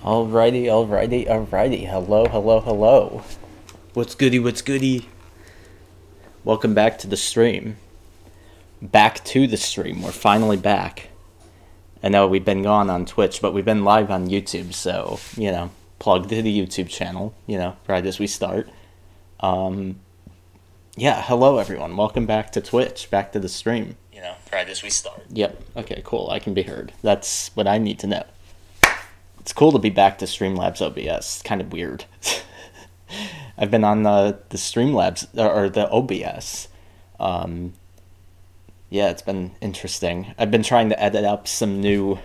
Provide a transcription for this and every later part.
Alrighty. Hello. What's goody? Welcome back to the stream. Back to the stream. We're finally back. I know we've been gone on Twitch, but we've been live on YouTube, so, plug to the YouTube channel, right as we start. Yeah, hello everyone. Welcome back to Twitch, back to the stream. Right as we start. Yep, okay, cool. I can be heard. That's what I need to know. It's cool to be back to Streamlabs OBS. It's kind of weird. I've been on the Streamlabs, or the OBS. Yeah, it's been interesting. I've been trying to edit up some new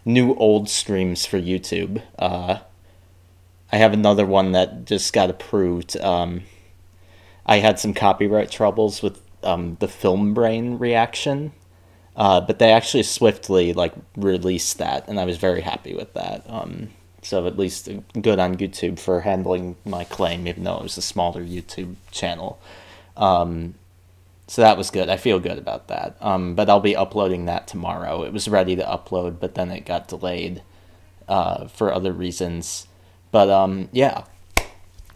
old streams for YouTube. I have another one that just got approved. I had some copyright troubles with the Film Brain reaction. But they actually swiftly released that, and I was very happy with that. So at least good on YouTube for handling my claim, even though it was a smaller YouTube channel. So that was good. I feel good about that. But I'll be uploading that tomorrow. It was ready to upload, but then it got delayed for other reasons. But yeah,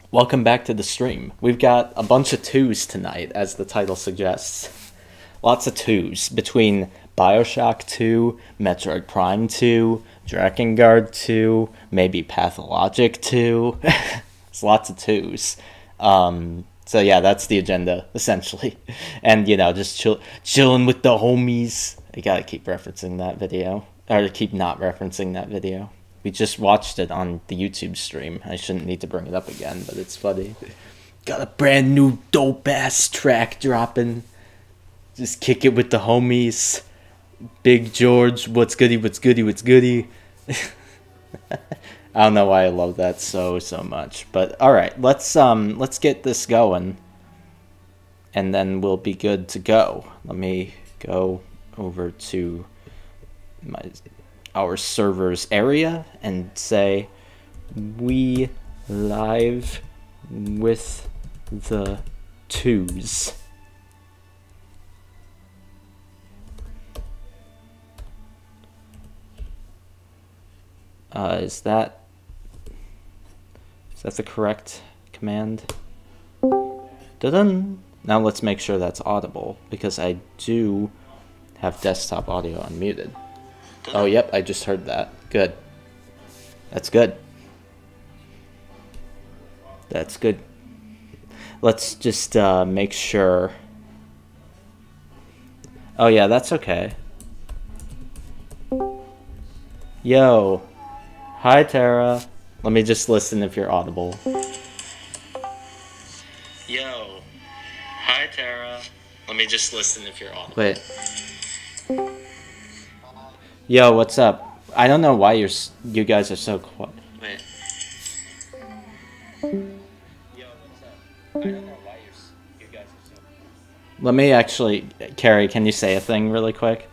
welcome back to the stream. We've got a bunch of twos tonight, as the title suggests. Lots of twos between BioShock 2, Metroid Prime 2, Drakengard 2, maybe Pathologic 2. It's lots of twos. So yeah, that's the agenda, essentially. And, just chilling with the homies. I gotta keep referencing that video. Or keep not referencing that video. We just watched it on the YouTube stream. I shouldn't need to bring it up again, but it's funny. Got a brand new dope-ass track dropping. Just kick it with the homies. Big George, what's goody? I don't know why I love that so much. But alright, let's get this going. And then we'll be good to go. Let me go over to our server's area and say we live with the twos. Is that the correct command? Dun-dun. Now let's make sure that's audible, because I do have desktop audio unmuted. Oh, yep, I just heard that. Good. That's good. That's good. Let's just make sure. Oh yeah, that's okay. Yo. Hi, Tara. Let me just listen if you're audible. Yo. Hi, Tara. Let me just listen if you're audible. Wait. Yo, what's up? I don't know why you guys are so quiet. Wait. Yo, what's up? I don't know why you guys are so quiet. Let me actually, Carrie, can you say a thing really quick?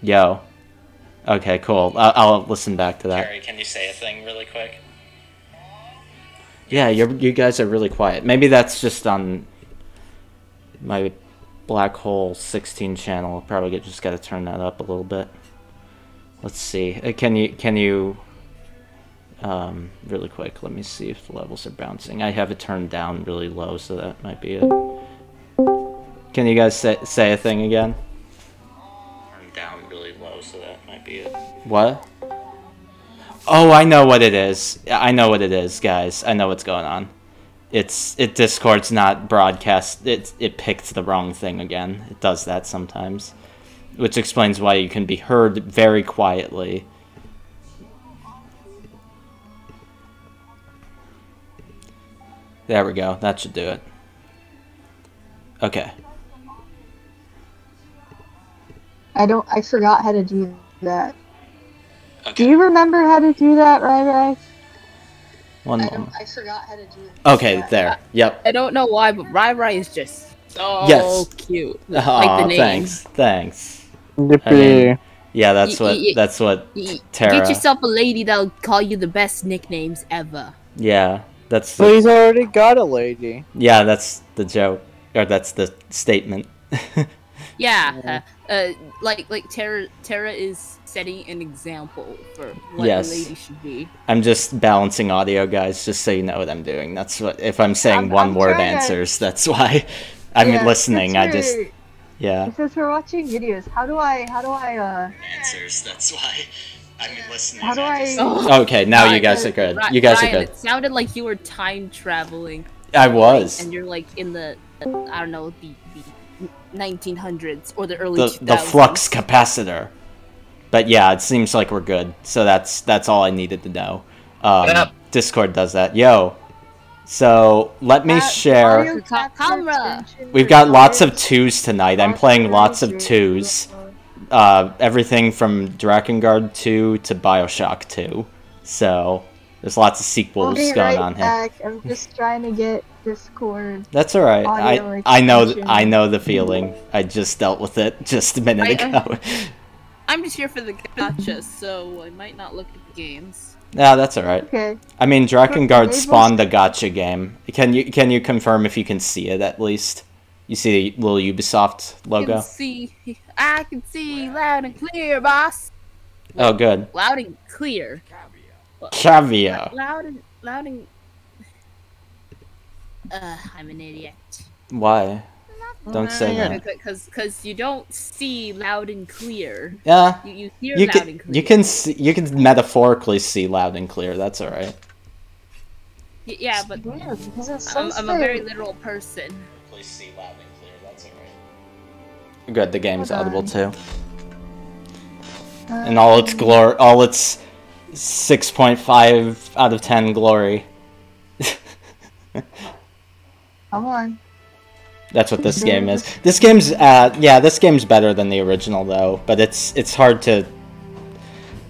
Yo. Okay, cool. I'll listen back to that. Carrie, can you say a thing really quick? Yeah, you guys are really quiet. Maybe that's just on my Black Hole 16 channel. Probably just got to turn that up a little bit. Let's see. Can you really quick? Let me see if the levels are bouncing. I have it turned down really low, so that might be it. Can you guys say a thing again? Down really low, so that might be it. What? Oh, I know what it is. I know what it is, guys. I know what's going on. Discord's not broadcast. It picked the wrong thing again. It does that sometimes, which explains why you can be heard very quietly. There we go. That should do it. Okay. I forgot how to do that. Okay. Do you remember how to do that, Rai? One moment. I forgot how to do that. Okay, there. Yep. I don't know why, but Rai is just so cute. Like the name. Thanks. Yippee. I mean, yeah, that's what Tara. Get yourself a lady that'll call you the best nicknames ever. Yeah, that's. But he's already got a lady. Yeah, that's the joke, or that's the statement. Yeah, like Tara is setting an example for what Yes. a lady should be. I'm just balancing audio, guys, just so you know what I'm doing. That's what, if I'm saying I'm one-word trying to- answers, that's why. I'm listening, I just... Yeah. Since we're watching videos, how do I Answers, that's why. I'm listening. How do I- Okay, now you guys are good. You guys are Ryan, good. It sounded like you were time traveling. I was. And you're like in the, I don't know, the 1900s or the early 2000s. The flux capacitor. But yeah, it seems like we're good. So that's all I needed to know. Discord does that. Yo. So let me share. Camera. We've got lots of 2s tonight. I'm playing lots of 2s. Everything from Drakengard 2 to BioShock 2. So there's lots of sequels going on here. Back. I'm just trying to get Discord. That's alright. Audio I extension. know the feeling. I just dealt with it just a minute ago. I'm just here for the gotcha, so I might not look at the games. Yeah, that's alright. Okay. I mean, Drakengard spawned a gotcha game. Can you confirm if you can see it at least? You see the little Ubisoft logo? I can see loud and clear, boss. Oh, good. Loud and clear. Caviar. Loud and. I'm an idiot. Why? Don't say that. Because you don't see loud and clear. Yeah. You hear loud and clear. You can metaphorically see loud and clear. That's all right. Yeah, but I'm a very literal person. Please see loud and clear. That's all right. Good. The game's audible too. And all its glory, all its 6.5 out of 10 glory. Come on. That's what this game is. This game's this game's better than the original though, but it's hard to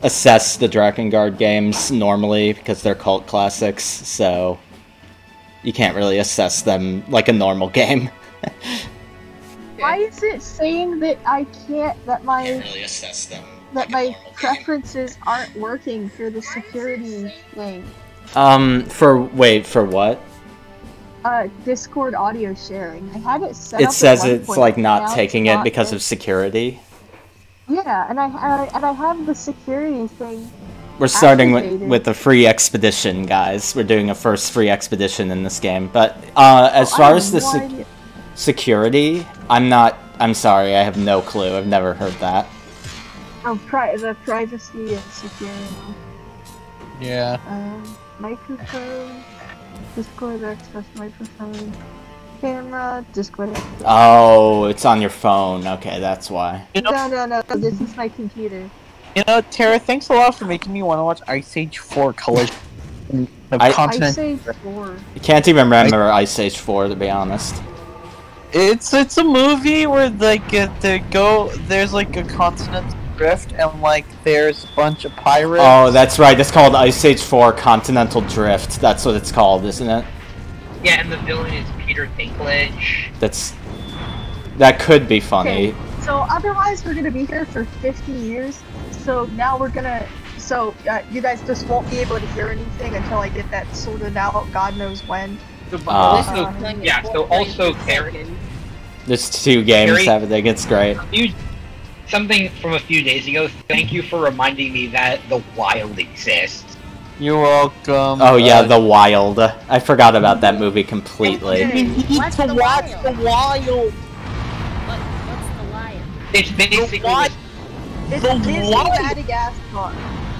assess the Drakengard games normally because they're cult classics, so you can't really assess them like a normal game. Why is it saying that I can't my really assess them that my preferences aren't working for the security thing? For what? Discord audio sharing. I had it set up. It says at one it's point, like now not it's taking it not because there. of security. Yeah, and I have the security thing. We're starting activated. with the free expedition, guys. We're doing a first free expedition in this game. But as far as the security, I'm sorry, I have no clue. I've never heard that. Oh, the privacy and security. Yeah. Microphone, Discord access microphone, camera, Discord access. Oh, it's on your phone. Okay, that's why. No, this is my computer. You know, Tara, thanks a lot for making me want to watch Ice Age 4 Colors of Continent. Ice Age 4. I can't even remember Ice Age 4, to be honest. It's a movie where like there's like a continental drift and like there's a bunch of pirates. Oh, that's right. It's called Ice Age 4 Continental Drift. That's what it's called, isn't it? Yeah, and the villain is Peter Dinklage. That could be funny. Okay, so otherwise we're gonna be here for 50 years. So now we're gonna. So you guys just won't be able to hear anything until I get that sorted out. God knows when. So also, Terry. There's 2 games Terry, happening. It's great. Something from a few days ago. Thank you for reminding me that the Wild exists. You're welcome. Oh yeah, The Wild. I forgot about that movie completely. You need to watch The Wild. What's the Wild? It's basically It's The Disney what? Madagascar.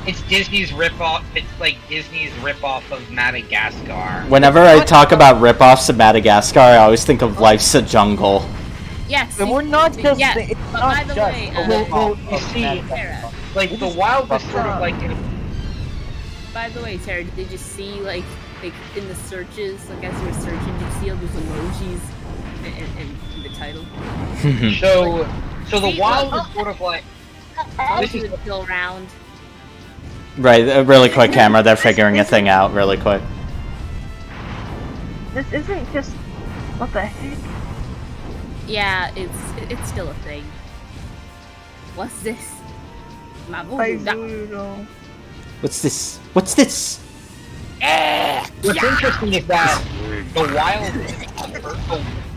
It's Disney's ripoff. It's like Disney's ripoff of Madagascar. Whenever I talk about ripoffs of Madagascar, I always think of Life's a Jungle. Yes. And we're not just. Yes, It's but not by the just way, a ripoff you of see, Madagascar. Like the Wild was sort of like By the way, Tara, did you see like in the searches, like as you were searching, did you see all those emojis in the title? so the Wild is sort of like This is still around. Right, really quick, camera. They're figuring a thing out really quick. This isn't just. What the heck? Yeah, it's still a thing. What's this? My I voodoo doll. don't know. What's this? What's this? what's interesting is that the Wild.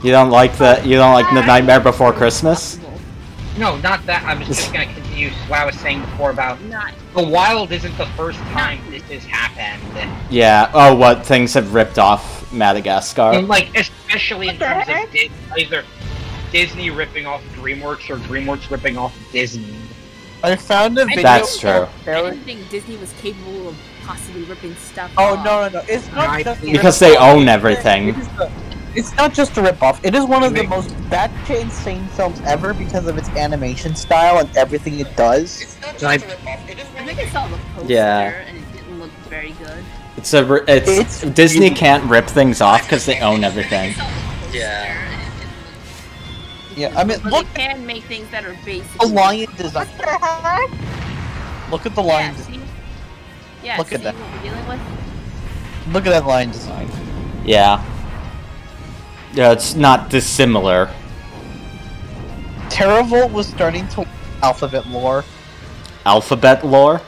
You don't like the Nightmare Before Christmas? No, not that. I was just gonna continue what I was saying before about Not. the Wild isn't the first time this has happened. Yeah. Oh, what things have ripped off Madagascar? And, like, especially in What the terms heck? of either Disney ripping off DreamWorks or DreamWorks ripping off Disney. I found a video. That's true. I didn't think Disney was capable of possibly ripping stuff Oh off. no! It's not Right. just a Because rip-off. they own everything. It's not just a ripoff. It is one of the most batshit insane films ever because of its animation style and everything it does. It's not Like- just a ripoff. It is I think I saw the poster Yeah. and it didn't look very good. It's Disney can't rip things off because they own everything. Yeah. Yeah, I mean, But look they can make things that are at basically. the lion design. What the heck? Look at the Yeah, lion design. see? Yeah, Look at see that. what we're dealing with? Look at that lion design. Yeah. Yeah, it's not dissimilar. Terravolt was starting to alphabet lore. Alphabet lore?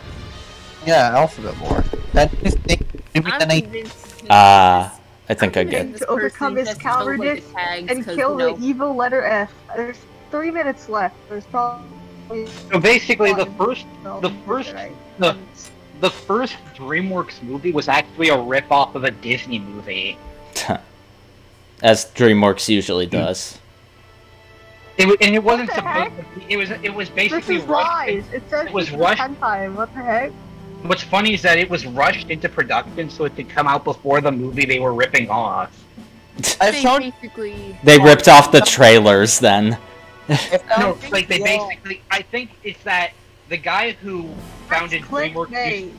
Yeah, alphabet lore. That is maybe I'm then I convinced. I think I get. This To overcome person his just told, like, cowardice the tags and 'cause, kill you know, the evil letter F. There's 3 minutes left. There's probably. So basically, the first No, the- right. the first DreamWorks movie was actually a rip-off of a Disney movie. As DreamWorks usually does. And it wasn't What the supposed to be. It was This basically is rushed. lies. It says it was it's rushed. hentai. What the heck? What's funny is that it was rushed into production so it could come out before the movie they were ripping off. I they found basically. They ripped off the trailers then. No, like they basically. I think it's that the guy who founded DreamWorks. Clickbait.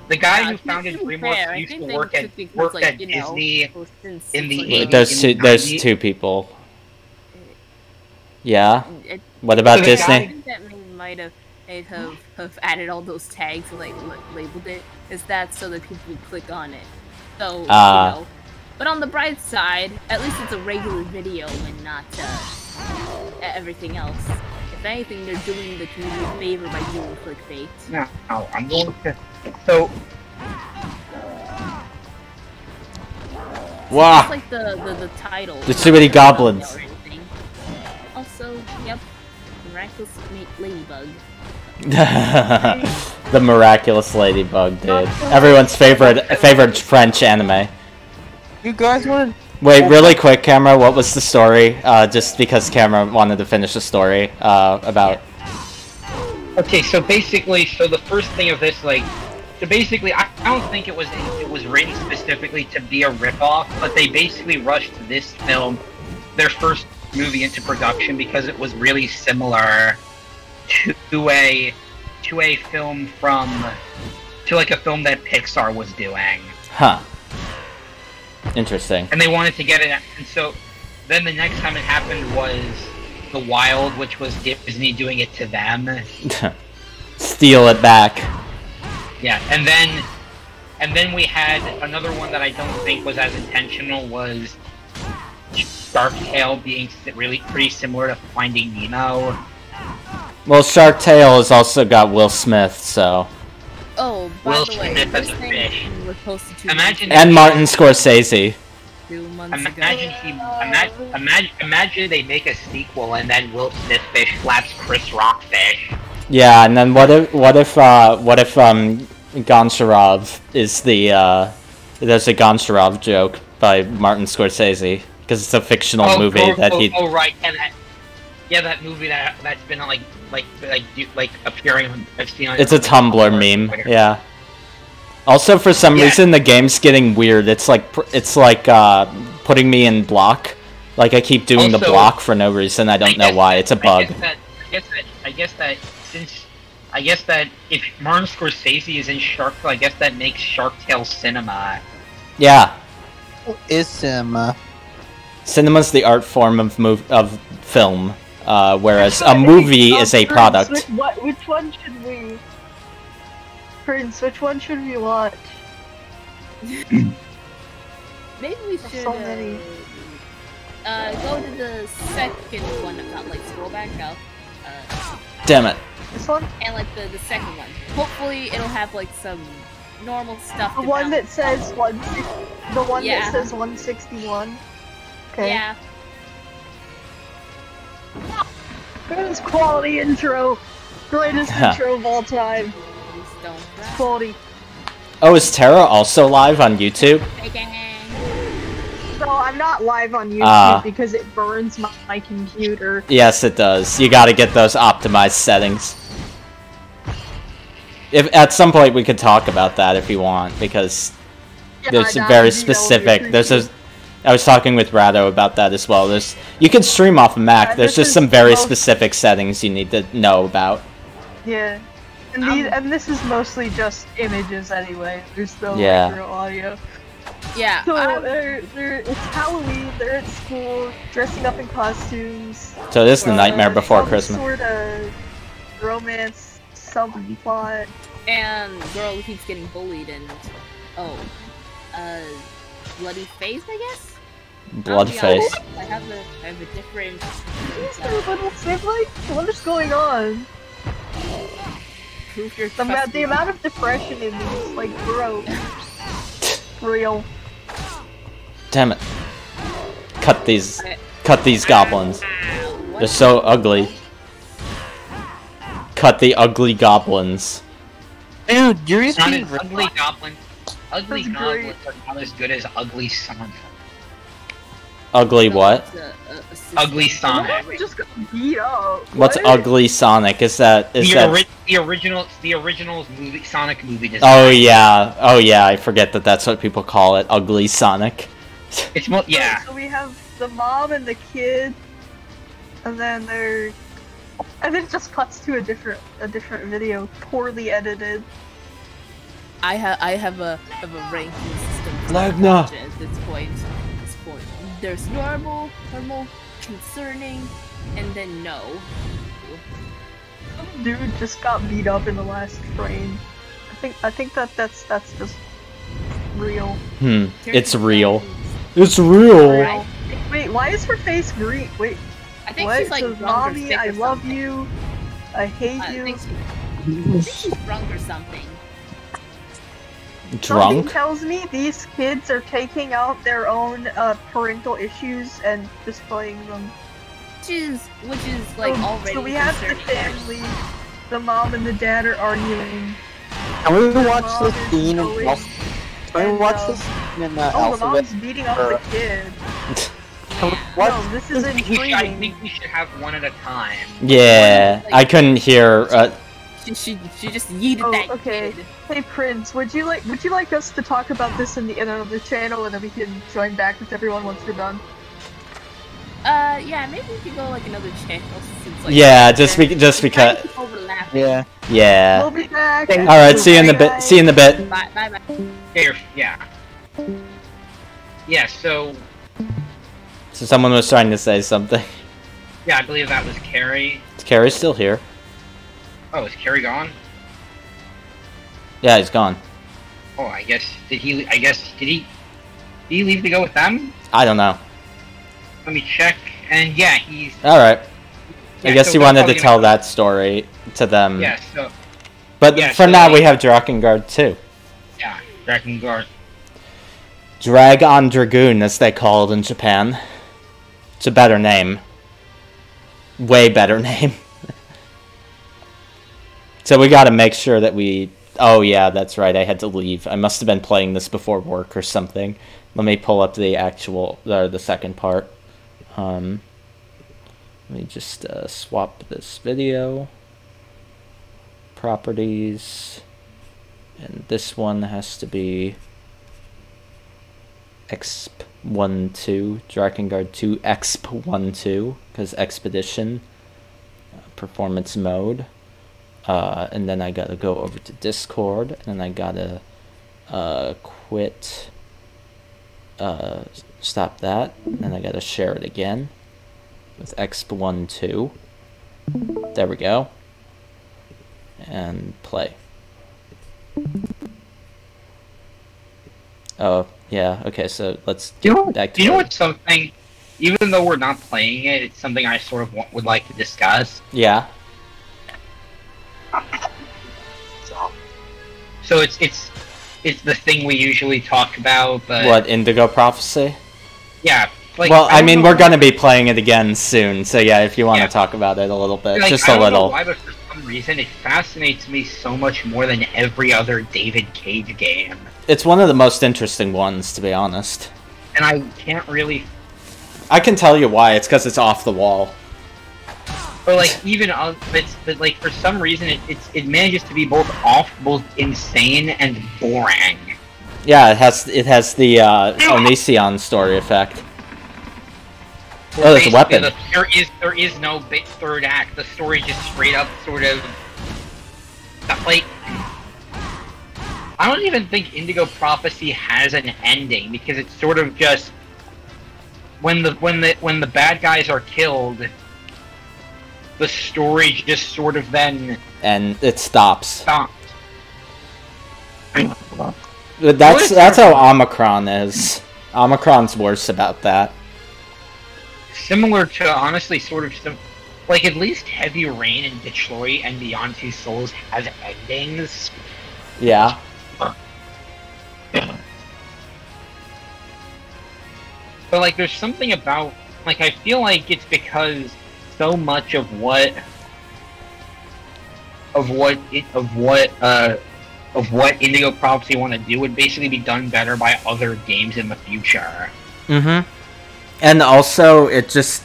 The guy Yeah, who founded to be DreamWorks fair, I used think to they work took at because, worked like, at you know, Disney. since, in the like, 80s. There's in two people. Yeah. it- What about So the Disney? guy- I think that might have added all those tags, like labeled it as that, so that people would click on it. So Ah. you know. But on the bright side, at least it's a regular video and not everything else. If anything, they're doing the community a favor by doing clickbait. No, I'm going to. So Wow. Just like the title. There's too many goblins. or anything. Also, yep, miraculous ladybug. The miraculous ladybug, dude. Everyone's favorite French anime. you guys want Wait, really quick, Camera. What was the story? Just because Camera wanted to finish the story about. okay, so basically, the first thing of this, like, so basically, I don't think it was written specifically to be a ripoff, but they basically rushed this film, their first movie, into production because it was really similar to a film like a film that Pixar was doing, Huh. Interesting. and they wanted to get it. And so then the next time it happened was The Wild, which was Disney doing it to them. Steal it back. Yeah, and then we had another one that I don't think was as intentional, was Shark Tale being really pretty similar to Finding Nemo. Well, Shark Tale has also got Will Smith, so. Oh, by Will the way, Smith as this a thing fish. was posted 2 Imagine- And Martin Scorsese. 2 months ago. Imagine they make a sequel and then Will Smith fish slaps Chris Rock fish. Yeah, and then what if Goncharov is the there's a Goncharov joke by Martin Scorsese because it's a fictional movie that he. Oh right, and that movie that's been on like appearing on. I've seen on. It's a Tumblr meme. Twitter. Yeah. Also, for some Yeah. reason, the game's getting weird. It's like putting me in block. Like I keep doing the Also, block for no reason. I don't know why. It's a bug. I guess that if Martin Scorsese is in Shark Tale, I guess that makes Shark Tale cinema. Yeah. is cinema? Cinema's the art form of film, whereas a movie is a product. Which one should we? Prince, which one should we watch? Maybe we There's should so many. go to the second one of that, like scroll back up. Damn it. This one? And like the second one. Hopefully it'll have like some normal stuff. The to one that bounce says off. 160. The one Yeah. that says 161. Okay. Yeah. Greatest quality intro. Greatest intro of all time. Please don't cry. Quality. Oh, is Tara also live on YouTube? So I'm not live on YouTube because it burns my computer. Yes, it does. You gotta get those optimized settings. If at some point we could talk about that if you want, because there's a very specific. I was talking with Rado about that as well. You can stream off a Mac. There's just some very specific settings you need to know about. Yeah, and this is mostly just images anyway. There's no real audio. Yeah. So it's Halloween. They're at school, dressing up in costumes. So this is the Nightmare Before Christmas. Sort of romance subplot. And girl who keeps getting bullied and bloody face, I guess. Blood face. I have a different. Is there a little sibling? What is going on? The amount of depression in these, like, bro. Real. Damn it. Cut these goblins. They're so ugly. Cut the ugly goblins. Dude, you're It's not as ugly goblins. Ugly That's goblins are not as good as ugly Sonic. Ugly what? Ugly Sonic. We just got beat up. What's What? ugly Sonic? The original movie Sonic movie design. Oh yeah, I forget that's what people call it. Ugly Sonic. It's more, yeah. So we have the mom and the kid, and then and then it just cuts to a different video, poorly edited. I have a ranking system Lagna. at this point. There's normal, concerning, and then no. Some dude just got beat up in the last frame. I think that's just real. It's real. It's real. Right. Wait, why is her face green? Wait, I think what? she's like So, drunk or mommy, sick or I love something. you. I hate I you. think she's drunk or something. Something Drunk? tells me these kids are taking out their own parental issues and displaying them. Which is like already So we have the concerning. family. The mom and the dad are arguing. Can we watch Mom this is scene going- in Can we watch this scene in the Alphabet? mom's beating up the kid. What? No, this is I intriguing. think we should have one at a time. Yeah, I couldn't hear. She just yeeted Oh, that okay. kid. Hey Prince, would you like us to talk about this in another channel, and then we can join back with everyone once we're done? Yeah, maybe we could go like another channel since like Yeah, just because. overlapping. Yeah. Yeah. We'll be back. All right. See you in a bit. See you in a bit. Bye. Yeah. Yeah. So So someone was trying to say something. yeah, I believe that was Carrie. Is Carrie still here? Oh, is Carrie gone? Yeah, he's gone. Oh, I guess did he leave to go with them? I don't know. Let me check. And yeah, he's. All right. I Yeah, guess so he we're wanted to probably tell gonna- that story to them. Yeah. So But yeah, for so now, they- we have Drakengard too. yeah, Drakengard. Drag on Dragoon, as they call it in Japan. It's a better name. Way better name. So we gotta make sure that we... Oh yeah, that's right, I had to leave. I must have been playing this before work or something. Let me pull up the actual... the second part. Let me just swap this video. Properties. And this one has to be... Exp12, Drakengard 2 Exp12, because Expedition, performance mode, and then I gotta go over to Discord, and I gotta quit, stop that, and then I gotta share it again with Exp12. There we go, and play. Oh, yeah, okay, so let's Do get back to you know it. what's something? Even though we're not playing it, it's something I sort of would like to discuss. Yeah. So it's the thing we usually talk about, but What, Indigo Prophecy? yeah, Like, Well, I don't mean, know we're why- gonna be playing it again soon, so yeah, if you want to Yeah. talk about it a little bit, like, just I a don't know little. why, but for some reason, it fascinates me so much more than every other David Cage game. It's one of the most interesting ones, to be honest. And I can't really... I can tell you why. It's because it's off the wall. But, like, even... but like, for some reason, it manages to be both insane and boring. Yeah, it has the Onision story effect. Oh, there's a Basically, weapon. There is no big third act. The story just straight up sort of... Like... I don't even think Indigo Prophecy has an ending, because it's sort of just... When the bad guys are killed, the story just sort of then And it stops. stops. That's how Omicron is. Omicron's worse about that. Similar to, honestly, sort of... Like, at least Heavy Rain and Detroit and Beyond Two Souls have endings. Yeah. But, like, there's something about... Like, I feel like it's because so much of what Indigo Prophecy want to do would basically be done better by other games in the future. Mm-hmm. And also, it just...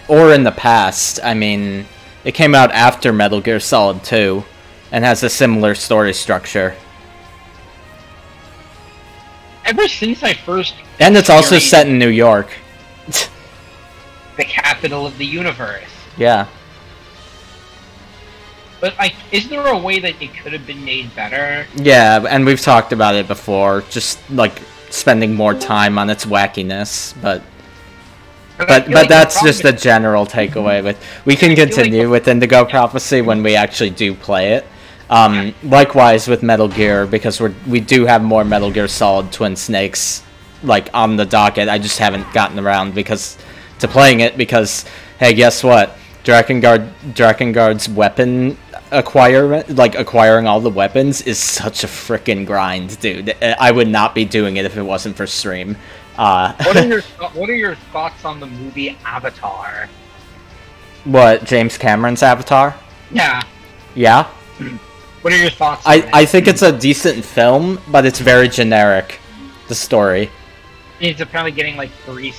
Or in the past, I mean... It came out after Metal Gear Solid 2, and has a similar story structure. Ever since I first... And it's also experienced set in New York. the capital of the universe. Yeah. But, like, is there a way that it could have been made better? Yeah, and we've talked about it before, just, like, spending more time on its wackiness, but I feel like that's the just a problem general takeaway. We can I feel like continue with Indigo Prophecy when we actually do play it. Likewise with Metal Gear, because we do have more Metal Gear Solid Twin Snakes, like, on the docket. I just haven't gotten around to playing it because, hey, guess what? Drakengard's weapon acquiring all the weapons is such a frickin' grind, dude. I would not be doing it if it wasn't for stream. What are your thoughts on the movie Avatar? What, James Cameron's Avatar? Yeah. Yeah? What are your thoughts on it? I think it's a decent film, but it's very generic, the story. It's apparently getting like three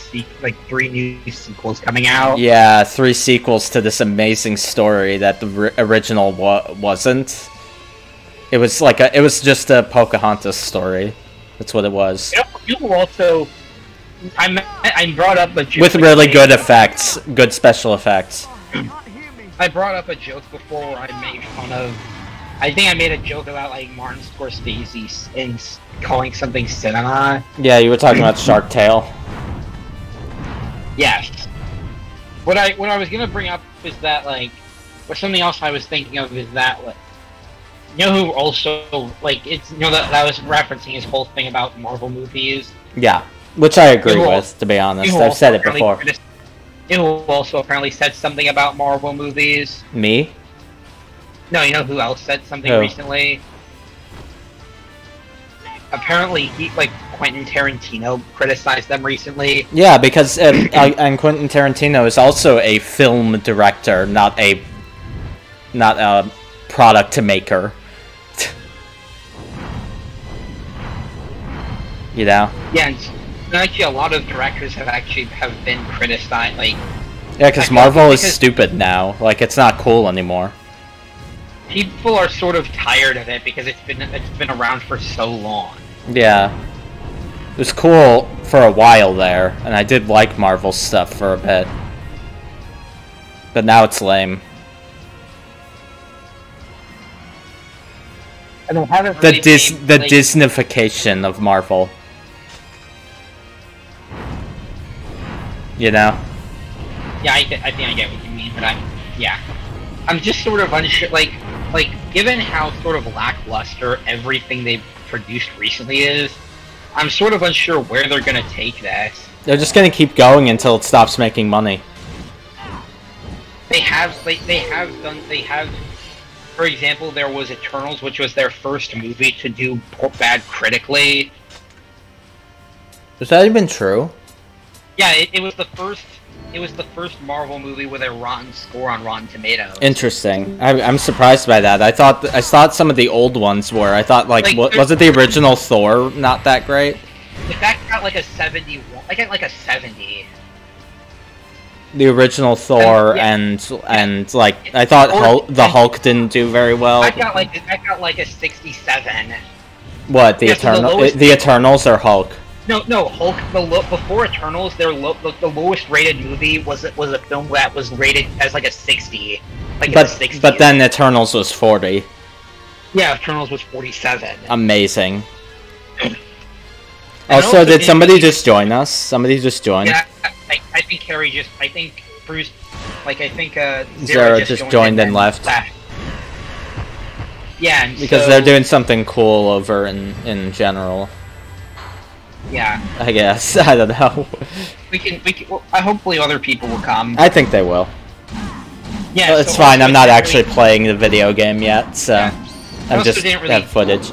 new sequels coming out. Yeah, 3 sequels to this amazing story that the original wasn't. It was just a Pocahontas story. That's what it was. You also, I brought up a joke With really good effects, good special effects. I brought up a joke before where I made fun of. I think I made a joke about like Martin Scorsese and calling something cinema. Yeah, you were talking about Shark Tale. Yes. What I was gonna bring up is that like, or something else I was thinking of is that like, you know who also like it's that was referencing his whole thing about Marvel movies. Yeah, which I agree You with, to be honest. who I've said it also before. You know who also apparently said something about Marvel movies? Me? No, you know who else said something Who? recently? Apparently, Quentin Tarantino criticized them recently. Yeah, because and Quentin Tarantino is also a film director, not a product maker. You know? Yeah, and actually, a lot of directors have been criticized. Like, Yeah, because Marvel is stupid now. Like, it's not cool anymore. people are sort of tired of it because it's been around for so long. Yeah. It was cool for a while there, and I did like Marvel stuff for a bit. But now it's lame. And they haven't The really made, like, Disneyfication of Marvel. You know? Yeah, I think I get what you mean, but I'm just sort of unsure. Like given how sort of lackluster everything they've produced recently is, I'm sort of unsure where they're gonna take this. They're just gonna keep going until it stops making money. They have, for example, there was Eternals, which was their first movie to do bad critically. Is that even true? Yeah, it was the first. It was the first Marvel movie with a rotten score on Rotten Tomatoes. Interesting. I'm surprised by that. I thought some of the old ones were. I thought like was it the original Thor not that great? That got like a 71. I got like a 70. The original Thor and like I thought the Hulk didn't do very well. I got like a 67. What the the Eternals or Hulk? No, Hulk. Before Eternals, the lowest rated movie was a film that was rated as like a 60. Like but then Eternals was 40. Yeah, Eternals was 47. Amazing. Also, did somebody just join us? Somebody just joined. Yeah, I think Carrie just. I think Bruce. Like I think Zara just joined and left. Yeah, and because they're doing something cool over in general. Yeah. I guess. I don't know. We can. Well, hopefully other people will come. I think they will. Yeah. Well, it's fine. I'm not actually playing the video game yet, so I'm just have footage.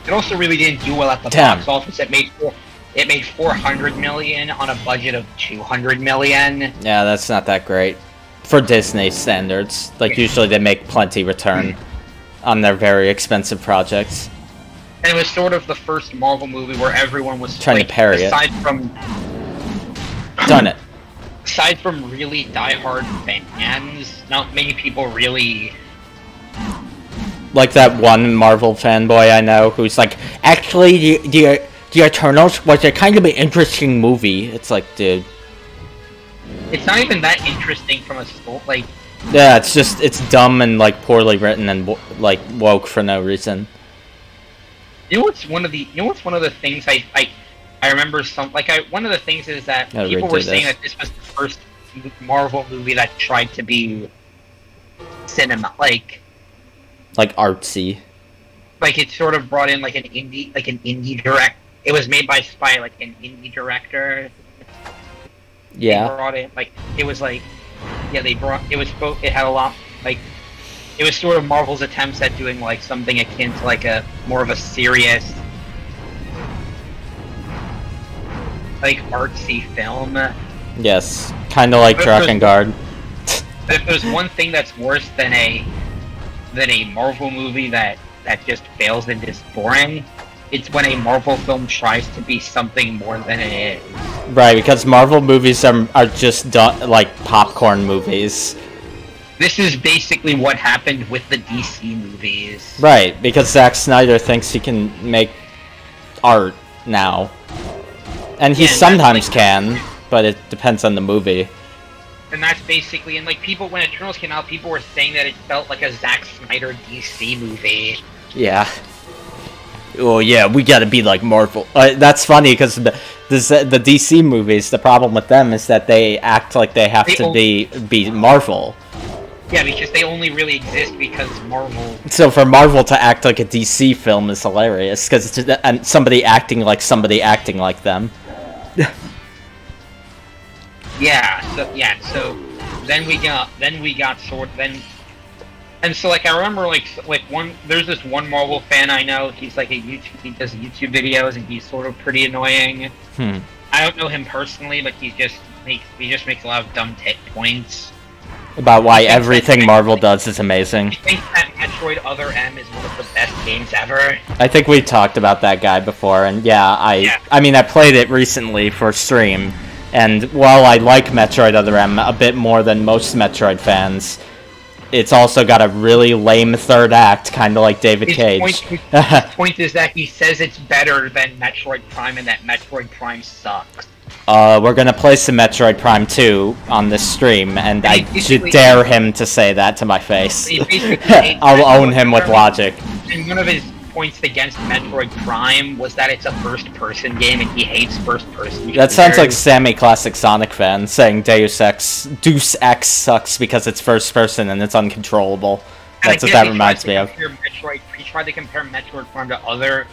It also really didn't do well at the box office. It made 400 million on a budget of 200 million. Yeah, that's not that great for Disney standards. Like usually they make plenty return on their very expensive projects. And it was sort of the first Marvel movie where everyone was trying to parry aside from done it. Aside from really diehard fans, not many people really. Like that one Marvel fanboy I know who's like, actually, the Eternals was a kind of an interesting movie. It's like, dude. It's not even that interesting from a like. Yeah, it's dumb and like poorly written and like woke for no reason. You know what's one of the things I remember one of the things is that people were saying that this was the first Marvel movie that tried to be cinema like artsy. Like it sort of brought in like an indie direct. It was made by an indie director. Yeah. They brought in it was like it had a lot like it was sort of Marvel's attempts at doing like something akin to like a more of a serious like artsy film. Yes, kind of like Drakengard. But if there's one thing that's worse than a Marvel movie that just fails and is boring, it's when a Marvel film tries to be something more than it is. Right, because Marvel movies are just done like popcorn movies. This is basically what happened with the DC movies. Right, because Zack Snyder thinks he can make art now. And he sometimes can, but it depends on the movie. And that's basically, and like people, when Eternals came out, people were saying that it felt like a Zack Snyder DC movie. Yeah. Oh yeah, we gotta be like Marvel. That's funny because the DC movies, the problem with them is that they act like they have to be Marvel. Yeah, because they only really exist because Marvel. So for Marvel to act like a DC film is hilarious because it's somebody acting like them. So then we got and so like I remember there's this one Marvel fan I know. He's like he does YouTube videos and he's sort of pretty annoying. I don't know him personally, but he just makes a lot of dumb points about why everything Marvel does is amazing. I think that Metroid Other M is one of the best games ever. I think we talked about that guy before, and I mean I played it recently for stream. And while I like Metroid Other M a bit more than most Metroid fans, it's also got a really lame third act, kind of like David Cage. His point is that he says it's better than Metroid Prime and that Metroid Prime sucks. We're gonna play some Metroid Prime 2 on this stream, and I should dare him to say that to my face. I'll own him with logic. And one of his points against Metroid Prime was that it's a first-person game and he hates first-person shooters. That sounds like Sammy, classic Sonic fan, saying Deus Ex sucks because it's first-person and it's uncontrollable. That's what that reminds me of. He tried to compare Metroid Prime to other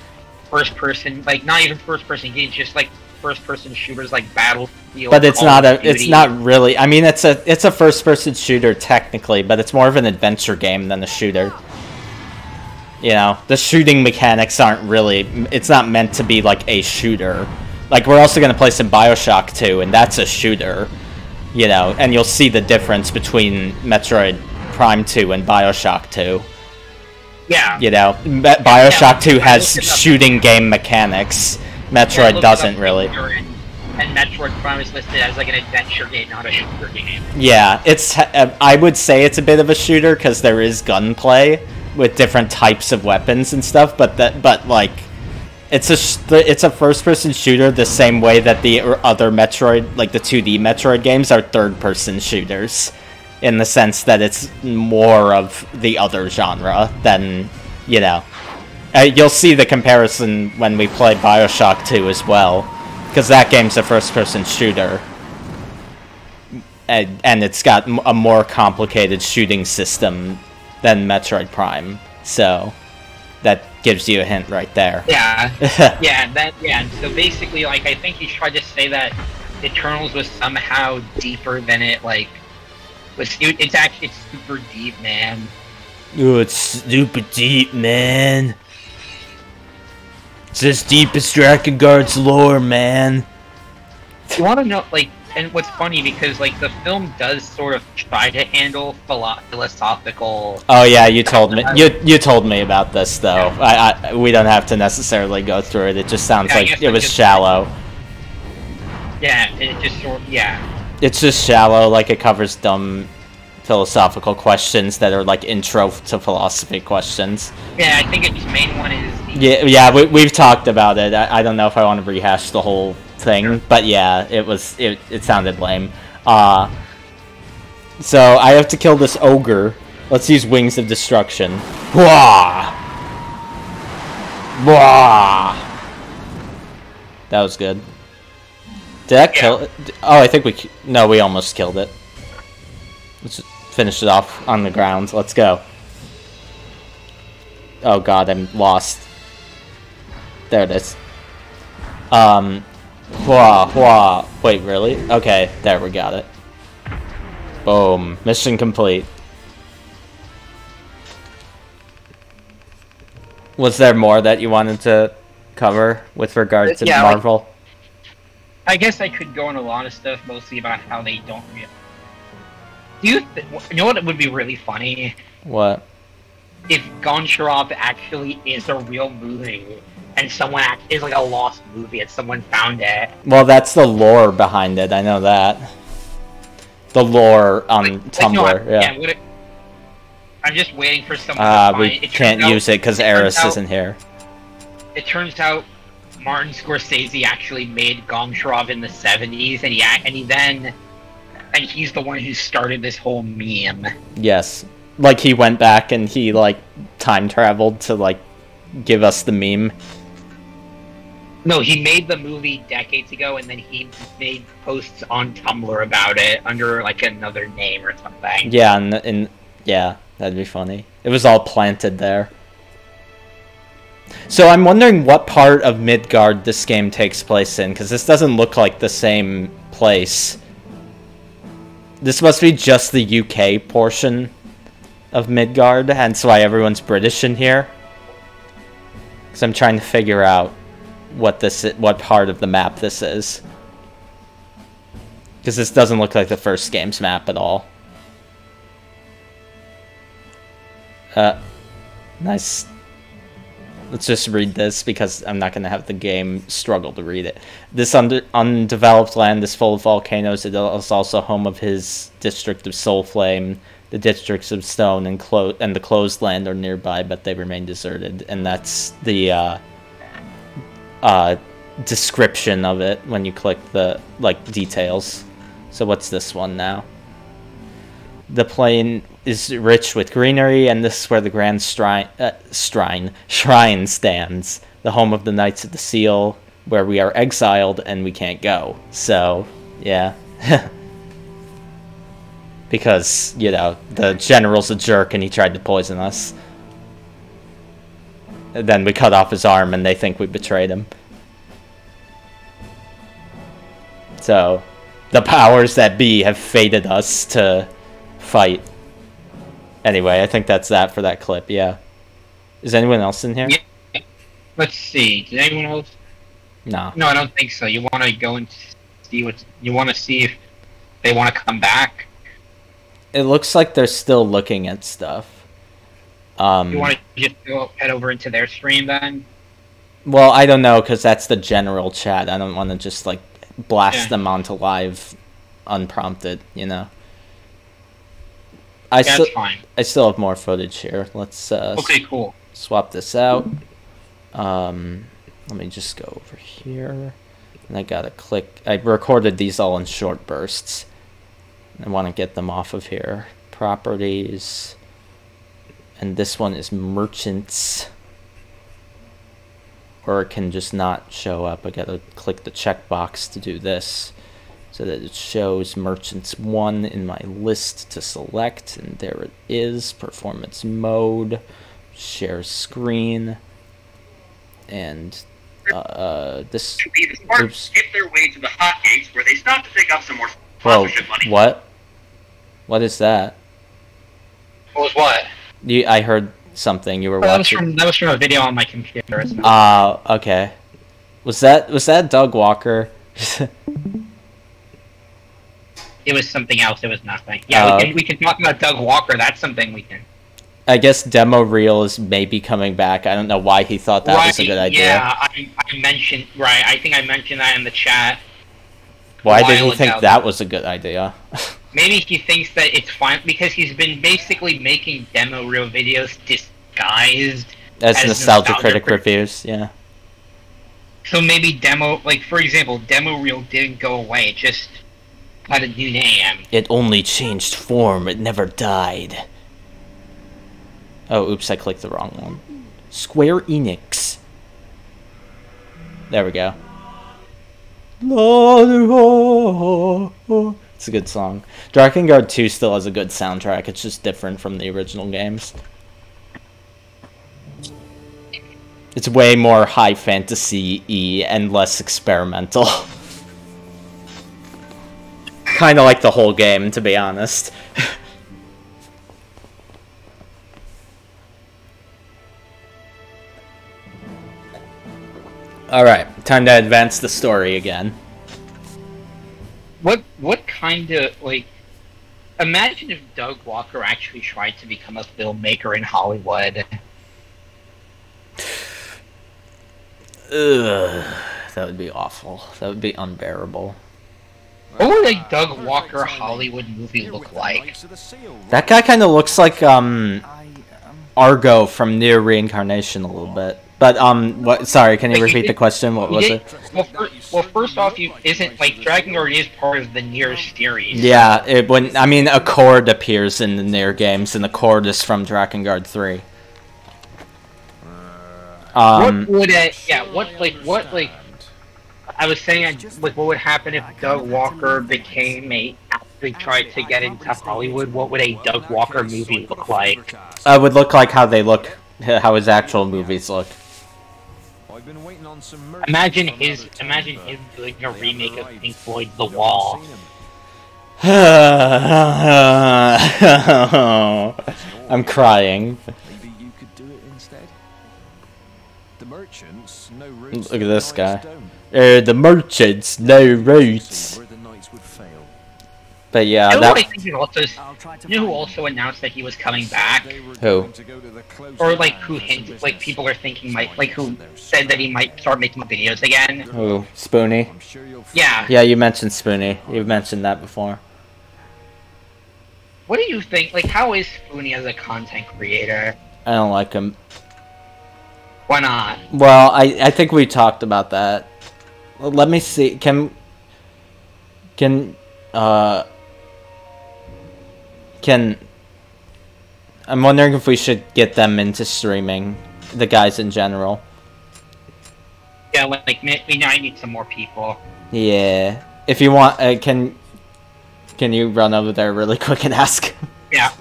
first-person, like not even first-person games, just like first-person shooters like Battlefield. But it's not really. I mean, it's a first-person shooter technically, but it's more of an adventure game than a shooter. You know, the shooting mechanics aren't really. It's not meant to be like a shooter. Like, we're also going to play some BioShock 2, and that's a shooter, you know, and you'll see the difference between Metroid Prime 2 and BioShock 2. Yeah. You know, BioShock 2 has shooting game mechanics. Metroid doesn't really. And Metroid Prime is listed as like an adventure game, not a shooter game. Yeah, it's. I would say it's a bit of a shooter because there is gunplay with different types of weapons and stuff. But like, it's a first-person shooter the same way that the other Metroid, like the 2D Metroid games, are third-person shooters, in the sense that it's more of the other genre than, you know. You'll see the comparison when we play BioShock 2 as well. Because that game's a first-person shooter, and it's got a more complicated shooting system than Metroid Prime, so that gives you a hint right there. Yeah, yeah. So basically, like, I think he tried to say that Eternals was somehow deeper than it, like, was. It's super deep, man. Ooh, it's super deep, man. It's as deep as Drakengard's lore, man. You want to know, like, and what's funny, because, like, the film does sort of try to handle philosophical... Oh, yeah, you told me. You told me about this, though. Yeah. We don't have to necessarily go through it. It just sounds like it was shallow. Yeah, it just sort of, yeah. It's just shallow, like it covers dumb philosophical questions that are like intro to philosophy questions. Yeah, I think its main one is... we've talked about it. I don't know if I want to rehash the whole thing, but yeah, it sounded lame. So I have to kill this ogre. Let's use Wings of Destruction. Wah! Wah! That was good. Did that kill it? Oh, I think we almost killed it. Let's finish it off on the ground. Let's go. Oh god, I'm lost. There it is. Wait, really? Okay, there, we got it. Boom. Mission complete. Was there more that you wanted to cover with regard to Marvel? Like, I guess I could go on a lot of stuff, mostly about how they don't really... You know what would be really funny? What? If Goncharov actually is a real movie, and someone is like a lost movie, and someone found it. Well, that's the lore behind it. I know that. The lore on Tumblr. Yeah. I'm just waiting for someone to find we can't use it because Eris isn't here. It turns out Martin Scorsese actually made Goncharov in the 70s, and he's the one who started this whole meme. Yes. Like, he went back and he, like, time traveled to, like, give us the meme. No, he made the movie decades ago, and then he made posts on Tumblr about it under, like, another name or something. Yeah, and yeah, that'd be funny. It was all planted there. So I'm wondering what part of Midgard this game takes place in, because this doesn't look like the same place. This must be just the UK portion of Midgard, hence why everyone's British in here. Because I'm trying to figure out what part of the map this is. Because this doesn't look like the first game's map at all. Nice. Let's just read this, because I'm not going to have the game struggle to read it. This undeveloped land is full of volcanoes. It is also home of his district of Soulflame. The districts of Stone and the Closed Land are nearby, but they remain deserted. And that's the description of it when you click the, like, details. So what's this one now? The plain is rich with greenery, and this is where the grand shrine stands. The home of the Knights of the Seal, where we are exiled and we can't go. So, yeah. Because, you know, the general's a jerk and he tried to poison us. And then we cut off his arm and they think we betrayed him. So, the powers that be have fated us to fight. Anyway, I think that's that for that clip, yeah. Is anyone else in here? Yeah. Let's see, did anyone else? No. No, I don't think so. You want to go and see what you want to see if they want to come back. It looks like they're still looking at stuff. You want to just head over into their stream then? Well, I don't know, because that's the general chat. I don't want to just, like, blast them onto live unprompted, you know? That's fine. I still have more footage here. Let's okay, cool. Swap this out. Let me just go over here. And I gotta click. I recorded these all in short bursts. I want to get them off of here. Properties. And this one is merchants. Or it can just not show up. I gotta click the checkbox to do this, so that it shows merchants 1 in my list to select. And there it is. Performance mode. Share screen. And this. Oops. Skip their way to the hotgates where they stop to pick up some more sponsorship money. What? What is that? What was what? I heard something you were watching. That was from a video on my computer. Okay. Was that Doug Walker? It was something else. It was nothing. Yeah, we can talk about Doug Walker. That's something we can. I guess Demo Reel is maybe coming back. I don't know why he thought that was a good idea. Yeah, I mentioned I think I mentioned that in the chat. Why did he think that was a good idea? Maybe he thinks that it's fine because he's been basically making Demo Reel videos disguised as Nostalgia Critic reviews. Yeah. So maybe for example, Demo Reel didn't go away. It just had a new name. It only changed form. It never died. Oh, oops, I clicked the wrong one. Square Enix. There we go. It's a good song. Drakengard 2 still has a good soundtrack. It's just different from the original games. It's way more high fantasy-y and less experimental. Kind of like the whole game, to be honest. Alright, time to advance the story again. What kind of, imagine if Doug Walker actually tried to become a filmmaker in Hollywood. Ugh, that would be awful. That would be unbearable. What would a Doug Walker Hollywood movie look like? That guy kind of looks like, Argo from Near Reincarnation a little bit. But, what? Sorry, can you repeat the question? What was it? Well, first off, Drakengard is part of the Nier series. Yeah, a chord appears in the Nier games, and the chord is from Drakengard 3. I was saying, what would happen if Doug Walker actually tried to get into Hollywood? What would a Doug Walker movie look like? It would look like how his actual movies look. Imagine him doing a remake of Pink Floyd's The Wall. I'm crying. Maybe you could do it instead. The merchants, no roots. Look at this guy. The merchants, no roots. But yeah, You know who also announced that he was coming back? Who? Or who hinted, people are thinking who said that he might start making videos again? Who? Spoony? Yeah. Yeah, you mentioned Spoony. You've mentioned that before. What do you think? How is Spoony as a content creator? I don't like him. Why not? Well, I think we talked about that. Let me see. I'm wondering if we should get them into streaming, the guys in general. Yeah, maybe I need some more people. Yeah. If you want, can you run over there really quick and ask? Yeah,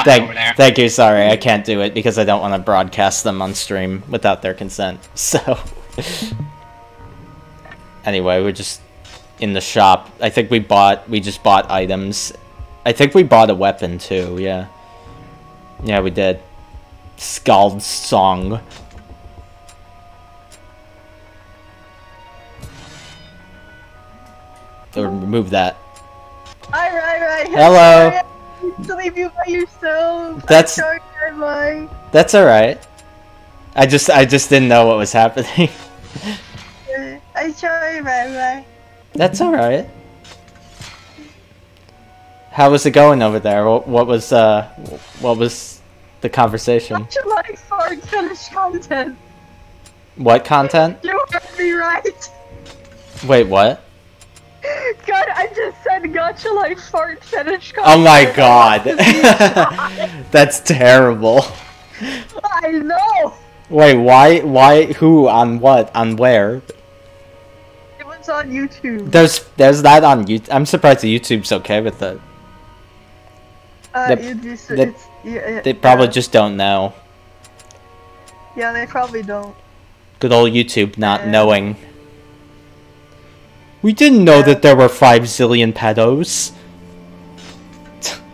over there. Thank you, sorry, I can't do it because I don't want to broadcast them on stream without their consent, so... Anyway, we're just in the shop. I think we just bought items. I think we bought a weapon too, yeah. Yeah, we did. Skald's Song. remove that. Right. Hello. Sorry, I need to leave you by yourself. That's- I'm sorry, bye. That's alright. I just didn't know what was happening. I'm sorry, bye. That's alright. How was it going over there? What was the conversation? Such a like hard finish content. What content? You heard me right. Wait, what? God, I just said gotcha like fart finish content. Oh my god. That's terrible. I know. Wait, why, who, on what, on where? It was on YouTube. There's that on YouTube. I'm surprised the YouTube's okay with it. They probably just don't know. Yeah, they probably don't. Good old YouTube not knowing. We didn't know that there were 5 zillion pedos.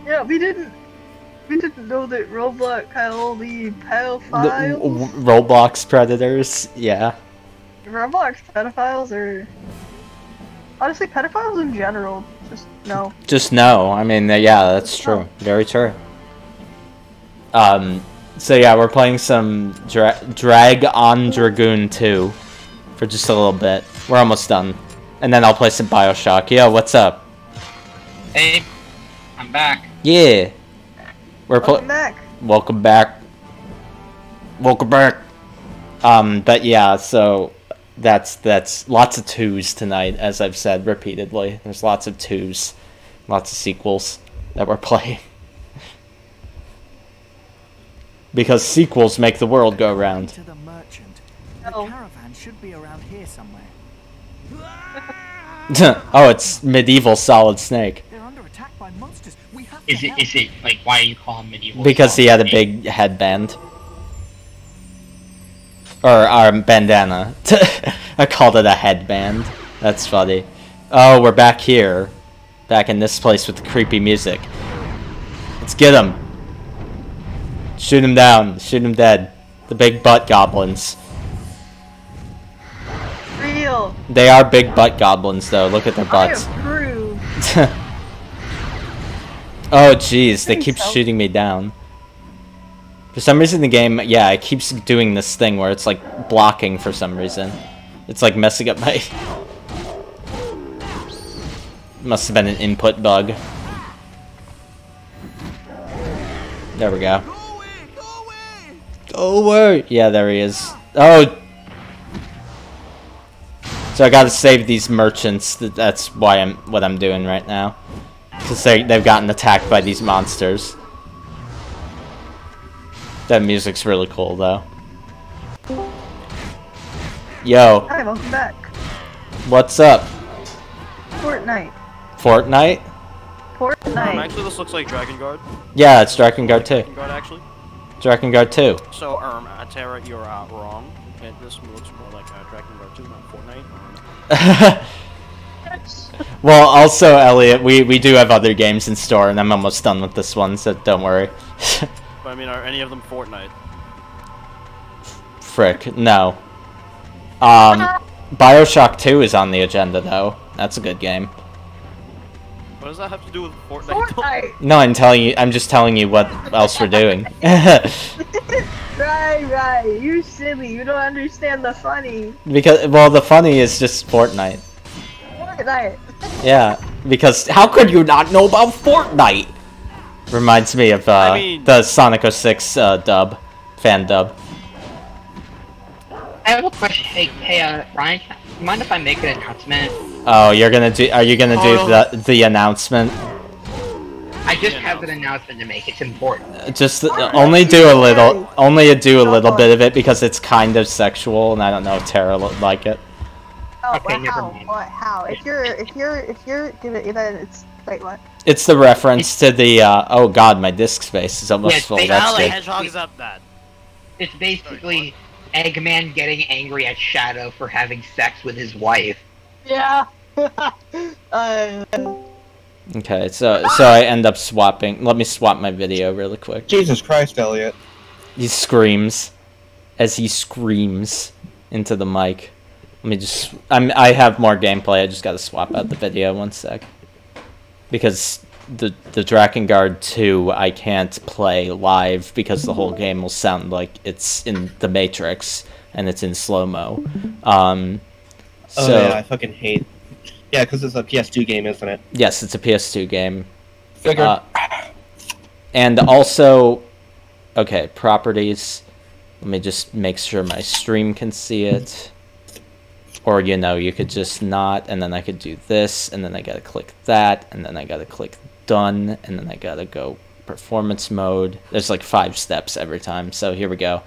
Yeah, we didn't know that Roblox had all the pedophiles. Roblox predators, yeah. Roblox pedophiles are... Honestly, pedophiles in general, just no. Just no. I mean, yeah, that's true. Very true. So yeah, we're playing some Drag on Dragoon 2 for just a little bit. We're almost done. And then I'll play some BioShock. Yo, what's up? Hey, I'm back. Yeah. Welcome back. Welcome back. Welcome back. But yeah, so that's lots of 2s tonight, as I've said repeatedly. There's lots of 2s. Lots of sequels that we're playing. Because sequels make the world go round. To the merchant. The caravan should be around here somewhere. Oh, it's medieval Solid Snake. They're under attack by monsters. We have Is it like, why do you call him medieval? Because he had a big headband. Or bandana. I called it a headband. That's funny. Oh, we're back here. Back in this place with the creepy music. Let's get him. Shoot him down. Shoot him dead. The big butt goblins. Real. They are big butt goblins, though. Look at their butts. I approve. Oh, jeez. They keep shooting me down. For some reason, the game, yeah, it keeps doing this thing where it's, like, blocking for some reason. It's, like, messing up my... Must have been an input bug. There we go. Go away! Yeah, there he is. Oh! So I gotta save these merchants. That's why what I'm doing right now. Because they've gotten attacked by these monsters. That music's really cool, though. Yo. Hi, welcome back. What's up? Fortnite. Fortnite? Fortnite. Actually, this looks like Drakengard. Yeah, it's Drakengard 2. Drakengard, actually. Drakengard 2. So, Tara, you're wrong. And this looks more like Drakengard 2, not Fortnite. Well, also, Elliot, we do have other games in store, and I'm almost done with this one, so don't worry. But I mean, are any of them Fortnite? Frick, no. BioShock 2 is on the agenda, though. That's a good game. What does that have to do with Fortnite? Fortnite. No, I'm just telling you what else we're doing. Right. You silly. You don't understand the funny. Because, well, the funny is just Fortnite. Fortnite. Yeah, because how could you not know about Fortnite? Reminds me of the Sonic 06 dub, fan dub. I have a question. Hey, Ryan, do you mind if I make an announcement? Oh, are you gonna do the announcement? I just have an announcement to make. It's important. Just only do a little bit of it because it's kind of sexual, and I don't know if Tara would like it. Oh, Okay, never how? mind. What? How? If you're then it's wait, what? It's the reference to the oh god, my disk space is almost Yes, full. they- That's How the good. Hedgehog is up that? It's basically Eggman getting angry at Shadow for having sex with his wife. Yeah. Okay, so I end up swapping. Let me swap my video really quick. Jesus Christ, Elliot. He screams as he screams into the mic. Let me just... I have more gameplay. I just gotta swap out the video 1 sec. Because the Drakengard 2, I can't play live because the whole game will sound like it's in the Matrix and it's in slow-mo. So, yeah, I fucking hate... Yeah, because it's a PS2 game, isn't it? Yes, it's a PS2 game. Figured. And also... Okay, properties. Let me just make sure my stream can see it. Or, you know, you could just not, and then I could do this, and then I gotta click that, and then I gotta click done, and then I gotta go performance mode. There's like 5 steps every time, so here we go.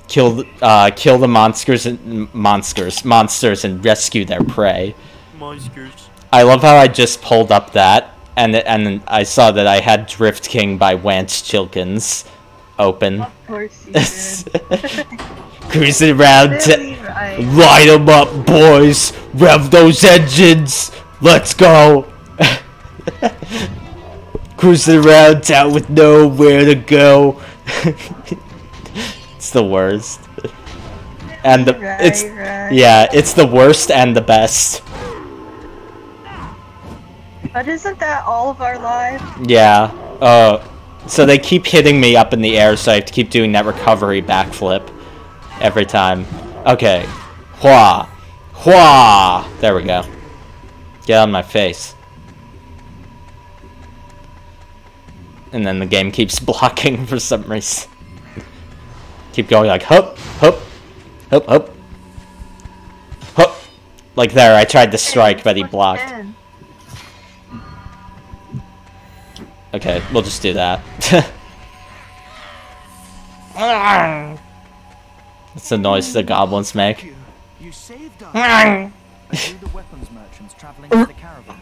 Kill the monsters and rescue their prey. Monsters. I love how I just pulled up that, and I saw that I had Drift King by Wance Chilkins open. Of course you did. Cruising around, light them up, boys. Rev those engines. Let's go. Cruising around town with nowhere to go. It's the worst. And yeah, it's the worst and the best. But isn't that all of our lives? Yeah. So they keep hitting me up in the air, so I have to keep doing that recovery backflip every time. Okay. Hua. Hua. There we go. Get on my face. And then the game keeps blocking for some reason. Keep going like, hup, hup, hup, hup, hup. Like there, I tried to strike, but he blocked. Okay, we'll just do that. That's the noise the goblins make. You saved us. The weapons merchants traveling with the caravan.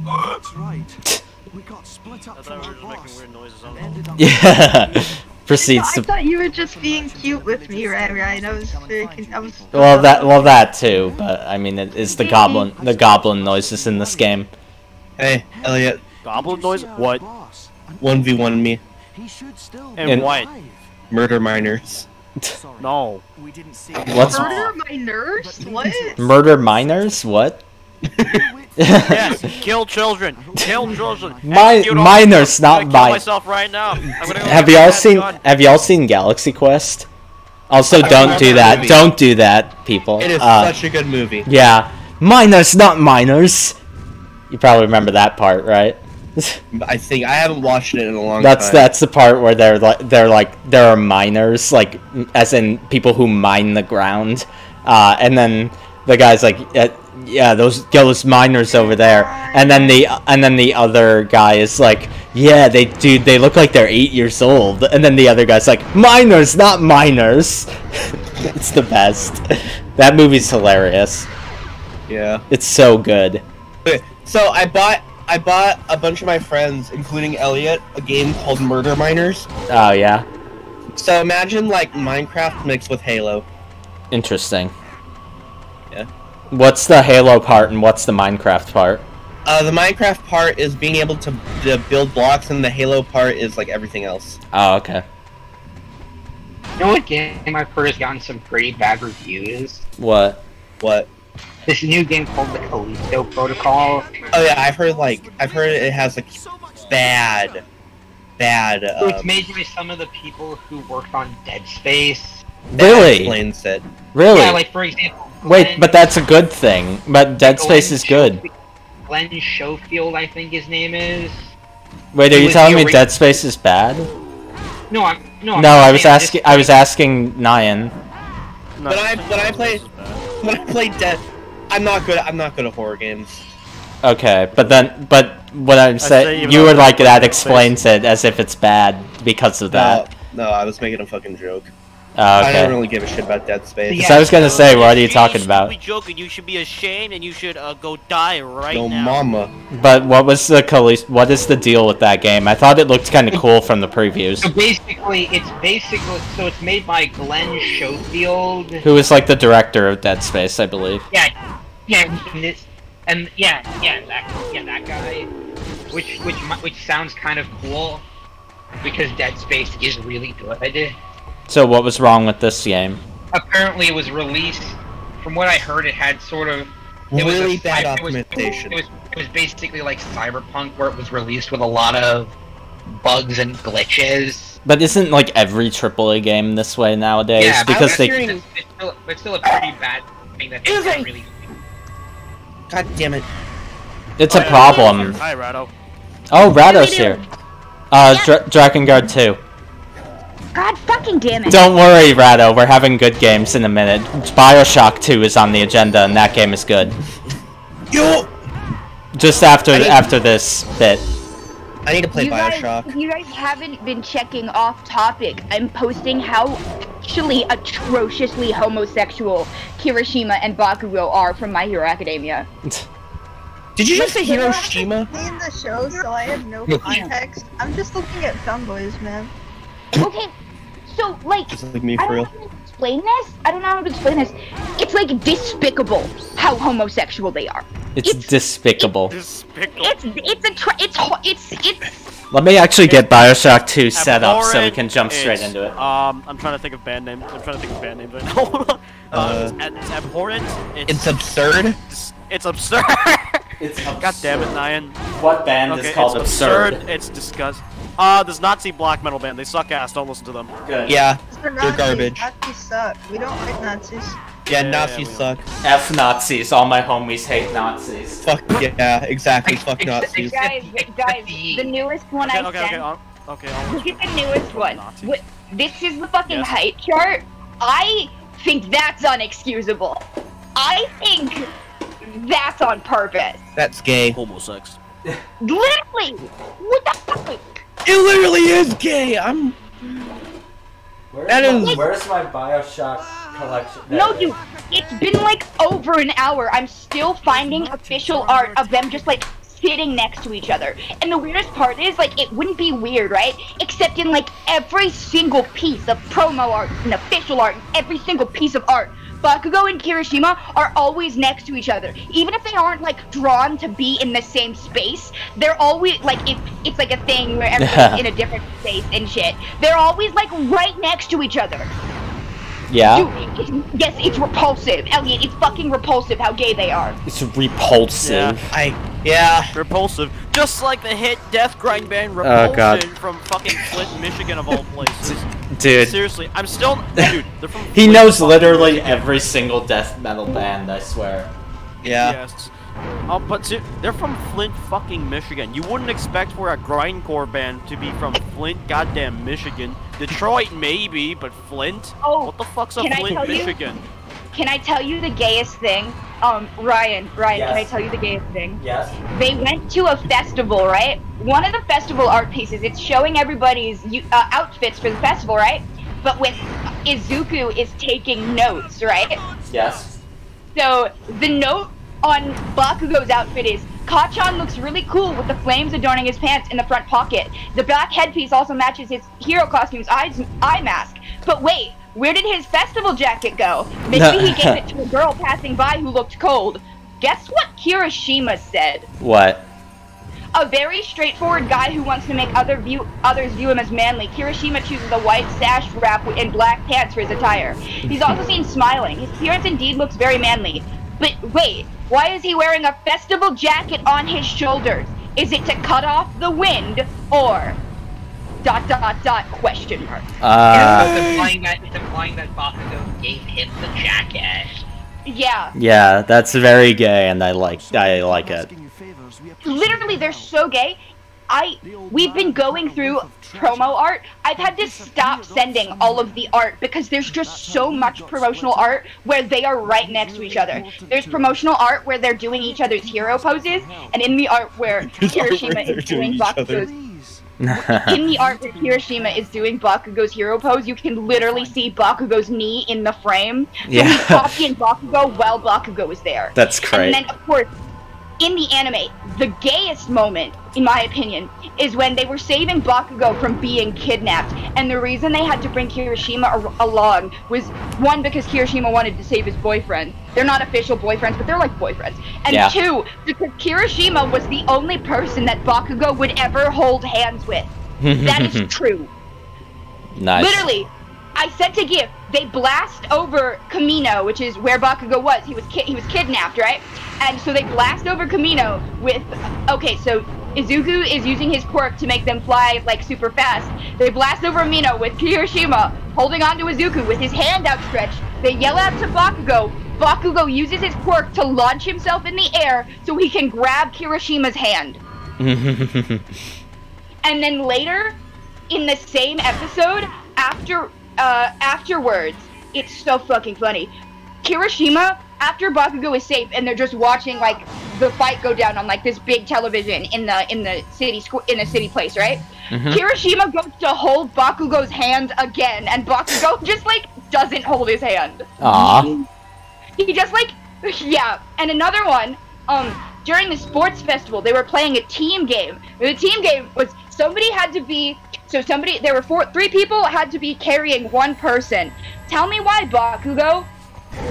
That's right. We got split up from our boss. Yeah. Proceeds I to. thought you were just being cute with me, right? I was Well, that too, but I mean, it is the goblin noises in this game. Hey, Elliot. Goblin noise? What? 1v1 me. And what? Murder miners. No. What's murder miners? What? Murder miners? What? Yes, kill children. Kill children. Miners, not kill miners. myself right now. Have y'all seen Galaxy Quest? Also, don't do that. Don't do that, people. It is such a good movie. Yeah, miners, not miners. You probably remember that part, right? I think I haven't watched it in a long time. That's the part where there are miners, like as in people who mine the ground, and then the guy's like, yeah, those miners over there, and then the other guy is like, yeah, they look like they're 8 years old, and then the other guy's like, miners, not miners. It's the best. That movie's hilarious. Yeah, it's so good. Okay, so I bought a bunch of my friends, including Elliot, a game called Murder Miners. Oh yeah. So imagine like Minecraft mixed with Halo. Interesting. Yeah. What's the Halo part and what's the Minecraft part? The Minecraft part is being able to build blocks, and the Halo part is like everything else. Oh, okay. You know what game I've heard has gotten some pretty bad reviews? What? What? This new game called the Callisto Protocol. Oh yeah, I've heard it has like bad. So it's made by some of the people who worked on Dead Space. Really? Explains it. Really? Yeah, like for example. Wait, but that's a good thing. But Dead Space is good. Glenn Schofield, I think his name is. Wait, are you telling me Dead Space is bad? No, No, I was asking Nyan. When I play Dead, I'm not good at horror games. Okay, but what I'm saying, you were like that explains it as if it's bad because of that. No, I was making a fucking joke. Okay. I don't really give a shit about Dead Space. Because I was gonna say, what are you talking about? Joke, and you should be ashamed, and you should go die right no, now. mama. But what is the deal with that game? I thought it looked kind of cool from the previews. So it's made by Glenn Schofield, who is like the director of Dead Space, I believe. Yeah, that guy, which sounds kind of cool, because Dead Space is really good. So what was wrong with this game? Apparently it was released from what I heard, it had sort of Really was a, bad it was- optimization. It was basically like Cyberpunk, where it was released with a lot of bugs and glitches. But isn't like every AAA game this way nowadays? Yeah, because but they. it's still a pretty bad thing that they can't really. God damn it. It's a problem. Hi, Rado. Oh, Rado's here. Drakengard 2. God fucking damn it. Don't worry, Rado. We're having good games in a minute. BioShock 2 is on the agenda, and that game is good. Yo! Just after this bit. I need to play You guys, BioShock. if you guys haven't been checking off topic, I'm posting how actually atrociously homosexual Kirishima and Bakugo are from My Hero Academia. Did you just say Hiroshima? In the show, so I have no context. I'm just looking at femboys, man. Okay, so like, Just like me, I for don't real. know how to explain this. I don't know how to explain this. It's like despicable how homosexual they are. It's despicable. Despicable. It's Let me actually get BioShock 2 set up so we can jump straight It's, into it. I'm trying to think of band names. I'm trying to think of band names right now. It's abhorrent. It's absurd. It's absurd. It's God damn it, Nyan. What band Okay, is called it's absurd? It's disgust. This Nazi black metal band. They suck ass. Don't listen to them. Good. Yeah, They're they're garbage. Nazis suck. We don't like Nazis. Yeah, Yeah, Nazis we suck. F Nazis. All my homies hate Nazis. Fuck yeah, exactly. Fuck Nazis. guys, the newest one I Okay. sent. Okay. Look at the newest one. Nazis. This is the fucking Yes. height chart. I think that's unexcusable. I think that's on purpose. That's gay. Homosex. Literally! What the fuck? It literally is gay. That is. Where's my BioShock collection? No, dude, it's been like over an hour. I'm still finding official art of them just like sitting next to each other. And the weirdest part is, like, it wouldn't be weird, right? Except in like every single piece of promo art and official art, every single piece of art, Bakugo and Kirishima are always next to each other. Even if they aren't like drawn to be in the same space, they're always like, it's like a thing where everyone's in a different space and shit. They're always like right next to each other. Yeah? Dude, yes, it's repulsive. Elliot, it's fucking repulsive how gay they are. It's repulsive. Yeah. Repulsive. Just like the hit death grind band Oh, Repulsion God. from fucking Flint, Michigan of all places. Dude. Seriously, I'm still... Dude, they're from He Flint, knows fucking literally Michigan. every single death metal band, I swear. Yeah. Yes. But they're from Flint, fucking Michigan. You wouldn't expect for a grindcore band to be from Flint, goddamn Michigan. Detroit, maybe, but Flint? Oh, what the fuck's a can I Flint, tell you? Michigan? Can I tell you the gayest thing? Ryan, Yes. can I tell you the gayest thing? Yes? They went to a festival, right? One of the festival art pieces, it's showing everybody's outfits for the festival, right? But when Izuku is taking notes, right? Yes? So, the note on Bakugo's outfit is, Kachan looks really cool with the flames adorning his pants in the front pocket. The black headpiece also matches his hero costume's eye mask. But wait, where did his festival jacket go? Maybe he gave it to a girl passing by who looked cold. Guess what Kirishima said? What? A very straightforward guy who wants to make others view him as manly. Kirishima chooses a white sash wrap and black pants for his attire. He's also seen smiling. His appearance indeed looks very manly. But wait, why is he wearing a festival jacket on his shoulders? Is it to cut off the wind, or ... question mark? It's implying that Bakugo gave him the jacket. Yeah. Yeah, that's very gay, and I like it. Literally, they're so gay. We've been going through promo art. I've had to stop sending all of the art because there's just so much promotional art where they are right next to each other. There's promotional art where they're doing each other's hero poses, and in the art where Kirishima is doing Bakugo's... In the art where Kirishima is doing Bakugo's hero pose, you can literally see Bakugo's knee in the frame. So Yeah. he's copying Bakugo while Bakugo is there. That's great. And then, of course, in the anime, the gayest moment, in my opinion, is when they were saving Bakugo from being kidnapped. And the reason they had to bring Kirishima along was, one, because Kirishima wanted to save his boyfriend. They're not official boyfriends, but they're like boyfriends. And Yeah. two, because Kirishima was the only person that Bakugo would ever hold hands with. That is true. Nice. Literally, I sent a GIF. They blast over Kamino, which is where Bakugo was. He was kidnapped, right? And so they blast over Kamino with. Okay, so Izuku is using his quirk to make them fly like super fast. They blast over Kamino with Kirishima holding onto Izuku with his hand outstretched. They yell out to Bakugo. Bakugo uses his quirk to launch himself in the air so he can grab Kirishima's hand. And then later, in the same episode, afterwards, it's so fucking funny. Kirishima, after Bakugo is safe, and they're just watching like the fight go down on like this big television in the city place, right? Kirishima goes to hold Bakugo's hand again, and Bakugo just like doesn't hold his hand. Aww. He just like, yeah. And another one, during the sports festival, they were playing a team game. The team game was there were three people had to be carrying one person. Tell me why Bakugo.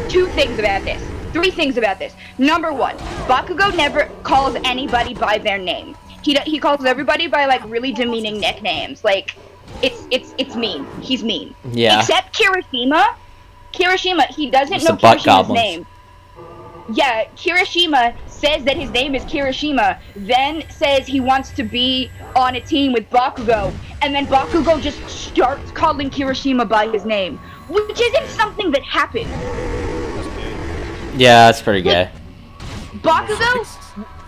Three things about this. Number one, Bakugo never calls anybody by their name. He calls everybody by like really demeaning nicknames. Like, it's mean. He's mean. Yeah. Except Kirishima, he doesn't It's know the butt Kirishima's goblins. name. Yeah, Kirishima says that his name is Kirishima, then says he wants to be on a team with Bakugo, and then Bakugo just starts calling Kirishima by his name, which isn't something that happens. Yeah, that's pretty gay. Bakugo,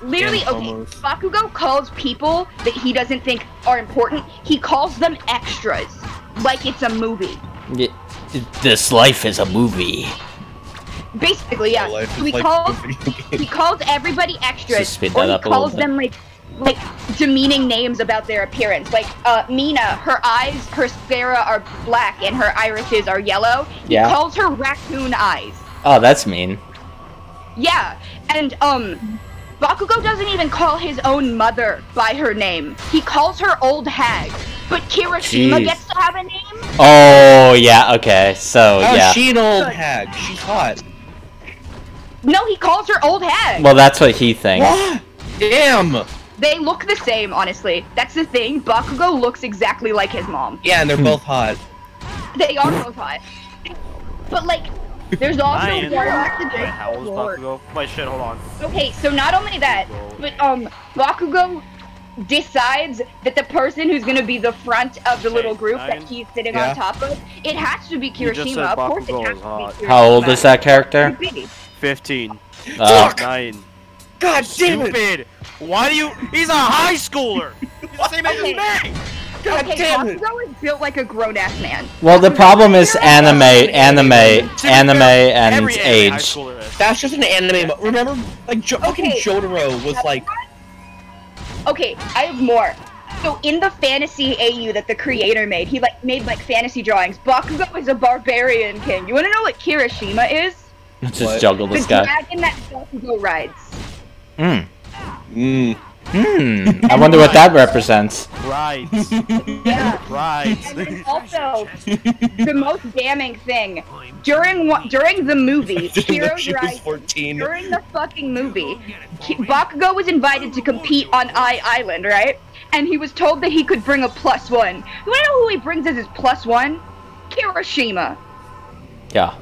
literally, Yeah, okay, almost. Bakugo calls people that he doesn't think are important, he calls them extras, like it's a movie. Yeah, this life is a movie. Basically, yeah. Life So is he like a video game. calls everybody extras, Just speed or that he up a little calls bit. them like demeaning names about their appearance. Like Mina, her eyes, her sclera are black and her irises are yellow. He Yeah. calls her raccoon eyes. Oh, that's mean. Yeah, and Bakugo doesn't even call his own mother by her name. He calls her old hag. But Kirishima Jeez. gets to have a name? Oh, yeah, okay, so, How yeah. is she an old hag? She's hot. No, he calls her old hag. Well, that's what he thinks. What? Damn! They look the same, honestly. That's the thing. Bakugo looks exactly like his mom. Yeah, and they're both hot. They are both hot. But, like, there's also Ryan. one... How old is Bakugo? Wait, shit, hold on. Okay, so not only that, but, Bakugo decides that the person who's gonna be the front of the little group Ryan? that he's sitting Yeah. on top of, it has to be You just Kirishima. said Of course it Bakugo has is to hot. be Kirishima. How old is that character? 15. Fuck! 9. God damn it! Stupid! Why do you... He's a high schooler! He's the same age as me! God Okay, damn it! Bakugo is built like a grown-ass man. Well, the problem is anime, To be and every anime high age. schooler is. That's just an anime. Remember, like, fucking Okay. Jotaro was like. Okay, I have more. So in the fantasy AU that the creator made, he made fantasy drawings. Bakugo is a barbarian king. You wanna know what Kirishima is? Let's What? just juggle The this guy. dragon that Bakugo rides. I wonder what that represents. Right. Yeah. Right. And also, the most damning thing, during the movie, Heroes She was Rising, 14. during the fucking movie, Bakugo was invited to compete on Island, right? And he was told that he could bring a +1. You wanna know who he brings as his +1? Kirishima. Yeah.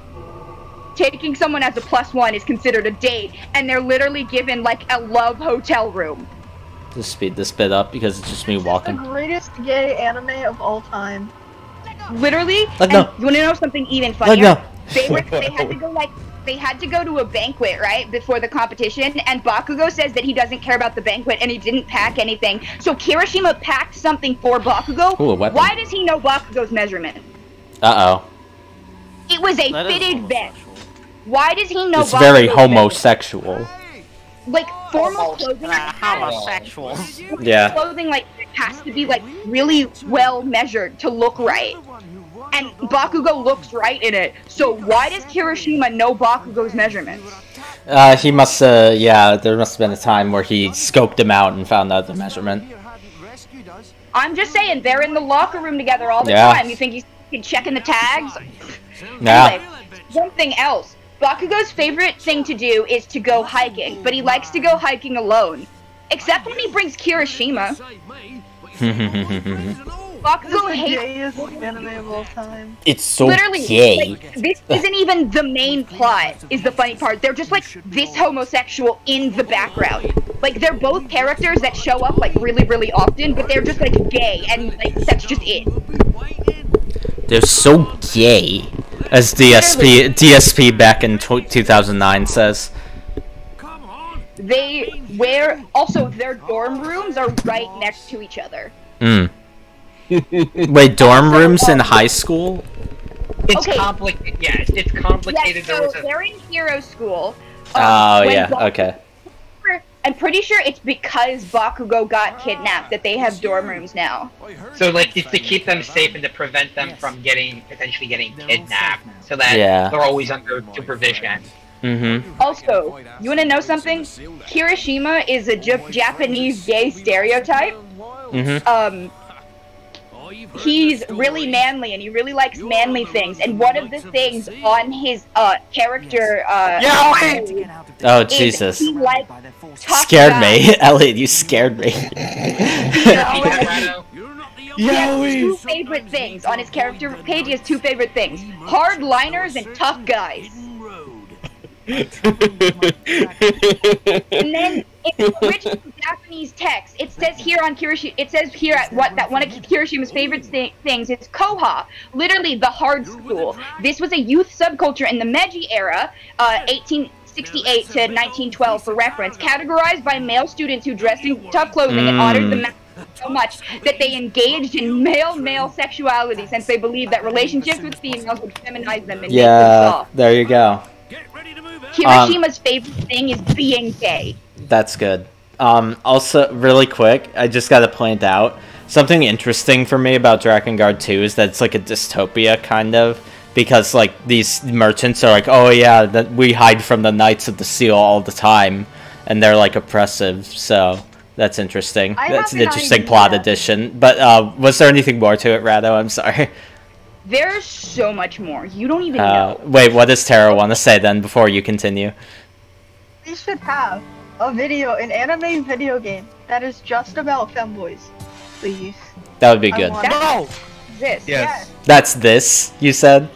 Taking someone as a +1 is considered a date, and they're literally given like a love hotel room. Just speed this bit up because it's just me The walking. greatest gay anime of all time. Literally. Let And go. you wanna know something even Let funnier? go. They had to go to a banquet, right, before the competition, and Bakugo says that he doesn't care about the banquet and he didn't pack anything. So Kirishima packed something for Bakugo. Ooh, a weapon. Why does he know Bakugo's measurement? Uh-oh. It was a That is fitted vest. homosexual. Why does he know It's Bakugo's very measurement? homosexual. Like, formal clothing Homosexual. Yeah. clothing has to be really well measured to look right. And Bakugo looks right in it. So why does Kirishima know Bakugo's measurements? He must, yeah, there must have been a time where he scoped him out and found out the measurement. I'm just saying, they're in the locker room together all the Yeah. time. You think he's checking the tags? Yeah. Anyway, something else. Bakugo's favorite thing to do is to go hiking, but he likes to go hiking alone. Except when he brings Kirishima. Bakugo the hates gayest anime of all time. It's so literally, gay. like, this isn't even the main plot, is the funny part. They're just, like, this homosexual in the background. Like, they're both characters that show up, like, really, really often, but they're just, like, gay, and, like, that's just it. They're so gay, as DSP back in 2009 says. They wear... Also, their dorm rooms are right next to each other. Wait, dorm rooms in high school? It's Okay. complicated. Yeah, it's complicated. Yes, so they're in hero school. Oh, when yeah, Bakugo- okay. I'm pretty sure it's because Bakugo got kidnapped that they have dorm rooms now. So, like, it's to keep them safe and to prevent them from potentially getting kidnapped, so that Yeah. they're always under supervision. Also, you wanna know something? Kirishima is a Japanese gay stereotype. He's really manly and he really likes manly things. And one of the things on his character Oh, Jesus. he likes tough Scared guys. me. Elliot, you scared me. He has two favorite things on his character page. He has two favorite things: hardliners and tough guys. And then in the original Japanese text, it says here on Kirishima, it says here at that one of Kirishima's favorite things is Koha, literally the hard school. This was a youth subculture in the Meiji era, 1868 to 1912 for reference, categorized by male students who dressed in tough clothing and honored the so much that they engaged in male sexuality, since they believed that relationships with females would feminize them and make them Yeah, soft. there you go. Kirishima's favorite thing is being gay. That's good. Also, really quick, I just gotta point out, something interesting for me about Drakengard 2 is that it's like a dystopia, kind of, because, like, these merchants are like, oh yeah, that we hide from the Knights of the Seal all the time, and they're, like, oppressive, so that's interesting. That's an interesting plot addition. But, was there anything more to it, Rado? I'm sorry. There's so much more. You don't even know. Wait, what does Tara want to say then, before you continue? We should have an anime video game that is just about femboys, please. That would be good. This. Yes. That's this, you said?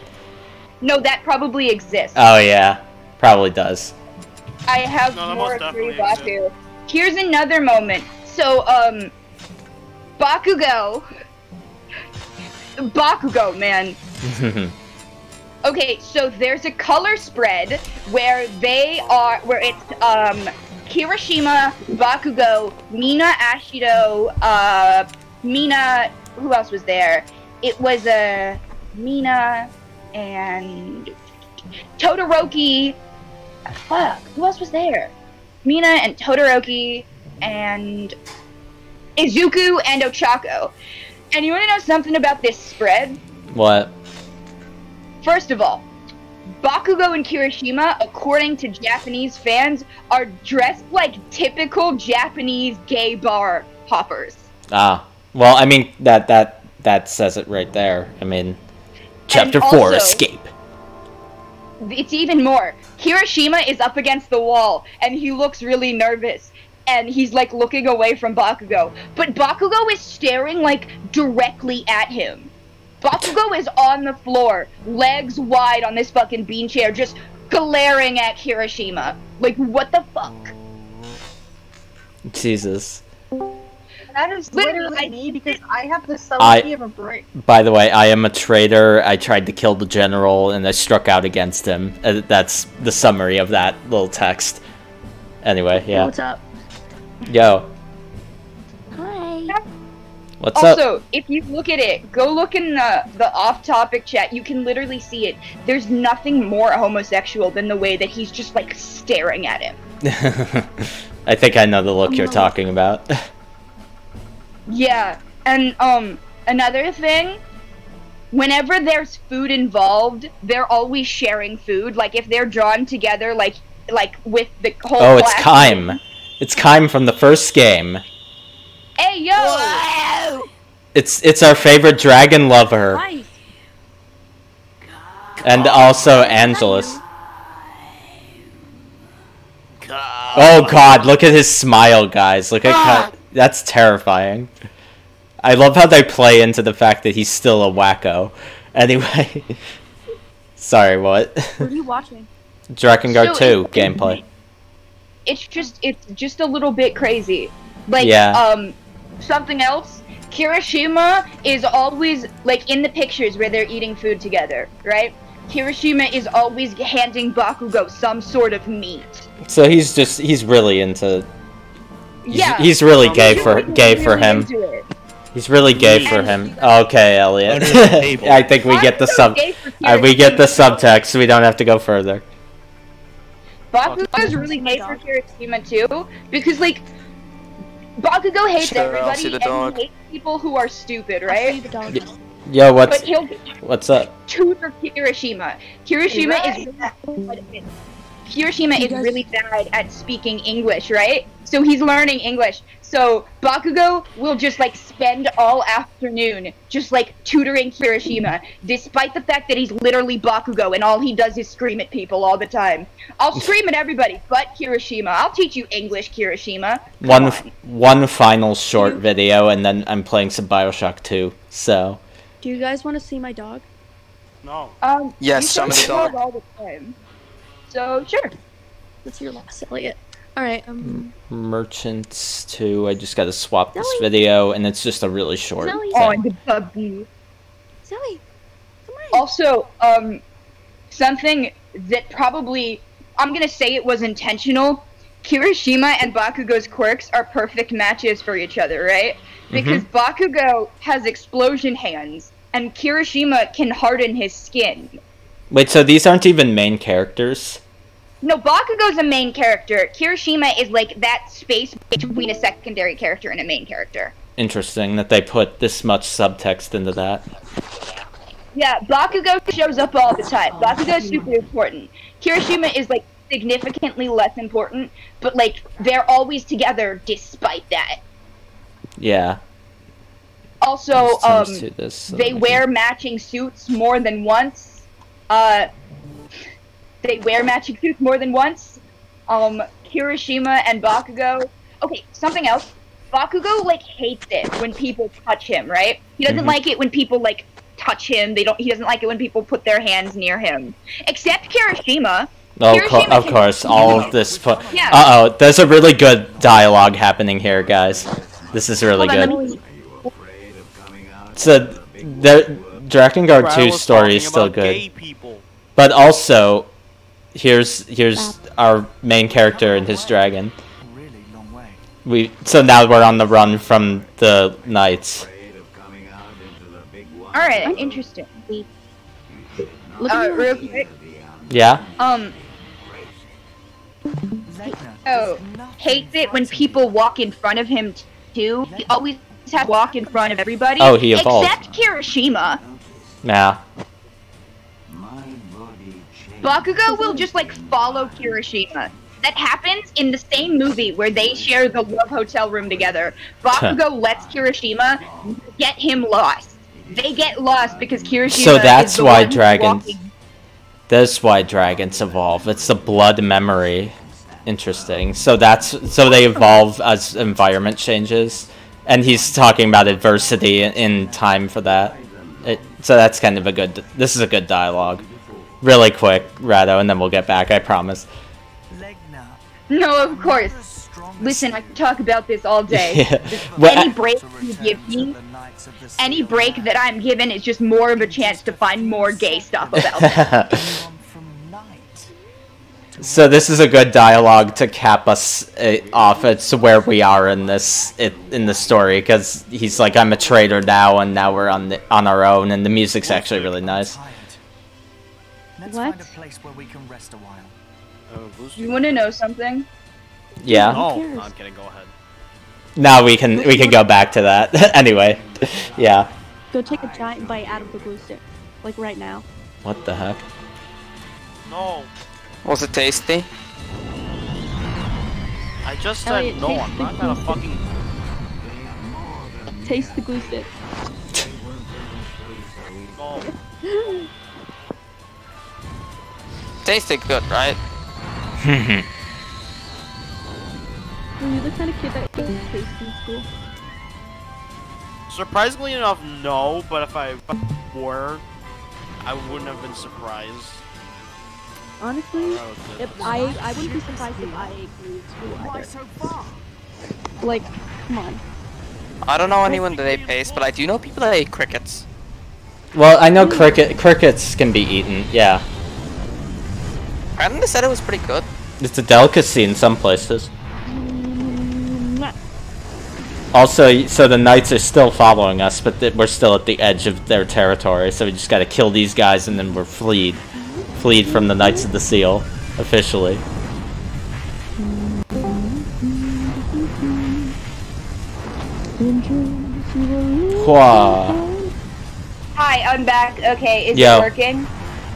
No, that probably exists. Oh yeah, probably does. I have more free Baku. Here's another moment. So, Bakugo, man. Okay, so there's a color spread where it's Kirishima, Bakugo, Mina Ashido, Mina, who else was there? It was Mina and Todoroki. Fuck, who else was there? Mina and Todoroki and Izuku and Ochako. And you want to know something about this spread? What? First of all, Bakugo and Kirishima, according to Japanese fans, are dressed like typical Japanese gay bar hoppers. Ah, well, I mean, that says it right there. I mean, Chapter 4, Escape. It's even more. Kirishima is up against the wall, and he looks really nervous. And he's, like, looking away from Bakugo. But Bakugo is staring, like, directly at him. Bakugo is on the floor, legs wide on this fucking bean chair, just glaring at Kirishima. Like, what the fuck? Jesus. That is literally me, because I have the subtlety of a brain. By the way, I am a traitor. I tried to kill the general, and I struck out against him. That's the summary of that little text. Anyway, yeah. What's up? Yo. Hi. What's up? Also, if you look at it, go look in the off-topic chat. You can literally see it. There's nothing more homosexual than the way that he's just, like, staring at him. I think I know the look you're talking about. Yeah, and, another thing, whenever there's food involved, they're always sharing food. Like, if they're drawn together, like with the whole Oh, it's class. Kaim. It's Kaim from the first game. Hey, yo! Whoa! It's our favorite dragon lover. Nice. And also Angelus. Oh god, look at his smile, guys. Look at that's terrifying. I love how they play into the fact that he's still a wacko. Anyway. Sorry, what? What are you watching? Drakengard 2 gameplay. It's just a little bit crazy. Like, something else, Kirishima is always, like, in the pictures where they're eating food together, right? Kirishima is always handing Bakugo some sort of meat. So he's really into... Yeah. He's really gay for him. He's really gay for him. Okay, Elliot. I think we get the subtext. We don't have to go further. Bakugo's really gay for Kirishima too, because like Bakugo hates everybody and he hates people who are stupid, right? Yo, what's up? Tutor Kirishima. Kirishima is really bad at speaking English, right? So he's learning English. So Bakugo will just like spend all afternoon just like tutoring Kirishima, despite the fact that he's literally Bakugo and all he does is scream at people all the time. I'll scream at everybody but Kirishima. I'll teach you English, Kirishima. One final short video, and then I'm playing some BioShock 2. So. Do you guys want to see my dog? No. Yes, some of the dog. All the time. So sure. What's your last, Elliot? All right. Merchants 2. I just gotta swap this video, and it's just a really short. Zoe. Oh, and the puppy. Zoe, come on. Also, something that probably I'm gonna say it was intentional. Kirishima and Bakugo's quirks are perfect matches for each other, right? Because Bakugo has explosion hands, and Kirishima can harden his skin. Wait, so these aren't even main characters? No, Bakugo's a main character. Kirishima is like that space between a secondary character and a main character. Interesting that they put this much subtext into that. Yeah, Bakugo shows up all the time. Bakugo's super important. Kirishima is like significantly less important, but like they're always together despite that. Yeah. Also, they wear matching suits more than once. They wear matching suits more than once. Kirishima and Bakugo. Okay, something else. Bakugo like hates it when people touch him, right? He doesn't like it when people like touch him. He doesn't like it when people put their hands near him. Except Kirishima. Oh, of course, all of this. There's a really good dialogue happening here, guys. This is really good. So, the Drakengard 2 story is still good. But also, here's our main character and his dragon. So now we're on the run from the knights. Alright, interesting. Real quick. Yeah? Hates it when people walk in front of him too. He always has to walk in front of everybody. Oh, he evolved. Except Kirishima. Yeah. Bakugo will just like follow Kirishima. That happens in the same movie where they share the love hotel room together. Bakugo lets Kirishima get him lost. They get lost because Kirishima So that's is the why one dragons. walking. That's why dragons evolve. It's the blood memory. Interesting. So they evolve as environment changes, and he's talking about adversity in time for that. So that's kind of a good. This is a good dialogue. Really quick, Rado, and then we'll get back. I promise. No, of course. Listen, I can talk about this all day. Yeah. Any break you give me, any break that I'm given is just more of a chance to find more gay stuff about it. So this is a good dialogue to cap us off. It's where we are in in the story, because he's like, I'm a traitor now, and now we're on our own, and the music's actually really nice. What? You want to know something? Yeah. No, I'm kidding. Go ahead. Now we can go back to that. Anyway, yeah. Go take a giant bite out of the glue stick, like right now. What the heck? No. Was it tasty? I just said Elliot, no. taste I'm the not gonna glue fucking. Taste the glue stick. No. Tasted good, right? Well, you're the kind of kid that gets taste in school. Surprisingly enough, no. But if I were, I wouldn't have been surprised. Honestly, if I wouldn't be surprised if I agreed to either. Like, come on. I don't know anyone that ate paste, but I do know people that ate crickets. Well, I know crickets can be eaten. Yeah. And they said it was pretty good. It's a delicacy in some places. Also, so the knights are still following us, but we're still at the edge of their territory, so we just gotta kill these guys and then we're fleed from the Knights of the Seal, officially. Hi, I'm back. Okay, is Yo. it working?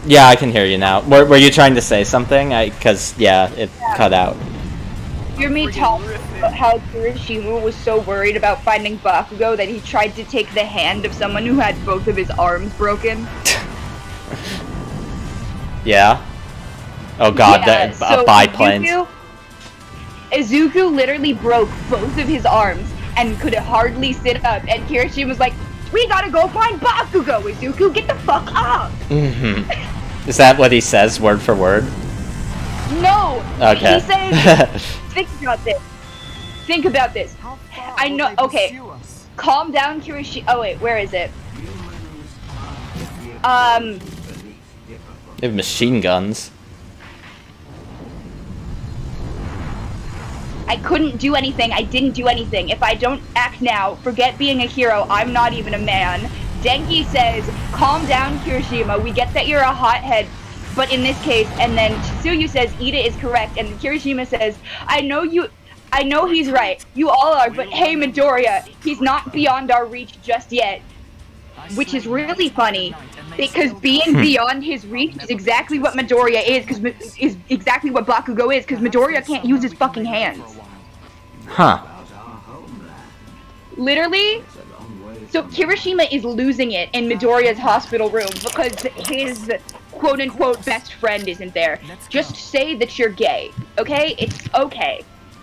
Yeah, I can hear you now. Were you trying to say something? Because, yeah, it cut out. Hear me talk about how Kirishima was so worried about finding Bakugo that he tried to take the hand of someone who had both of his arms broken. Yeah? Oh god, Yeah, the biplanes. Izuku literally broke both of his arms and could hardly sit up, and Kirishima was like, "We gotta go find Bakugo, Izuku, get the fuck up!" Mm-hmm. Is that what he says, word for word? No! Okay. He says, think about this. Think about this. I know, okay. Calm down, Kirishima. Oh wait, where is it? They have machine guns. I couldn't do anything. I didn't do anything. If I don't act now, forget being a hero. I'm not even a man. Denki says, calm down, Kirishima. We get that you're a hothead, but in this case, and then Tsuyu says, Ida is correct, and Kirishima says, I know he's right. You all are, but hey, Midoriya, he's not beyond our reach just yet. Which is really funny, because being beyond his reach is exactly what Midoriya is exactly what Bakugo is, because Midoriya can't use his fucking hands. Huh. Literally, so Kirishima is losing it in Midoriya's hospital room because his quote-unquote best friend isn't there. Just say that you're gay, okay? It's okay.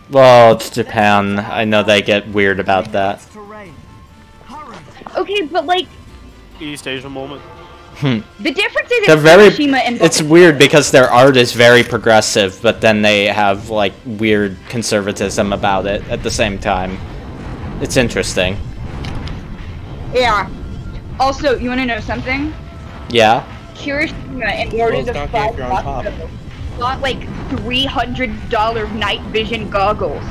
Well, it's Japan. I know they get weird about that. Okay, but like... East Asia moment. The difference is They're very. Kirishima and It's weird because their art is very progressive, but then they have like weird conservatism about it at the same time. It's interesting. Yeah. Also, you want to know something? Yeah. Kirishima, in order to fight Bakugo, bought like $300 night vision goggles.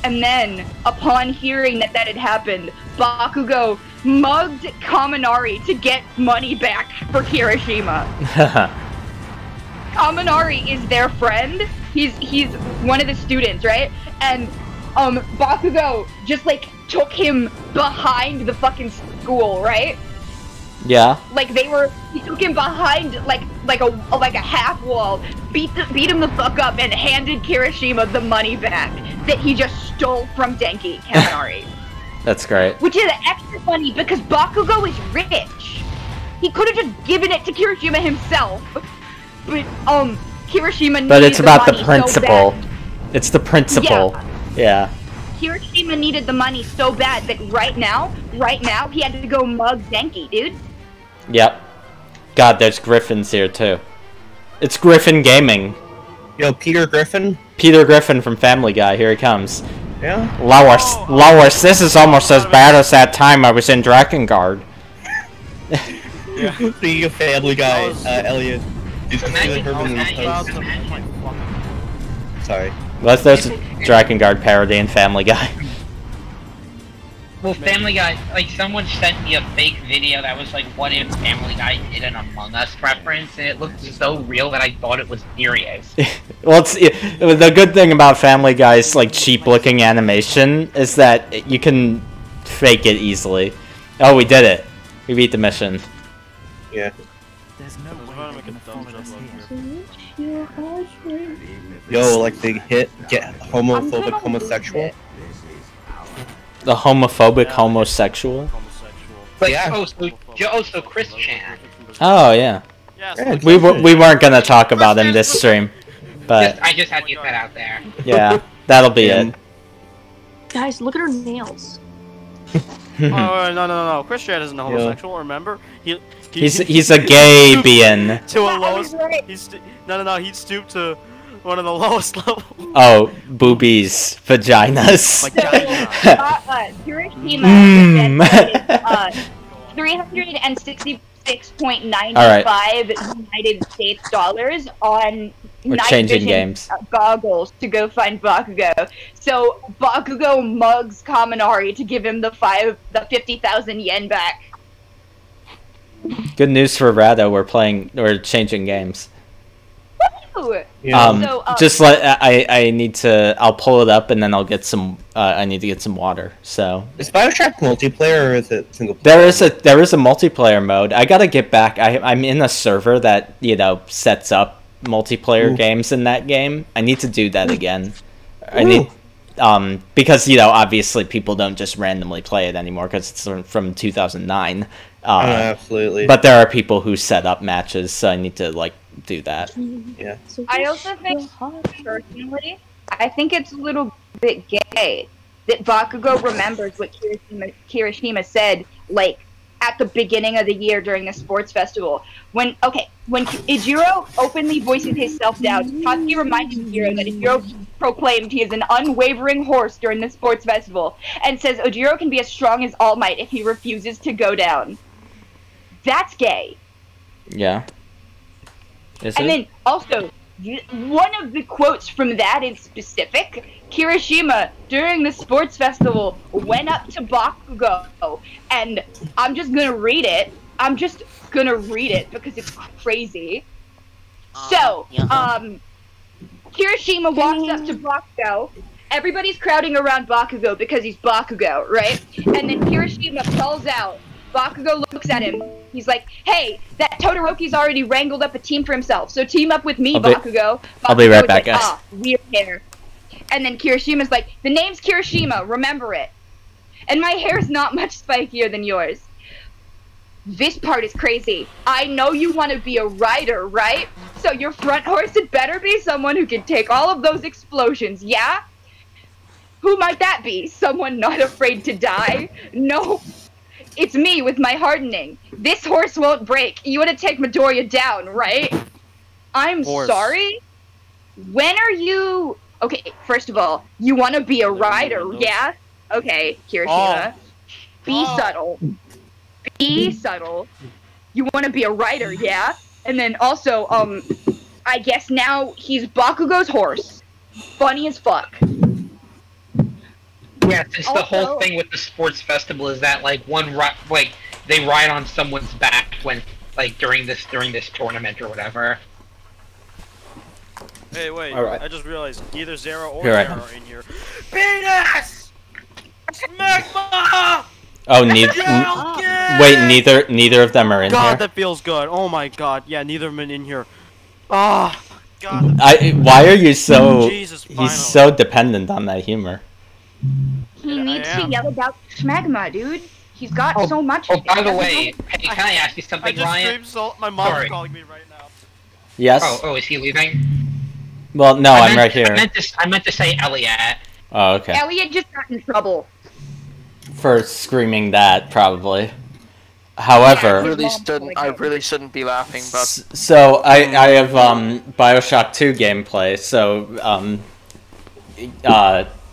And then, upon hearing that had happened, Bakugo mugged Kaminari to get money back for Kirishima. Kaminari is their friend. He's one of the students, right? And Bakugo just like took him behind the fucking school, right? Yeah. Like he took him behind like a half wall, beat him the fuck up, and handed Kirishima the money back that he just stole from Denki Kaminari. That's great. Which is extra funny because Bakugo is rich. He could have just given it to Kirishima himself, but Kirishima. But it's about the money principle. So bad. It's the principle. Yeah. Kirishima needed the money so bad that right now, he had to go mug Denki, dude. Yep. God, there's Griffins here too. It's Griffin Gaming. Yo, Peter Griffin? Peter Griffin from Family Guy, here he comes. Yeah? Lois, this is almost as bad as that time I was in Drakengard. Speaking of Family Guy, Elliot, did you see the Herman post? Sorry. Well, there's a Drakengard parody in Family Guy. Well, Family Guy, like, someone sent me a fake video that was like, what if Family Guy did an Among Us reference, and it looked so real that I thought it was serious. Well, the good thing about Family Guy's, like, cheap-looking animation is that you can fake it easily. Oh, we did it. We beat the mission. Yeah. There's no way they can follow us here. Yo, like, they get homophobic homosexual? The homophobic homosexual? But yeah. So Chris Chan. Oh, yeah. We weren't gonna talk about him this stream, but I just had to get that out there. yeah, that'll be it. Guys, look at her nails. No. Chris Chan isn't a homosexual. Remember, He's a gay-bian. To a lowest. He stooped to one of the lowest levels. Oh, boobies, vaginas. Hiroshima is 366.95 United States dollars on We're night changing vision games. goggles to go find Bakugo. So Bakugo mugs Kaminari to give him the 50,000 yen back. Good news for Rado. We're changing games. Woo! Just I need to. I'll pull it up and then I'll get some. I need to get some water. So is BioShock multiplayer or is it single player? There is a multiplayer mode. I gotta get back. I'm in a server that sets up multiplayer games in that game. I need to do that again. I need because obviously people don't just randomly play it anymore because it's from 2009. Absolutely. But there are people who set up matches, so I need to do that. Yeah. I also think, personally, I think it's a little bit gay that Bakugo remembers what Kirishima said, at the beginning of the year during the sports festival. When Ijiro openly voices his self-doubt, Tatsuki reminded Ijiro that Ijiro proclaimed he is an unwavering horse during the sports festival, and says Ojiro can be as strong as All Might if he refuses to go down. That's gay. Yeah. Then also, one of the quotes from that in specific, Kirishima, during the sports festival, went up to Bakugo, and I'm just gonna read it. Because it's crazy. Kirishima walks up to Bakugo. Everybody's crowding around Bakugo because he's Bakugo, right? And then Kirishima calls out. Bakugo looks at him. He's like, "Hey, that Todoroki's already wrangled up a team for himself, so team up with me, Bakugo." I'll be right back, guys. Weird hair. And then Kirishima's like, "The name's Kirishima, remember it. And my hair's not much spikier than yours." This part is crazy. I know you want to be a rider, right? So your front horse had better be someone who can take all of those explosions, yeah? Who might that be? Someone not afraid to die? No. It's me with my hardening. This horse won't break. You want to take Midoriya down, right? I'm sorry? When are you... Okay, first of all, you want to be a rider, yeah? Okay, Kirishima. Be subtle. Be subtle. You want to be a rider, yeah? And then also, I guess now he's Bakugo's horse. Funny as fuck. Yeah, since the whole thing with the sports festival is that they ride on someone's back when during this tournament or whatever. Hey, wait! Alright. I just realized neither Zero or Here I Zero am. are in here. Penis! Magma! Oh, wait, neither of them are in God, here. that feels good. Oh my God, yeah, neither of them in here. Ah, God. Why are you so? Jesus, he's so dependent on that humor. He needs to yell about Smegma, dude. He's got so much. Oh, by the way, hey, can I ask you something, Ryan? My mom's calling me right now. Yes. Oh, is he leaving? Well, no, I'm right here. I meant to say Elliot. Oh, okay. Elliot just got in trouble. For screaming that, probably. However, I really shouldn't be laughing, but so I have BioShock 2 gameplay. So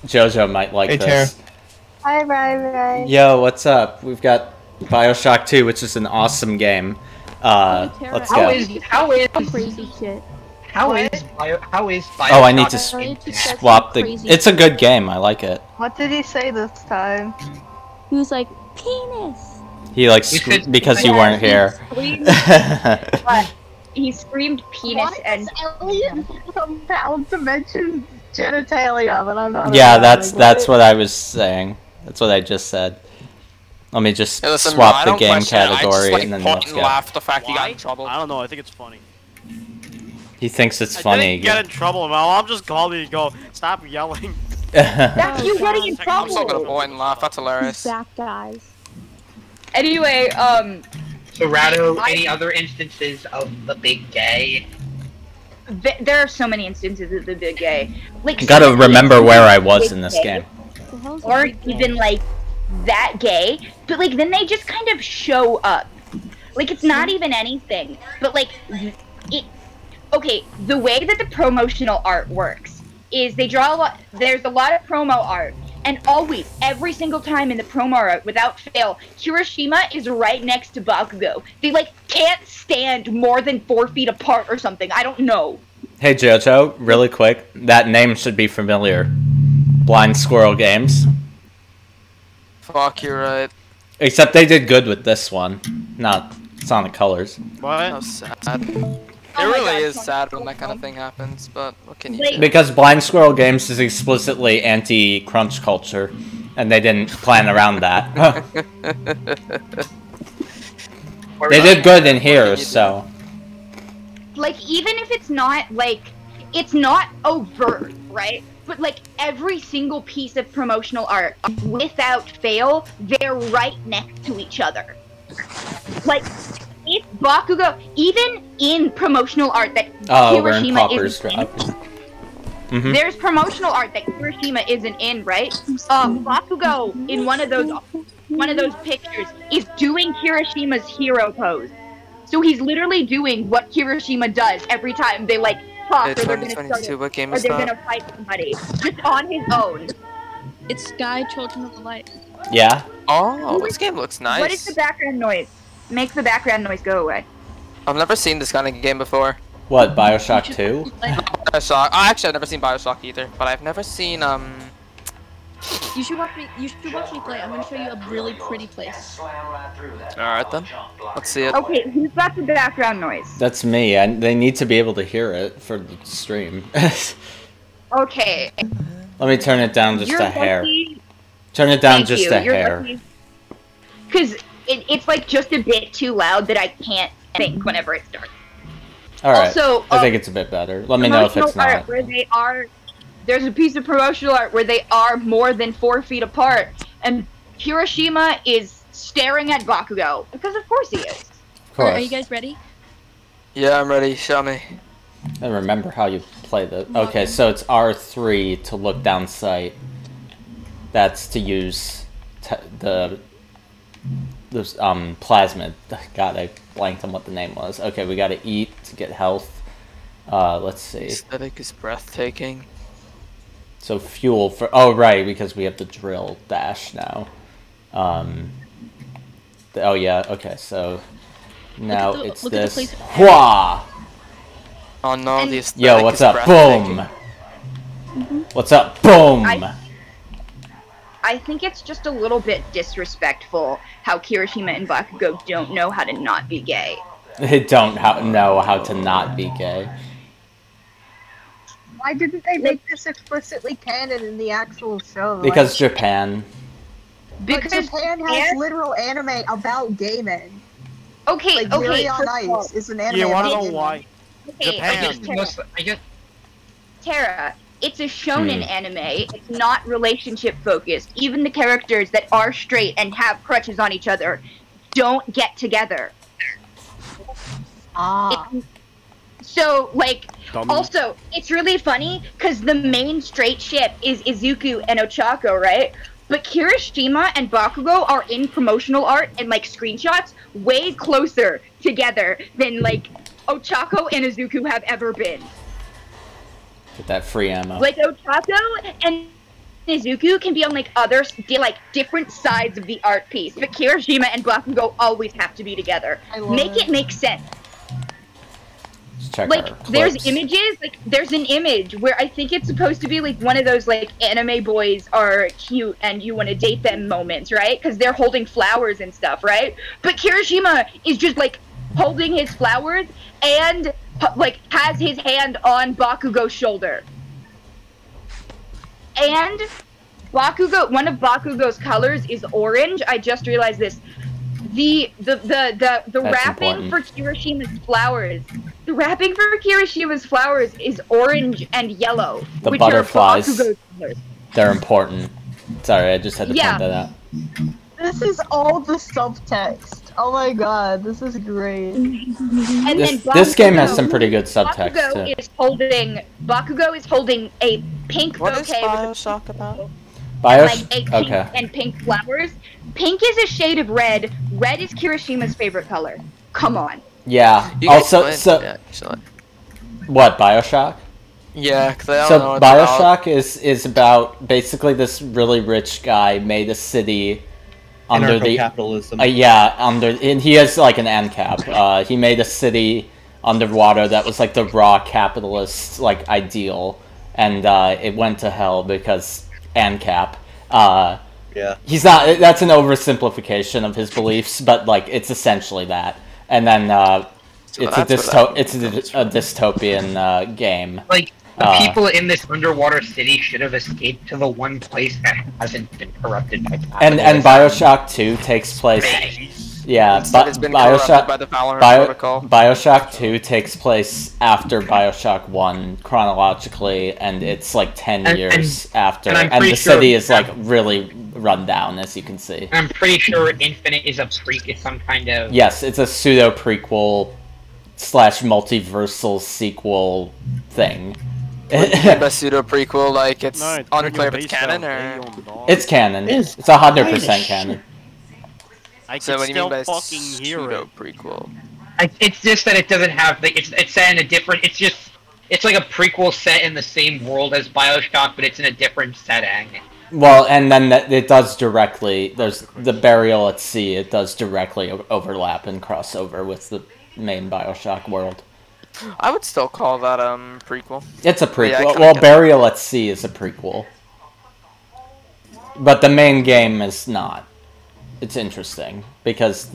Jojo might like this. Hi, Rai. Yo, what's up? We've got BioShock 2, which is an awesome game. Let's go. How is crazy shit? How is BioShock? Oh, I need to swap the. It's a good game. I like it. What did he say this time? He was like, penis! He because you weren't here. He screamed penis and Elliot compelled to mention genitalia, but I'm not. Yeah, that's what I was saying. That's what I just said. Let me just swap the game category and then let's go. Laugh the fact he got in trouble. I don't know. I think it's funny. He thinks it's funny. I didn't get in trouble, my mom just called me and go, "Stop yelling." That's you getting in trouble. I'm still gonna point and laugh. That's hilarious. Back, guys. Anyway, So, Rado, any other instances of the big gay? There are so many instances of the big gay. Like, Gotta remember where I was in this game. Or even like that gay but like then they just kind of show up. Like it's not even anything, but like it. Okay, the way that the promotional art works is they draw a lot. There's a lot of promo art, and always, every single time in the promo art, without fail, Kirishima is right next to Bakugo. They like can't stand more than 4 feet apart or something. I don't know. Hey Jojo, really quick, that name should be familiar. Blind Squirrel Games. Fuck, you're right. Except they did good with this one, not Sonic Colors. What? That was sad. It really is sad when that kind of thing happens, but what can you do? Because Blind Squirrel Games is explicitly anti-crunch culture, and they didn't plan around that. They did good in here, so... Like, even if it's not, like, it's not overt, right? But, like, every single piece of promotional art, without fail, they're right next to each other. Like, if Bakugo, even in promotional art that Kirishima isn't in, there's promotional art that Kirishima isn't in, right? Bakugo, in one of those pictures, is doing Kirishima's hero pose. So he's literally doing what Kirishima does every time they like talk or they're gonna fight somebody, just on his own. It's Sky Children of the Light. Yeah. Oh, this game looks nice. What is the background noise? Make the background noise go away. I've never seen this kind of game before. What, BioShock 2? BioShock. Oh, actually, I've never seen BioShock either, but I've never seen You should watch me. You should watch me play. I'm gonna show you a really pretty place. Alright then. Let's see it. Okay, who's got the background noise? That's me, and they need to be able to hear it for the stream. Okay. Let me turn it down just You're a hair. lucky. Turn it down Thank just you. a You're hair. lucky. Cause it's like just a bit too loud that I can't think whenever it starts. Alright, Also, I think it's a bit better. Let me know if it's promotional not. art where there's a piece of promotional art where they are more than 4 feet apart, and Kirishima is staring at Bakugo, because of course he is. Of course. Are you guys ready? Yeah, I'm ready. Show me. I remember how you play this. Okay, so it's R3 to look down sight. That's to use the plasmid. God, I blanked on what the name was. Okay, we gotta eat to get health. Let's see. Aesthetic is breathtaking. So fuel for... Oh, right, because we have the drill dash now. Oh, yeah, okay, so... Now it's this... Hwah! Oh no, the aesthetic Yo, what's is up? Boom! What's up? Boom! I think it's just a little bit disrespectful how Kirishima and Bakugo don't know how to not be gay. They don't know how to not be gay. Why didn't they make this explicitly canon in the actual show? Because Japan. Because Japan has literal anime about gay men. Okay, like, Yuri on Ice is an anime. You wanna about know gay why? men. Japan. Tara, it's a shonen anime. It's not relationship focused. Even the characters that are straight and have crutches on each other don't get together. So, like, also, it's really funny because the main straight ship is Izuku and Ochako, right? But Kirishima and Bakugo are in promotional art and, like, screenshots way closer together than, like, Ochako and Izuku have ever been. Get that free ammo. Like, Ochako and Izuku can be on, like, different sides of the art piece, but Kirishima and Bakugo always have to be together. Make it make sense. Like, there's images, like, there's an image where I think it's supposed to be, like, one of those, like, anime boys are cute and you want to date them moments, right? Because they're holding flowers and stuff, right? But Kirishima is just, like, holding his flowers and, like, has his hand on Bakugo's shoulder. And one of Bakugo's colors is orange. I just realized this. The wrapping for Kirishima's flowers. The wrapping for Kirishima's flowers is orange and yellow. The which butterflies. Are Bakugo's colors. They're important. Sorry, I just had to point that out. This is all the subtext. Oh my god, this is great. And This game has some pretty good subtext Bakugo too. Bakugo is holding a pink What bouquet. is BioShock about? like a pink Okay. and pink flowers. Pink is a shade of red. Red is Kirishima's favorite color. Come on. Yeah. You guys Also, played- so yeah, actually. what? BioShock. Yeah, because I don't So know what it's about. BioShock is about basically this really rich guy made a city under the Anarcho-capitalism. and he has like an ANCAP. He made a city underwater that was like the raw capitalist like ideal, and it went to hell because ANCAP. Yeah. He's not. That's an oversimplification of his beliefs, but like it's essentially that. And then it's a dystopian game. Like, the people in this underwater city should have escaped to the one place that hasn't been corrupted by capitalism. And BioShock 2 takes place. Yeah, Instead it's been corrupted by the Valorant protocol. BioShock 2 takes place after BioShock 1 chronologically, and it's like 10 years after, and I'm and pretty the sure- city is like really run down, as you can see. I'm pretty sure Infinite is is some kind of... Yes, it's a pseudo prequel / multiversal sequel thing. A pseudo prequel, like it's unclear if it's canon or. It's canon. It's 100% canon. So what do you mean by fucking hear pseudo prequel? It's just that it doesn't have... It's set in a different... It's like a prequel set in the same world as BioShock, but it's in a different setting. Well, and then it does directly. There's the burial at sea. It does directly overlap and cross over with the main BioShock world. I would still call that prequel. It's a prequel. Yeah, well, Burial at Sea is a prequel, but the main game is not. It's interesting because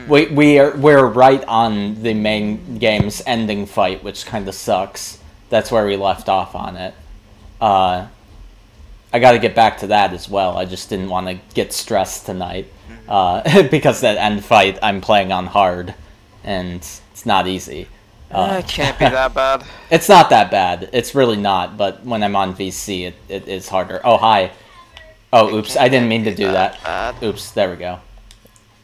we're right on the main game's ending fight, which kind of sucks. That's where we left off on it. I got to get back to that as well. I just didn't want to get stressed tonight because that end fight I'm playing on hard, and it's not easy. It can't be that bad. It's not that bad. It's really not, but when I'm on VC, it is harder. Oh, hi. Oh, oops, I didn't mean to do that. Bad. Oops, there we go.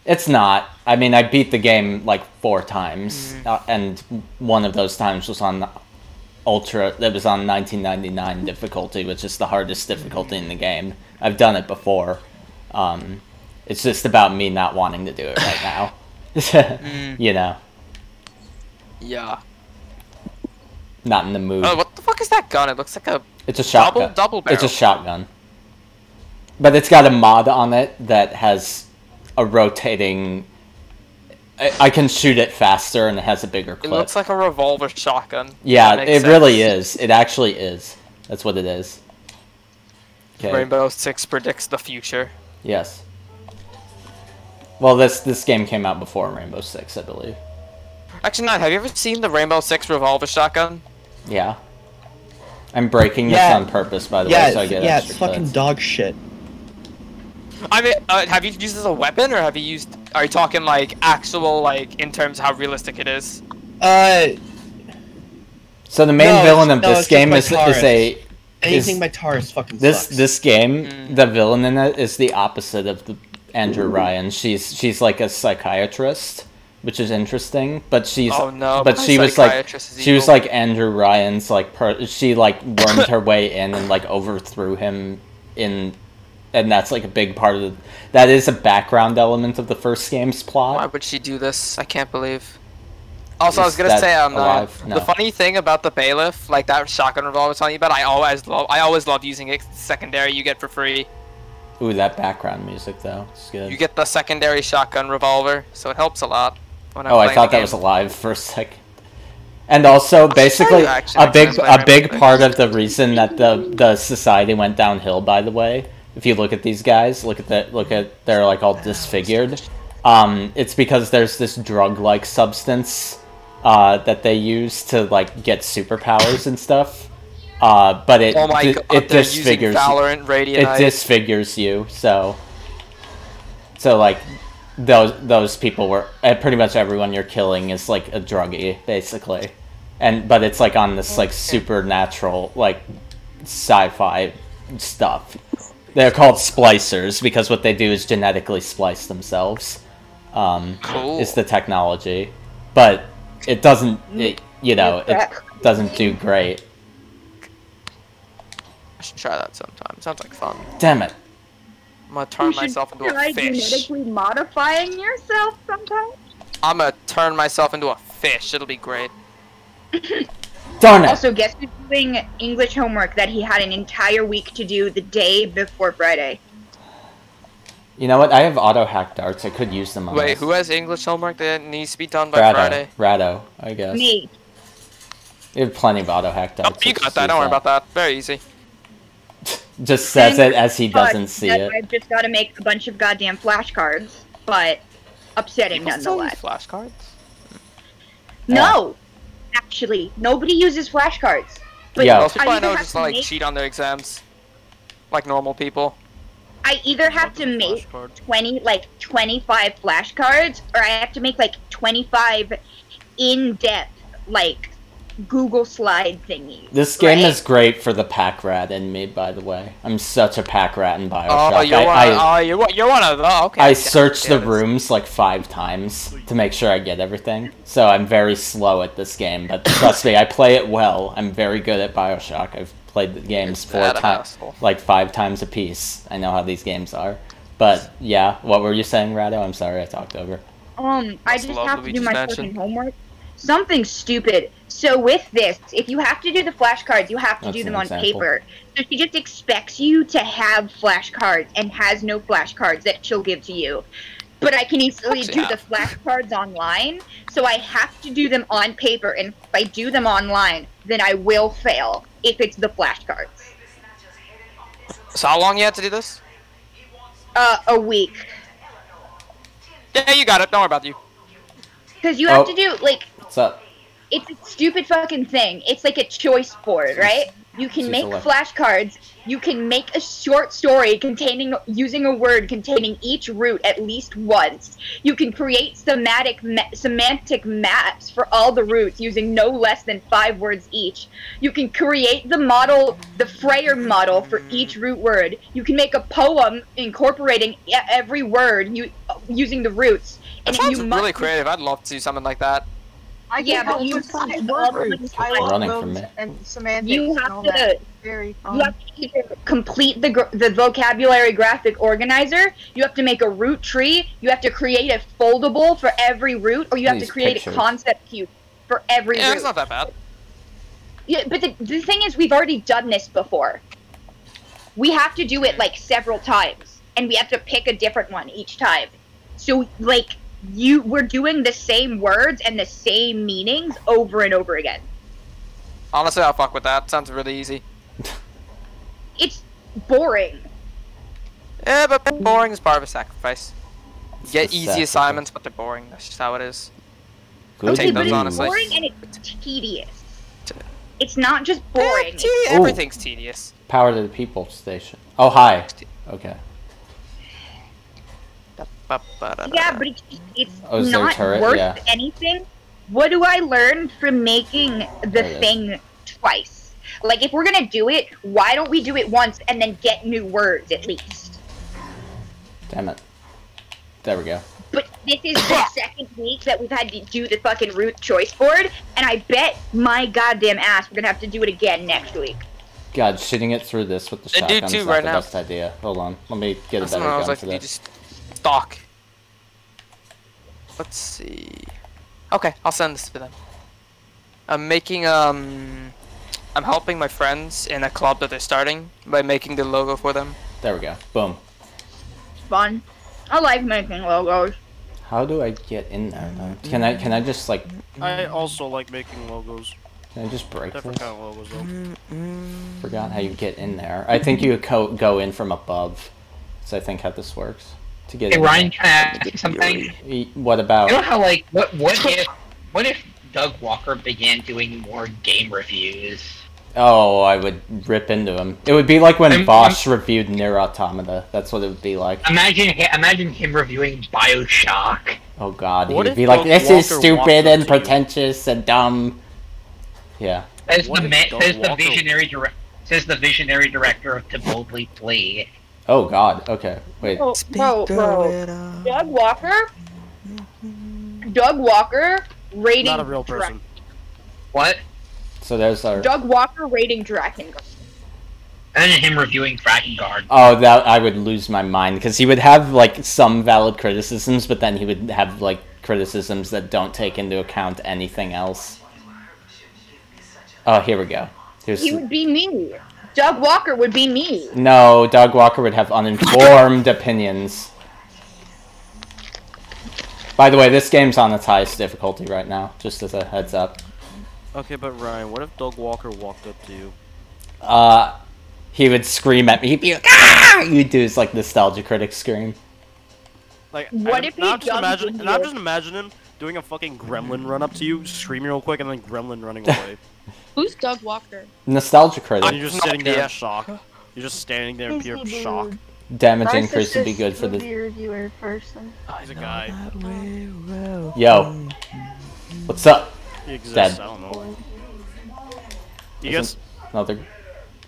It's not. I mean, I beat the game like 4 times, and one of those times was on Ultra. It was on 1999 difficulty, which is the hardest difficulty in the game. I've done it before. It's just about me not wanting to do it right now. You know. Yeah. Not in the mood. Oh, what the fuck is that gun? It looks like a... It's a shotgun. Double barrel. It's a shotgun. But it's got a mod on it that has a rotating... I can shoot it faster and it has a bigger clip. It looks like a revolver shotgun. Yeah, it really is. It actually is. That's what it is. Okay. Rainbow Six predicts the future. Yes. Well, this game came out before Rainbow Six, I believe. Actually, not. Have you ever seen the Rainbow Six revolver shotgun? Yeah. I'm breaking this on purpose, by the way, so I get extra it's fucking clips. dog shit. I mean, have you used it as a weapon, or have you used... Are you talking, like, actual, like, in terms of how realistic it is? So the main villain of this game is a... Anything by Taurus fucking this sucks. This game, the villain in it is the opposite of the Andrew Ryan. She's like a psychiatrist, which is interesting, but she's but she was like Andrew Ryan's like she like wormed her way in and like overthrew him in, and that's like a big part of that is a background element of the first game's plot. Why would she do this? I can't believe. Also, I was gonna say, the funny thing about the bailiff, like that shotgun revolver I was telling you about, I always love using it. Secondary, you get for free. Ooh, that background music though, it's good. You get the secondary shotgun revolver, so it helps a lot. When I'm I thought that was alive for a second. And also, basically, a big part of the reason that the society went downhill, by the way, if you look at these guys, they're like all disfigured. It's because there's this drug-like substance that they use to like get superpowers and stuff. But it disfigures you. So like those people were pretty much everyone you're killing is like a druggie basically, but it's like on this like supernatural like sci-fi stuff. They're called splicers because what they do is genetically splice themselves. Cool. Is the technology, but it doesn't. It doesn't do great. I should try that sometime. Sounds like fun. Damn it! I'm gonna turn myself into a try fish. genetically modifying yourself sometimes? I'm gonna turn myself into a fish. It'll be great. Darn it! Also, guess who's doing English homework that he had an entire week to do the day before Friday? You know what? I have auto hack darts. I could use them on Wait, this. who has English homework that needs to be done by Rado. Friday? Rado, I guess. Me. You have plenty of auto hack darts. Oh, you got that. Don't worry about that. Very easy. Just says it as he doesn't see it. I've just got to make a bunch of goddamn flashcards, but upsetting nonetheless. Flashcards? No, actually, nobody uses flashcards. But Yeah. Most people I either know have just to like make- cheat on their exams, like normal people. I either have to make 25 flashcards, or I have to make like 25 in-depth, like Google slide thingies. This game right? is great for the pack rat in me, by the way. I'm such a pack rat in BioShock. Oh, you're one of them. Okay. I searched the rooms like 5 times to make sure I get everything. So I'm very slow at this game, but trust me, I play it well. I'm very good at BioShock. I've played the games 4 times, like 5 times a piece. I know how these games are. But yeah, what were you saying, Rado? I'm sorry, I talked over. I just have to do my fucking homework. Something stupid. So with this, if you have to do the flashcards, you have to do them on paper. So she just expects you to have flashcards and has no flashcards that she'll give to you. But I can easily do the flashcards online, so I have to do them on paper, and if I do them online, then I will fail if it's the flashcards. So how long you have to do this? A week. Yeah, you got it. Don't worry about you. Because you have to do, like... What's up? It's a stupid fucking thing. It's like a choice board, right? You can make flashcards. You can make a short story using a word containing each root at least once. You can create semantic maps for all the roots using no less than 5 words each. You can create the Freyer model for each root word. You can make a poem incorporating every word using the roots. That sounds really creative. I'd love to do something like that. But you running from me. And semantics you and have all to that. Very fun. you have to either complete the vocabulary graphic organizer, you have to make a root tree, you have to create a foldable for every root, or you have to create a concept cube for every root. Yeah, it's not that bad. Yeah, but the thing is, we've already done this before. We have to do it like several times, and we have to pick a different one each time. So like we're doing the same words and the same meanings over and over again. Honestly, I'll fuck with that. Sounds really easy. It's boring. Yeah, but boring is part of a sacrifice. You get a easy sacrifice. assignments, but they're boring. That's just how it is. Good I'll take but those, it's honestly. boring and it's tedious. It's not just boring. Everything's tedious. Power to the people station. Oh, hi. Okay. Yeah, but it's Oh, is there a not turret? worth Yeah. anything. What do I learn from making the There it is. thing twice? Like, if we're gonna do it, why don't we do it once and then get new words at least? Damn it. There we go. But this is the second week that we've had to do the fucking root choice board, and I bet my goddamn ass we're gonna have to do it again next week. God, shooting it through this with the I do shotgun's too not right the now. best idea. Hold on. Let me get a That's better what I was gun like, for you this. just stock. Let's see. Okay, I'll send this to them. I'm making I'm helping my friends in a club that they're starting by making the logo for them. There we go. Boom. Fun. I like making logos. How do I get in there though? Can I just like I also like making logos. can I just break Different this? kind of logos though. Forgot how you get in there. I think you go in from above. So I think how this works. To get Hey in Ryan, there. can I ask something? What about You know how like what if Doug Walker began doing more game reviews? Oh, I would rip into him. It would be like when Bosch reviewed Nier Automata. That's what it would be like. Imagine him reviewing BioShock. Oh god, he What would if be like, Doug this is Walker stupid walked and up to you? pretentious and dumb. Yeah. Says What the if Doug says the Walker- visionary director of To Boldly Play. Oh god, okay. Wait. Bro. Doug Walker rating Not a real person. What? So there's our Doug Walker rating Drakengard. And then him reviewing Drakengard. Oh, that I would lose my mind because he would have like some valid criticisms, but then he would have like criticisms that don't take into account anything else. Oh, here we go. He would be me. Doug Walker would be me. No, Doug Walker would have uninformed opinions. By the way, this game's on its highest difficulty right now, just as a heads up. Okay, but Ryan, what if Doug Walker walked up to you? He would scream at me. He'd be like, "Ah!" He'd do his like nostalgia critic scream. Like, what if I'm just imagining doing a fucking gremlin run up to you, screaming real quick, and then gremlin running away. Who's Doug Walker? Nostalgia critic. And you're just sitting there in shock. You're just standing there in pure shock. Damage increase would be good for the reviewer person. He's a guy. Yo, what's up? He exists. Dead. I don't know. You guys? Another.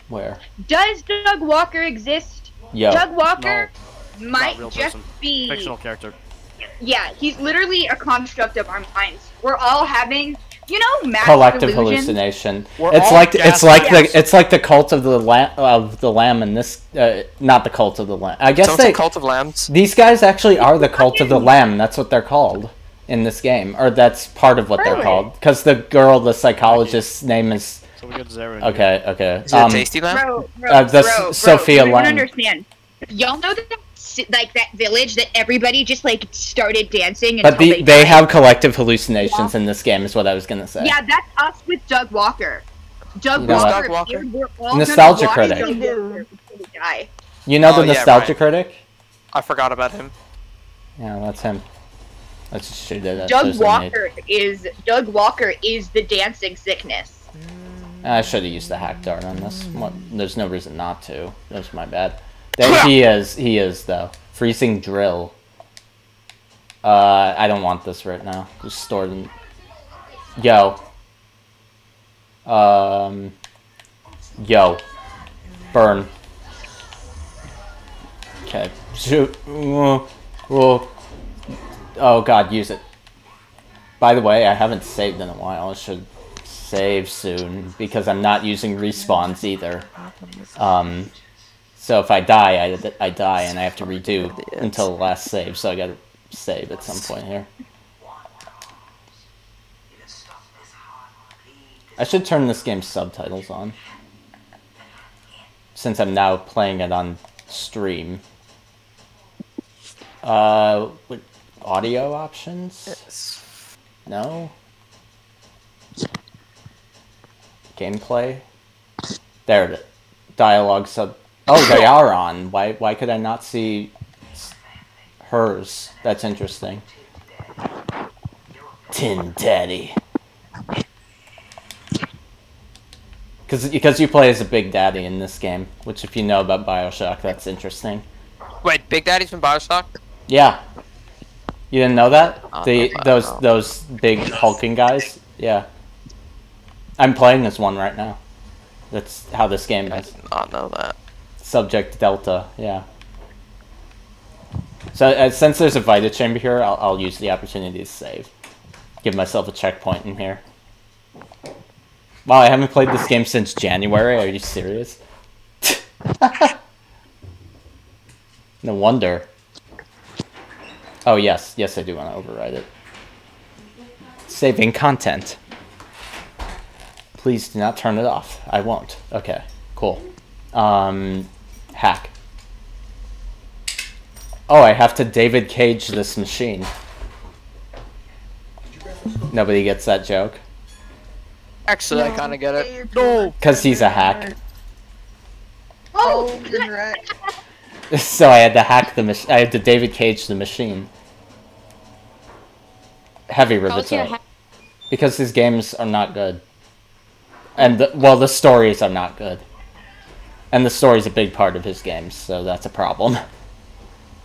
Where? Does Doug Walker exist? Yo. Doug Walker might real just person. be Fictional character. Yeah, he's literally a construct of our minds. We're all having, you know, mass Collective delusion. hallucination. We're It's all like gaslit. it's like the cult of the lamb in this. Not the cult of the lamb. I guess the cult of lambs. These guys actually are the cult of the lamb. That's what they're called in this game, or that's part of what they're called. Because the girl, the psychologist's name is. So we got Zara in Okay. here. Okay. Is it a tasty lamb? Sophia you Lamb. don't understand. Y'all know that like that village that everybody just like started dancing until But they they died? have collective hallucinations in this game, is what I was gonna say. Yeah, that's us with Doug Walker. Doug You know what? Walker. Doug Walker? Dude, we're all Nostalgia gonna watch critic. Doug Walker until we die. You know Oh, the yeah, nostalgia right. critic? I forgot about him. Yeah, that's him. Let's just shoot it. Doug Walker is the dancing sickness. I should have used the hack dart on this. What? There's no reason not to. That's my bad. There he is. He is though. Freezing drill. I don't want this right now. Just store it in. Yo. Yo. Burn. Okay. Shoot. Oh god, use it. By the way, I haven't saved in a while. I should save soon because I'm not using respawns either. So if I die, I die, and I have to redo until the last save. So I gotta save at some point here. I should turn this game's subtitles on, since I'm now playing it on stream. With audio options? Yes. No? Gameplay? There it is. Dialogue sub... Oh, they are on. Why could I not see hers? That's interesting. Tin Daddy. Because you play as a Big Daddy in this game, which if you know about BioShock, that's interesting. Wait, Big Daddy's from BioShock? Yeah. You didn't know that? No. Those big hulking guys? Yeah. I'm playing as one right now. That's how this game I is. did not know that. Subject Delta, yeah. So since there's a Vita chamber here, I'll use the opportunity to save. Give myself a checkpoint in here. Wow, I haven't played this game since January. Are you serious? No wonder. Oh yes, yes I do want to override it. Saving content. Please do not turn it off. I won't. Okay, cool. Hack. Oh, I have to David Cage this machine. Nobody gets that joke. Actually, I kind of get it. No! Because he's a hack. Oh, good right. So I had to hack the machine. I had to David Cage the machine. Heavy rivets out. Because his games are not good. And, the stories are not good. And the story's a big part of his games, so that's a problem.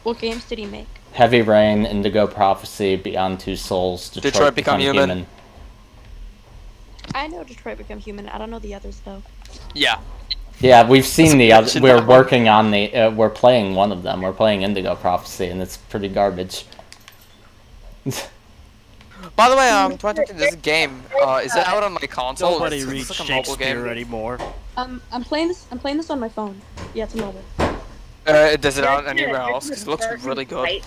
What games did he make? Heavy Rain, Indigo Prophecy, Beyond Two Souls, Detroit Become Human. I know Detroit Become Human. I don't know the others though. Yeah. Yeah, we've seen the other. We're working on the. We're playing one of them. We're playing Indigo Prophecy, and it's pretty garbage. By the way, this game, is it out on my console? Nobody It's reads like a mobile game. Shakespeare anymore. I'm playing this on my phone. Yeah, it's mobile. Does it out anywhere else? Because it looks really good.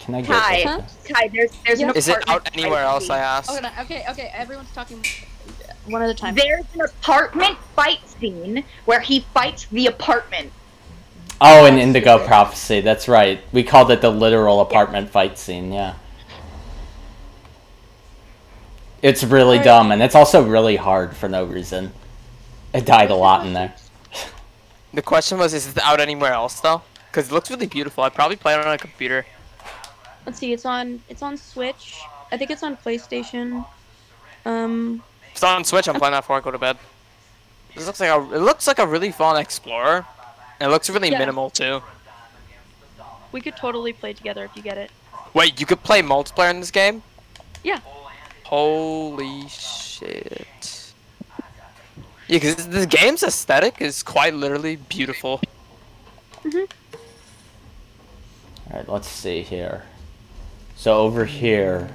Can I get Kai, Huh? Kai, there's an Is it apartment out anywhere fight else? scene. I asked. Okay. Everyone's talking one at a time. There's an apartment fight scene where he fights the apartment. Oh, in Indigo Prophecy, that's right. We called it the literal apartment fight scene, yeah. It's really dumb, and it's also really hard for no reason. It died a lot in there. The question was, is it out anywhere else though? Because it looks really beautiful. I'd probably play it on a computer. Let's see. It's on Switch. I think it's on PlayStation. It's on Switch. I'm playing that before I go to bed. This looks like a really fun explorer. And it looks really minimal too. We could totally play together if you get it. Wait, you could play multiplayer in this game? Yeah. Holy shit. Yeah, because this game's aesthetic is quite literally beautiful. Alright, let's see here. So over here,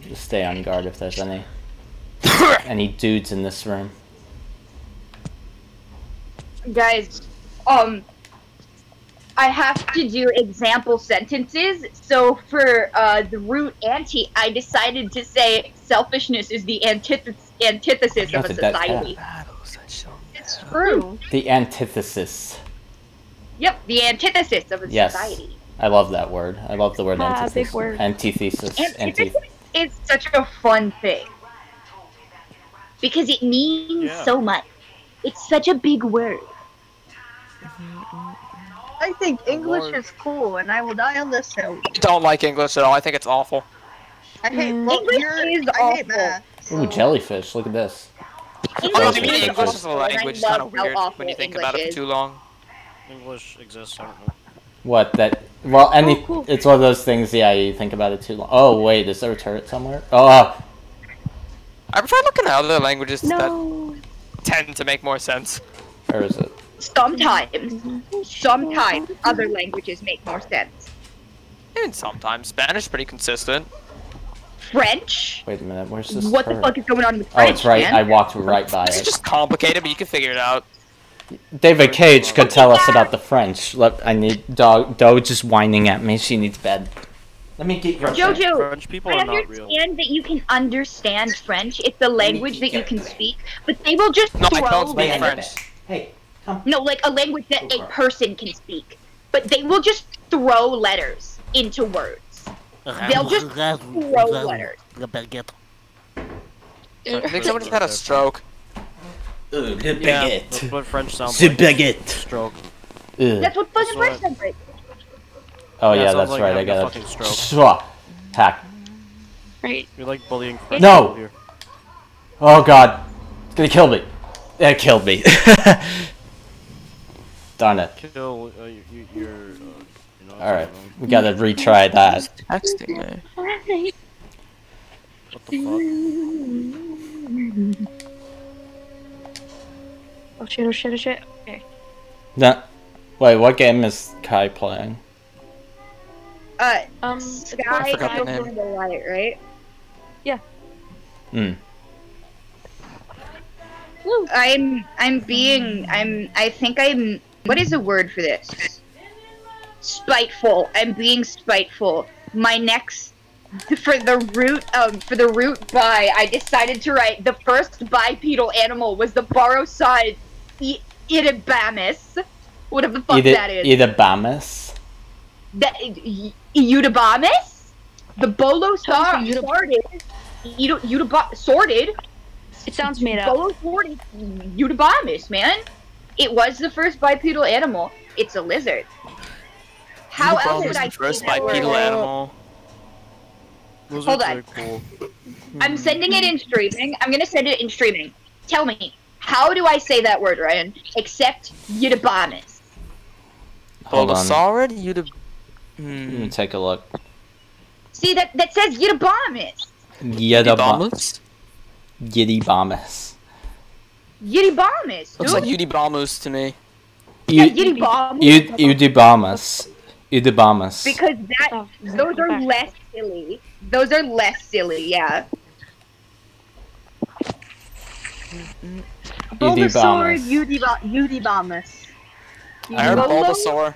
just stay on guard if there's any dudes in this room. Guys, I have to do example sentences, so for the root anti, I decided to say selfishness is the antithesis of a society. It's true. The antithesis. Yep, the antithesis of a Yes. society. I love that word. I love the word Big antithesis. word. Antithesis. Antithesis is such a fun thing. Because it means so much. It's such a big word. I think English is cool, and I will die on this hill. Don't like English at all. I think it's awful. I hate English is I hate math. Ooh, jellyfish. Look at this. I mean, English is a language. It's kind of weird when you think about it for too long. English exists. I don't know. What, that... Well, it's one of those things, yeah, you think about it too long. Oh, wait, is there a turret somewhere? Oh, I prefer looking at other languages that tend to make more sense. where is it? Sometimes other languages make more sense. And sometimes Spanish pretty consistent. French? Wait a minute, where's this What the turret? fuck is going on with Oh, French, it's right, man? I walked right by It's it. just complicated, but you can figure it out. David Cage could tell us about the French. Look, I need... Doge is whining at me, she needs bed. Let me get your... Jojo, French people I are not real. understand that you can understand French. It's the language that you can speak, but they will just No, throw I don't speak letters. French. Hey, come. No, like a language that a person can speak, but they will just throw letters into words. They'll just throw letters. I think someone just had a stroke. Le Yeah, baguette. that's what French sounds The like. baguette. Stroke. That's what fucking That's French what- sounds like. Oh, Yeah, yeah, sounds that's like right, I having a got fucking it. stroke. Hack. Right. You're like bullying French No! people here. Oh, God. It's gonna kill me. It killed me. Darn it. Kill, you're Alright, we gotta retry that. Texting me. What the fuck? Oh shit! Oh shit! Oh shit! Okay. No. Wait, what game is Kai playing? Sky forgot the name. Over the Light, right? Yeah. Hmm. I think I'm, what is the word for this? Spiteful. I'm being spiteful. My next, for the root by, I decided to write the first bipedal animal was the Boroside Eudabamus. Whatever the fuck that is. Eudabamus? That, Eudabamus? The Bolosaurid sorted. It sounds made up. Bolosaurid Eudabamus, man. It was the first bipedal animal. It's a lizard. How else would I First say that bipedal word? animal. Those Hold are on. very cool. I'm sending it in streaming. I'm gonna send it in streaming. Tell me, how do I say that word, Ryan? Except Eudabamus. Hold on. Bolosaurid? Let me take a look. See, that says Eudabamus. Eudabamus? Eudabamus. Eudabamus, dude. Looks like Eudabamus to me. Eudabamus. Eudabamus. Eudabamus. Because those are less silly. Those are less silly, yeah. Bulbasaur Udibomus. Udibomus. I heard Bulbasaur.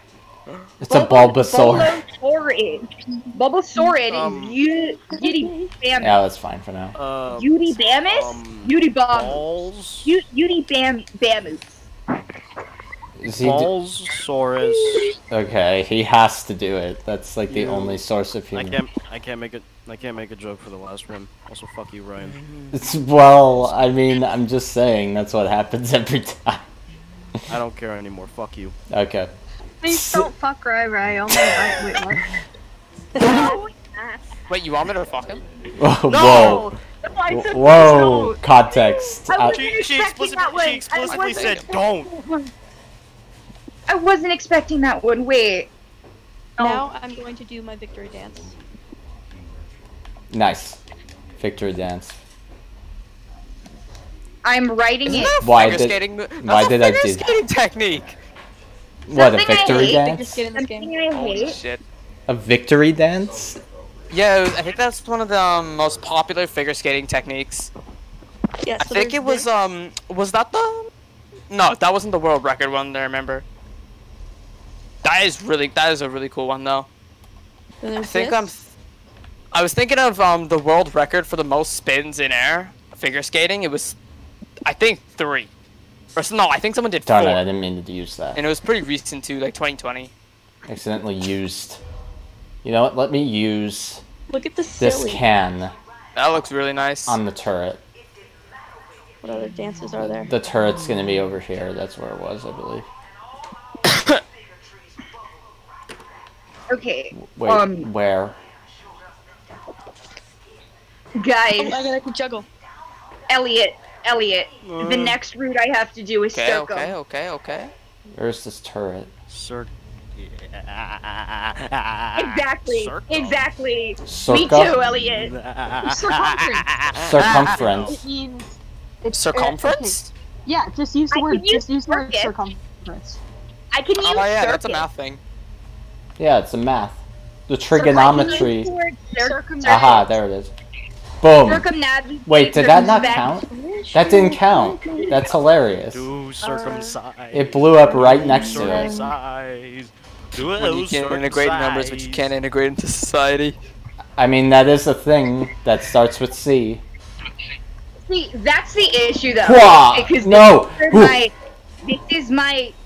It's a Bulbasaur. Bulbasaur Udibamus. Yeah, that's fine for now. Udibamus? Udibomus. Udibamus. Ballsaurus. Okay, he has to do it. That's like the only source of humor. I can't make a joke for the last one. Also, fuck you, Ryan. Well, I mean, I'm just saying that's what happens every time. I don't care anymore. Fuck you. Okay. Please don't fuck Rai. Only wait, what? Wait, you want me to fuck him? Whoa. Whoa. Context. She explicitly said don't. I wasn't expecting that one. Wait. Now I'm going to do my victory dance. Nice. Victory dance. I'm writing it. Why did I do that? Skating technique. What, a victory dance? Something I hate. Shit. A victory dance? Yeah, I think that's one of the most popular figure skating techniques. Yeah, I think it was that the? No, that wasn't the world record one. I remember. That is a really cool one though. I think I was thinking of the world record for the most spins in air figure skating. It was, I think 3. Or no, I think someone did 4. Darn it, I didn't mean to use that. And it was pretty recent too, like 2020. Accidentally used. You know what? Let me use. Look at this can. That looks really nice. On the turret. What other dances are there? The turret's gonna be over here. That's where it was, I believe. Okay. Wait, where? Guys. Oh, I can juggle. Elliot. The next route I have to do is circle. Okay. Where's this turret? Exactly. Circa? Me too, Elliot. Circumference. It means circumference? Okay. Yeah, just use the word. Just use the word circumference. I can use. Oh yeah, circuit. that's a math thing. Yeah, it's a math. The trigonometry. Circumference. Aha, there it is. Boom. Wait, did that not count? That didn't count. That's hilarious. It blew up right next to it. When you can't integrate numbers, but you can't integrate into society. I mean, that is a thing that starts with C. See, that's the issue though. Because no.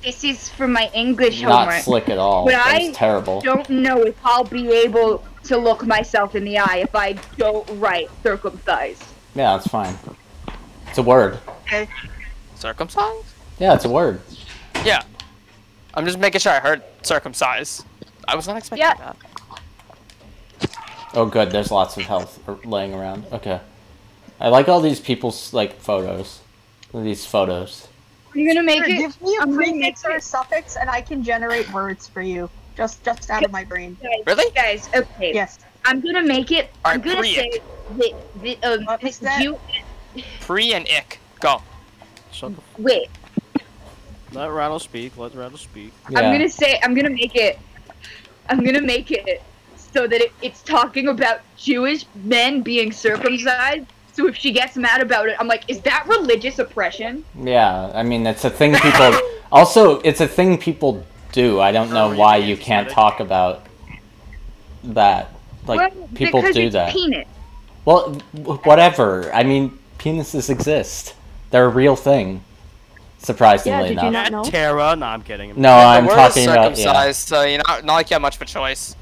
This is for my English Not homework. slick at all. But That's terrible. Don't know if I'll be able to look myself in the eye if I don't write circumcised. Yeah, that's fine. It's a word. Okay. Circumcised? Yeah, it's a word. Yeah. I'm just making sure I heard circumcised. I was not expecting that. Oh, good. There's lots of health laying around. Okay. I like all these people's photos. These photos. You're gonna make it. Give me a prefix or a suffix, and I can generate words for you. Just out of my brain. Really, guys? Okay. Yes. I'm gonna make it. I'm gonna say Pre and ick. Go. Wait. Let Rattle speak. Let Rattle speak. Yeah. I'm gonna make it so that it's talking about Jewish men being circumcised. So if she gets mad about it, I'm like, is that religious oppression? Yeah, I mean, it's a thing people... Also, it's a thing people do. I don't know why you can't talk about that. People do that. Penis. Well, whatever. I mean, penises exist. They're a real thing. Surprisingly enough. You not know? Tara, no, I'm kidding. No, I'm talking about so not like you have much of a choice.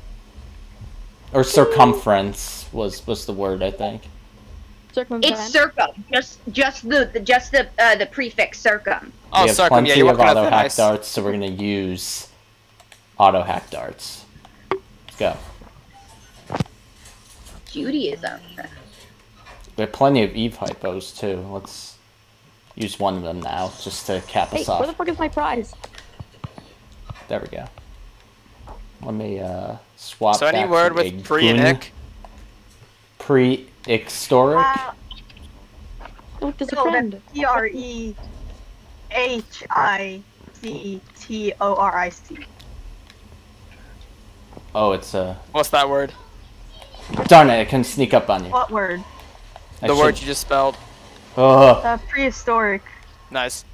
Or circumference was the word, I think. It's circum. Just the prefix circum. Oh, we have circum. plenty Yeah, of auto hack darts, so we're gonna use auto hack darts. Let's go. Judaism. We have plenty of Eve hypos too. Let's use one of them now, just to cap us off. Where the fuck is my prize? There we go. Let me swap. So any word with pre and ick? Prehistoric? Oh, there's a friend. Prehistotoric. Oh, it's a... What's that word? Darn it, it can sneak up on you. What word? The word you just spelled. Oh. Prehistoric. Nice.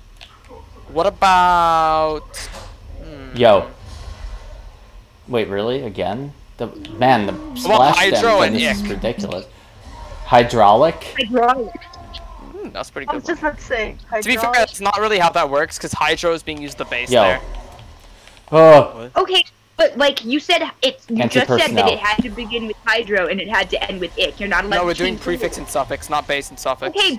What about... Yo. Wait, really? Again? The splash Hydro damage and is ridiculous. Hydraulic? Hydraulic. That's pretty I good. was just about to say, To be fair, that's not really how that works, because Hydro is being used the base Yo. there. Oh. Okay, but like you said, you just said that Anti-personnel. it had to begin with hydro and it had to end with it. You're not allowed No, to we're doing change prefix and suffix, not base and suffix. Okay,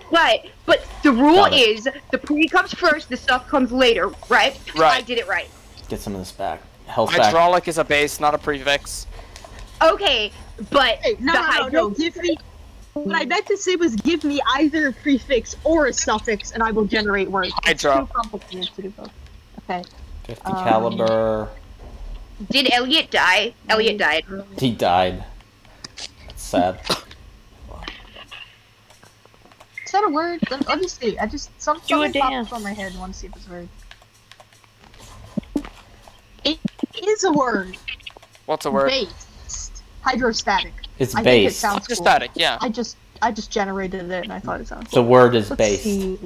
but the rule Got it. is the pre comes first, the stuff comes later, right? Right. I did it right. Get some of this back. Health back. Hydraulic is a base, not a prefix. Okay, but Hey, no, the no, hydro. no, give me. What I meant to say was give me either a prefix or a suffix, and I will generate words. It's Hydro. too complicated to do both. Okay. 50 caliber. Did Elliot die? Elliot died. He died. That's sad. Is that a word? Let me see. I just Do a something dance. popped on my head. I want to see if it's a word. It is a word. What's a word? Based. Hydrostatic. It's I think it based. sounds cool. Hydrostatic, yeah. I just generated it and I thought it sounded The cool. word is Let's based. see.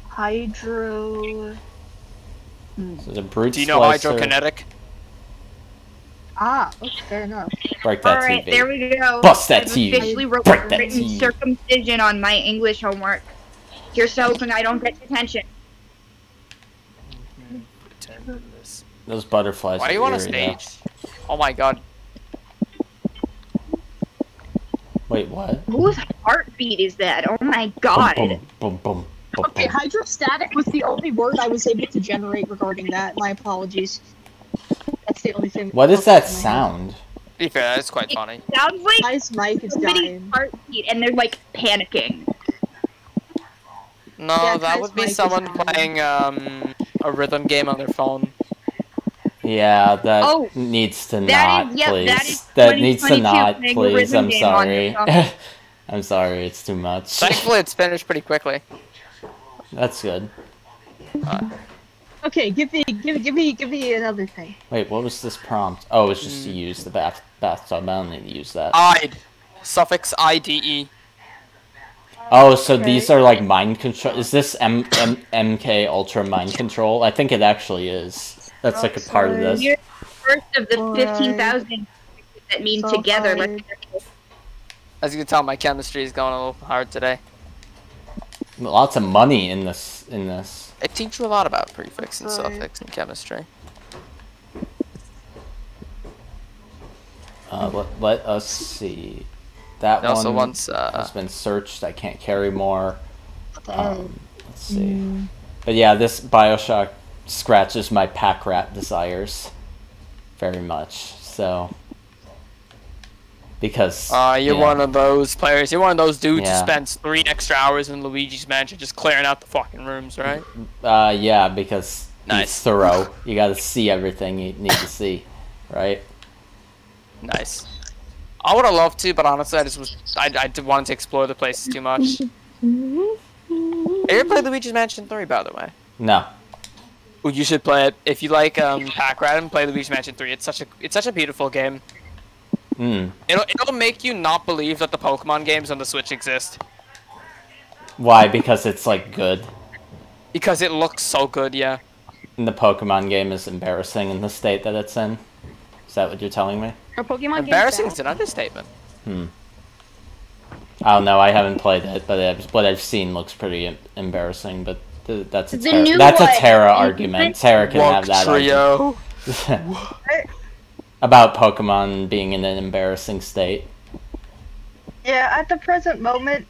Hydro. So the brute Do you know slicer. hydrokinetic? Ah, okay, fair enough. Break that Alright, TV. there we go. Bust that I've TV. officially Break that written TV. circumcision on my English homework. Here's so hoping I don't get detention. Those butterflies. Why are you on a stage? Oh my god. Wait, what? Whose heartbeat is that? Oh my god. Boom, boom, boom, boom, Okay, hydrostatic was the only word I was able to generate regarding that. My apologies. That's the only thing. What is that sound? To be fair, that's quite funny. Sounds like Guy's mic is somebody's dying. heartbeat and they're like panicking. No, Yeah, that Kai's would be mic is someone dying. playing a rhythm game on their phone. Yeah, that Oh, needs to that not, is- yep, please. that is That needs to 2022 not, playing a please. rhythm I'm game on sorry. your phone. I'm sorry, it's too much. Thankfully, it's finished pretty quickly. That's good. Okay, give me another thing. Wait, what was this prompt? Oh, it's just to use the bathtub. I don't need to use that. Ide. Suffix IDE. Oh, so these are like mind control. Is this MK Ultra mind control? I think it actually is. That's like a part of this. You're the first of the 15,000 that mean So together. hard. As you can tell, my chemistry is going a little hard today. Lots of money in this. I teach you a lot about prefix and Right. suffix and chemistry. Let us see. That It also one wants, has been searched. I can't carry more. Let's see. But yeah, this BioShock scratches my pack rat desires very much. So because You're yeah. one of those players. You're one of those dudes Yeah. who spends 3 extra hours in Luigi's Mansion just clearing out the fucking rooms, right? Yeah, because Nice. he's thorough. You got to see everything you need to see, right? Nice. I would have loved to, but honestly, I wanted to explore the places too much. Have you ever played Luigi's Mansion 3, by the way? No. Ooh, you should play it. If you like Pack Rat and play Luigi's Mansion 3, it's such a beautiful game. It'll make you not believe that the Pokemon games on the Switch exist. Why? Because it's like good. Because it looks so good, yeah. And the Pokemon game is embarrassing in the state that it's in. Is that what you're telling me? Are Pokemon Embarrassing games is an understatement. I don't know. I haven't played it, but what I've seen looks pretty embarrassing. But that's a The new that's a one. Terra argument. Terra can have that Trio. argument. About Pokemon being in an embarrassing state. Yeah, at the present moment,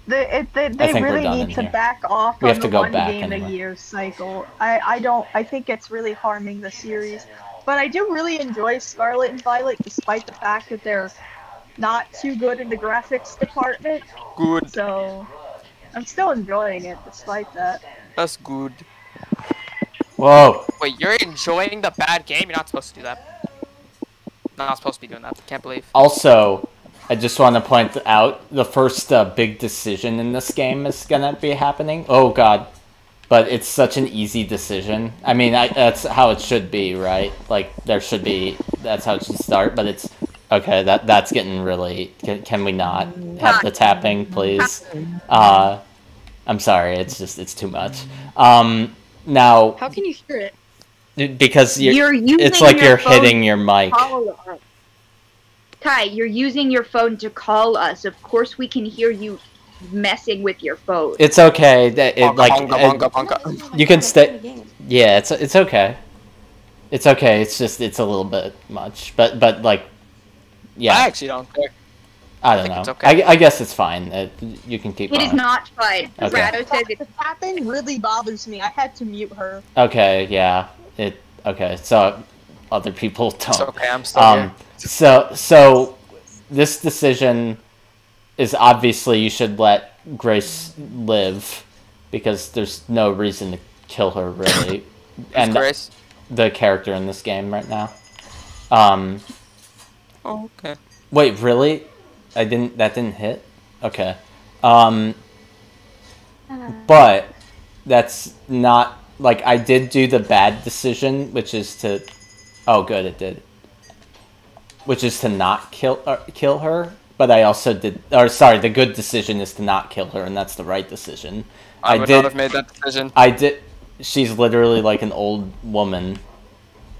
they think we're really done need in to here. back off We on have the to go one back game anyway. a year cycle. I think it's really harming the series. But I do really enjoy Scarlet and Violet, despite the fact that they're not too good in the graphics department. Good. So I'm still enjoying it despite that. That's good. Whoa! Wait, you're enjoying the bad game? You're not supposed to do that. Not supposed to be doing that. Can't believe. Also, I just want to point out the first big decision in this game is gonna be happening. Oh god. But it's such an easy decision. I mean, that's how it should be, right? Like, that's how it should start, but it's... Okay, that's getting really... Can we not have the tapping, please? I I'm sorry, it's too much. Now, How can you hear it? because You're using it's like your you're phone hitting your mic. Call us. Kai, you're using your phone to call us. Of course we can hear you messing with your phone. It's okay. You can stay. Yeah, it's okay. It's okay. It's just it's a little bit much, but like, yeah. I actually don't care. I don't know. It's okay. I guess it's fine. You can keep. It is not fine. Okay. Rado says The tapping really bothers me. I had to mute her. Okay. Yeah. Okay. So other people don't. It's okay. I'm still here. So this decision is obviously you should let Grace live because there's no reason to kill her really. And Grace? The character in this game right now. Oh, okay. Wait, really? That didn't hit? Okay. But that's not like I did do the bad decision, which is to oh good, it did. Which is to not kill her, but I also did the good decision is to not kill her, and that's the right decision. I would not have made that decision. I did. She's literally like an old woman.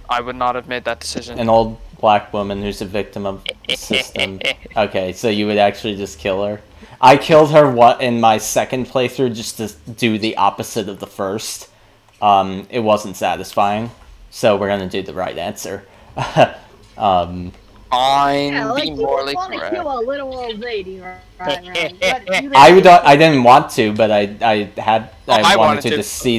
I would not have made that decision. An old black woman who's a victim of the system. Okay, so you would actually just kill her. I killed her in my second playthrough just to do the opposite of the first. It wasn't satisfying, so we're gonna do the right answer. Fine, Yeah, like be you morally want to correct. kill a little old lady, right? I didn't want to, but I wanted to to. just see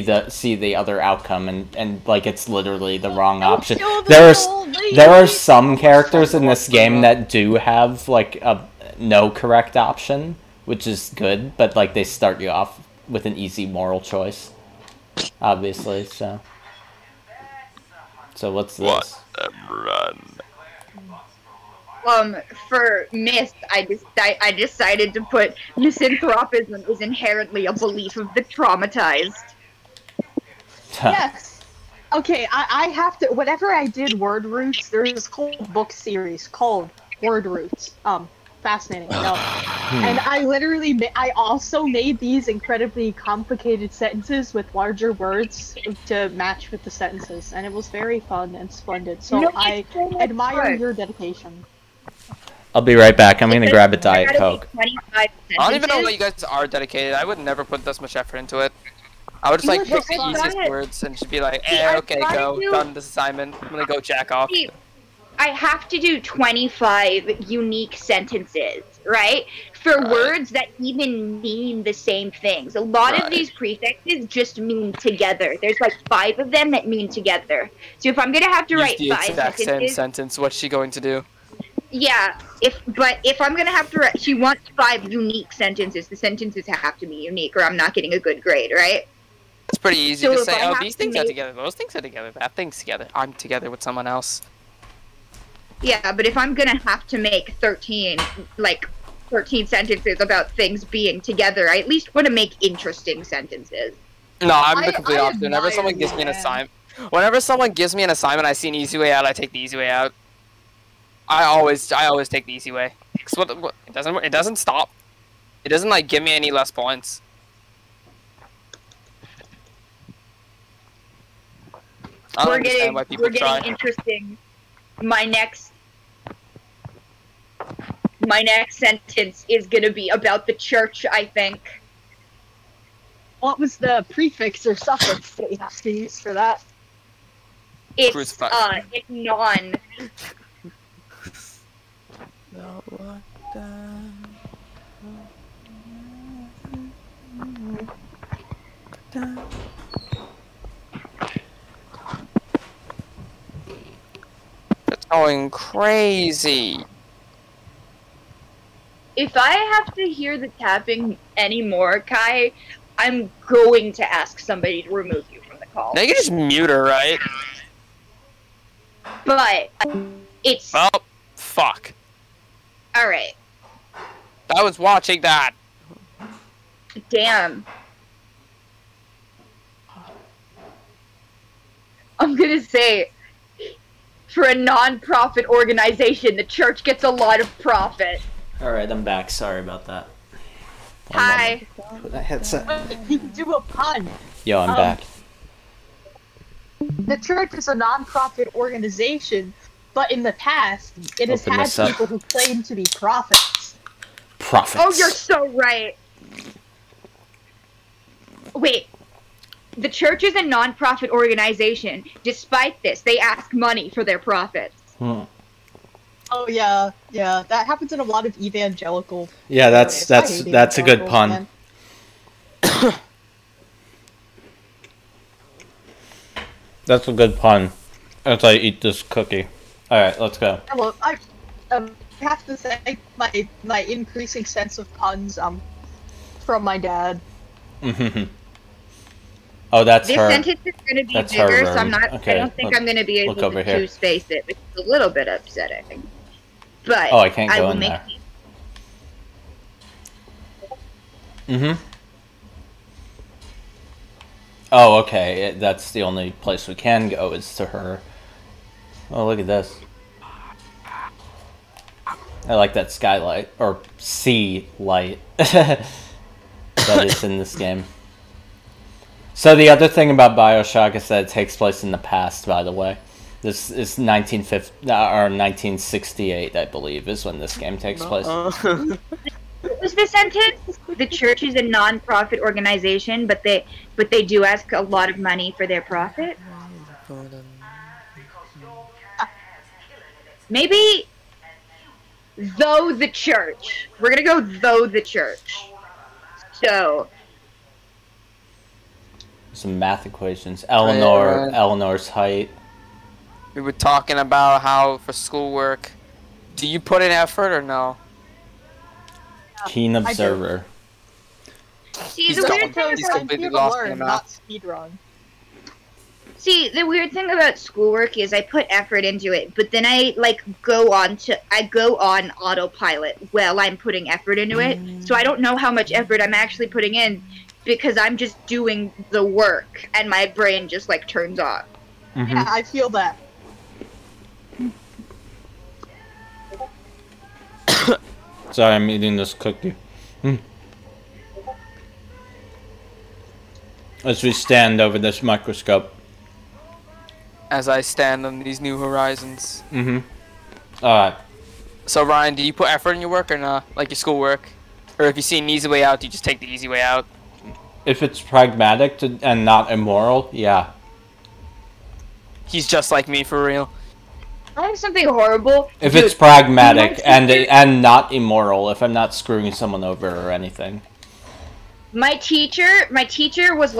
the other outcome, and like it's literally the wrong option. kill the There are some characters in this game that do have like a no correct option, which is good, but like they start you off with an easy moral choice, obviously. So what's this? Run. For Miss, I decided to put misanthropism is inherently a belief of the traumatized. Yes. Okay, I have to. Whenever I did word roots, there's this whole book series called Word Roots. Fascinating. No. And I also made these incredibly complicated sentences with larger words to match with the sentences, and it was very fun and splendid. So I admire your dedication. I'll be right back. I'm gonna grab a Diet Coke. I don't even know why you guys are dedicated. I would never put this much effort into it. I would just like pick the easiest words and just be like, okay, go, done this assignment. I'm gonna go jack off. I have to do 25 unique sentences, right? For words that even mean the same things. A lot of these prefixes just mean together. There's like 5 of them that mean together. So if I'm gonna have to write 5 the exact sentences, same sentence, what's she going to do? yeah, if I'm gonna have to write, she wants 5 unique sentences. The sentences have to be unique, or I'm not getting a good grade, right? It's pretty easy So to if say, I oh, have these to things are make- together, those things are together, that thing's together, I'm together with someone else. Yeah, but if I'm gonna have to make 13 sentences about things being together, I at least want to make interesting sentences. No, I'm the complete opposite. Whenever admire someone you, gives me an man. assignment, I see an easy way out, I take the easy way out. I always take the easy way. 'Cause what it doesn't stop. It doesn't like give me any less points. I don't We're understand why people getting try. interesting. My next sentence is gonna be about the church, I think. What was the prefix or suffix that you have to use for that? It's Crucifix. it's non. It's going crazy. If I have to hear the tapping anymore, Kai, I'm going to ask somebody to remove you from the call. Now you can just mute her, right? But it's Well, fuck. alright. I was watching that. Damn. I'm gonna say, for a non-profit organization, the church gets a lot of profit. All right, I'm back. Sorry about that. Hi. Put that headset. You can do a pun. Yo, I'm back. The church is a non-profit organization, but in the past, it has Open had this up. people who claim to be prophets. Profits. Oh, you're so right. Wait. The church is a non-profit organization. Despite this, they ask money for their profits. Hmm. Oh yeah, that happens in a lot of evangelical. Yeah, that's areas. I hate a good evangelicals, pun. man. That's a good pun. As I eat this cookie. Alright, let's go. Hello, I have to say my increasing sense of puns from my dad. Oh, that's This her. sentence is going to be That's her bigger, so I'm room. not. Okay, I don't think I'm going to be able look over to here. space it, which is a little bit upsetting. But Oh, I can't go will in make there. Oh, okay. That's the only place we can go is to her. Oh, look at this. I like that skylight or sea light that is in this game. So the other thing about BioShock is that it takes place in the past. By the way, this is 1968, I believe, is when this game takes place. What was the sentence? The church is a non-profit organization, but they do ask a lot of money for their profit. Maybe though the church. We're gonna go though the church. So Some math equations. Eleanor's height. We were talking about how for schoolwork, do you put in effort or no? Keen observer. see the weird thing he's about completely Here to lost in learn, the not math. speedrun. See, the weird thing about schoolwork is I put effort into it, but then I go on autopilot while I'm putting effort into it. So I don't know how much effort I'm actually putting in because I'm just doing the work and my brain just turns off. Yeah, I feel that. Sorry, I'm eating this cookie. As we stand over this microscope. As I stand on these new horizons. Alright. So Ryan, do you put effort in your work or not? Like your schoolwork? Or if you see an easy way out, do you just take the easy way out? If it's pragmatic and not immoral, yeah. He's just like me for real. I have something horrible. If Dude, it's pragmatic and not immoral, if I'm not screwing someone over or anything. My teacher was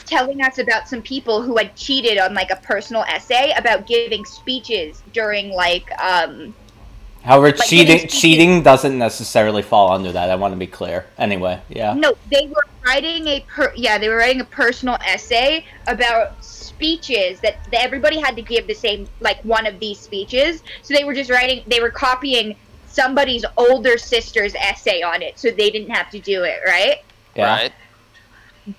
telling us about some people who had cheated on a personal essay about giving speeches during However, giving cheating doesn't necessarily fall under that. I want to be clear. Anyway, yeah. No, they were writing a personal essay about speeches that everybody had to give the same one of these speeches. So they were copying somebody's older sister's essay on it, so they didn't have to do it, right? Yeah. Right.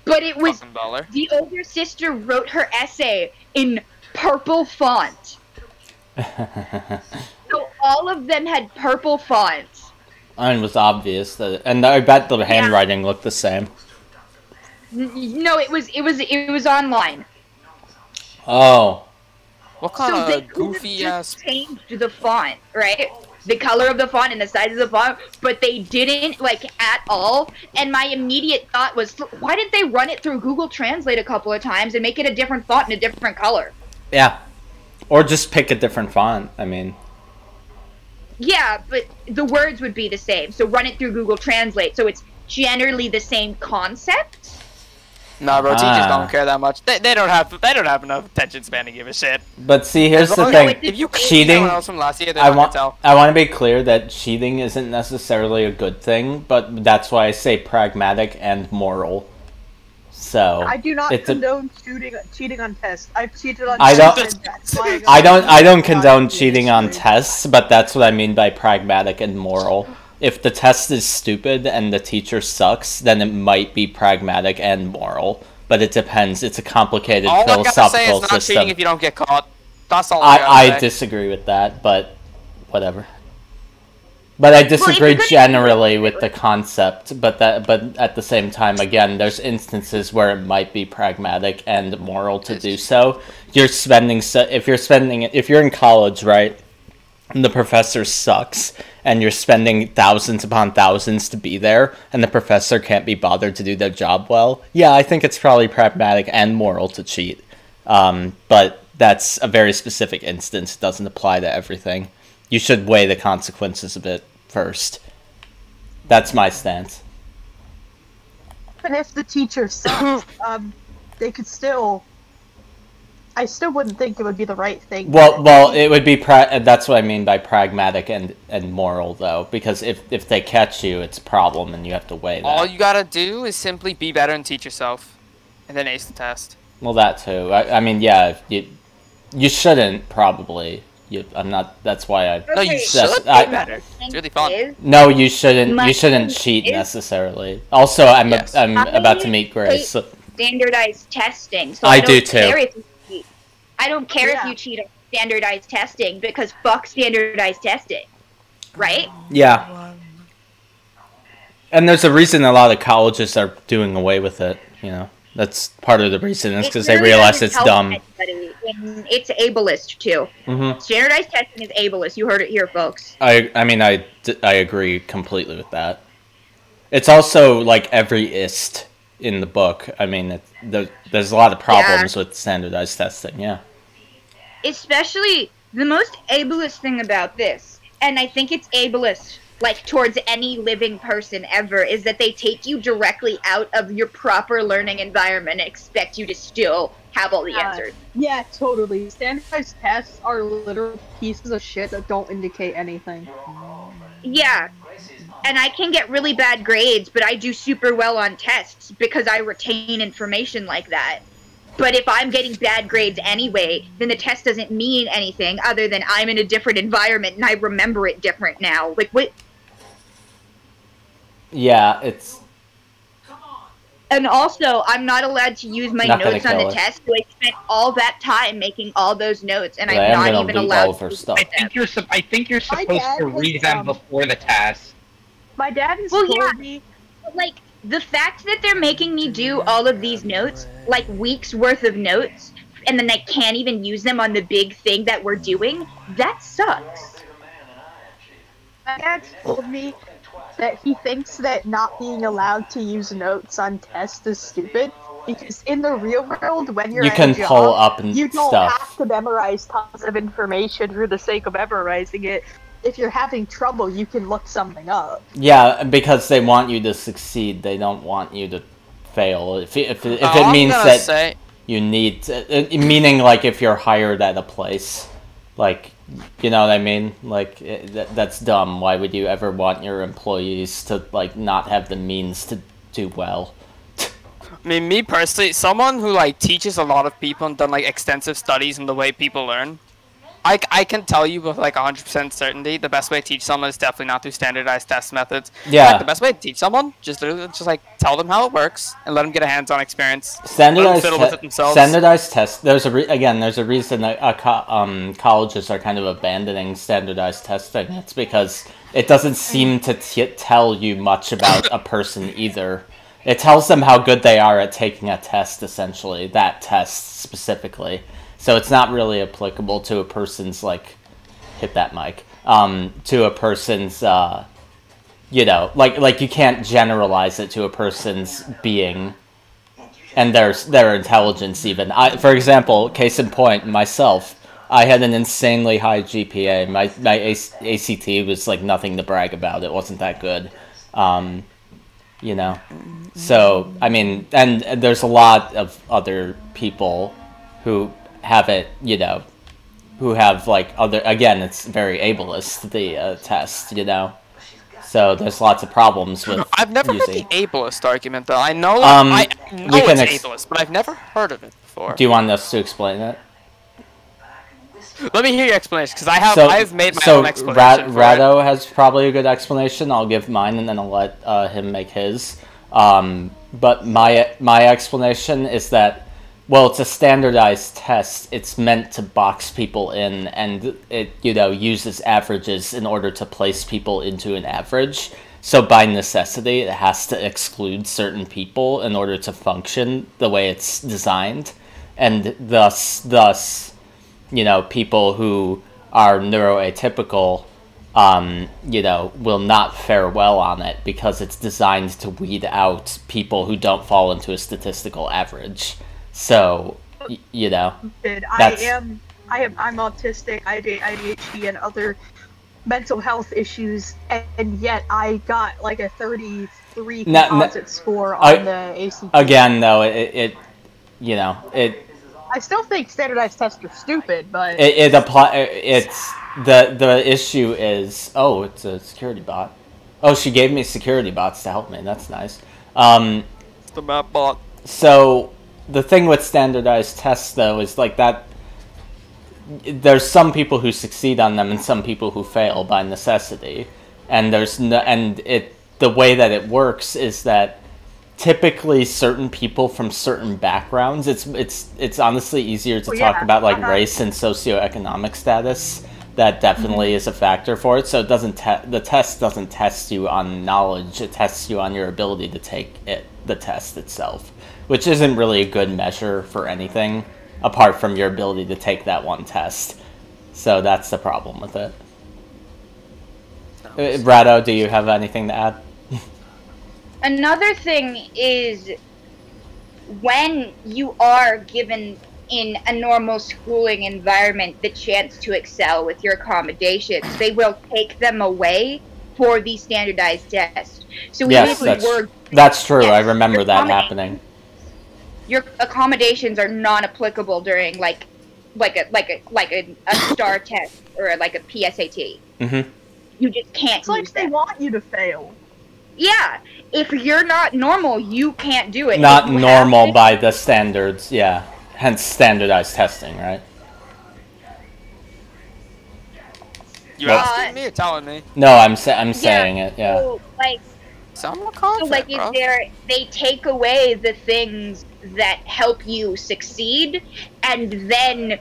But it was Fucking baller. the older sister wrote her essay in purple font. So all of them had purple fonts. Mine was obvious that, and I bet the handwriting looked the same. No, it was online. Oh. What So kind they of could have goofy just ass? changed the font, right? The color of the font and the size of the font, but they didn't at all. And my immediate thought was, why didn't they run it through Google Translate a couple of times and make it a different font and a different color? Yeah. Or just pick a different font. I mean. Yeah, but the words would be the same. So run it through Google Translate, so it's generally the same concept. Nah, bro, teachers don't care that much. They don't have enough attention span to give a shit. But see, here's As the long thing. as- if you Cheating. anyone else from last year, they're not gonna tell. I want to be clear that cheating isn't necessarily a good thing, but that's why I say pragmatic and moral. So I do not it's a- condone cheating on tests. I've cheated on I tests. don't. and that's why I don't condone cheating on tests, but that's what I mean by pragmatic and moral. If the test is stupid and the teacher sucks, then it might be pragmatic and moral. But it depends. It's a complicated All I gotta say philosophical is not system. cheating if you don't get caught. That's all I gotta I say. disagree with that, but whatever. But I disagree generally with the concept. But at the same time, again, there's instances where it might be pragmatic and moral to do so. If you're in college, right, and the professor sucks, and you're spending thousands upon thousands to be there, and the professor can't be bothered to do their job well, yeah, I think it's probably pragmatic and moral to cheat. But that's a very specific instance. It doesn't apply to everything. You should weigh the consequences a bit first. That's my stance. But if the teacher sucks, they could still... I still wouldn't think it would be the right thing. Well, it would be... that's what I mean by pragmatic and moral, though. Because if they catch you, it's a problem, and you have to weigh that. All you gotta do is simply be better and teach yourself. And then ace the test. Well, that too. I mean, yeah, you shouldn't, probably... I'm not. That's why I. No, you should be better. It's really fun. No, you shouldn't. You shouldn't cheat necessarily. Also, I'm about to meet Grace. Standardized testing. So I do too. I don't care if you cheat on standardized testing because fuck standardized testing, right? Yeah. And there's a reason a lot of colleges are doing away with it. You know, that's part of the reason is because they realize it's dumb. It's ableist too. Mm-hmm. Standardized testing is ableist. You heard it here, folks. I mean, I agree completely with that. It's also like every ist in the book. I mean, there's a lot of problems with standardized testing. Yeah. Especially the most ableist thing about this, and I think it's ableist like towards any living person ever, is that they take you directly out of your proper learning environment and expect you to still have all the answers. Yeah, totally. Standardized tests are literal pieces of shit that don't indicate anything. Yeah. And I can get really bad grades, but I do super well on tests because I retain information like that. But if I'm getting bad grades anyway, then the test doesn't mean anything other than I'm in a different environment and I remember it different now. Like, what? Yeah, it's... And also, I'm not allowed to use my notes on the test, so I spent all that time making all those notes, and I'm not even allowed to use them. I think you're supposed to read them before the test. My dad has told me... Like, the fact that they're making me do all of these notes, like weeks worth of notes, and then I can't even use them on the big thing that we're doing, that sucks. My dad told me that he thinks that not being allowed to use notes on tests is stupid, because in the real world, when you're you can at a pull job, up and you don't stuff. have to memorize tons of information for the sake of memorizing it. If you're having trouble, you can look something up. Yeah, because they want you to succeed. They don't want you to fail. If it means that you need to, meaning like if you're hired at a place, like, you know what I mean? Like, that's dumb. Why would you ever want your employees to, like, not have the means to do well? I mean, me personally, someone who, like, teaches a lot of people and done, like, extensive studies in the way people learn, I can tell you with, like, 100% certainty, the best way to teach someone is definitely not through standardized test methods. Yeah. Like, the best way to teach someone, just like, tell them how it works and let them get a hands-on experience. Standardized fiddle with it themselves. Standardized tests. There's a reason that colleges are kind of abandoning standardized testing. It's because it doesn't seem to tell you much about a person either. It tells them how good they are at taking a test, essentially, that test specifically. So it's not really applicable to a person's, like, hit that mic, to a person's, you know, like you can't generalize it to a person's being and their intelligence even. For example, case in point, myself, I had an insanely high GPA. My ACT was, like, nothing to brag about. It wasn't that good, you know. So, I mean, and there's a lot of other people who have it, you know, who have, like, other, again, it's very ableist, the test, you know, so there's lots of problems with I've never heard the ableist argument, though. I know, it's ableist, but I've never heard of it before. Do you want us to explain it? Let me hear your explanation, because I've made my own explanation. Rado has probably a good explanation. I'll give mine, and then I'll let him make his. But my explanation is that Well, it's a standardized test. It's meant to box people in, and it, uses averages in order to place people into an average. So by necessity, it has to exclude certain people in order to function the way it's designed. And thus, people who are neuroatypical, will not fare well on it because it's designed to weed out people who don't fall into a statistical average. So, I'm autistic, I have ADHD and other mental health issues, and yet I got like a 33 composite score on the ACT. Again, though, it I still think standardized tests are stupid, but it's the issue is, it's a security bot. Oh, she gave me security bots to help me. That's nice. It's the map bot. So the thing with standardized tests, though, is like that. There's some people who succeed on them and some people who fail by necessity, and the way that it works is that typically certain people from certain backgrounds, it's honestly easier to talk about like race and socioeconomic status. That definitely is a factor for it. So it doesn't the test doesn't test you on knowledge. It tests you on your ability to take the test itself, which isn't really a good measure for anything apart from your ability to take that one test. So that's the problem with it. Rado, do you have anything to add? Another thing is when you are given in a normal schooling environment the chance to excel with your accommodations, they will take them away for the standardized test. So yes, that's true. Yes, I remember that happening. Your accommodations are non-applicable during like a STAR test or like a PSAT. Mm-hmm. You just can't. It's like they want you to fail. Yeah, if you're not normal, you can't do it. Not normal by the standards, yeah. Hence standardized testing, right? You asking me or telling me? No, I'm saying it, yeah. So, they take away the things that help you succeed, and then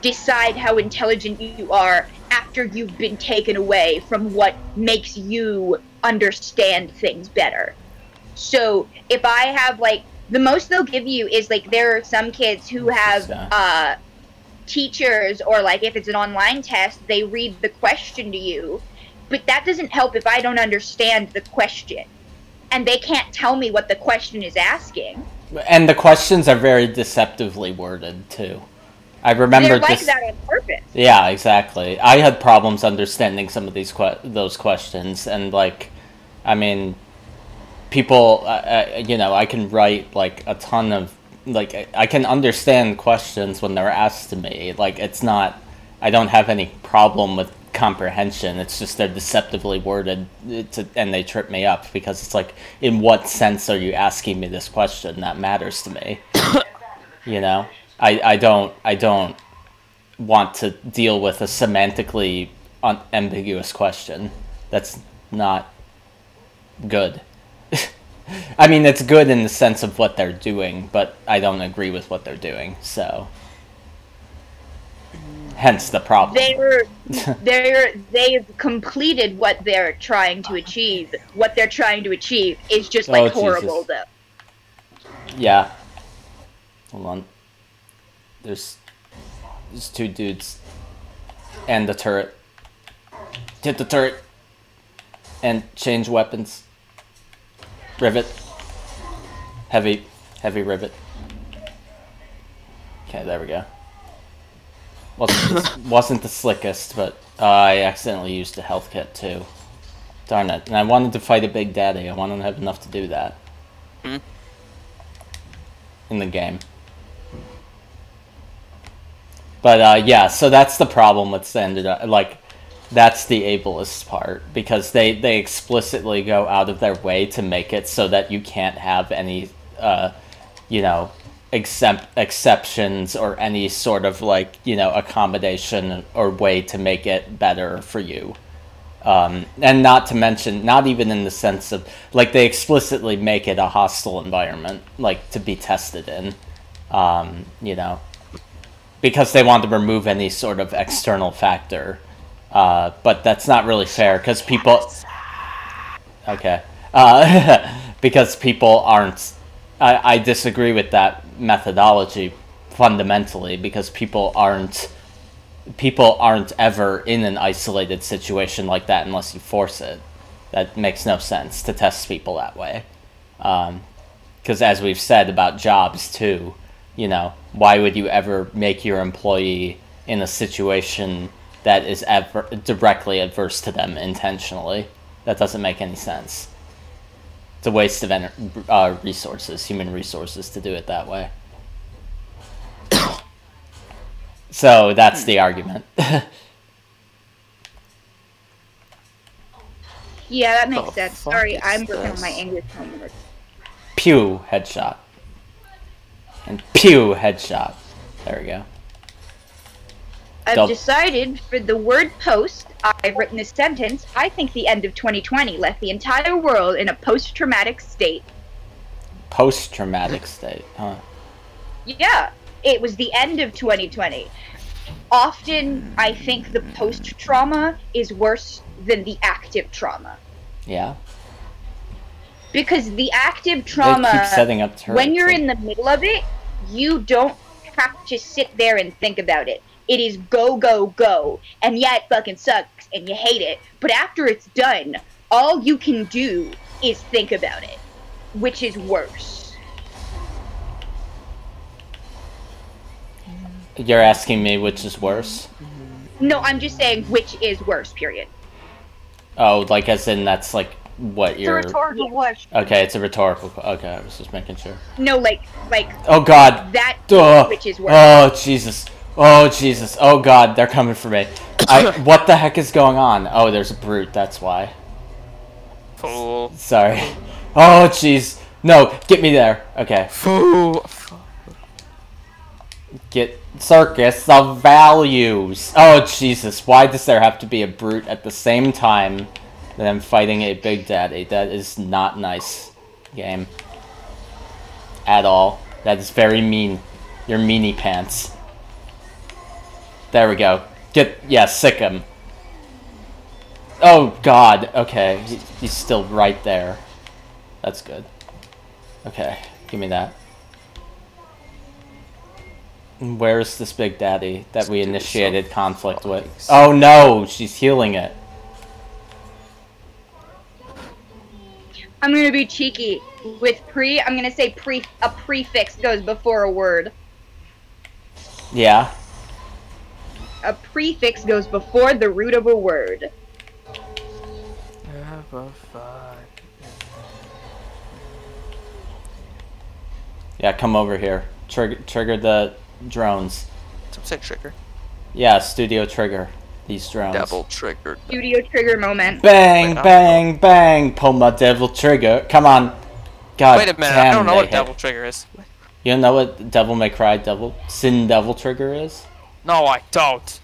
decide how intelligent you are after you've been taken away from what makes you understand things better. So if I have the most they'll give you is there are some kids who have teachers, or if it's an online test, they read the question to you, but that doesn't help if I don't understand the question, and they can't tell me what the question is asking. And the questions are very deceptively worded too. I remember they're that on purpose. Yeah, exactly. I had problems understanding some of those questions, and people, I can write a ton of I can understand questions when they're asked to me. It's not, I don't have any problem with comprehension. It's just they're deceptively worded and they trip me up because it's in what sense are you asking me this question? That matters to me. I don't want to deal with a semantically ambiguous question. That's not good. I mean, it's good in the sense of what they're doing, but I don't agree with what they're doing, so hence the problem. They've completed what they're trying to achieve. What they're trying to achieve is just horrible, though. Yeah. Hold on. There's two dudes and the turret. Hit the turret and change weapons. Rivet. Heavy rivet. Okay, there we go. Wasn't the slickest, but I accidentally used a health kit too. Darn it. And I wanted to fight a Big Daddy. I wanted to have enough to do that. In the game. But yeah, so that's the problem with standard. That's the ableist part, because they explicitly go out of their way to make it so that you can't have any, exceptions or any sort of accommodation or way to make it better for you. And not to mention, not even in the sense of they explicitly make it a hostile environment, to be tested in. you know, because they want to remove any sort of external factor. But that's not really fair, because people... Okay. Because people aren't... I disagree with that methodology fundamentally, because people aren't ever in an isolated situation like that unless you force it. That makes no sense to test people that way. Because as we've said about jobs too, you know, why would you ever make your employee in a situation that is directly adverse to them intentionally? That doesn't make any sense. It's a waste of resources, human resources, to do it that way. So that's the argument. Yeah, that makes sense. Sorry, I'm working on my English homework. Pew, headshot. And pew, headshot. There we go. I've decided for the word post, I've written this sentence. I think the end of 2020 left the entire world in a post-traumatic state. Post-traumatic state, huh? Yeah, it was the end of 2020. Often, I think the post-trauma is worse than the active trauma. Yeah. Because the active trauma, keep setting up when you're in the middle of it, you don't have to sit there and think about it. It is go, go, go. And yeah, it fucking sucks and you hate it. But after it's done, all you can do is think about it, which is worse. You're asking me which is worse? No, I'm just saying which is worse, period. Oh, like as in that's like what you're... It's a rhetorical question. Okay, it's a rhetorical... Okay, I was just making sure. No, like... Oh god! That which is worse. Oh, Jesus. Oh, Jesus. Oh god, they're coming for me. What the heck is going on? Oh, there's a brute, that's why. Fool. Sorry. Oh, jeez. No, get me there. Okay. Fool. Get... Circus of values. Oh, Jesus. Why does there have to be a brute at the same time that I'm fighting a Big Daddy? That is not nice, game. At all. That is very mean. You're meanie pants. There we go. Yeah, sick him. Oh, God. Okay. He's still right there. That's good. Okay. Give me that. Where's this Big Daddy that we initiated conflict with? Oh no, she's healing it. I'm gonna be cheeky. With I'm gonna say a prefix goes before a word. Yeah. A prefix goes before the root of a word. Yeah, come over here. Trigger the drones. Don't say trigger. Yeah, studio trigger these drones. Devil trigger. Studio trigger moment. Bang, bang, bang. Pull my devil trigger. Come on. God wait a minute, damn, I don't know what devil trigger is. You don't know what Devil May Cry Sin Devil Trigger is? No, I don't.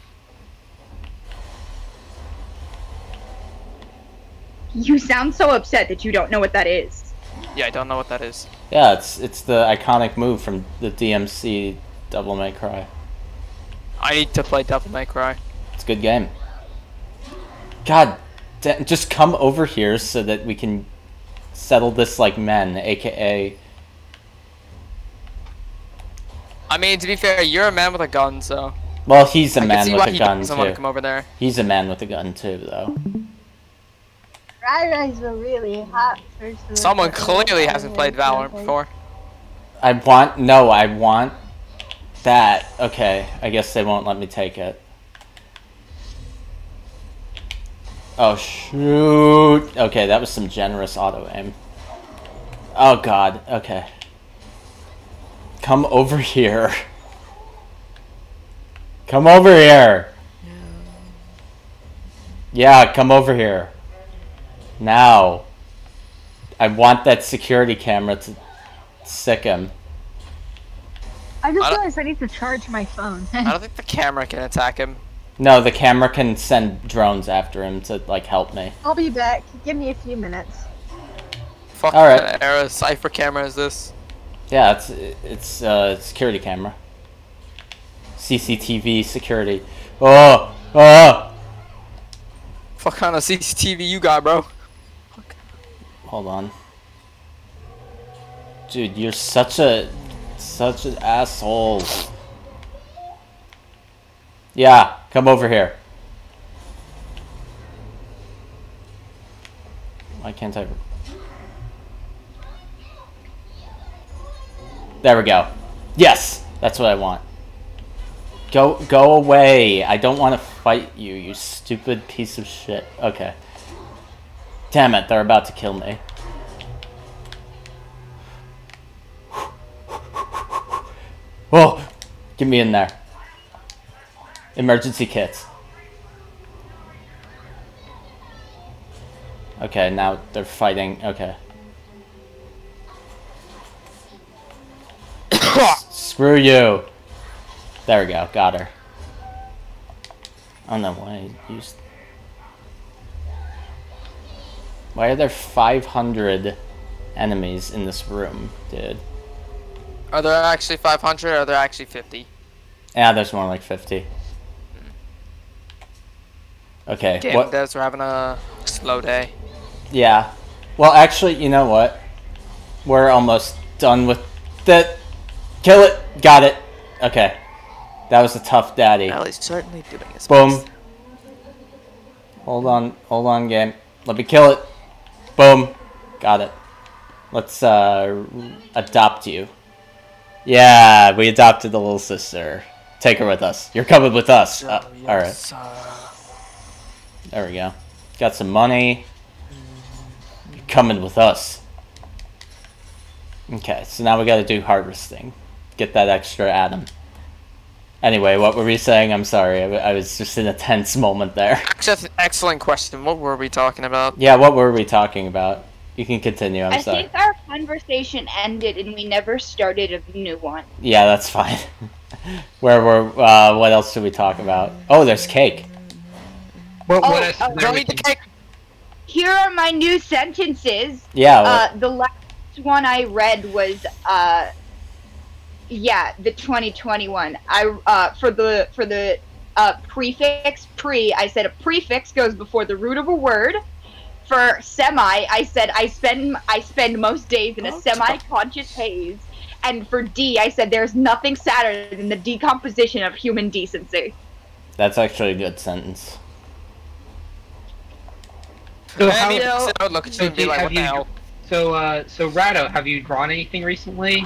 You sound so upset that you don't know what that is. Yeah, I don't know what that is. Yeah, it's the iconic move from the DMC Devil May Cry. I need to play Devil May Cry. It's a good game. God, just come over here so that we can settle this like men, aka... I mean, to be fair, you're a man with a gun, so... Well, he's a man with a gun, too. Want to come over there. He's a man with a gun, too, though. Rise a really hot person. Someone clearly hasn't played Valorant before. I want that. Okay, I guess they won't let me take it. Oh, shoot. Okay, that was some generous auto-aim. Oh, God. Okay. Come over here. Come over here. Yeah, come over here. Now. I want that security camera to sick him. I just realized I need to charge my phone. I don't think the camera can attack him. No, the camera can send drones after him to, like, help me. I'll be back. Give me a few minutes. Fuck All right. what era Cypher camera is this? Yeah, it's security camera. CCTV security. Oh! Oh! What kind of CCTV you got, bro? Hold on. Dude, you're such an asshole. Yeah, come over here. Why can't I? There we go. Yes, that's what I want. Go away. I don't want to fight you, you stupid piece of shit. Okay. Damn it, they're about to kill me. Oh, get me in there. Emergency kits. Okay, now they're fighting. Okay. Screw you. There we go. Got her. I don't know why I used... Why are there 500 enemies in this room, dude? Are there actually 500 or are there actually 50? Yeah, there's more like 50. Okay. Damn, what? devs are having a slow day. Yeah. Well, actually, you know what? We're almost done with the... Kill it! Got it! Okay. That was a tough daddy. Well, he's certainly doing his Boom. best. Hold on, game. Let me kill it. Boom. Got it. Let's, adopt you. Yeah, we adopted the little sister. Take her with us. You're coming with us. Alright. There we go. Got some money. You're coming with us. Okay, so now we gotta do harvesting. Get that extra atom. Anyway, what were we saying? I'm sorry, I was just in a tense moment there. Excellent question. What were we talking about? Yeah, what were we talking about? You can continue, I'm sorry. I think our conversation ended and we never started a new one. Yeah, that's fine. What else should we talk about? Oh, there's cake. Don't eat the cake! Here are my new sentences. Yeah. The last one I read was, yeah, the 2021. For the prefix pre, I said a prefix goes before the root of a word. For semi, I said I spend most days in a semi-conscious haze. And for D, I said there's nothing sadder than the decomposition of human decency. That's actually a good sentence. So so Rado, have you drawn anything recently?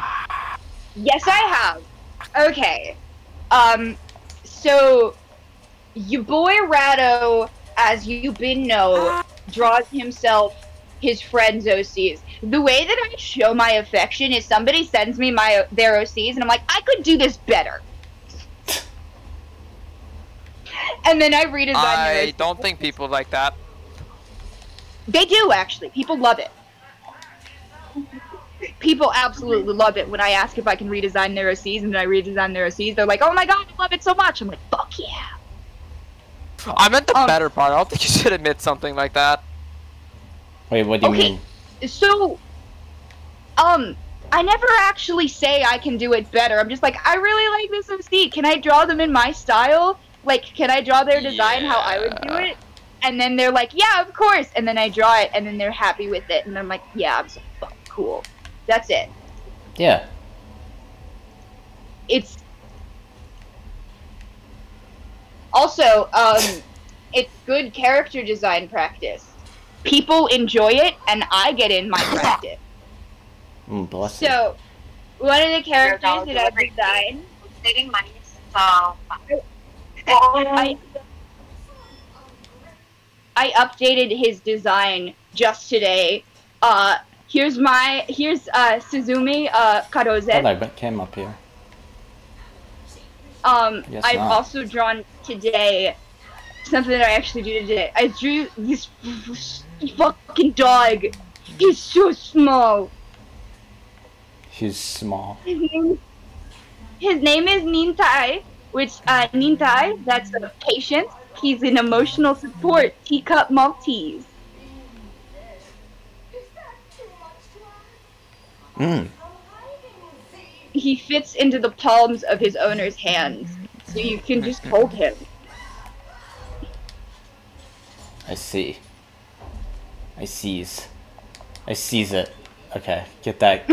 Yes, I have. Okay. So your boy Rado, as you been know, draws himself his friends' OCs. The way that I show my affection is somebody sends me their OCs, and I'm like, I could do this better. And then I redesign their OCs. I don't think people like that. They do, actually. People love it. People absolutely love it when I ask if I can redesign their OCs, and then I redesign their OCs. They're like, oh my god, I love it so much. I'm like, fuck yeah. I meant the better part. I don't think you should admit something like that. Wait, what do you mean? So, I never actually say I can do it better. I'm just like, I really like this OC. Can I draw them in my style? Like, can I draw their design how I would do it? And then they're like, yeah, of course. And then I draw it, and then they're happy with it. And I'm like, yeah, I'm so fucking cool. That's it. Yeah. It's... Also, it's good character design practice. People enjoy it, and I get in my practice. Bless you. So, one of the characters that I've designed... Saving money, so... I updated his design just today. Here's Suzumi Karoze. Oh, I came up here. I've also drawn today something that I actually drew today. I drew this fucking dog. He's so small. He's small. His name is Nintai, which Nintai, that's a patient. He's an emotional support teacup Maltese. he fits into the palms of his owner's hands, so you can just hold him. I see. I seize it. Okay, get that.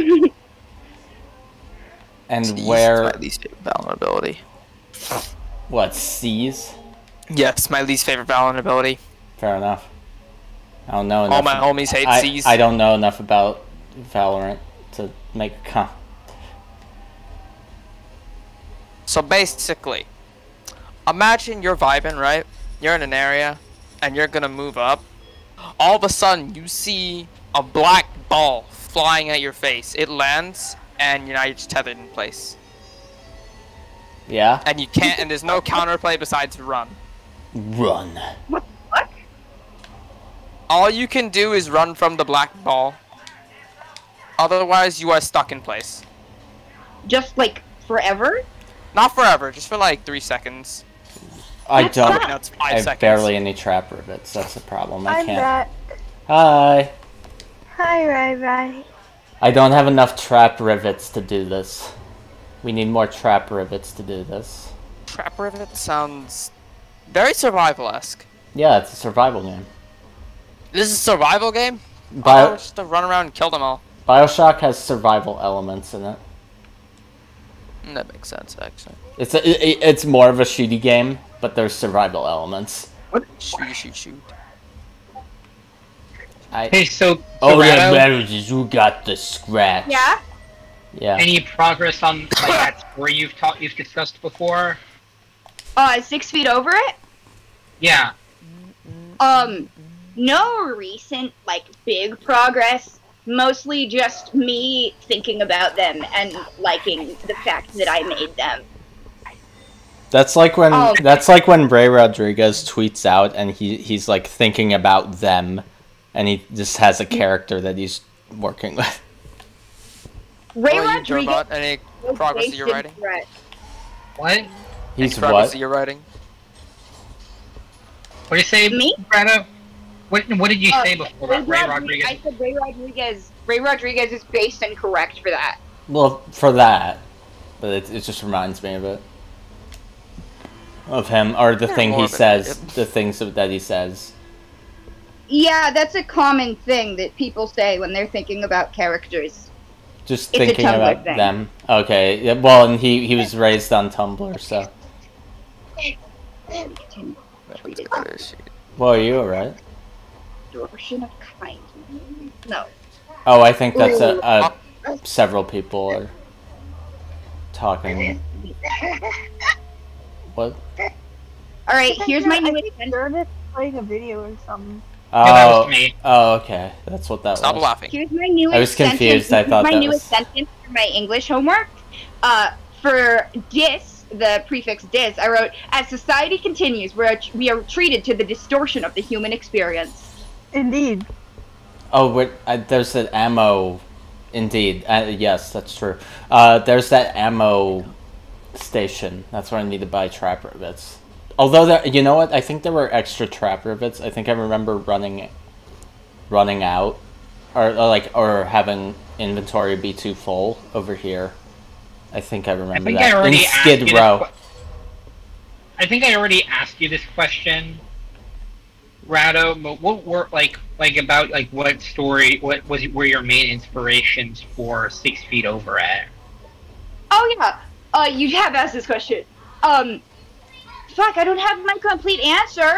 And Seize where? is my least favorite vulnerability. What, seize? Yes, my least favorite vulnerability. Fair enough. I don't know enough. All my homies hate seize. I don't know enough about Valorant to make a comment. So basically, imagine you're vibing, right? You're in an area, and you're gonna move up. All of a sudden, you see a black ball flying at your face. It lands, and you're just tethered in place. Yeah? And you can't, and there's no counterplay besides run. Run. What the fuck? All you can do is run from the black ball. Otherwise, you are stuck in place. Just like forever? Not forever, just for like 3 seconds. I don't. No, it's 5 I have seconds. barely any trap rivets. That's the problem. I I'm can't. back. Hi. Hi, Rai. I don't have enough trap rivets to do this. We need more trap rivets to do this. Trap rivet sounds very survival-esque. Yeah, it's a survival game. This is a survival game? Just to run around and kill them all. BioShock has survival elements in it. That makes sense, actually. It's more of a shooty game, but there's survival elements. What? Shoot. Hey, so Oh, Dorado, you got the scratch. Yeah? Yeah. any progress on like that story you've discussed before? 6 feet over it? Yeah. No recent, like, big progress. Mostly just me thinking about them and liking the fact that I made them. That's like when Ray Rodriguez tweets out and he's like thinking about them, and he just has a character that he's working with. Ray Rodriguez. Rodriguez. Any progress that you're writing? What? He's Any progress what? that you're writing? What did you say, Me? Dorado? What did you say before about Ray Rodriguez? I said Ray Rodriguez. Ray Rodriguez is based and correct for that. Well, for that, but it just reminds me of it, of him, or the thing he says, the things that he says. Yeah, that's a common thing that people say when they're thinking about characters. Just It's a thinking Tumblr about thing. them. Okay, yeah, well, and he was raised on Tumblr, so. Well, are you alright? Distortion of kind. No. Oh, I think that's several people are talking. What? Alright, here's my new Dermot playing a video or something. Oh, okay. That's what that Stop was. laughing. Here's my newest I was confused. sentence. I thought my that newest was... sentence for my English homework. For dis, the prefix dis, I wrote, as society continues, we are treated to the distortion of the human experience. Indeed. Oh, wait, there's that ammo. Indeed. Yes, that's true. There's that ammo station. That's where I need to buy trap rivets. Although, you know what? I think there were extra trap rivets. I think I remember running out. Or having inventory be too full over here. I think I remember that. In Skid Row. I think I already asked you this question, Rado, but what were about what story, were your main inspirations for 6 Feet Over at? Oh yeah, you have asked this question. Fuck, I don't have my complete answer.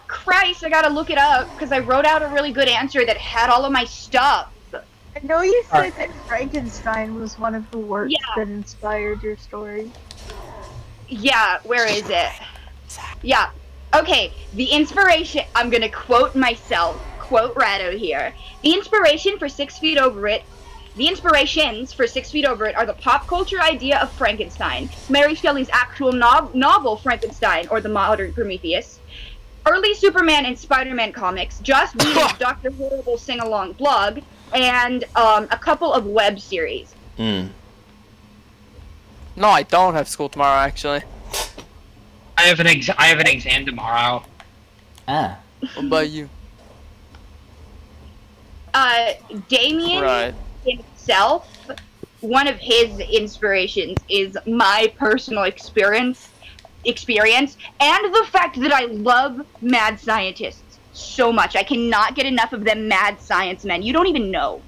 Christ, I gotta look it up, because I wrote out a really good answer that had all of my stuff. I know you said that Frankenstein was one of the works that inspired your story. Yeah, where is it? Yeah. Okay, the inspiration, I'm gonna quote myself, quote Rado here. The inspiration for 6 Feet Over It, the inspirations for 6 Feet Over It are the pop culture idea of Frankenstein, Mary Shelley's actual novel Frankenstein, or the modern Prometheus, early Superman and Spider-Man comics, Joss Whedon's Dr. Horrible sing-along blog, and a couple of web series. Hmm. No, I don't have school tomorrow, actually. I have an exam tomorrow. Ah. What about you? Damien Right. himself one of his inspirations is my personal experience, and the fact that I love mad scientists so much. I cannot get enough of them mad science men. You don't even know.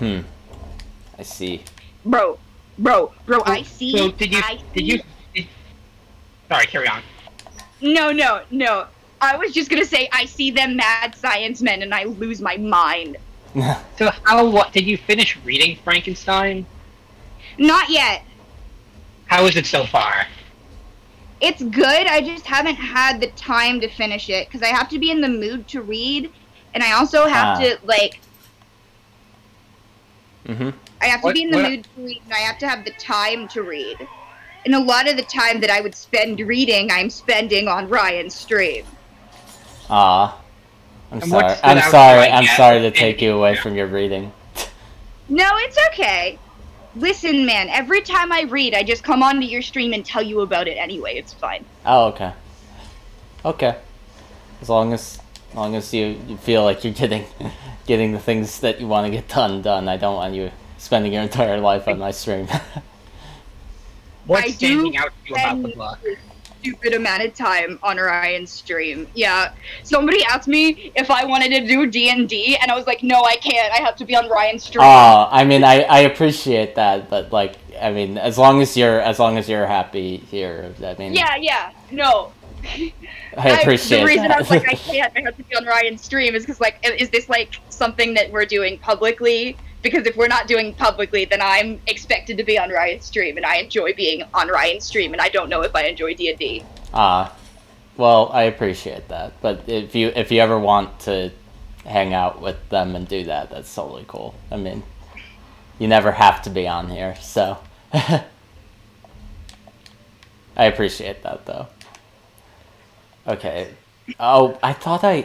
I see. Bro, I see. So did you? Sorry, carry on. No. I was just gonna say I see them mad science men and I lose my mind. So what did you finish reading Frankenstein? Not yet. How is it so far? It's good, I just haven't had the time to finish it, because I have to be in the mood to read, and I also have to, like... I have to be in the mood to read, and I have to have the time to read. And a lot of the time that I would spend reading, I'm spending on Ryan's stream. I'm sorry to take you away from your reading. No, it's okay. Listen, man, every time I read, I just come onto your stream and tell you about it anyway. It's fine. Oh, okay. Okay. As long as you feel like you're getting the things that you want to get done. I don't want you spending your entire life on my stream. What's standing out to you about the book? Stupid amount of time on Ryan's stream. Yeah. Somebody asked me if I wanted to do D&D, and I was like, no, I can't. I have to be on Ryan's stream. I mean, I appreciate that, but like, I mean, as long as you're happy here, I mean. Yeah. No. I appreciate the reason that. I was like, I can't. I have to be on Ryan's stream is because, like, is this like something that we're doing publicly? Because if we're not doing publicly, then I'm expected to be on Ryan's stream, and I enjoy being on Ryan's stream, and I don't know if I enjoy D&D. Well, I appreciate that, but if you ever want to hang out with them and do that, that's totally cool. I mean, you never have to be on here, so I appreciate that though. Okay. Oh, I thought I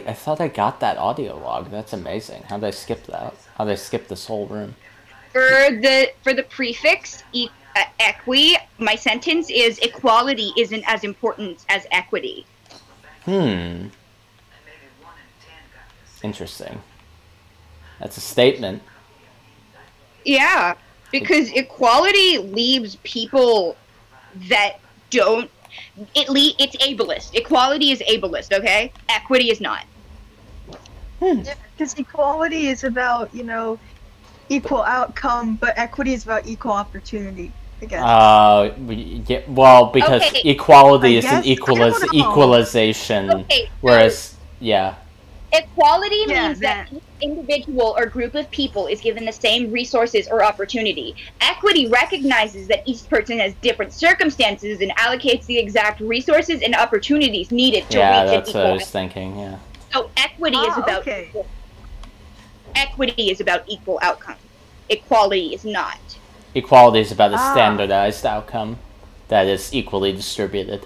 got that audio log. That's amazing. How did I skip that? How did I skip this whole room? For the prefix equi, my sentence is equality isn't as important as equity. Interesting. That's a statement. Yeah, because equality leaves people that don't. It's ableist. Equality is ableist, okay? Equity is not. Yeah, because equality is about, equal outcome, but equity is about equal opportunity, I guess. Yeah, well, because equality is an equalization, whereas, yeah. Equality means that each individual or group of people is given the same resources or opportunity. Equity recognizes that each person has different circumstances and allocates the exact resources and opportunities needed to reach an equal. Yeah, that's what I was thinking, yeah. So equity is about equity is about equal outcome. Equality is not. Equality is about a standardized outcome that is equally distributed.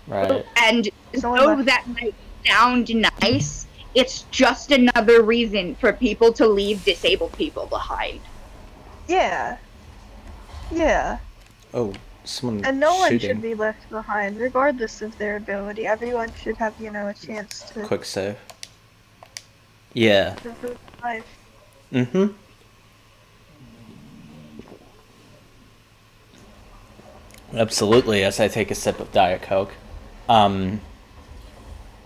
Right. And so that might sound nice, it's just another reason for people to leave disabled people behind. Yeah. Oh, someone And no one shooting. should be left behind, regardless of their ability. Everyone should have, a chance to Quick save. Yeah. live life. Absolutely, as I take a sip of Diet Coke.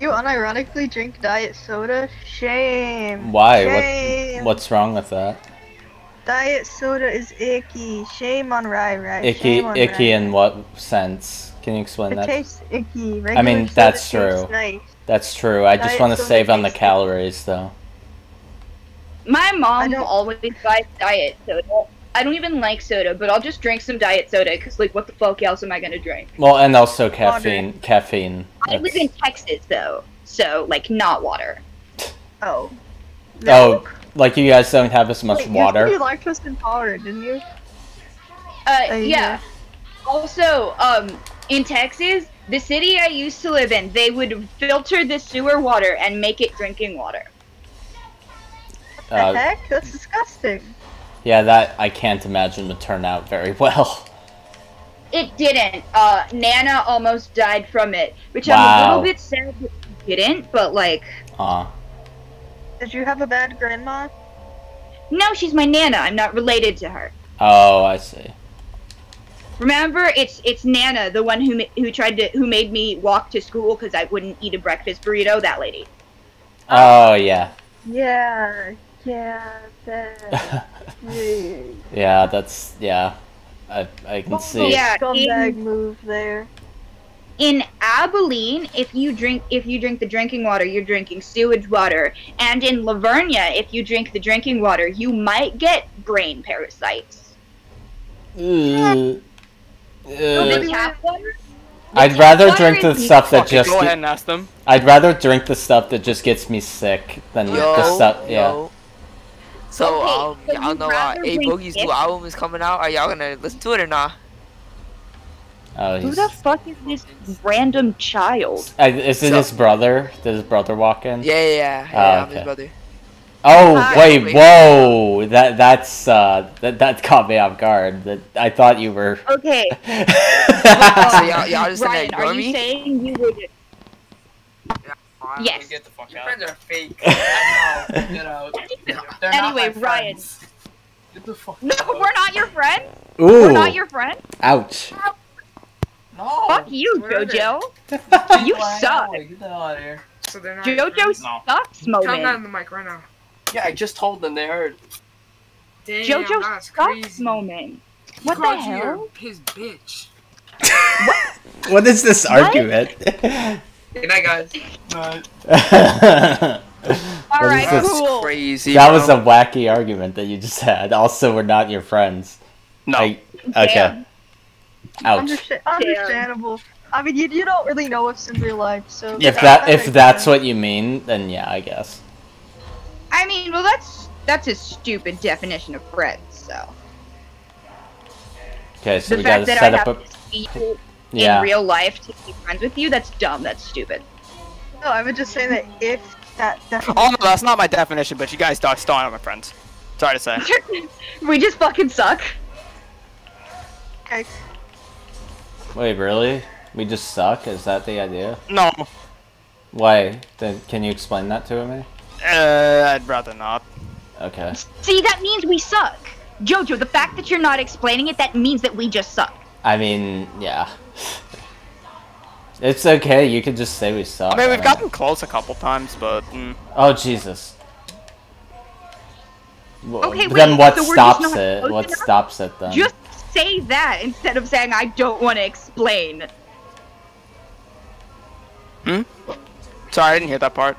You unironically drink diet soda? Shame. Why? Shame. What's wrong with that? Diet soda is icky. Shame on Rai. Icky in what sense? Can you explain that? It tastes icky. I mean, that's soda true. Nice. That's true. I just Diet want to soda save on the tastes calories, though. My mom always buys diet soda. I don't even like soda, but I'll just drink some diet soda, because, like, what the fuck else am I gonna drink? Well, and also caffeine. Caffeine. I live in Texas, though, so, like, not water. Oh. Oh, like you guys don't have as much water? You lactose intolerant, didn't you? Yeah. Also, in Texas, the city I used to live in, they would filter the sewer water and make it drinking water. What the heck? That's disgusting. Yeah, that I can't imagine would turn out very well. It didn't. Nana almost died from it, which I'm a little bit sad that she didn't, but like... Did you have a bad grandma? No, she's my Nana. I'm not related to her. Oh, I see. Remember, it's Nana, the one who made me walk to school because I wouldn't eat a breakfast burrito. That lady. Oh yeah. Yeah, that. Yeah, that's I can see. Yeah, scumbag move there. In Abilene, if you drink the drinking water, you're drinking sewage water. And in Lavernia, if you drink the drinking water, you might get brain parasites. The tap water? I'd rather drink the stuff that just. Go ahead and ask them. I'd rather drink the stuff that just gets me sick than the stuff. Yeah. So, Okay, y'all know A Boogie's new album is coming out. Are y'all gonna listen to it or not? Oh, Who the fuck is this random child? Is it his brother? Did his brother walk in? Yeah, Oh, I'm his okay. brother. Oh wait, whoa! That caught me off guard. That I thought you were. Okay. So y'all just gonna Ryan, ignore are you me? saying you would? Yes. Get the fuck Your out. friends are fake. I know. Get out. They're not Anyway, my Ryan. friends. Get the fuck No, out. we're not your friend. Ooh. We're not your friend. Ouch. No. Fuck you, Where are they? JoJo. You Why suck. not? Get the hell out of here. So they're not your JoJo friends? sucks, Tell them that moment. in the mic right now. Yeah, I just told them. They heard. Damn, JoJo that's sucks, crazy. moment. He What the called you hell? his bitch. What is this argument? Good night, guys. Alright, this? cool. Crazy. That bro. was a wacky argument that you just had. Also, we're not your friends. No. Okay. Damn. Ouch. Understandable. I mean, you don't really know us in real life, so. If makes that's sense. what you mean, then yeah, I guess. I mean, well, that's a stupid definition of friends. So Okay, so the we fact gotta that set I up have a. to see you Yeah. in real life to be friends with you, that's dumb. That's stupid. No, I would just say that if that Oh no, that's not my definition, but you guys still aren't my friends. Sorry to say. We just fucking suck. Okay. Wait, really? We just suck? Is that the idea? No. Why? Then can you explain that to me? I'd rather not. Okay. See, that means we suck. Jojo, the fact that you're not explaining it, that means that we just suck. I mean, yeah. It's okay. You could just say we suck. I mean, we've don't- gotten close a couple times, but. Oh Jesus. Well, Okay, then wait, what so we're just stops not it? close What enough? stops it then? Just say that instead of saying I don't want to explain. Sorry, I didn't hear that part.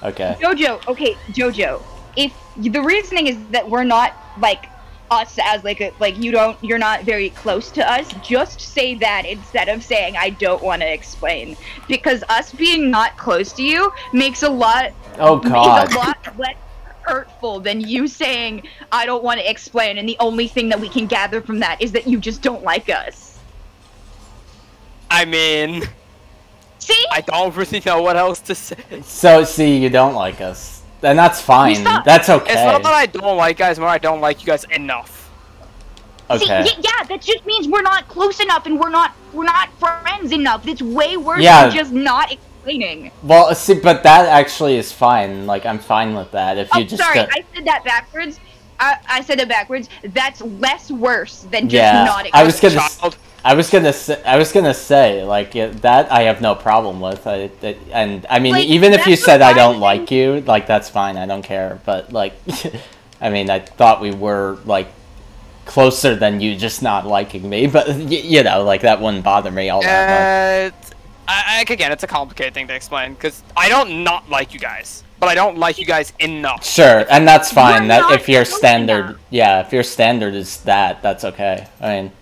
Okay. Jojo, okay, Jojo. If the reasoning is that we're not like us as you're not very close to us, just say that instead of saying I don't want to explain, because us being not close to you makes a lot. Oh God. Is a lot less hurtful than you saying I don't want to explain, and the only thing that we can gather from that is that you just don't like us. I mean. See? I don't really know what else to say. So see, you don't like us, and that's fine. That's okay. It's not that I don't like guys, more I don't like you guys enough. Okay. See, yeah, that just means we're not close enough, and we're not friends enough. It's way worse Yeah. than just not explaining. Well, see, but that actually is fine. Like, I'm fine with that. If you just Sorry, I said that backwards. I said it backwards. That's less worse than just yeah, not I was gonna, explaining. I was gonna say, like, yeah, that I have no problem with. And I mean, Like, even if you that's said I what don't like you, like, that's fine. I don't care. But like, I mean, I thought we were like closer than you just not liking me. But you know, like, that wouldn't bother me all that much. Again, it's a complicated thing to explain, because I don't not like you guys, but I don't like you guys enough. Sure, and that's fine. You're That not if your close standard, enough. yeah, if your standard is that, that's okay. I mean,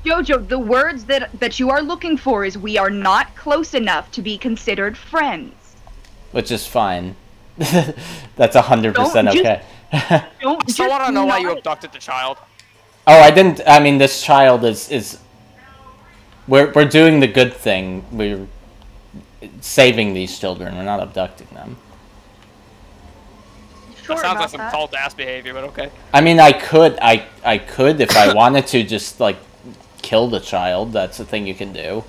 Jojo, the words that you are looking for is we are not close enough to be considered friends. which is fine. That's 100% Don't just- okay. Don't Still want to know why you not- abducted the child. Oh, I didn't. I mean, this child is. We're doing the good thing. We're saving these children. We're not abducting them. Sure That sounds about like some that. cult ass behavior, but okay. I mean, I could if I wanted to just like kill the child. That's a thing you can do.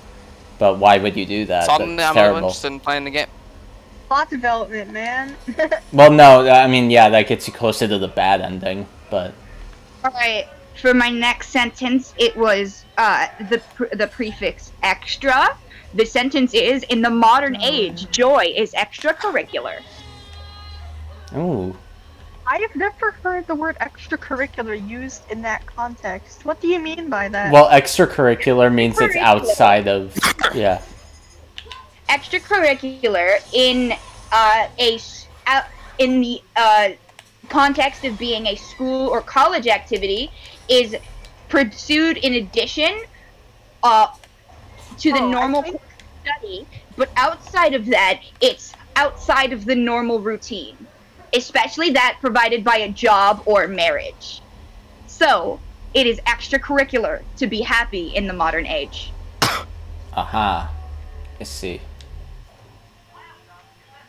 But why would you do that? Suddenly, That's I'm terrible. interested in playing the game. Plot development, man. Well, no, I mean, yeah, that gets you closer to the bad ending, but... Alright, for my next sentence, it was the prefix extra. The sentence is, in the modern age, joy is extracurricular. Ooh. I have never heard the word extracurricular used in that context. What do you mean by that? Well, extracurricular means it's outside of... Yeah. Extracurricular in the context of being a school or college activity is pursued in addition to the normal study, but outside of that, it's outside of the normal routine, especially that provided by a job or marriage. So, it is extracurricular to be happy in the modern age. Aha. I see.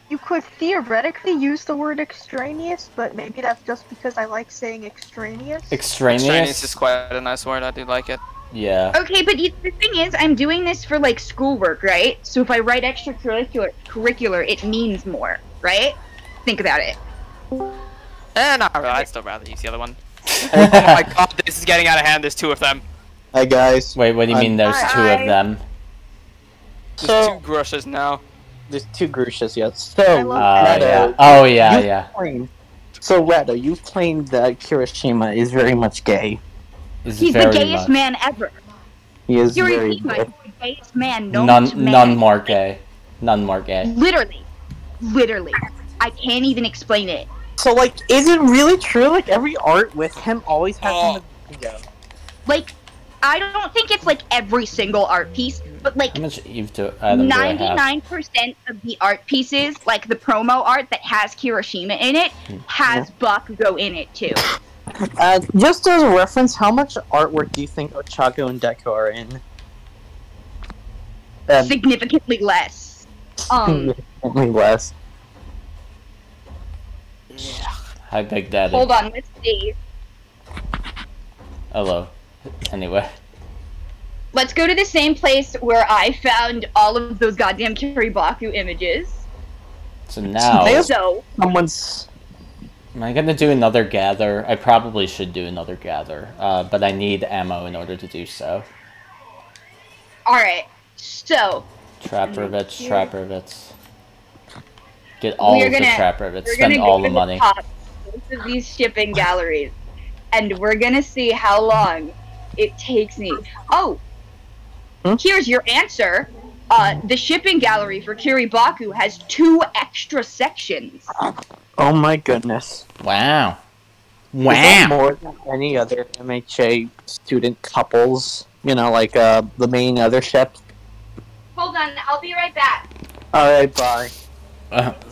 You could theoretically use the word extraneous, but maybe that's just because I like saying extraneous. Extraneous is quite a nice word. I do like it. Yeah. Okay, but the thing is, I'm doing this for like schoolwork, right? So if I write extracurricular, it means more, right? Think about it. Not really. I'd still rather use the other one. Oh my god, this is getting out of hand. There's two of them. Hi guys. Wait, what do you mean there's two of them? There's two Grushes now. There's two Grushas, yes. So, yeah. Oh, yeah. So, Retta, you claimed that Kirishima is very much gay. He's the gayest man ever. He is Kirishima very is the gayest man known to man. None more gay. None more gay. Literally. I can't even explain it. So, like, is it really true? Like, every art with him always has him in the video. Like, I don't think it's like every single art piece, but like How much Eve do Adam do I have? 99% of the art pieces, like the promo art that has Kirishima in it, has Bakugo in it too. Just as a reference, how much artwork do you think Ochako and Deku are in? Significantly less. Significantly less. Yeah. Hi, Big Daddy. Hold on, let's see. Hello. Anyway. Let's go to the same place where I found all of those goddamn Kiribaku images. So now... Someone's... Am I gonna do another gather? I probably should do another gather, but I need ammo in order to do so. Alright, so... Trap rivets. Get all of the trap rivets, spend all the money. Both of these shipping galleries, and we're gonna see how long it takes me. Oh! Here's your answer. The shipping gallery for Kiribaku has 2 extra sections. Oh my goodness. Wow. Is that more than any other MHA student couples? You know, like, the main other ship? Hold on, I'll be right back. Alright, bye.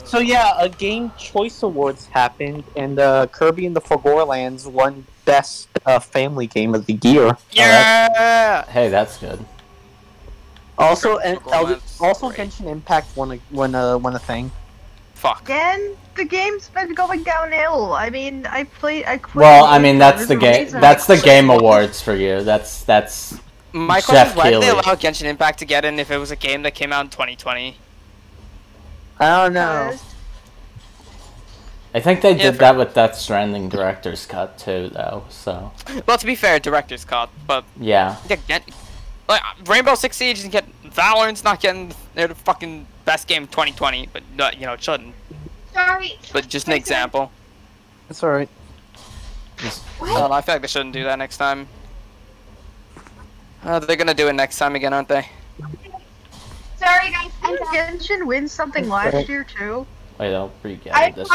So yeah, a Game Choice Awards happened, and Kirby and the Forgotten Lands won Best Family Game of the Year. Yeah! Hey, that's good. Also, Genshin Impact won a thing. Fuck. Again, the game's been going downhill. I mean, I quit. Well, I mean, that's the game. That's the Game Awards for you. That's. My question is, why did they allow Genshin Impact to get in if it was a game that came out in 2020? I don't know. I think they did that with Death Stranding Director's Cut too, though. So. Well, to be fair, Director's Cut, but yeah. Like Rainbow Six Siege isn't getting Valorant's not getting the fucking best game of 2020, but you know it shouldn't. Sorry. But just an example. It's alright. I feel like they shouldn't do that next time. They're gonna do it next time again, aren't they? Sorry, guys. Didn't Genshin win something last year too? Wait, I'll re-gather I this.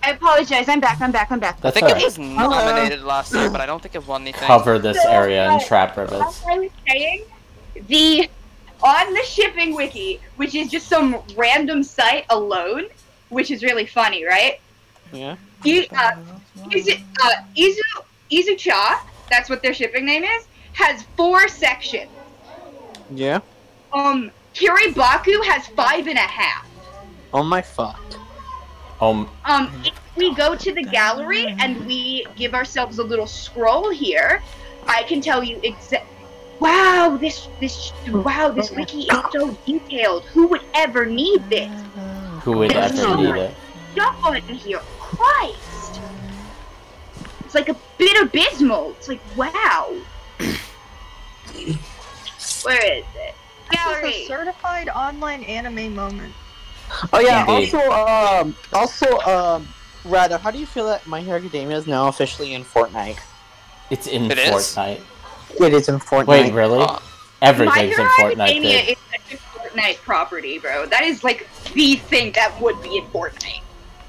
apologize. I'm back. That's I think right. it was nominated last year, but I don't think it won anything. Cover this area in trap rivets. As I was saying, on the shipping wiki, which is just some random site alone, which is really funny, right? Yeah. Izucha, that's what their shipping name is, has 4 sections. Yeah. Kiribaku has 5.5. Oh my fuck. If we go to the gallery and we give ourselves a little scroll here, I can tell you wow, this wiki is so detailed. Who would ever need this? Who would ever need it? Stuff on here, Christ! It's like a bit abysmal. It's like, wow. Where is it? This is a certified online anime moment. Oh yeah. Indeed. Rather, how do you feel that My Hero Academia is now officially in Fortnite? It's in It is? Fortnite. It is in Fortnite. Wait, really? My Everything's in Hero Fortnite, Academia dude. is such a Fortnite property, bro. That is like the thing that would be in Fortnite.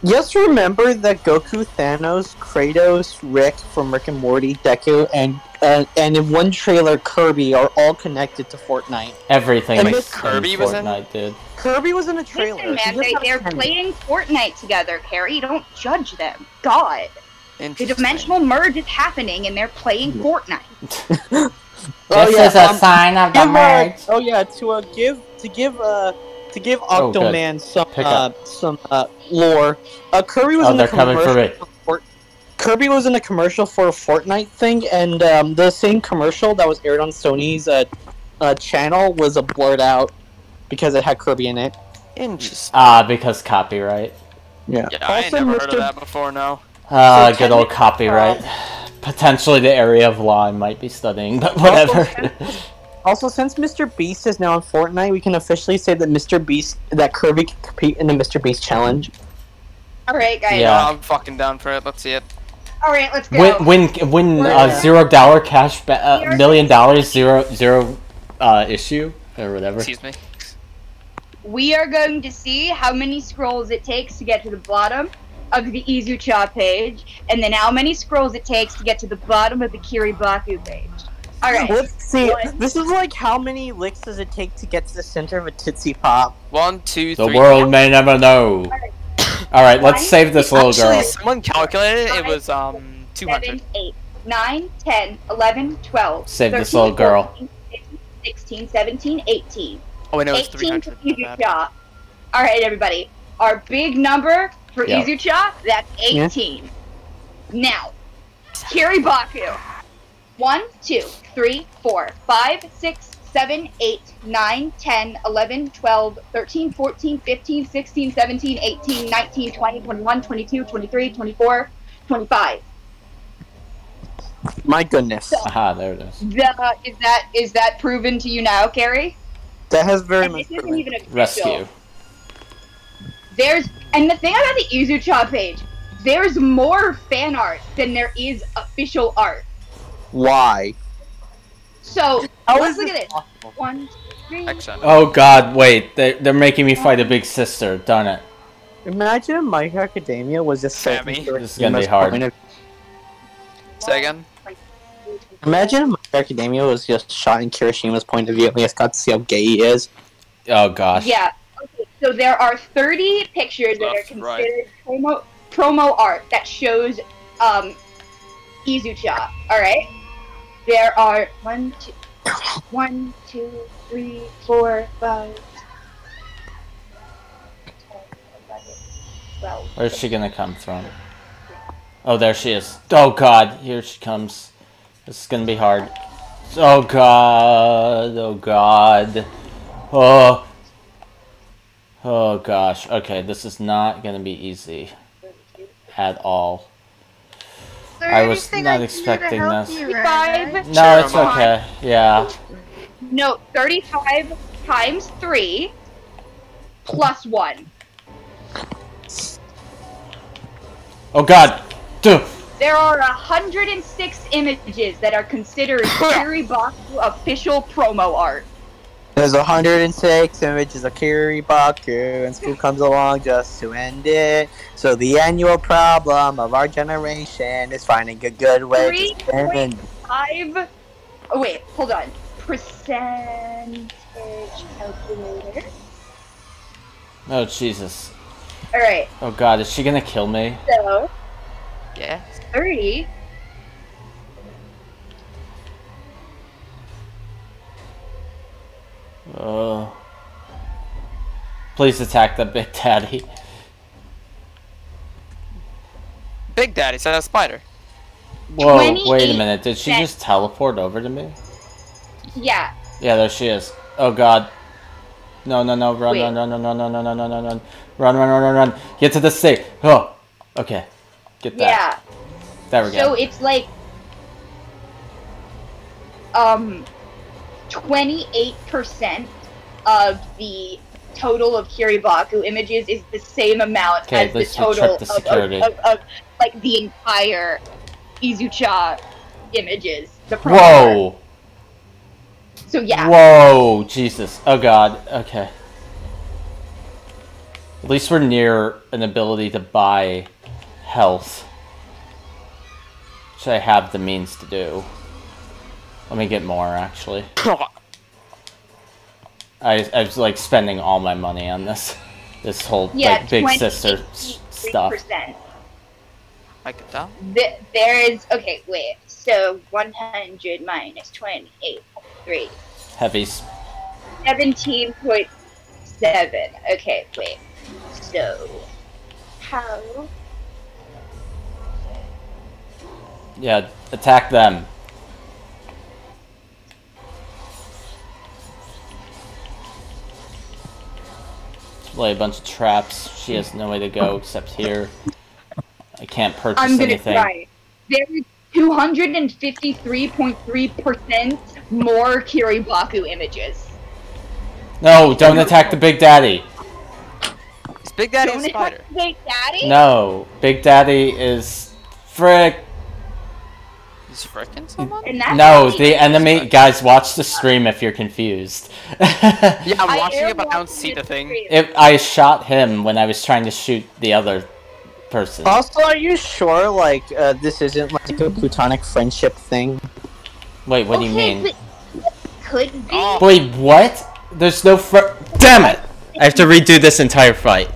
Just remember that Goku, Thanos, Kratos, Rick from Rick and Morty, Deku, and in one trailer Kirby are all connected to Fortnite. Everything And is Miss Kirby in was in? Fortnite, dude. Kirby was in a trailer. Listen, man, they're playing Fortnite together, Carrie. Don't judge them. God. The dimensional merge is happening, and they're playing Fortnite. This is a sign of the merge. Oh yeah, to give Octoman some lore. Kirby was Oh, in a they're coming for commercial. me. Kirby was in a commercial for a Fortnite thing, and the same commercial that was aired on Sony's channel was blurred out because it had Kirby in it. Interesting. Because copyright. Yeah. Yeah, I ain't Also, never heard Mr. of that before, no. Good old copyright. Potentially the area of law I might be studying, but whatever. Also, since Mr. Beast is now in Fortnite, we can officially say that Kirby can compete in the Mr. Beast challenge. Alright, guys. Yeah. I'm fucking down for it. Let's see it. Alright, let's go. Win $0 cash $1 million zero issue or whatever. Excuse me. We are going to see how many scrolls it takes to get to the bottom of the Izucha page, and then how many scrolls it takes to get to the bottom of the Kiribaku page. Alright. Let's see. This is like how many licks does it take to get to the center of a Tootsie Pop? 1, 2, 3. The world may never know. Alright, let's save this little girl. Actually, someone calculated it was 200. 7, 8, 9, 10, 11, 12. Save 13, this little girl. 14, 15, 16, 17, 18. Oh, I know it's 18 300. for Izucha. Alright, everybody. Our big number for Yep. Izucha, that's 18. Now, Kiribaku. 1, 2, 3, 4, 5, 6, 7, 8, 9, 10, 11, 12, 13, 14, 15, 16, 17, 18, 19, 20, 21, 22, 23, 24, 25. My goodness. Aha, there it is. Is that proven to you now, Carrie? That has very And much this isn't proven. even official. Rescue. And the thing about the Izucha page, there's more fan art than there is official art. Why? So How let's is look this at it. 1, 2, 3. Oh god, wait. They're making me fight a big sister. Darn it. Imagine if My Hero Academia was just set Sammy. in This is gonna be Kirishima hard. point of- Say again? Imagine if My Hero Academia was just shot in Kirishima's point of view and we just got to see how gay he is. Oh gosh. Yeah. Okay, so there are 30 pictures that are That's considered promo art that shows Izucha. Alright? There are 1, 2, 3, 4, 5, 12. Where's she gonna come from? Oh, there she is. Oh god, here she comes. This is gonna be hard. Oh god. Oh god. Oh. Oh gosh. Okay, this is not gonna be easy. At all. I was not expecting this. 35. No, it's okay. Yeah. No, 35 times 3 plus 1. Oh god. Duh. There are 106 images that are considered Kiribaku official promo art. There's 106 images of Kiribaku, and school comes along just to end it. So the annual problem of our generation is finding a good way to spend. 3.5. Oh wait, hold on. Percentage calculator. Oh Jesus. All right. Oh god, is she gonna kill me? So. Yeah. 30. Oh. Please attack the Big Daddy. Big Daddy said a spider. Whoa, wait a minute. Did she just teleport over to me? Yeah. Yeah, there she is. Oh god. No, no, no, run, Wait. run, run, run, run, run, run, run, run, run, run, run, run, run, run, run. Get to the state. Oh, okay. Get that. Yeah. There we go. So it's like 28% of the total of Kiribaku images is the same amount as the total of like the entire Izucha images. The Whoa! So yeah. Whoa, Jesus. Oh god, okay. At least we're near an ability to buy health. Which I have the means to do. Let me get more, actually. I was like spending all my money on this whole like big sister stuff. I could tell. There is okay. Wait. So 100 minus 28.3. Heavies. 17.7. Okay. Wait. So how? Yeah, attack them. Lay a bunch of traps. She has no way to go except here. I can't purchase anything. Try. There is 253.3% more Kiribaku images. No, don't attack the Big Daddy. Is Big Daddy Don't a spider? attack Big Daddy? No, Big Daddy is frick. He's fricking someone? No, the enemy. Guys, watch the stream if you're confused. Yeah, I'm watching it, but I don't see the thing. I shot him when I was trying to shoot the other person. Also, are you sure, like, this isn't like a platonic friendship thing? Wait, what do you mean? Could be. Wait, what? There's no Damn it! I have to redo this entire fight.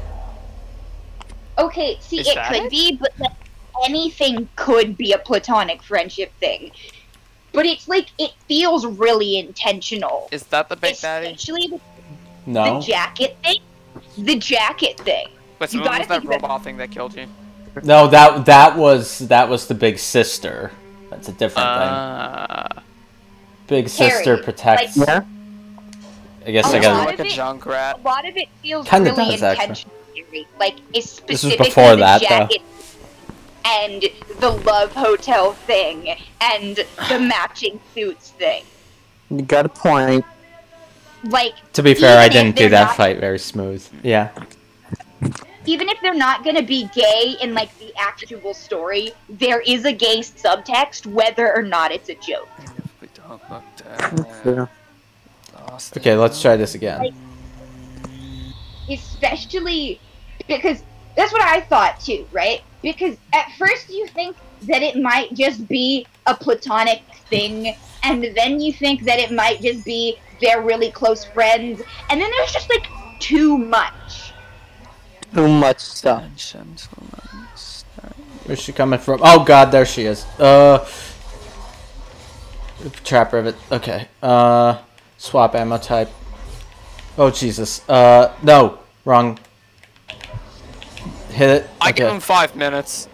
Okay, see, Is it that could it? be, but like, anything could be a platonic friendship thing. But it's like, it feels really intentional. Is that the Big Daddy? Especially No. the jacket thing. The jacket thing. But so You what gotta was that think that- robot thing that killed you? No, that was the big sister. That's a different thing. Big sister Harry, protects. like- Yeah. I guess I A gotta. lot Like a of it- Junkrat. A lot of it feels Kinda really does, actually. intentional. Like, it's This was specifically before the that, though. jacket and the Love Hotel thing and the matching suits thing. You got a point. Like, To be fair, I even if didn't do they're that not- fight very smooth. Yeah. Even if they're not gonna be gay in like the actual story, there is a gay subtext, whether or not it's a joke. We don't look Yeah. Okay, let's try this again. Especially because that's what I thought too, right? Because at first you think that it might just be a platonic thing, and then you think that it might just be they're really close friends, and then there's just like too much. Too much stuff. Where's she coming from? Oh god, there she is. Trap rivet. Okay. Swap ammo type. Oh Jesus. No. Wrong. Hit it. I Okay. give him 5 minutes.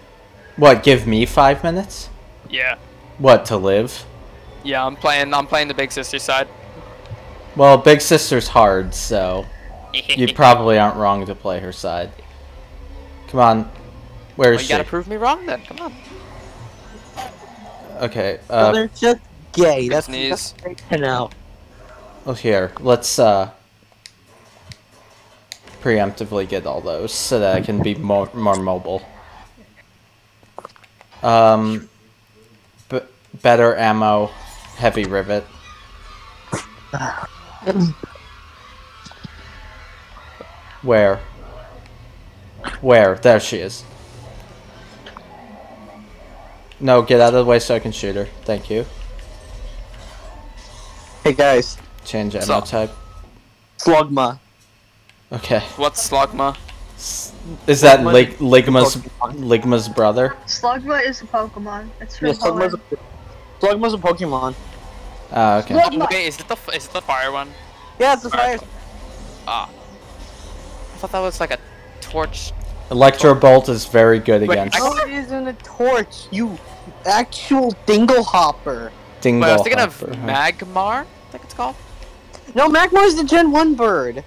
What? Give me 5 minutes? Yeah. What, to live? Yeah, I'm playing the big sister side. Well, Big Sister's hard, so you probably aren't wrong to play her side. Come on. Where is Well, you she? gotta prove me wrong then. Come on. Okay. So they're just gay. That's Sneeze. great to know. Oh, here. Let's preemptively get all those so that I can be more mobile. Better ammo, heavy rivet. Where? Where? There she is. No, get out of the way so I can shoot her. Thank you. Hey guys. Change ammo So- type. Slugma. Okay. What's Slugma? Is that Ligma's brother? Slugma is a Pokemon. It's from Yeah, Slugma's Poland. a Pokemon. Okay. Wait, is it the fire one? Yeah, it's the fire. Ah. I thought that was like a torch. Electro Bolt is very good Wait, against No, it isn't a torch. You actual dingle hopper. Dingle. Wait, I was thinking of Hopper, huh? Magmar. I think it's called. No, Magmar's the Gen 1 bird.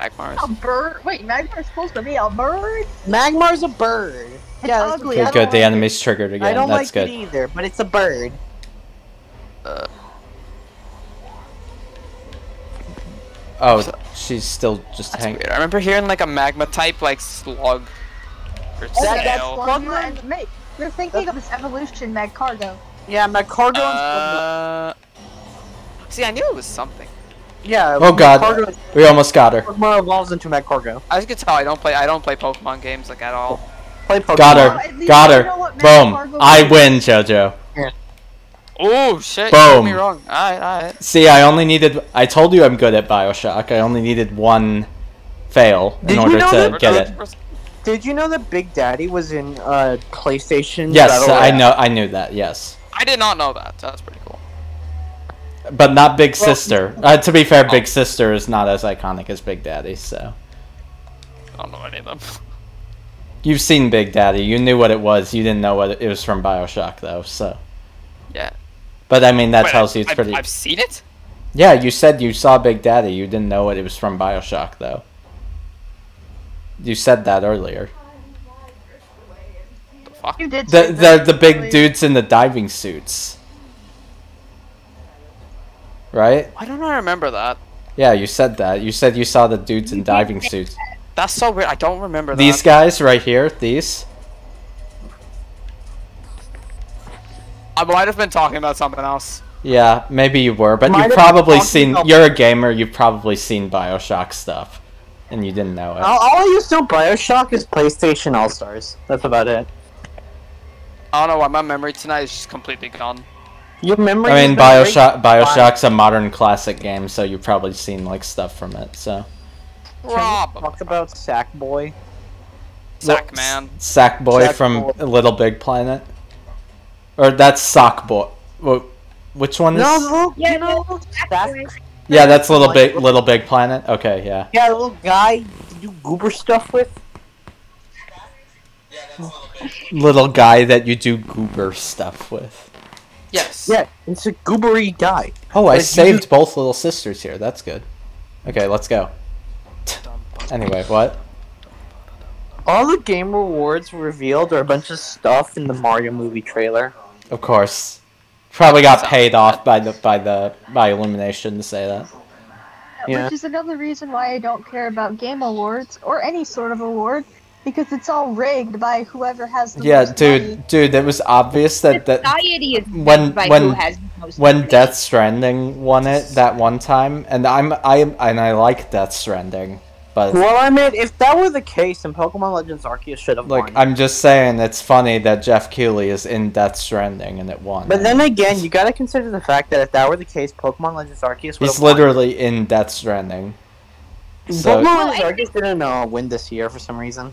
Magmars. A bird? Wait, Magmar's supposed to be a bird? Magmar's a bird. It's Yeah, ugly. Okay, I good. don't The like enemy's triggered again. I don't That's like good. it either, but it's a bird. Oh, she's still just hanging. Weird. I remember hearing like a magma type like slug. Or That's snail. Slugma and Mate. You're thinking of this evolution, Magcargo. Yeah, Magcargo. See, I knew it was something. Yeah. Oh god, Magcargo- we almost got her. Magmar evolves into Magcargo. As you can tell, I don't play Pokemon games like at all. Play Pokemon. Got At her. least Got you her. know what Boom. Magcargo I is. win, JoJo. Oh shit! Boom. You got me wrong. Alright. See, I only needed. I told you I'm good at BioShock. I only needed one fail in order to get it. Did you know that Big Daddy was in PlayStation? Yes, Battle I Royale? know. I knew that. Yes, I did not know that. That's pretty cool. but not Big Sister. To be fair, Big Sister is not as iconic as Big Daddy. So I don't know any of them. you've seen Big Daddy. You knew what it was. You didn't know what it was from BioShock, though. So Yeah. but I mean that Wait, tells you it's pretty. I've seen it. Yeah, you said you saw Big Daddy. You didn't know what it was from BioShock, though. You said that earlier. The fuck? You did say The big dudes in the diving suits. Right? Why don't I remember that? Yeah, you said that. You said you saw the dudes in diving suits. That's so weird. I don't remember that. These guys right here, these. I might have been talking about something else. Yeah, maybe you were, but Might you've have been probably talking seen. about- You're a gamer. You've probably seen BioShock stuff, and you didn't know it. All I used to know BioShock is PlayStation All Stars. That's about it. I don't know why my memory tonight is just completely gone. Your memory. I mean, has been BioShock's a modern classic game, so you've probably seen like stuff from it. So. Rob. Talk about Sackboy. Sackman. Sackboy from Sackboy. Little Big Planet, or that's Sockboy. Which one is? No, look, Yeah, you know, Sack. Yeah, that's Little Big Planet. Okay, yeah. Yeah, the little guy you do goober stuff with. Little guy that you do goober stuff with. Yes. Yeah, it's a goobery guy. Oh, I Like, saved both little sisters here. That's good. Okay, let's go. Anyway, what? All the game rewards revealed are a bunch of stuff in the Mario movie trailer. Of course. Probably got paid off by Illumination to say that. Yeah. Which is another reason why I don't care about game awards or any sort of award, because it's all rigged by whoever has the Yeah, most money. dude, it was obvious that Society is when judged by when who has the most when money. Death Stranding won it that one time, and I like Death Stranding, but Well, I mean, if that were the case, then Pokemon Legends Arceus should have like won. I'm just saying, it's funny that Jeff Keighley is in Death Stranding and it won. But then again, you gotta consider the fact that if that were the case, Pokemon Legends Arceus would He's have won. literally in Death Stranding. So Pokemon Legends Arceus didn't win this year for some reason.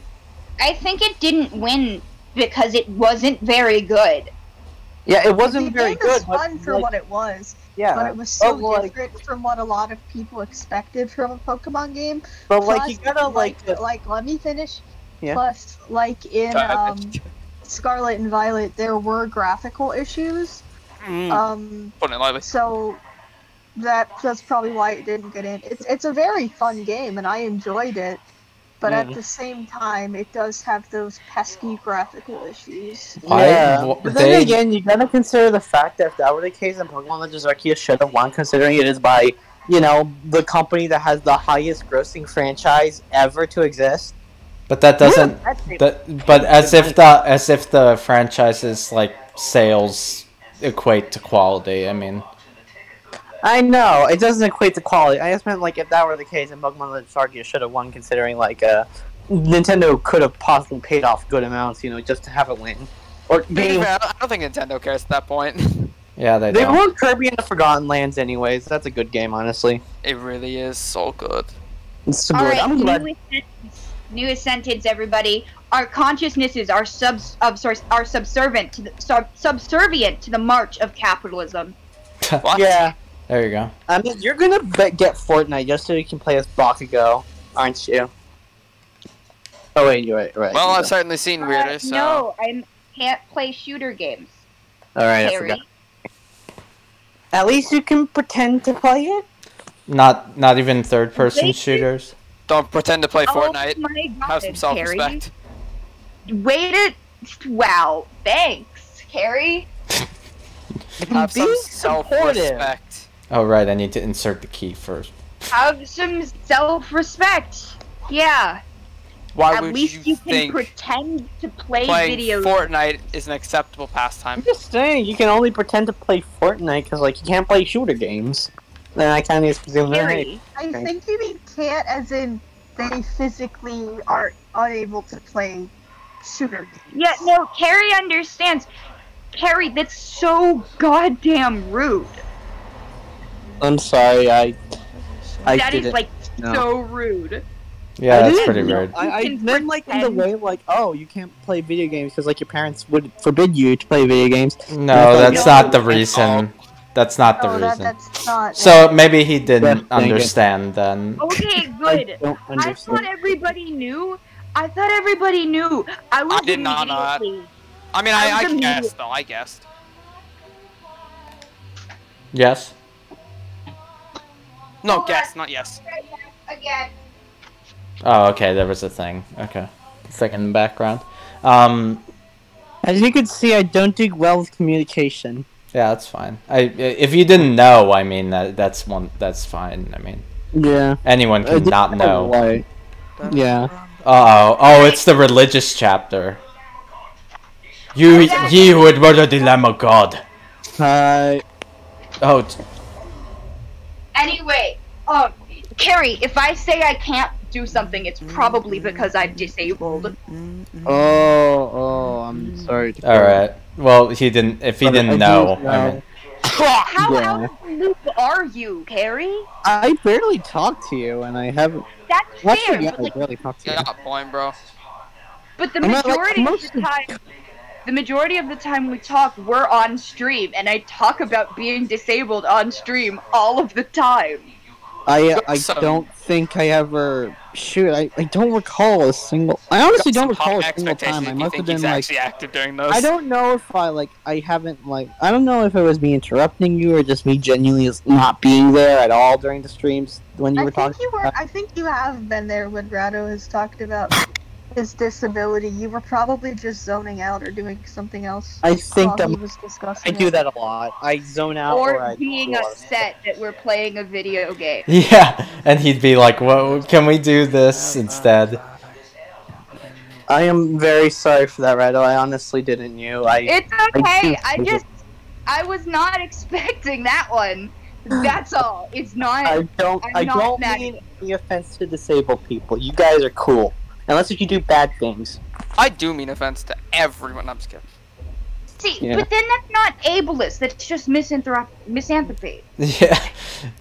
I think it didn't win because it wasn't very good. Yeah, it wasn't The very game good. was fun for what it was. Yeah, But it was so but, like- different from what a lot of people expected from a Pokemon game. But, like, Plus, you gotta, like, let me finish. Yeah. Plus, like in Scarlet and Violet, there were graphical issues. Putting it lightly. So that's probably why it didn't get in. It's a very fun game, and I enjoyed it. But at the same time, it does have those pesky graphical issues. Yeah, but then again, you gotta consider the fact that if that were the case, then Pokemon Legends Arceus should have won, considering it is by, you know, the company that has the highest grossing franchise ever to exist. But that doesn't. But as if the franchise's like sales equate to quality. I mean, I know, it doesn't equate to quality. I just meant, like, if that were the case, then Pokemon Legends Arceus should have won, considering, like, Nintendo could have possibly paid off good amounts, you know, just to have it win. Or I don't think Nintendo cares at that point. yeah, They don't. won Kirby in the Forgotten Lands anyways. That's a good game, honestly. It really is so good. It's so good. Alright, I'm glad. newest sentence, everybody. Our consciousnesses are subservient to the march of capitalism. What? Yeah. There you go. I mean, you're gonna get Fortnite just so you can play as Bakugo, aren't you? Oh wait, you're right. Well, I've certainly seen weirder, so... No, I can't play shooter games. Alright, I Harry. forgot. At least you can pretend to play it? Not even third-person They- shooters. Don't pretend to play Oh Fortnite. my God, Have some self-respect. Wait it. Wow. Thanks, Carrie. Have some Be self-respect. Oh right, I need to insert the key first. Have some self-respect. Yeah. Why At would least you you can think pretend to play playing video Fortnite is an acceptable pastime? I'm just saying, you can only pretend to play Fortnite because, like, you can't play shooter games. Then I kind of assume that. Hey, I think you mean can't as in they physically are unable to play shooter games. Yeah, no, Carrie understands. Carrie, that's so goddamn rude. I'm sorry, I That is didn't like know. so rude. Yeah, I that's didn't pretty know. rude. I meant like in the way like, oh, you can't play video games because like your parents would forbid you to play video games. No, that's not the reason. That's not the reason. That's not. So maybe he didn't Dang it. understand then. Okay, good. don't I understand. thought everybody knew. I thought everybody knew. I was I did not know that. immediately- I mean, I I was guessed though. I guessed. Yes. No, guess, not yes. Again. Oh, okay. There was a thing. Okay, thing in the background. As you can see, I don't do well with communication. Yeah, that's fine. If you didn't know, I mean that's fine. I mean, Yeah. anyone I can didn't not know. why. Yeah. Oh, it's the religious chapter. Ye who would murder the Lamb of God. Hi. Oh. Anyway, Carrie, if I say I can't do something, it's probably because I'm disabled. Oh, I'm sorry. To All right. Well, he didn't. If he didn't know, I mean, How Yeah. out of the loop are you, Carrie? I barely talk to you, and I haven't. That's Well, fair, yeah, but, I like, barely talk to you. Yeah, point, bro. but the I'm not, like, majority of the time, we talk, we're on stream, and I talk about being disabled on stream all of the time. I don't think I ever I don't recall a single. I honestly don't recall a single time. I must have been like. Actually active during those. I don't know if I haven't I don't know if it was me interrupting you or just me genuinely not being there at all during the streams when you were talking. I think you have been there when Rado has talked about his disability. You were probably just zoning out or doing something else. I think while that he was discussing I do it. that a lot. I zone out or I being upset that we're playing a video game. yeah, and he'd be like, "Well, can we do this instead?" I am very sorry for that, Rado. I honestly didn't knew. It's okay. I was not expecting that one. That's all. It's not. I don't mad. mean any offense to disabled people. You guys are cool. Unless if you do bad things. I do mean offense to everyone. I'm just kidding. See, Yeah. but then that's not ableist. That's just misanthropy. Yeah.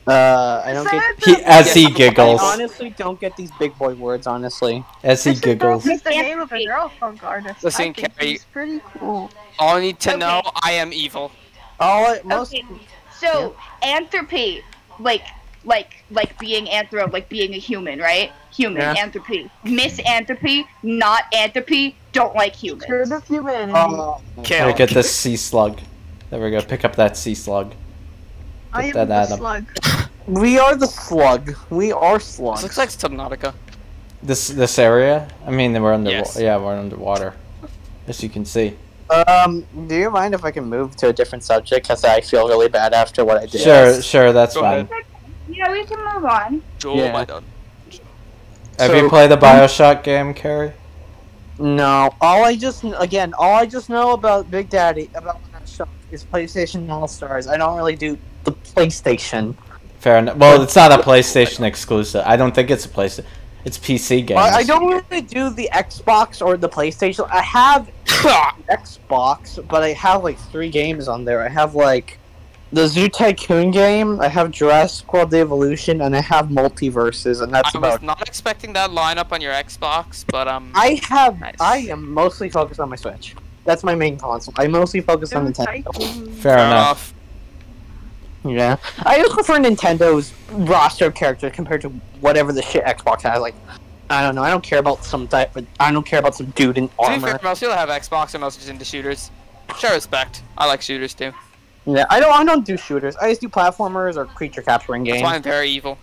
I don't get. As he giggles. I honestly don't get these big boy words. Honestly. As he giggles. That's the name of a girl punk artist. Listen, I think Carrie. he's pretty cool. All I need to know, I am evil. Okay, so anthropy, like being being a human, right? Human Yeah. anthropy, misanthropy, not anthropy. Don't like humans. Turn of humanity. Here, get this sea slug. There we go. Pick up that sea slug. I am Put that the at him. slug. We are the slug. We are slugs. This looks like Subnautica. This area? I mean, we're underwater. Yes. Yeah, we're underwater. As you can see. Do you mind if I can move to a different subject? Because I feel really bad after what I did. Sure, that's Go fine. ahead. Yeah, we can move on. Joel, Yeah. my done. Have So- you played the BioShock game, Carrie? No. All I just know about Big Daddy about BioShock is PlayStation All Stars. I don't really do the PlayStation. Fair enough. Well, it's not a PlayStation exclusive. I don't think it's a PlayStation. It's PC games. I don't really do the Xbox or the PlayStation. I have Xbox, but I have like 3 games on there. I have like the Zoo Tycoon game, I have Jurassic World Evolution, and I have Multiverses, and that's I about was not expecting that lineup on your Xbox, but I am mostly focused on my Switch. That's my main console. I mostly focus on Nintendo. Fair enough. Yeah. I just prefer Nintendo's roster of characters compared to whatever the shit Xbox has. Like, I don't know. I don't care about some dude in To be armor. fair, most people that have Xbox are mostly just into shooters. Sure, respect. I like shooters too. Yeah, I don't do shooters. I just do platformers or creature capturing games. That's why I'm very evil.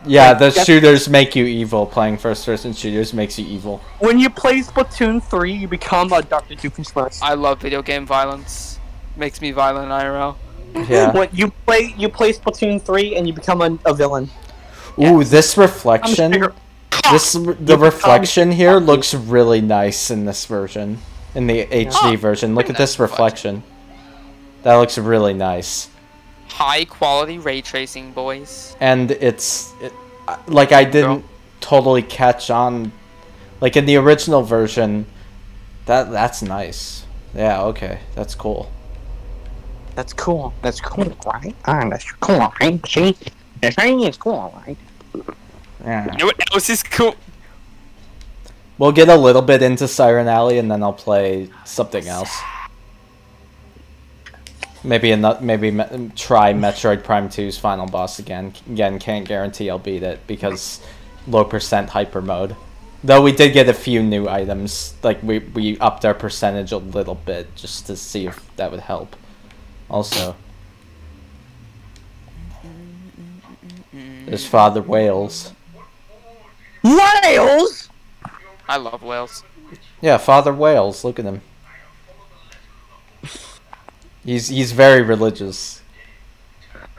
Yeah, Like, the that's- shooters make you evil. Playing first-person shooters makes you evil. When you play Splatoon 3, you become a Dr. Doofenshmirtz. I love video game violence. Makes me violent IRL. Yeah. When you play Splatoon 3 and you become a villain. Ooh, this reflection. The reflection here looks really nice in this version. In the HD version. Look at this reflection. That looks really nice. High quality ray tracing, boys. And like I didn't totally catch on, like in the original version. That's nice. Yeah, okay, that's cool. That's cool. That's cool, right? That's cool, right? See, the thing is cool, right? Yeah. You know what else is cool? We'll get a little bit into Siren Alley, and then I'll play something else. Maybe try Metroid Prime 2's final boss again. Again, can't guarantee I'll beat it because low percent hyper mode. Though we did get a few new items, like we upped our percentage a little bit just to see if that would help. Also, there's Father Wales. Wales. I love Wales. Yeah, Father Wales. Look at him. He's very religious. What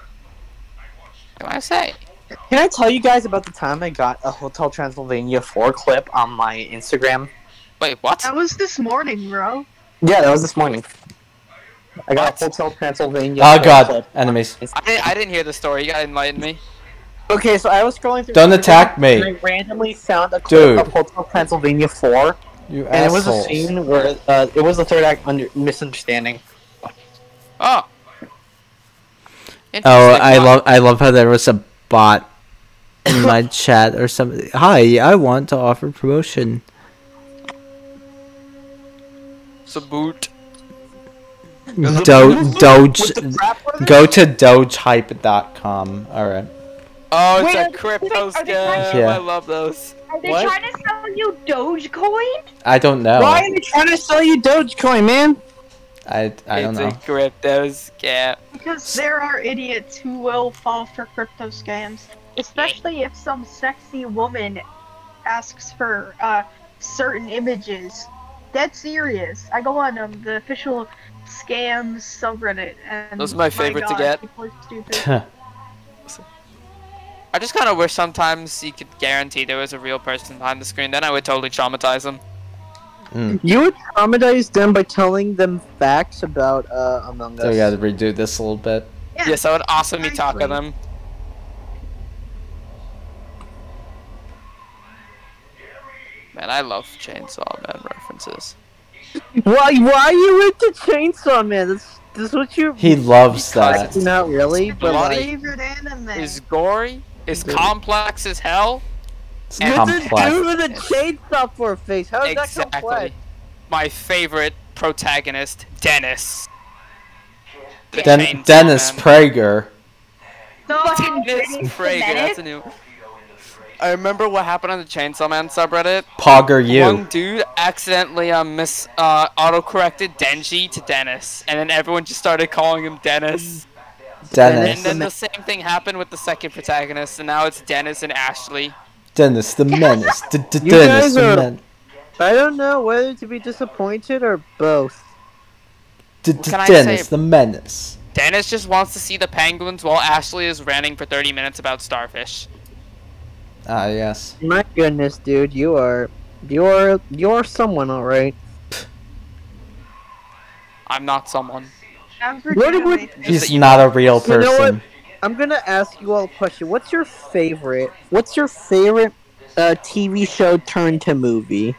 can I say? Can I tell you guys about the time I got a Hotel Transylvania 4 clip on my Instagram? Wait, what? That was this morning, bro. Yeah, that was this morning. I got a Hotel Transylvania. Oh 4 god, clip. enemies. I didn't hear the story. You gotta enlighten me. Okay, so I was scrolling through. Don't Instagram, attack me. And I randomly found a clip of Hotel Transylvania 4. You and assholes. it was a scene where it was the third act misunderstanding. Oh. Oh, I love how there was a bot in my chat or something. Hi, I want to offer promotion. Saboot. Doge. Go to dogehype.com. Alright. Oh, it's Wait, a crypto scam. Yeah. I love those. Are they trying to sell you Dogecoin? I don't know. Why are they trying to sell you Dogecoin, man? I don't know. It's a crypto scam. Because there are idiots who will fall for crypto scams, especially if some sexy woman asks for certain images. Dead serious. I go on the official scams subreddit, and Those are my favorite to God, get. people are stupid. I just kind of wish sometimes you could guarantee there was a real person behind the screen. Then I would totally traumatize them. You would traumatize them by telling them facts about Among Us. So we gotta redo this a little bit. Yes, I would awesomely talk to them. Man, I love Chainsaw Man references. Why are you into Chainsaw Man? This is what you. He loves that. Not really, but Bloody, like. Favorite anime. is gory, is complex as hell. It's With complex. the dude with a chainsaw for a face. How is that Exactly. complex? My favorite protagonist, Dennis. The Dennis Chainsaw Man. Prager. Fucking Dennis Prager, that's a new. I remember what happened on the Chainsaw Man subreddit. Pogger you. One dude accidentally auto-corrected Denji to Dennis, and then everyone just started calling him Dennis. Dennis. And then the same thing happened with the second protagonist, and now it's Dennis and Ashley. Dennis the Menace. You Dennis guys the are- Menace. I don't know whether to be disappointed or both. can I Dennis say? the Menace. Dennis just wants to see the penguins while Ashley is ranting for 30 minutes about starfish. Ah, yes. My goodness, dude, you're someone, all right. I'm not someone. He's not a real You know what? person. I'm gonna ask you all a question. What's your favorite TV show turned to movie?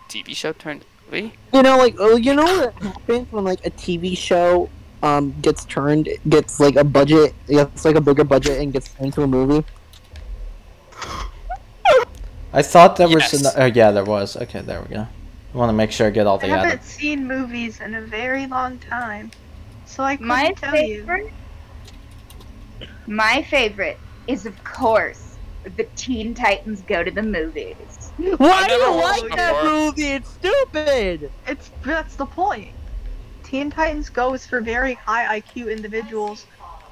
TV show turned movie? You know, like, you know what happens when like a TV show gets like a budget, gets like a bigger budget and gets turned into a movie. I thought there was an. Oh, yeah, there was. Okay, there we go. I want to make sure I get all I the other. haven't seen movies in a very long time, so I couldn't My tell you. My favorite is, of course, the Teen Titans Go to the Movies. Why do you like that movie? It's stupid. That's the point. Teen Titans Go is for very high IQ individuals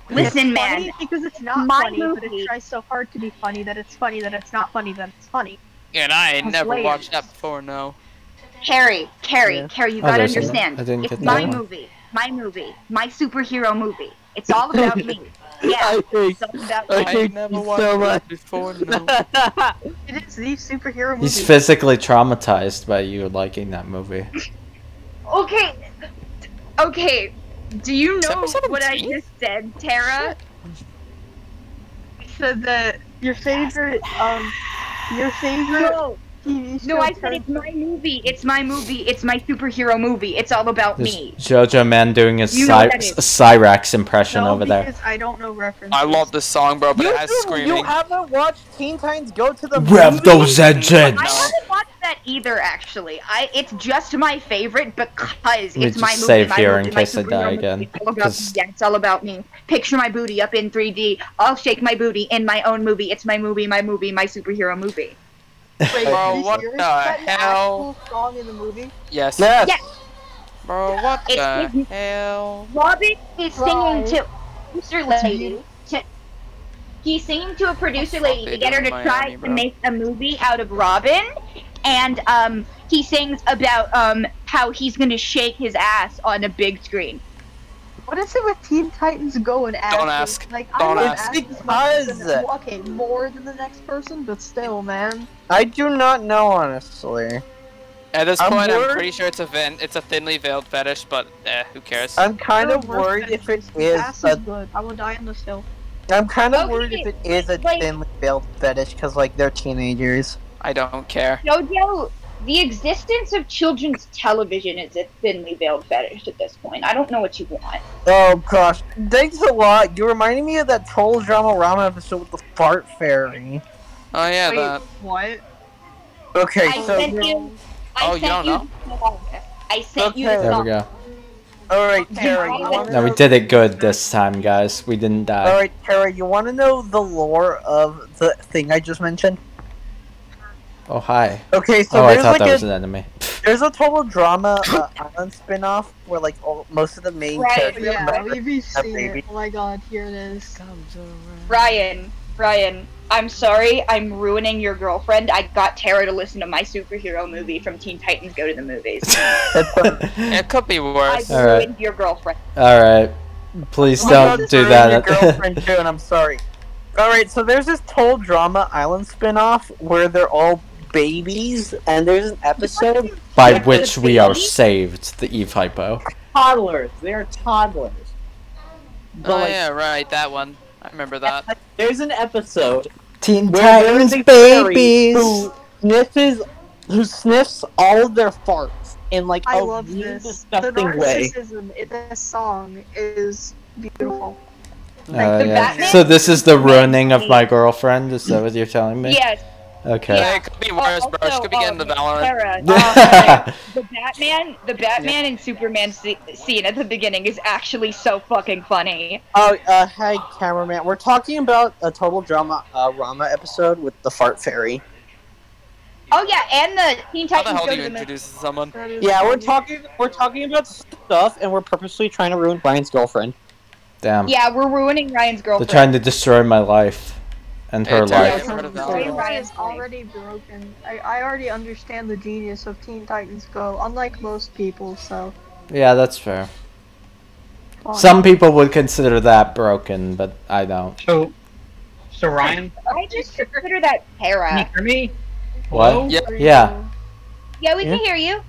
Listen, It's man. funny because it's not My funny, but movie. it tries so hard to be funny that it's funny that it's not funny that it's funny. And I ain't That's never layers. watched that before, no. Carrie, Yeah. you Oh, gotta there's understand. I didn't get It's that my one. movie, my superhero movie. It's all about me. Yeah, it's all about I me. ain't never watched that before, no. It is the superhero movie. He's physically traumatized by you liking that movie. Okay. Do you know September what I 17th? just said, Tara? said that your favorite No. TV show. No, I said it's my movie. It's my movie. It's my superhero movie. It's all about There's me. Jojo Man doing his You know what that is. Cyrax impression over there. because I don't know references. I love this song, bro, but it has You screaming. haven't watched Teen Titans Go to the Rev Movies? those engines! I haven't watched that either, actually. It's just my favorite because Let me it's my just movie. save my here movie, in my case I die superhero again. movie. It's all about 'cause- me. Yeah, it's all about me. Picture my booty up in 3D. I'll shake my booty in my own movie. It's my movie, my superhero movie. Wait, Bro, is what yours the that hell? actual song in the movie? Yes. Yes. Bro, what It's the his- hell? Robin is singing Right. to producer lady. He's singing to a producer lady to get her to in try Miami, to bro. make a movie out of Robin, and he sings about how he's gonna shake his ass on a big screen. What is it with Teen Titans Go and Ashes? Don't ask. Like, Don't I love ask. Ash as much as Because- the- okay, more than the next person, but still, man. I do not know, honestly. At this I'm point, I'm worried- pretty sure it's a thinly veiled fetish, but who cares? I'm kind of They're worse worried if it fetishes. is Ass a. is good. I will die on this hill. I'm kind of Okay, worried if it is a like- thinly veiled fetish because, like, they're teenagers. I don't care. Jojo, the existence of children's television is a thinly veiled fetish at this point. I don't know what you want. Oh gosh, thanks a lot. You reminded me of that Total Drama Rama episode with the fart fairy. Oh yeah, Wait, that. what? Okay, I so sent you. Oh, you don't know? I sent you Okay. the There we song. go. all right, Okay. Tara, you want to Now we know? did it good this time, guys. We didn't die. All right, Tara, you want to know the lore of the thing I just mentioned? Oh, hi. Okay, so Oh, I there's thought like that was an a enemy. there's a Total Drama Island spin-off where like most of the main Right, characters Yeah, are we've a seen baby. it. Oh my god, here it is. Ryan, I'm sorry, I'm ruining your girlfriend. I got Tara to listen to my superhero movie from Teen Titans Go to the Movies. It could be I worse. All right. ruined your girlfriend. Alright. Please My don't sister's do Your that. girlfriend too, and I'm sorry. All right, so there's this Total Drama Island spin-off where they're all babies, and there's an episode By which we are saved, the Eve Hypo. Toddlers. They're toddlers. But Oh like, yeah, right, that one. I remember that. there's an episode Teen where Titans there's a fairy babies! who sniffs all of their farts in like I a love really this. The disgusting way. narcissism in this song is beautiful. the Yeah. Batman? So this is the ruining of my girlfriend? Is that what you're telling me? Yes. Okay. Yeah, it could be worse, bro. She Also, could be getting the Valorant. Tara, the Batman and Superman scene at the beginning is actually so fucking funny. Oh, hey, cameraman. We're talking about a Total Drama Rama episode with the fart fairy. Oh yeah, and the Teen How the Titans hell Go do to you the Movies. introduce someone? Yeah, we're talking about stuff, and we're purposely trying to ruin Brian's girlfriend. Damn. Yeah, we're ruining Ryan's They're girlfriend. trying to destroy my life. And her Hey, Tara, life. get rid of Ryan Valorant. is already broken. I already understand the genius of Teen Titans Go, unlike most people, so. Yeah, that's fair. fine. Some people would consider that broken, but I don't. So Ryan, I just consider that can you Tara. hear me? What? Hello? Yeah. Yeah. Yeah, we can hear you.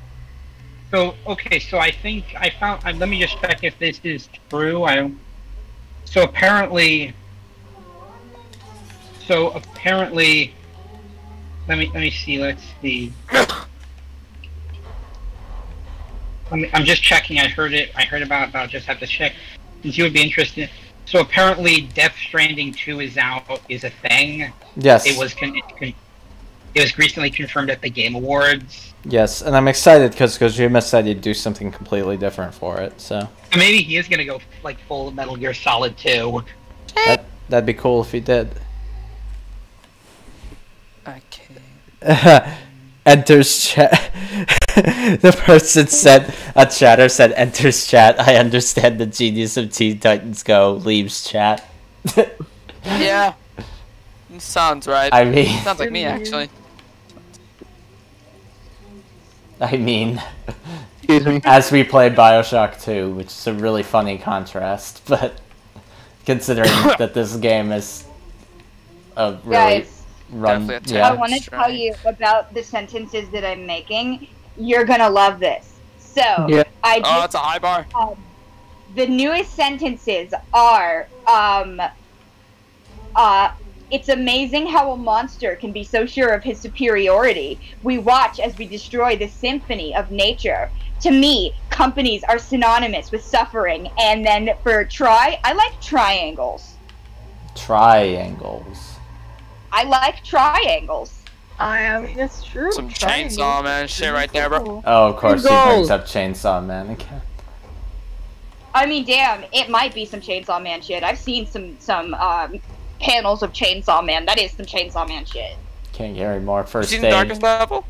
So okay, so I think I found. Let me just check if this is true. I don't. So apparently. Let me see. Let's see. I'm just checking. I heard about. I'll just have to check. Since you would be interested. So apparently, Death Stranding 2 is out. Is a thing. Yes. It was recently confirmed at the Game Awards. Yes, and I'm excited because Kojima said he'd do something completely different for it, so. So maybe he is gonna go like full Metal Gear Solid 2. That'd be cool if he did. Okay. Enters chat. The person said, a chatter said, enters chat. I understand the genius of Teen Titans Go. Leaves chat. Yeah. Sounds right. I mean... Sounds like me, actually. I mean... Excuse me. As we play BioShock 2, which is a really funny contrast, but... Considering that this game is... a really... Guys, run... I want to tell you about the sentences that I'm making. You're gonna love this. So, I just, it's a high bar. The newest sentences are, it's amazing how a monster can be so sure of his superiority. We watch as we destroy the symphony of nature. To me, companies are synonymous with suffering. And then for I like triangles. Triangles. I like triangles. I mean, it's true. Some Chainsaw Man shit right there, bro. Oh, of course he brings up Chainsaw Man again. I mean, damn, it might be some Chainsaw Man shit. I've seen some panels of Chainsaw Man. That is some Chainsaw Man shit. Can't carry more first You seen the Darkest Level?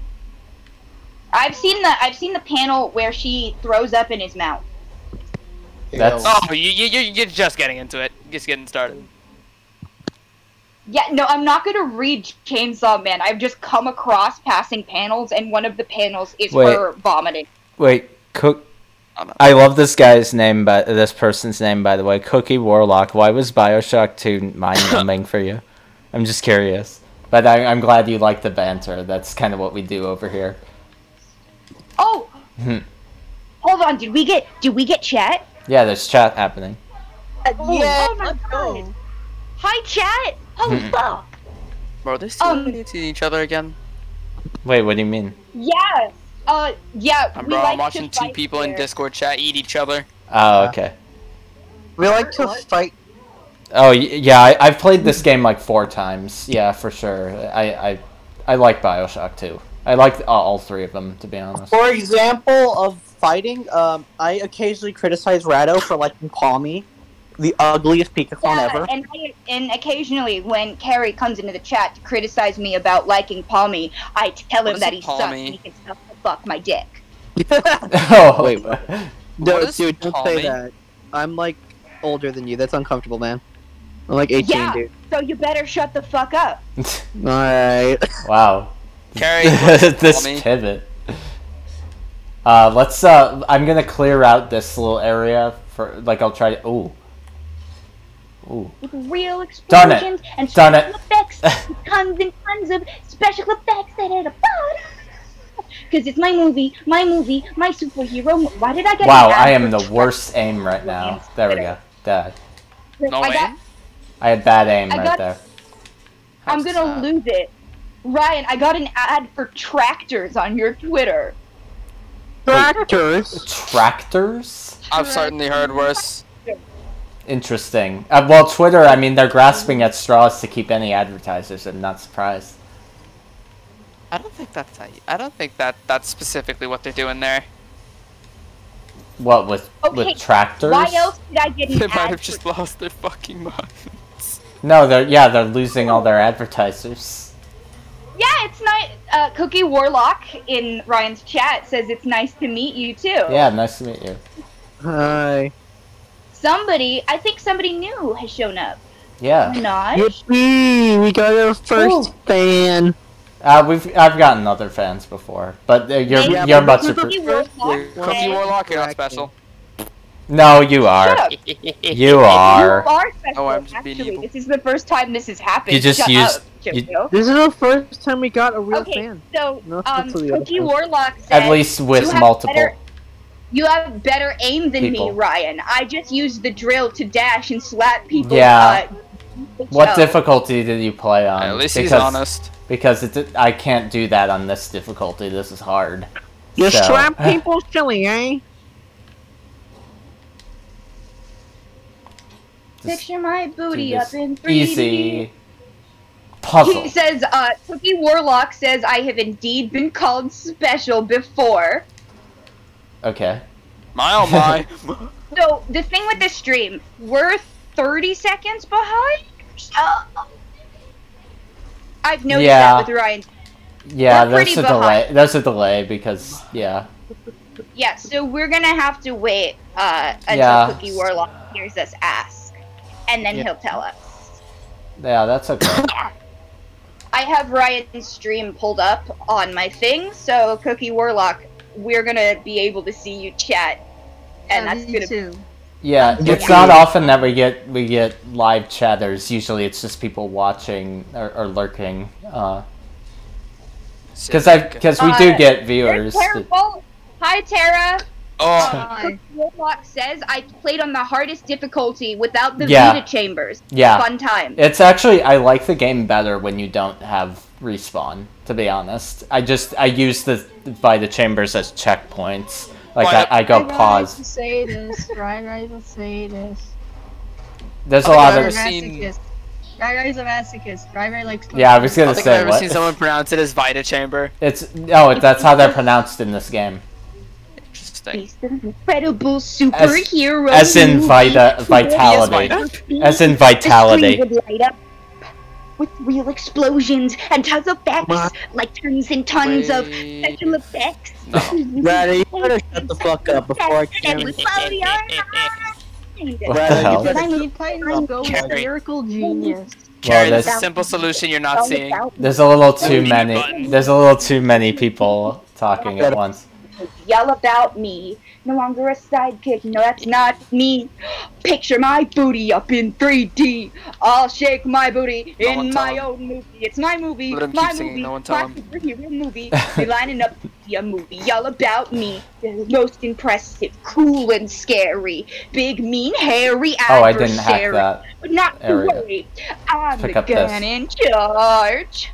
I've seen the panel where she throws up in his mouth. That's... Oh, you're just getting into it. Just getting started. Yeah, no, I'm not gonna read Chainsaw Man. I've just come across passing panels, and one of the panels is her vomiting. Wait, I love this guy's name, but this person's name, by the way, Cookie Warlock. Why was BioShock 2 mind-numbing for you? I'm just curious. But I'm glad you like the banter. That's kind of what we do over here. Oh! Hold on, did we get chat? Yeah, there's chat happening. Oh my god! Hi, chat! Oh, fuck! Bro, they're still to each other again. Wait, what do you mean? Yeah! Yeah, Bro, I'm watching two people in Discord chat eat each other. Oh, okay. We like to fight. Oh, yeah, I've played this game like 4 times. Yeah, for sure. I like BioShock 2. I like all 3 of them, to be honest. For example of fighting, I occasionally criticize Rado for liking Palmy, the ugliest Pika-clone ever. And occasionally, when Carrie comes into the chat to criticize me about liking Palmy, I tell him that he sucks and he can fuck my dick. Oh, wait. No, dude, don't say that. I'm, like, older than you. That's uncomfortable, man. I'm, like, 18, dude. So you better shut the fuck up. Alright. Wow. Carrie, this pivot. Let's, I'm gonna clear out this little area for, like, I'll try to, ooh. With real explosions and special effects, tons and tons of special effects that are the because it's my movie, my superhero. Why did I get? Wow, I am the worst aim right now. There we go. Dad. No aim? I had bad aim right there. I'm gonna lose it. Ryan, I got an ad for tractors on your Twitter. Tractors? Tractors? I've certainly heard worse. Interesting. Well, Twitter, I mean, they're grasping at straws to keep any advertisers. I'm not surprised. I don't think that's specifically what they're doing there. What, with tractors? Why else did I get an They ad might have just lost their fucking minds. No, they're losing all their advertisers. Yeah, it's nice. Cookie Warlock in Ryan's chat says it's nice to meet you too. Yeah, nice to meet you. Hi. I think somebody new has shown up. Yeah. Not. Yippee! We got our first fan. I've gotten other fans before, but you're much Cookie Warlock, you're not special. No, you are. You are. You are special. Oh, I'm just actually, this is the first time this has happened. You just used. This is the first time we got a real fan. So, No, Cookie Warlock said, At least with multiple. You have better aim than me, Ryan. I just used the drill to dash and slap people. Yeah. What difficulty did you play on? At least he's honest. Because I can't do that on this difficulty. This is hard. You slap people silly, eh? Picture my booty Just up in 3D. Easy. Puzzle. He says, Cookie Warlock says, I have indeed been called special before. Okay. My oh my. So, the thing with this stream, we're 30 seconds behind? I've noticed that with Ryan. Yeah, We're there's pretty a delay. behind. There's a delay because yeah. Yeah, so we're gonna have to wait until Yeah. Cookie Warlock hears us ask, and then he'll tell us. Yeah, that's okay. I have Ryan's stream pulled up on my thing, so Cookie Warlock, we're gonna be able to see you chat, and that's me gonna. too. Yeah, it's not often that we get live chatters. Usually, it's just people watching or lurking. Because we do get viewers. Terrible. Hi, Tara. Oh. Cookie Warlock says I played on the hardest difficulty without the Yeah. Vita chambers. Yeah, Fun time. It's actually I like the game better when you don't have respawn. To be honest, I use the Vita chambers as checkpoints. Like I go pause. to say this. Ryan to say this. There's a lot of. Ryan's a masochist. Ryan likes. Yeah, I was gonna I think say I've never what? seen someone pronounce it as Vita Chamber. That's how they're pronounced in this game. He's the incredible superhero. As in movie. vitality. As in vitality. The screen would light up with real explosions and tons of effects, like tons and tons of special effects. Brady, you better shut the fuck up before I can. What the hell? Go with lyrical genius. Carrie, Well, there's a simple solution you're not seeing. There's a little too many. There's a little too many people talking at once. Yell about me. No longer a sidekick. No, that's not me. Picture my booty up in 3D. I'll shake my booty in my own movie. It's my movie. Let him My keep singing, movie. no one My tell him. superhero movie. We're lining up to see a movie. Yell about me. The most impressive, cool and scary. Big, mean, hairy Oh, I didn't hack adversary. that But not to area. worry. I'm Pick the up this. gun in charge.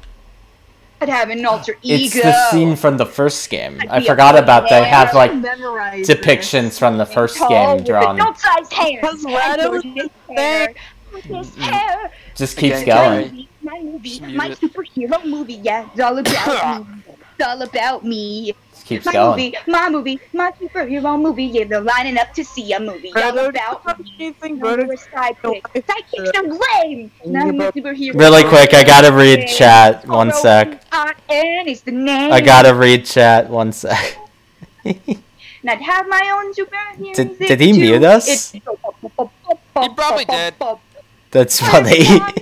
I'd have an alter It's ego. the scene from the first game. I be a forgot about they have like Memorize depictions from the first game drawn. Adult-sized hair. Hair. His hair. Just keeps Okay, going. My movie, mute my it. superhero movie. Yeah, it's all about me. It's all about me. Just keeps My going. movie, my superhero movie. Yeah, they're lining up to see a movie. All about me. No, you're a sidekick. Sidekicks are lame. Now I'm a superhero. Really quick, I gotta read chat. One sec. R.N. is the name. I gotta read chat. One sec. And I'd have my own superhero. Did he mute us? He probably did. That's funny.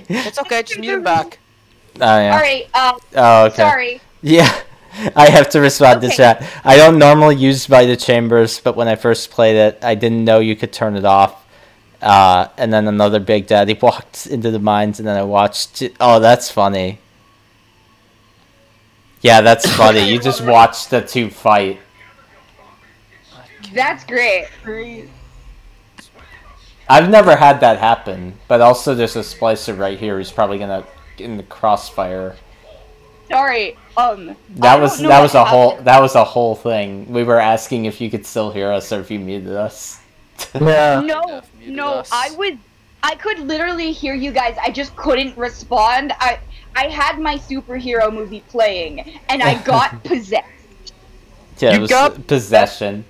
It's okay, just mute him back. Oh yeah. Alright, Oh okay. sorry. Yeah, I have to respond to chat. I don't normally use Vita Chambers, but when I first played it, I didn't know you could turn it off. And then another Big Daddy walked into the mines, and then I watched it. Oh, that's funny. Yeah, that's funny. You just watched the two fight. That's great. I've never had that happen, but also there's a splicer right here who's probably gonna in the crossfire. Sorry. That was a whole thing. We were asking if you could still hear us or if you muted us. Yeah. No, I could literally hear you guys. I just couldn't respond. I had my superhero movie playing, and I got possessed. Yeah, it was possession.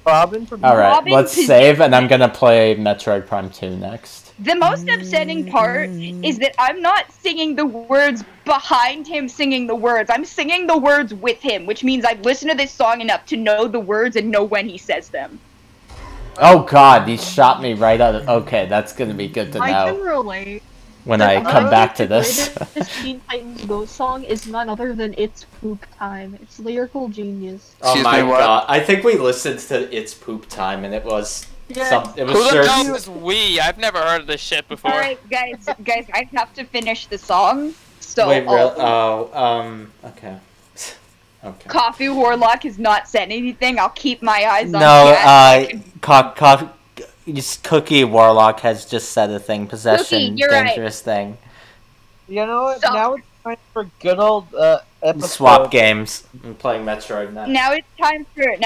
Robin from All right, Robin let's save, and I'm gonna play Metroid Prime 2 next. The most upsetting part is that I'm not singing the words behind him singing the words. I'm singing the words with him, which means I've listened to this song enough to know the words and know when he says them. Oh God, he shot me right out of. Okay, that's gonna be good to I can know relate. when I come back to this. This Teen Titans Go song is none other than It's Poop Time. It's lyrical genius. Oh my God! I think we listened to "It's Poop Time" and it was Who the hell is we? I've never heard of this shit before. Alright, guys, I have to finish the song. So, Wait, okay. Okay. Coffee Warlock has not said anything. I'll keep my eyes on No, Cookie Warlock has just said a thing. Possession, Cookie, you're right. dangerous thing. You know what? Now it's time for good old episode. Swap games. I'm playing Metroid now. Now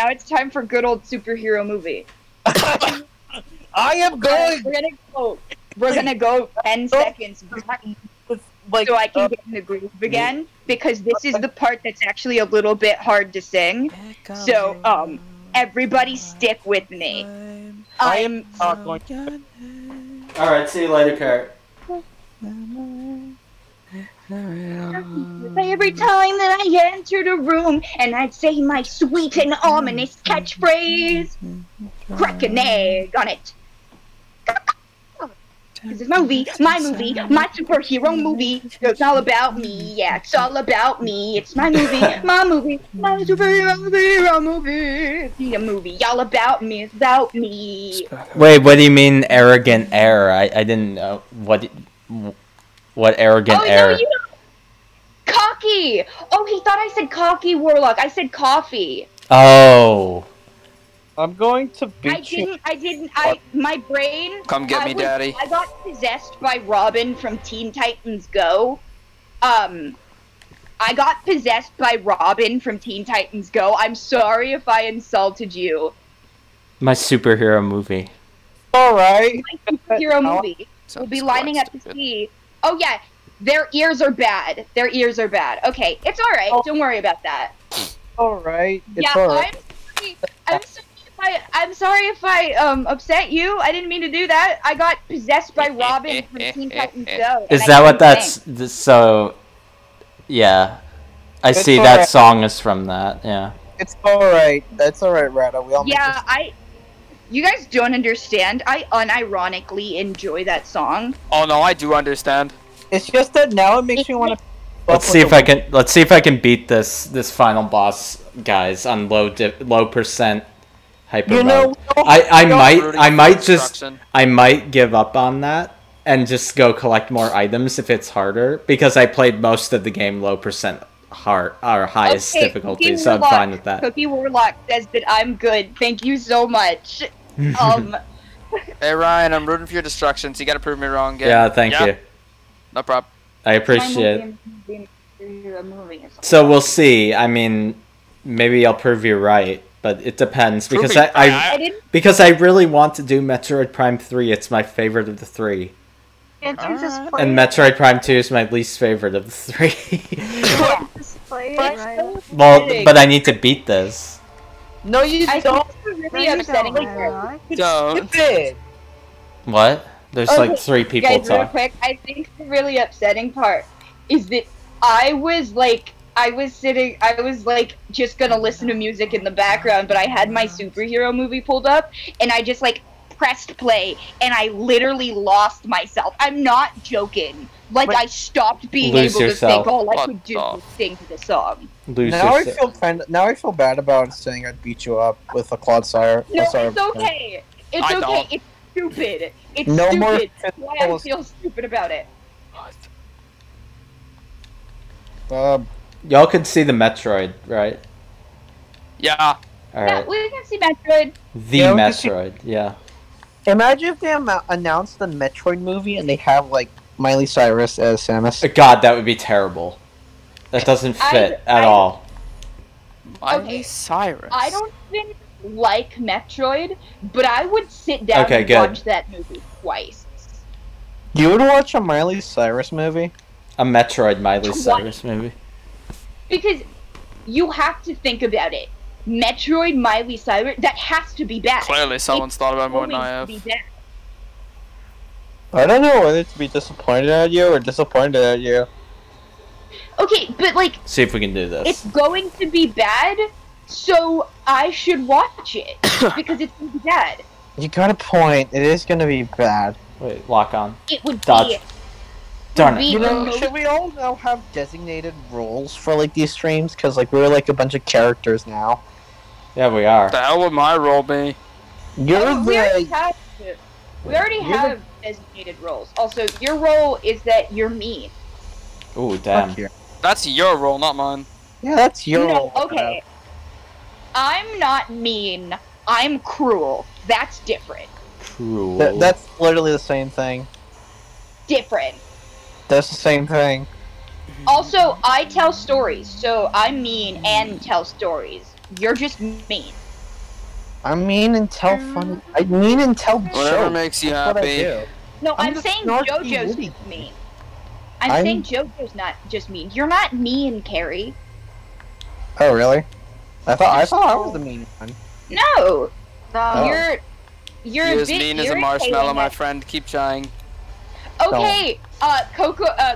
it's time for good old superhero movie. I am going. We're gonna go 10 seconds back so I can get in the groove again, because this is the part that's actually a little bit hard to sing. So everybody stick with me. I'm not going to. All right, see you later, Kurt. Every time that I entered a room, and I'd say my sweet and ominous catchphrase, crack an egg on it. This is my movie, my superhero movie. It's all about me, yeah, it's all about me. It's my movie, my superhero movie. It's a movie all about me, it's about me. Wait, what do you mean arrogant air? I didn't know what arrogant air. No, you know, cocky. Oh, he thought I said cocky warlock. I said coffee. Oh. I'm going to beat you. My brain. Come get me, Daddy. I got possessed by Robin from Teen Titans Go. I got possessed by Robin from Teen Titans Go. I'm sorry if I insulted you. My superhero movie. Alright. My superhero movie. We'll be lining up to see. Oh yeah, their ears are bad. Their ears are bad. Okay, it's alright. Don't worry about that. Alright. Yeah, alright. I'm sorry if I upset you. I didn't mean to do that. I got possessed by Robin from Teen Titans Go. Is that what that's so? Yeah, I see that song is from that. Yeah. It's alright. That's alright, Rada. We all Yeah, you guys don't understand. I unironically enjoy that song. Oh no, I do understand. It's just that now it makes me want to. Let's see if I can beat this final boss, guys, on low percent hyper mode. I might give up on that and just go collect more items if it's harder, because I played most of the game low percent hard or highest difficulty, so I'm fine with that. Cookie Warlock says that I'm good. Thank you so much. Hey Ryan, I'm rooting for your destruction, so you gotta prove me wrong again. Yeah, thank you. No problem. I appreciate it. So we'll see. I mean, maybe I'll prove you right, but it depends, because I really want to do Metroid Prime 3. It's my favorite of the three. Can't you just play And Metroid Prime 2 is my least favorite of the three. Just play it, right? Well, but I need to beat this. No, you don't. It's really upsetting. Stupid. What? There's like 3 people guys, real talking. quick, I think the really upsetting part is that I was just gonna listen to music in the background, but I had my superhero movie pulled up, and I just like pressed play, and I literally lost myself. I'm not joking. Like, I stopped being able to think. All I could do was sing the song. Now I feel bad about saying I'd beat you up with a Claude Sire. No, it's okay. It's okay. It's stupid. It's no stupid. More That's why I feel stupid about it. Y'all can see the Metroid, right? Yeah. All right. Yeah, we can see Metroid. The Metroid, yeah. Imagine if they announced the Metroid movie and they have like Miley Cyrus as Samus. God, that would be terrible. That doesn't fit at all. Miley Cyrus. I don't even like Metroid, but I would sit down and watch that movie twice. You would watch a Miley Cyrus movie? A Metroid Miley Cyrus movie? Because you have to think about it. Metroid Miley Cyrus, that has to be bad. Clearly someone's thought about it more than I have. I don't know whether to be disappointed at you or disappointed at you. Okay, but like... See if we can do this. It's going to be bad, so I should watch it. Because it's going to be bad. You got a point. It is going to be bad. Wait, lock on. It would Dodge. be... Darn it. You know, should we all now have designated roles for like these streams? Because like we're like a bunch of characters now. Yeah, we are. What the hell would my role be? You're we already have designated roles. Also, your role is that you're mean. Ooh, damn. That's your role, not mine. Yeah, that's your role. Okay. I'm not mean. I'm cruel. That's different. Cruel. That's literally the same thing. Different. That's the same thing. Also, I tell stories, so I'm mean and tell stories. You're just mean. I'm mean and tell funny. I mean and tell jokes. Whatever makes you That's what I happy. do. No, I'm just saying snarky JoJo's witty. mean. I'm saying JoJo's not just mean. You're not mean, Carrie. Oh really? I thought I was the mean one. No. Oh. You're You're a as bit mean as a irritating marshmallow, my at- friend. Keep trying. Okay,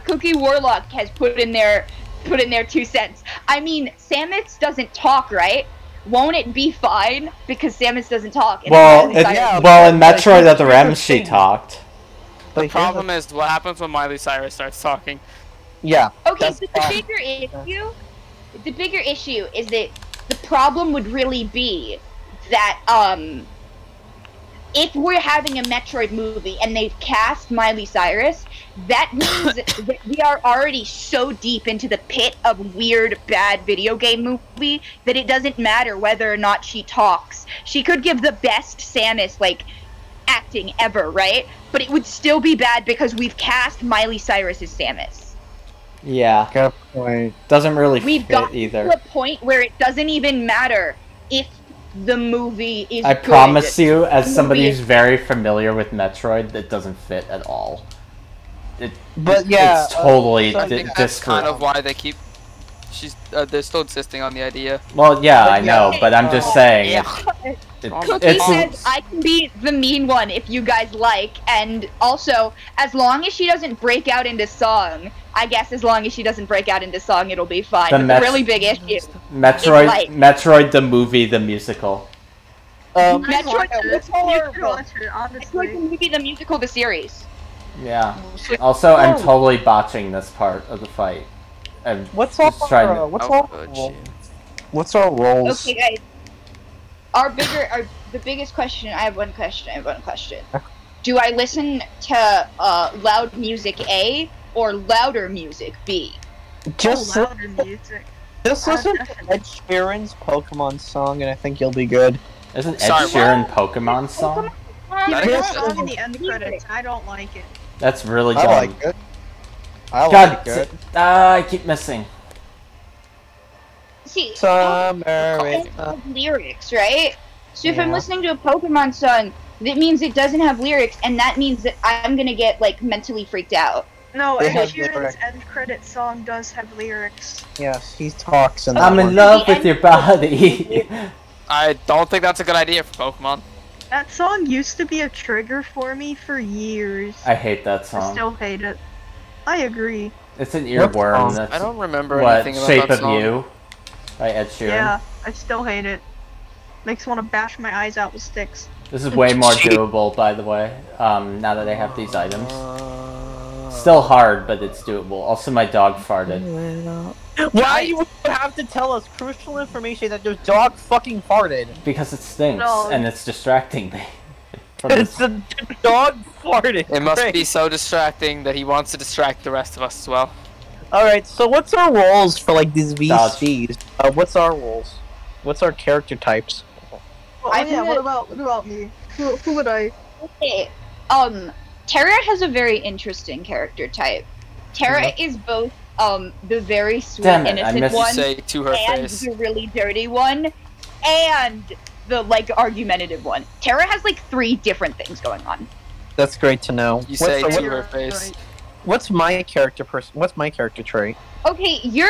Cookie Warlock has put in their 2 cents. I mean, Samus doesn't talk, right? Won't it be fine because Samus doesn't talk? And Well, Miley Cyrus- in Metroid Other M, she talked. The problem is what happens when Miley Cyrus starts talking. Yeah. Okay, so the bigger issue is that the problem would really be that if we're having a Metroid movie and they've cast Miley Cyrus, that means that we are already so deep into the pit of weird, bad video game movie that it doesn't matter whether or not she talks. She could give the best Samus, like, acting ever, right? But it would still be bad because we've cast Miley Cyrus as Samus. Yeah. Good point. Doesn't really We've fit got either. to a point where it doesn't even matter if the movie is I good. promise you, as The somebody movie who's is- very familiar with Metroid, that doesn't fit at all. But yeah, it's totally I think that's disparate. kind of why they keep. They're still insisting on the idea. Well, yeah, I know, but I'm just saying. Yeah. Cookie It's says I can be the mean one if you guys like, and also, as long as she doesn't break out into song, I guess as long as she doesn't break out into song, it'll be fine. The But the really big issue Metroid, is, like, Metroid the movie, the musical. Metroid It's horrible. honestly. Metroid the movie, the musical, the series. Yeah. Also, I'm totally botching this part of the fight. I'm What's just our trying to... what's our roles? Okay, guys. The biggest question. I have one question. Do I listen to loud music A or louder music B? Just louder music. Just listen to Ed Sheeran's Pokemon song, and I think you'll be good. Isn't Ed Sheeran Pokemon song? There's a song in the end credits. I don't like it. That's really dumb. I like it. I God, like it. I keep missing. See, Summer it has lyrics, right? So if I'm listening to a Pokemon song, that means it doesn't have lyrics, and that means that I'm gonna get, like, mentally freaked out. No, It Ed has Sheeran's lyrics. end credit song does have lyrics. Yes, he talks in that I'm in one. love with your body. I don't think that's a good idea for Pokemon. That song used to be a trigger for me for years. I hate that I song. still hate it. I agree. It's an earworm. That's I don't remember what, anything about Shape that of song. You by Ed Sheeran. Yeah, I still hate it. Makes me want to bash my eyes out with sticks. This is way more doable, by the way, now that I have these items. Still hard, but it's doable. Also, my dog farted. Why do you have to tell us crucial information that your dog fucking farted? Because it stinks, No. and it's distracting me. It's the dog farted. It must Great. be so distracting that he wants to distract the rest of us as well. Alright, so what's our roles for, like, these VCs? What's our roles? What's our character types? Oh, yeah, what about me? Who would I? Okay, Terra has a very interesting character type. Terra is both, the very sweet, Damn it, I innocent missed- one, Say to her and face. the really dirty one, and the, like, argumentative one. Terra has, like, 3 different things going on. That's great to know. You say what's, to her face. What's my character What's my character trait? Okay, you'll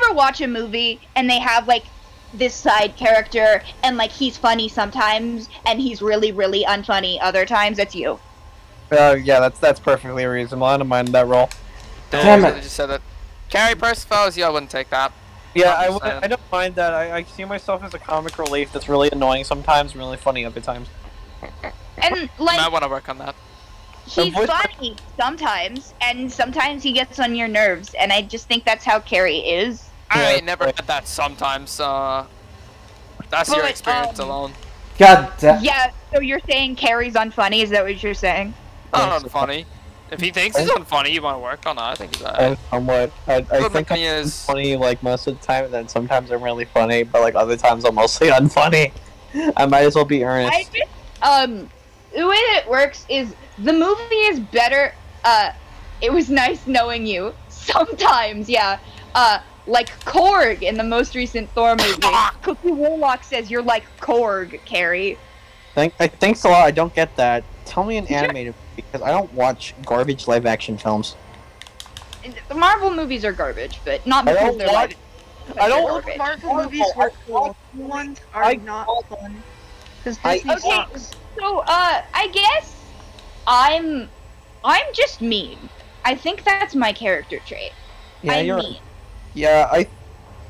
ever watch a movie, and they have, like, this side character, and, like, he's funny sometimes, and he's really, really unfunny other times? That's you. Yeah, that's perfectly reasonable. I don't mind that role. Damn it. I just said that. Carrie Percival's, yeah, I wouldn't take that. Yeah, I'm just saying. I don't mind that. I see myself as a comic relief that's really annoying sometimes, really funny other times. And, like, I want to work on that. he's funny sometimes, and sometimes he gets on your nerves, and I just think that's how Carrie is. I ain't never had that sometimes, that's your But, experience alone. God damn. Yeah, so you're saying Carrie's unfunny? Is that what you're saying? Not unfunny. If he thinks he's unfunny, you want to work on that, I think he's alright. Somewhat. I Good think looking I'm is- funny like most of the time, and then sometimes I'm really funny, but like other times I'm mostly unfunny. I might as well be earnest. I just, the way that it works is the movie is better. It was nice knowing you. Sometimes, yeah. Like Korg in the most recent Thor movie. Cookie Warlock says you're like Korg, Carrie. Thanks a lot. I don't get that. Tell me an animated because I don't watch garbage live action films. The Marvel movies are garbage, but not I because don't they're watch- like. I don't- garbage. Marvel movies are cool. New ones are not fun. Because Disney Okay, sucks. so I guess I'm I'm just mean. I think that's my character trait. Yeah, I'm you're. mean. Yeah, I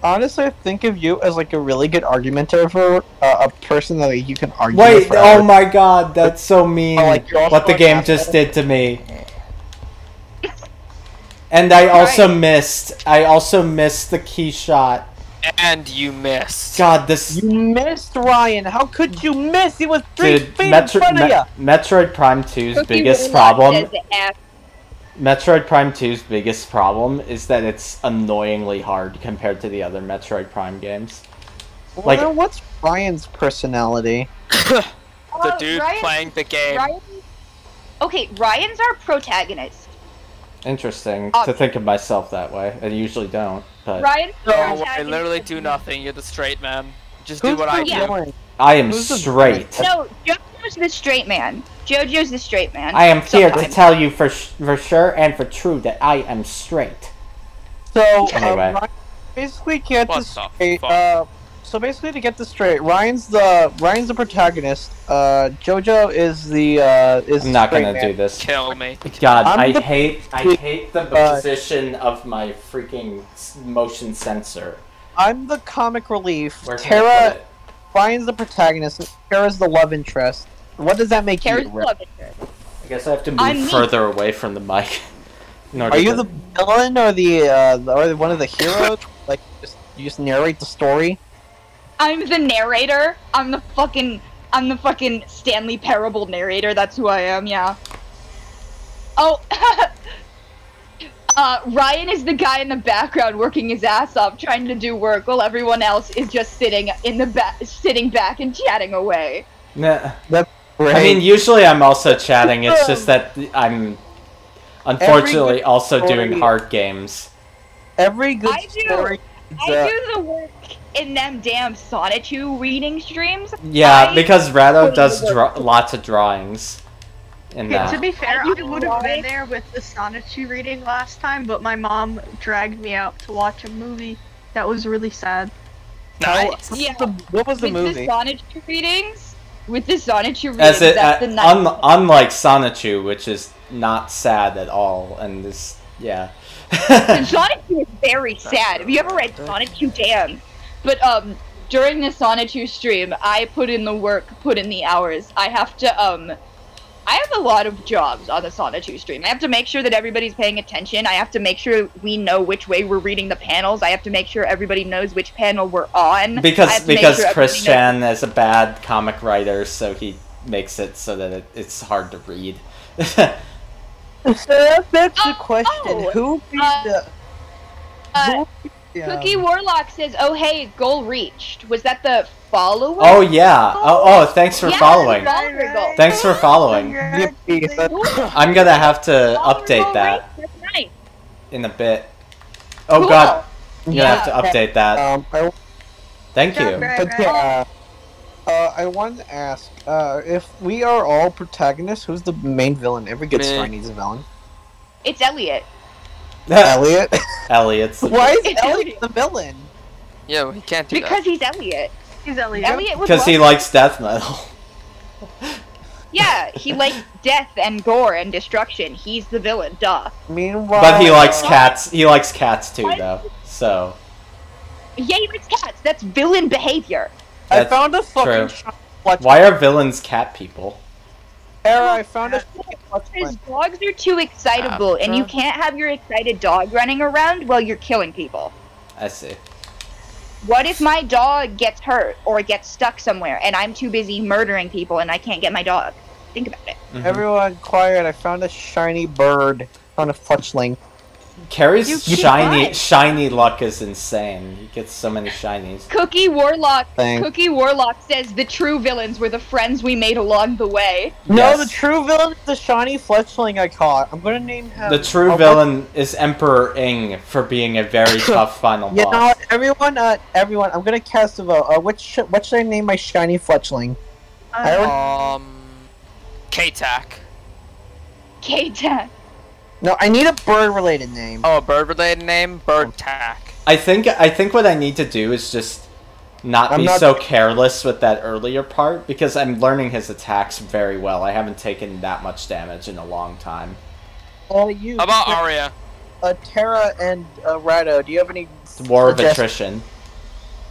honestly think of you as like a really good argumenter for a person that you can argue with. Wait, forever. oh my god, that's so mean. like, you're also What the an game asshole. just did to me. And I also missed the key shot. And you missed. God, this... You missed, Ryan. How could you miss? He was 3 Dude, feet in front of you. Metroid Prime 2's Cookie biggest Warlock problem... says F. Metroid Prime 2's biggest problem is that it's annoyingly hard compared to the other Metroid Prime games. Well, Like, then what's Ryan's personality? The dude Ryan- playing the game. Okay, Ryan's our protagonist. interesting to think of myself that way. I usually don't, but... Ryan's the No, I protagonist. literally do nothing. You're the straight man. Just Who's do what I the do. villain? I am Who's the straight. No, JoJo's the straight man. JoJo's the straight man. I am here to Sometimes. tell you for sure and for true that I am straight. So, Anyway. Ryan, basically get What this the straight. fuck? So basically, to get this straight, Ryan's the protagonist. JoJo is the I'm not straight gonna man. do this. Kill me. God, I'm I the- hate the position of my freaking motion sensor. I'm the comic relief. Where can I put Tara, it? Ryan's the protagonist. Tara's the love interest. What does that make Kara's you? the love interest. I guess I have to I'm move me. further away from the mic. in order Are you to- the villain or the or one of the heroes? Like, you just narrate the story. I'm the narrator. I'm the fucking Stanley Parable narrator. That's who I am. Yeah. Oh. Ryan is the guy in the background working his ass off, trying to do work, while everyone else is just sitting in the sitting back and chatting away. Nah. That's great. I mean, usually I'm also chatting. It's just that I'm unfortunately also doing story- hard games. Every good I do. story. I do the work in them damn Sonichu reading streams. Yeah, because Rado put does in the work. lots of drawings. In Okay, that. to be fair, I I do would have why- been there with the Sonichu reading last time, but my mom dragged me out to watch a movie. That was really sad. Nice. Yeah. What was the With movie? the Sonichu readings, that's the night. Unlike Sonichu, which is not sad at all, and this, yeah. And Sonichu is very sad. Have you ever read Sonichu? Damn. But during the Sonichu stream, I put in the work, put in the hours. I have a lot of jobs on the Sonichu stream. I have to make sure that everybody's paying attention. I have to make sure we know which way we're reading the panels. I have to make sure everybody knows which panel we're on. I Because have to make sure Chris everybody knows- Chan is a bad comic writer, so he makes it so that it's hard to read. So that's the question. Who beat the? Cookie Warlock says, "Oh hey, goal reached." Was that the follower? Oh yeah. Oh, thanks for Yeah, following. follower goal. Thanks for following. I'm gonna have to update that That's nice. in a bit. Oh Cool. god. I'm gonna have to Yeah. update that. Thank you. But yeah, I wanted to ask, if we are all protagonists, who's the main villain? Every good Me. story needs a villain. It's Elliot. Elliot? Elliot's the Why is It's Elliot the villain? Yeah, he can't do Because he's Elliot. He's Elliot. Elliot would because he love- likes death metal. Yeah, he likes death and gore and destruction. He's the villain, duh. Meanwhile, But he likes cats. He likes cats too, though. So Yeah, he likes cats. That's villain behavior. I that's found a fucking true. shiny fletchling. Why are villains cat people? Era, I found a shiny His fletchling. dogs are too excitable, and you can't have your excited dog running around while you're killing people. I see. What if my dog gets hurt or gets stuck somewhere, and I'm too busy murdering people and I can't get my dog? Think about it. Everyone quiet, I found a shiny bird. Found a fletchling. Carrie's You keep shiny lying. shiny luck is insane. He gets so many shinies. Cookie Warlock. Thanks. Cookie Warlock says the true villains were the friends we made along the way. No, Yes. the true villain is the shiny fletchling I caught. I'm gonna name him. The true villain is Emperor Ing for being a very tough final You know boss. what, everyone, I'm gonna cast a vote. What should I name my shiny fletchling? I already- K-Tac. K-Tan. No, I need a bird-related name. Oh, a bird-related name? Bird Tac. I think what I need to do is just not I'm be not- so careless with that earlier part because I'm learning his attacks very well. I haven't taken that much damage in a long time. You. How about Arya? Terra and Rado, do you have any War of Attrition.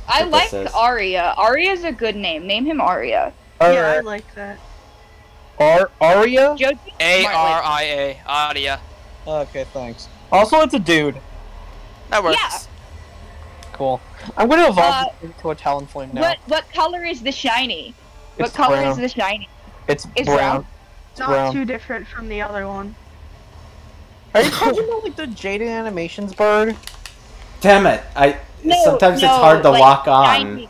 I What like this is. Arya. Arya's a good name. Name him Arya. Yeah, I like that. Arya? A-R-I-A. Arya. Okay, thanks. Also, it's a dude. That works. Yeah. Cool. I'm gonna evolve it into a Talonflame now. What color is the shiny? What It's color brown. is the shiny? It's It's brown. It's Not brown. too different from the other one. Are you talking about like the Jaded Animations bird? Damn it! Sometimes it's hard to like lock on shiny.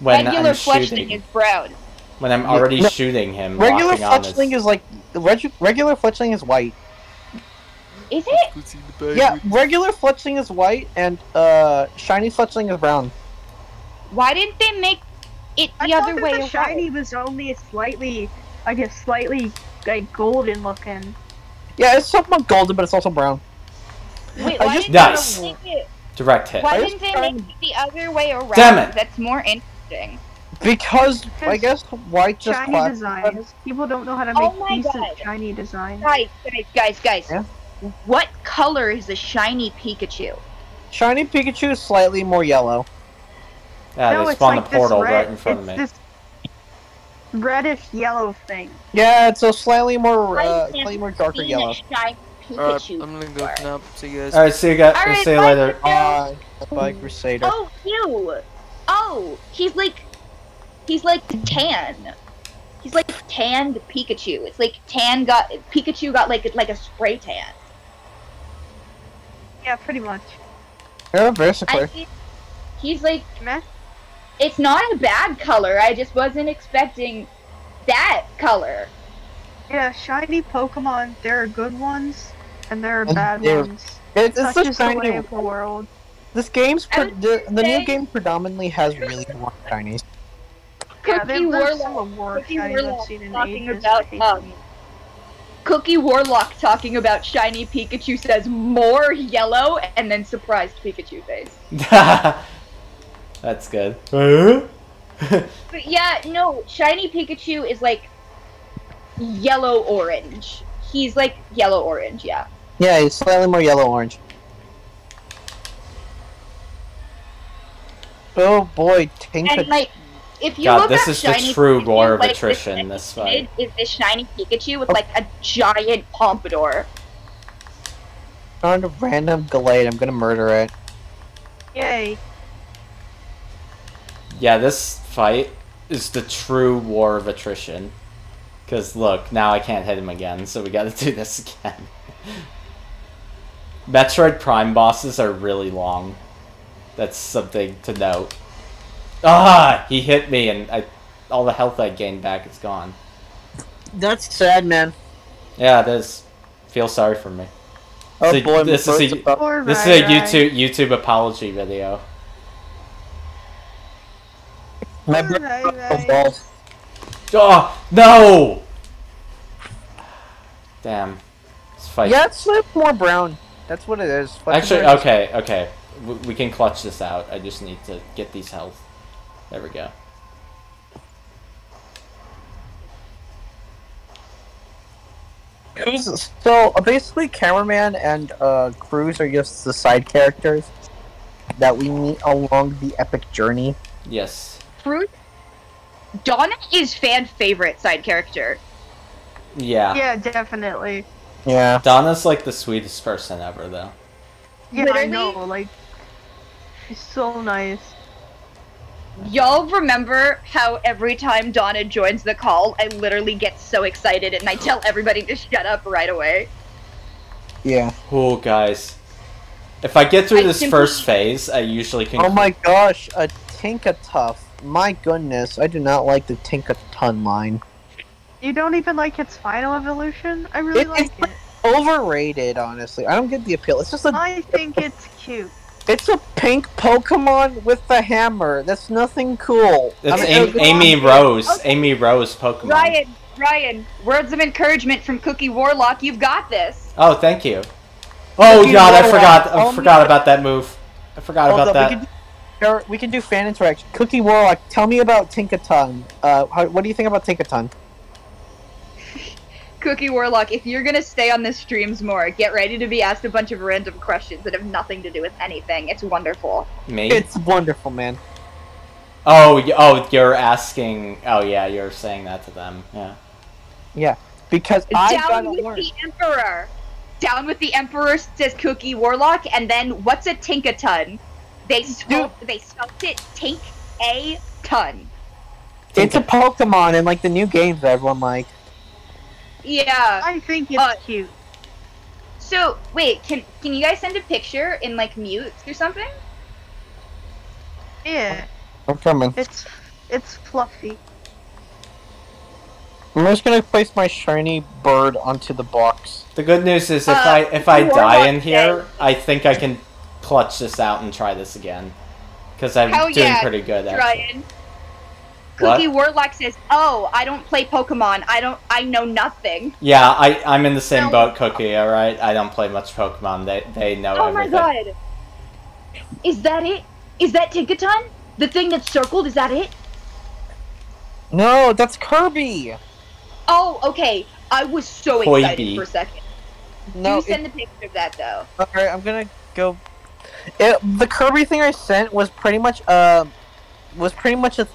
when Regular I'm fletchling shooting. is brown. When I'm already shooting him, Regular locking on is... fletchling is like regular fletchling is white. Is it? Yeah, regular fletchling is white and shiny fletchling is brown. Why didn't they make it the other way The around? shiny was only slightly, I guess, slightly like golden looking. Yeah, it's somewhat golden, but it's also brown. Wait, I why just- didn't Nice. they make it? Direct hit. Why didn't they make it the other way around? Damn it. That's more interesting. Because I guess white just Shiny classifies- designs. People don't know how to Oh make my decent God. shiny designs. Guys. Yeah? What color is the shiny Pikachu? Shiny Pikachu is slightly more yellow. Yeah, No, they it's spawned like a this portal red- right in front of it's me. this reddish yellow thing. Yeah, it's a slightly more I've slightly more never darker seen yellow. a shiny Pikachu. I'm gonna go now. See you guys. Alright, see you guys. Alright, See you bye, later. Bye, Crusader. Oh, you! Oh, he's like tan. He's like tanned Pikachu. It's like Pikachu got like a spray tan. Yeah, pretty much. Yeah, basically. He's like Meh. It's not a bad color. I just wasn't expecting that color. Yeah, shiny Pokemon, there are good ones, and there are And bad they're- ones. It's That's the just the shiny way of the world. This game's the new say- game predominantly has really warm shinies. Yeah, Cookie there's some Warlock, worse Cookie shinies I've Warlock seen in talking ages. about Cookie Warlock talking about shiny Pikachu says more yellow and then surprised Pikachu face. That's good. But yeah, no, shiny Pikachu is like yellow orange. He's like yellow orange, yeah. Yeah, it's slightly more yellow orange. Oh boy, Tinka. And like, if you God, look this up is the shiny true Pikachu, war of like, attrition, this fight. Is this shiny Pikachu with like a giant pompadour? Found a random Gallade, I'm gonna murder it. Yay. Yeah, this fight is the true war of attrition. Because look, now I can't hit him again, so we gotta do this again. Metroid Prime bosses are really long. That's something to note. Ah! He hit me and all the health I gained back is gone. That's sad, man. Yeah, it is. Feel sorry for me. Oh So boy, this is a YouTube apology video. My balls. Oh no! Damn. This fight. Yeah, it's like more brown. That's what it is. Actually, Fucking okay. We can clutch this out. I just need to get these health. There we go. So basically, Cameraman and Cruz are just the side characters that we meet along the epic journey. Yes. Fruit? Donna is fan favorite side character. Yeah. Yeah, definitely. Yeah. Donna's like the sweetest person ever, though. Yeah, Literally? I know, like, she's so nice. Y'all remember how every time Donna joins the call, I literally get so excited and I tell everybody to shut up right away? Yeah. Oh, guys. If I get through I this simply- first phase, I usually can. Oh my gosh, a Tinkatuff. My goodness, I do not like the Tinkaton line. You don't even like its final evolution? I really like it. Overrated, honestly. I don't get the appeal. It's just a. I think it's cute. It's a pink Pokemon with a hammer. That's nothing cool. It's I mean, Amy Rose. Amy Rose Pokemon. Ryan, words of encouragement from Cookie Warlock, you've got this. Oh, thank you. Oh Cookie God, I Warlock. forgot about that move. I forgot Hold about up, that. we can do fan interaction. Cookie Warlock, tell me about Tinkaton. What do you think about Tinkaton? Cookie Warlock, if you're gonna stay on the streams more, get ready to be asked a bunch of random questions that have nothing to do with anything. It's wonderful. Me? It's wonderful, man. Oh, you're asking. Oh, yeah, you're saying that to them. Yeah. Yeah, because I Down gotta with learn. the Emperor. Down with the Emperor says Cookie Warlock, and then what's a Tinkaton? They spelled it Tink a ton. It's a Pokemon in like the new games that everyone like. Yeah. I think it's cute. So wait, can you guys send a picture in like mute or something? Yeah. I'm coming. It's fluffy. I'm just gonna place my shiny bird onto the box. The good news is if I die in here, I think I can clutch this out and try this again. Because I'm doing pretty good at it. Ryan. Cookie Warlock says, "Oh, I don't play Pokemon. I know nothing." Yeah, I'm in the same boat, Cookie. All right, I don't play much Pokemon. They know everything. Oh my god! Is that it? Is that Tinkaton? The thing that's circled? Is that it? No, that's Kirby. Oh, okay. I was so excited for a second. No, you send the picture of that though. Alright, I'm gonna go. The Kirby thing I sent was pretty much a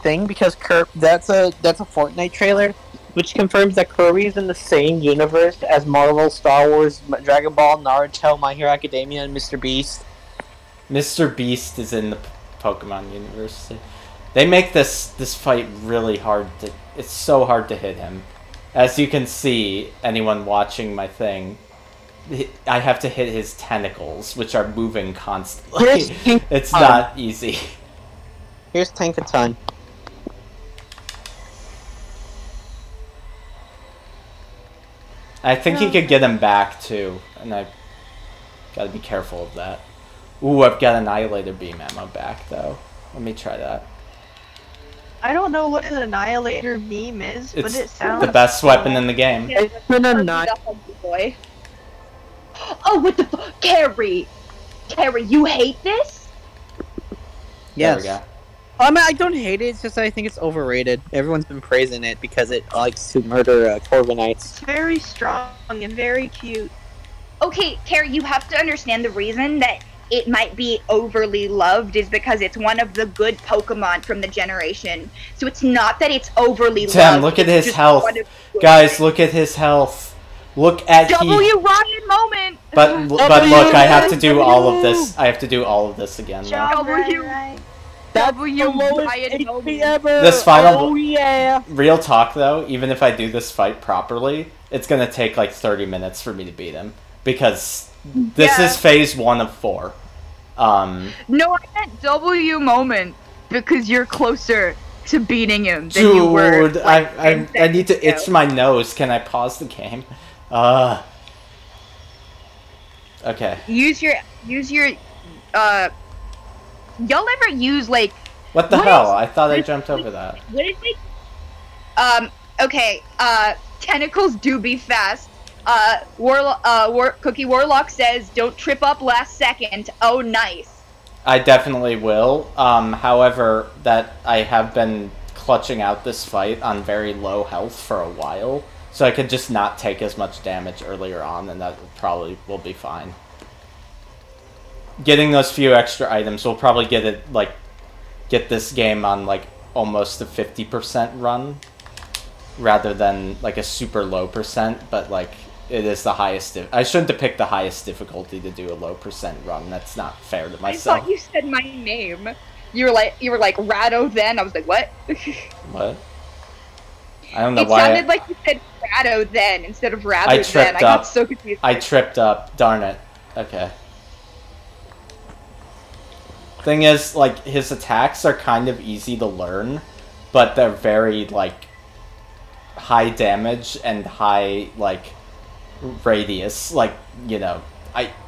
thing because that's a Fortnite trailer, which confirms that Kirby is in the same universe as Marvel, Star Wars, Dragon Ball, Naruto, My Hero Academia, and Mr. Beast. Mr. Beast is in the Pokemon universe. They make this fight really hard to. It's so hard to hit him. As you can see, anyone watching my thing, I have to hit his tentacles, which are moving constantly. It's not easy. Here's Tinkaton. I think he could get him back too, and I gotta be careful of that. Ooh, I've got Annihilator Beam ammo back though. Let me try that. I don't know what an Annihilator Beam is, but it sounds the best weapon in the game. It's boy. Oh, what the fuck? Carrie! Carrie, you hate this? Yes. There we go. I mean, I don't hate it. It's just I think it's overrated. Everyone's been praising it because it likes to murder Corviknights. It's very strong and very cute. Okay, Carrie, you have to understand the reason that it might be overly loved is because it's one of the good Pokemon from the generation. So it's not that it's overly loved. Tim, look at his health. Guys, look at his health. Look at Ryan moment. But look, I have to do all of this. I have to do all of this again. Though. Ryan moment. This final. Oh yeah. Real talk though, even if I do this fight properly, it's gonna take like 30 minutes for me to beat him because this is phase 1 of 4. No, I meant W moment because you're closer to beating him than you were. Dude, I need to itch my nose. Can I pause the game? Okay. Use your y'all ever use like what the hell? I thought I jumped over that. What is like okay, tentacles do be fast. Cookie Warlock says don't trip up last second. Oh nice. I definitely will. However, that I have been clutching out this fight on very low health for a while. So I could just not take as much damage earlier on, and that probably will be fine. Getting those few extra items will probably get this game on like almost a 50% run, rather than like a super low percent. But like it is the highest. I shouldn't have picked the highest difficulty to do a low percent run. That's not fair to myself. I thought you said my name. You were like Rado. Then I was like, what? What? I don't know why. It sounded like you said Rado then instead of Rather I tripped then. I up. got so confused. I tripped up. Darn it. Okay. Thing is, like, his attacks are kind of easy to learn, but they're very, like, high damage and high, like, radius. Like, you know,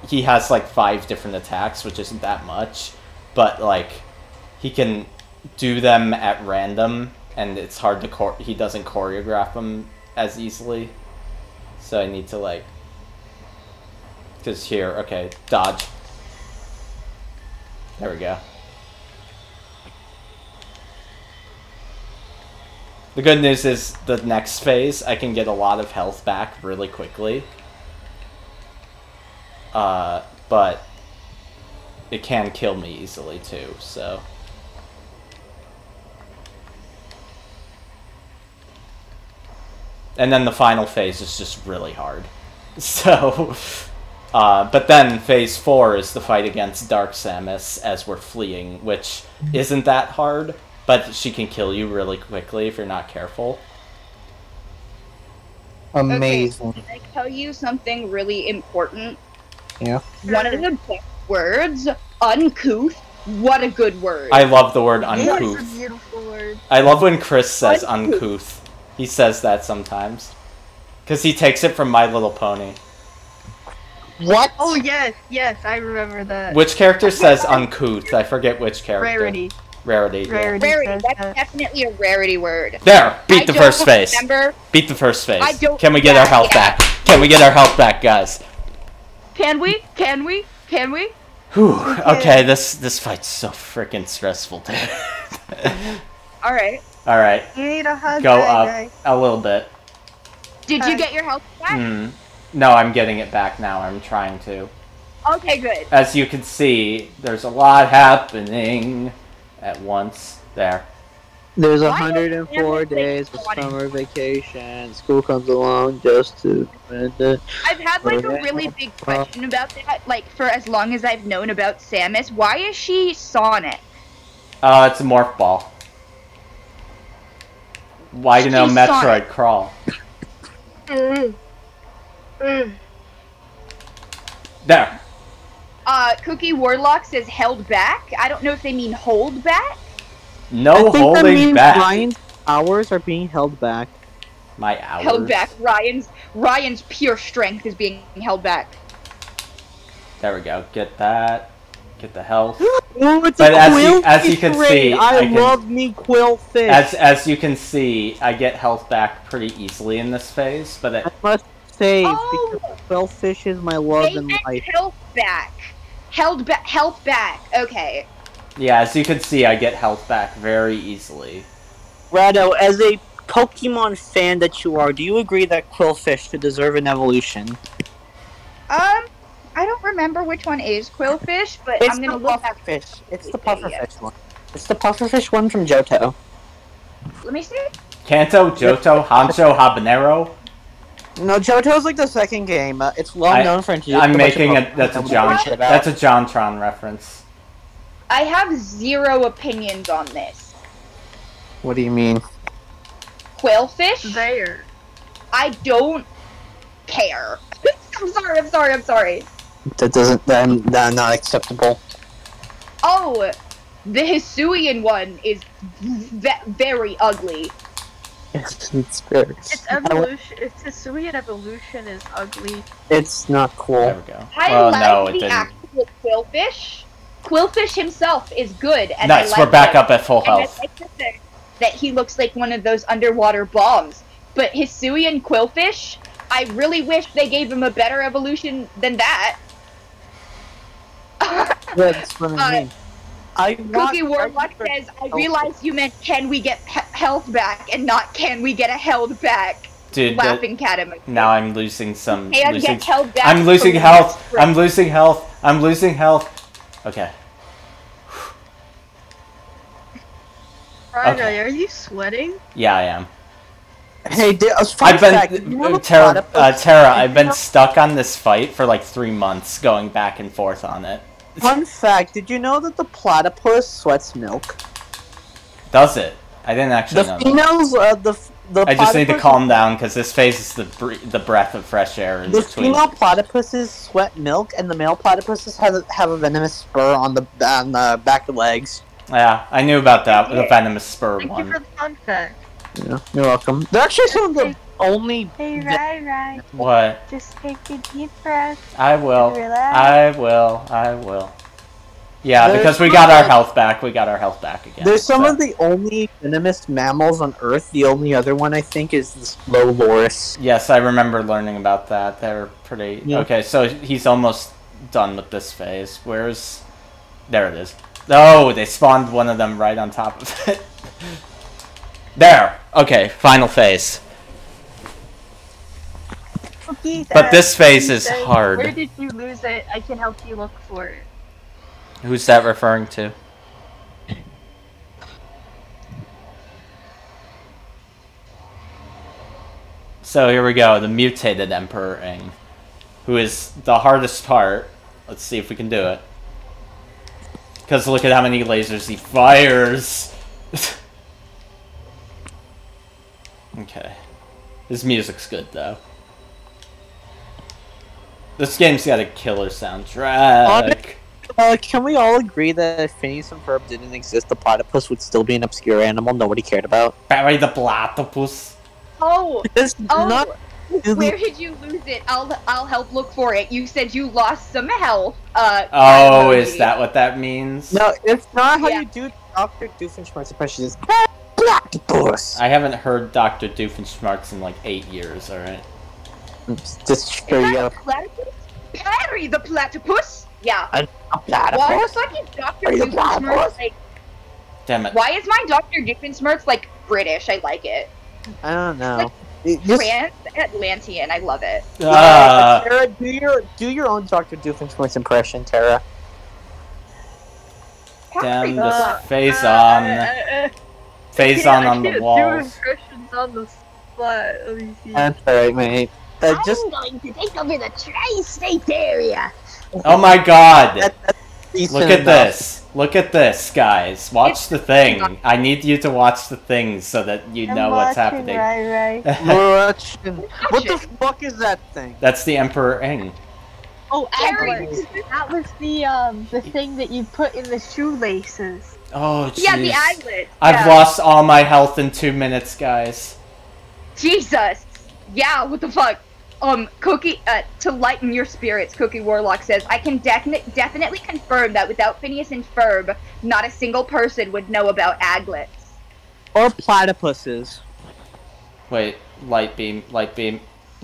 he has, like, 5 different attacks, which isn't that much, but, like, he can do them at random, and it's hard to he doesn't choreograph them as easily. So I need to, like, because here, okay, dodge. There we go. The good news is the next phase, I can get a lot of health back really quickly. But it can kill me easily too, so... And then the final phase is just really hard. So, but then phase 4 is the fight against Dark Samus as we're fleeing, which isn't that hard, but she can kill you really quickly if you're not careful. Amazing. Okay, can I tell you something really important? Yeah. One of the best words, uncouth. What a good word. I love the word It's uncouth. a beautiful word. I love when Chris says uncouth. He says that sometimes. Because he takes it from My Little Pony. What? Oh yes, I remember that. Which character says uncouth? I forget which character. Rarity. Rarity. Yeah. Rarity. That's definitely a rarity word. There! Beat the first phase. Remember? Beat the first phase. I don't- Can we get our health yeah. back? Can we get our health back, guys? Can we? Can we? Can we? Whew. Okay, this fight's so freaking stressful, dude. Alright. Alright. You need a hug. Go guy. up a little bit. Did you get your health back? No, I'm getting it back now. I'm trying to. Okay, good. As you can see, there's a lot happening at once. There. There's Why 104 don't days of summer vacation. School comes along just to end it. I've had like a really big question about that, like for as long as I've known about Samus. Why is she Sonic? It's a morph ball. Why do you know She's Metroid Sonic. crawl? There. Cookie Warlock says held back. I don't know if they mean hold back. No I think that holding means back. Ryan's hours are being held back. My hours. Held back. Ryan's pure strength is being held back. There we go. Get that. Get the health. Oh, it's But a as you can quillfish see, raid. I can- love me quillfish. As you can see, I get health back pretty easily in this phase, but I must save Oh! because quillfish is my love They in meant life. health back. Health back. Okay. yeah, as you can see, I get health back very easily. Rado, as a Pokemon fan that you are, do you agree that quillfish should deserve an evolution? I don't remember which one is Quillfish, but It's I'm gonna the look back. pufferfish. It's the pufferfish one. It's the pufferfish one from Johto. Let me see. Kanto, Johto, Hancho, Habanero. No, Johto's like the second game. It's well known for introducing. I'm a bunch of making Pokemon that's a that we John. don't know shit about. That's a JonTron reference. I have 0 opinions on this. What do you mean? Quillfish? There. I don't care. I'm sorry. That doesn't. That's not acceptable. Oh, the Hisuian one is very ugly. It's very. Its evolution, its Hisuian evolution is ugly. It's not cool. There we go. I Well, like no, it the didn't. actual Quillfish. Quillfish himself is good, and Nice, I like we're back him. up at full And I health. like the fact that he looks like one of those underwater bombs. But Hisuian Quillfish, I really wish they gave him a better evolution than that. That's what I mean. Cookie Warlock says, I realized you meant can we get health back and not can we get a held back. Dude, Laughing cat emoji. now I'm losing some. Hey, I losing, get held back I'm losing from health. the I'm losing health. I'm losing health. Okay. Friday, Okay. are you sweating? Yeah, I am. Hey, I've been fact, you know the Tara. platypus- Tara, I've been stuck on this fight for like 3 months, going back and forth on it. Fun fact: did you know that the platypus sweats milk? Does it? I didn't actually The know. females, the I just need to platypus- calm down because this phase is the breath of fresh air in The between. female platypuses sweat milk, and the male platypuses have a venomous spur on the back of legs. Yeah, I knew about that. The venomous spur Thank you one. for the fun fact. Yeah, you're welcome. They're actually some of the only. Hey, Rai, What? just take a deep breath. I will. Relax. I will. Yeah, There's because we some got our of- health back. We got our health back again. There's some so. of the only venomous mammals on Earth. The only other one I think is this Loris. Yes, I remember learning about that. They're pretty. Yeah. Okay, so he's almost done with this phase. Where's? There it is. Oh, they spawned one of them right on top of it. There. Okay, final phase. Okay, But this phase okay, is hard. Where did you lose it? I can help you look for it. Who's that referring to? So here we go, the mutated Emperor Ing, who is the hardest part. Let's see if we can do it. Because look at how many lasers he fires. Okay. His music's good, though. This game's got a killer soundtrack. Can we all agree that if Phineas and Ferb didn't exist, the platypus would still be an obscure animal nobody cared about? Barry the platypus. Oh, not where did you lose it? I'll help look for it. You said you lost some health. Oh, is that what that means? No, it's not how you do Dr. Doofenshmirtz impression. It's platypus. I haven't heard Dr. Doofenshmirtz in like 8 years, alright? Just straight up. Platypus? Harry the platypus? Yeah. A platypus? Why the fuck is Dr. Doofenshmirtz like... Damn it. Why is my Dr. Doofenshmirtz like British? I like it. I don't know. Like, Trans-Atlantean, I love it. Tara, do your own Dr. Doofenshmirtz impression, Tara. Damn, this phase on. Phase on the walls. Impressions on the spot. Let me see. That's alright, mate. I'm going to take over the tri-state area. Oh my god! decent Look at enough. this. Look at this, guys. Watch the thing. I need you to watch the thing so that you know what's happening. Right. What the fuck is that thing? That's the Emperor Ing. Oh, Aglet. That was the thing that you put in the shoelaces. Oh, jeez. Yeah, the Aglet. I've lost all my health in 2 minutes, guys. Jesus. Yeah, what the fuck? Cookie, to lighten your spirits, Cookie Warlock says, I can definitely confirm that without Phineas and Ferb, not a single person would know about Aglets. Or platypuses. Wait, light beam.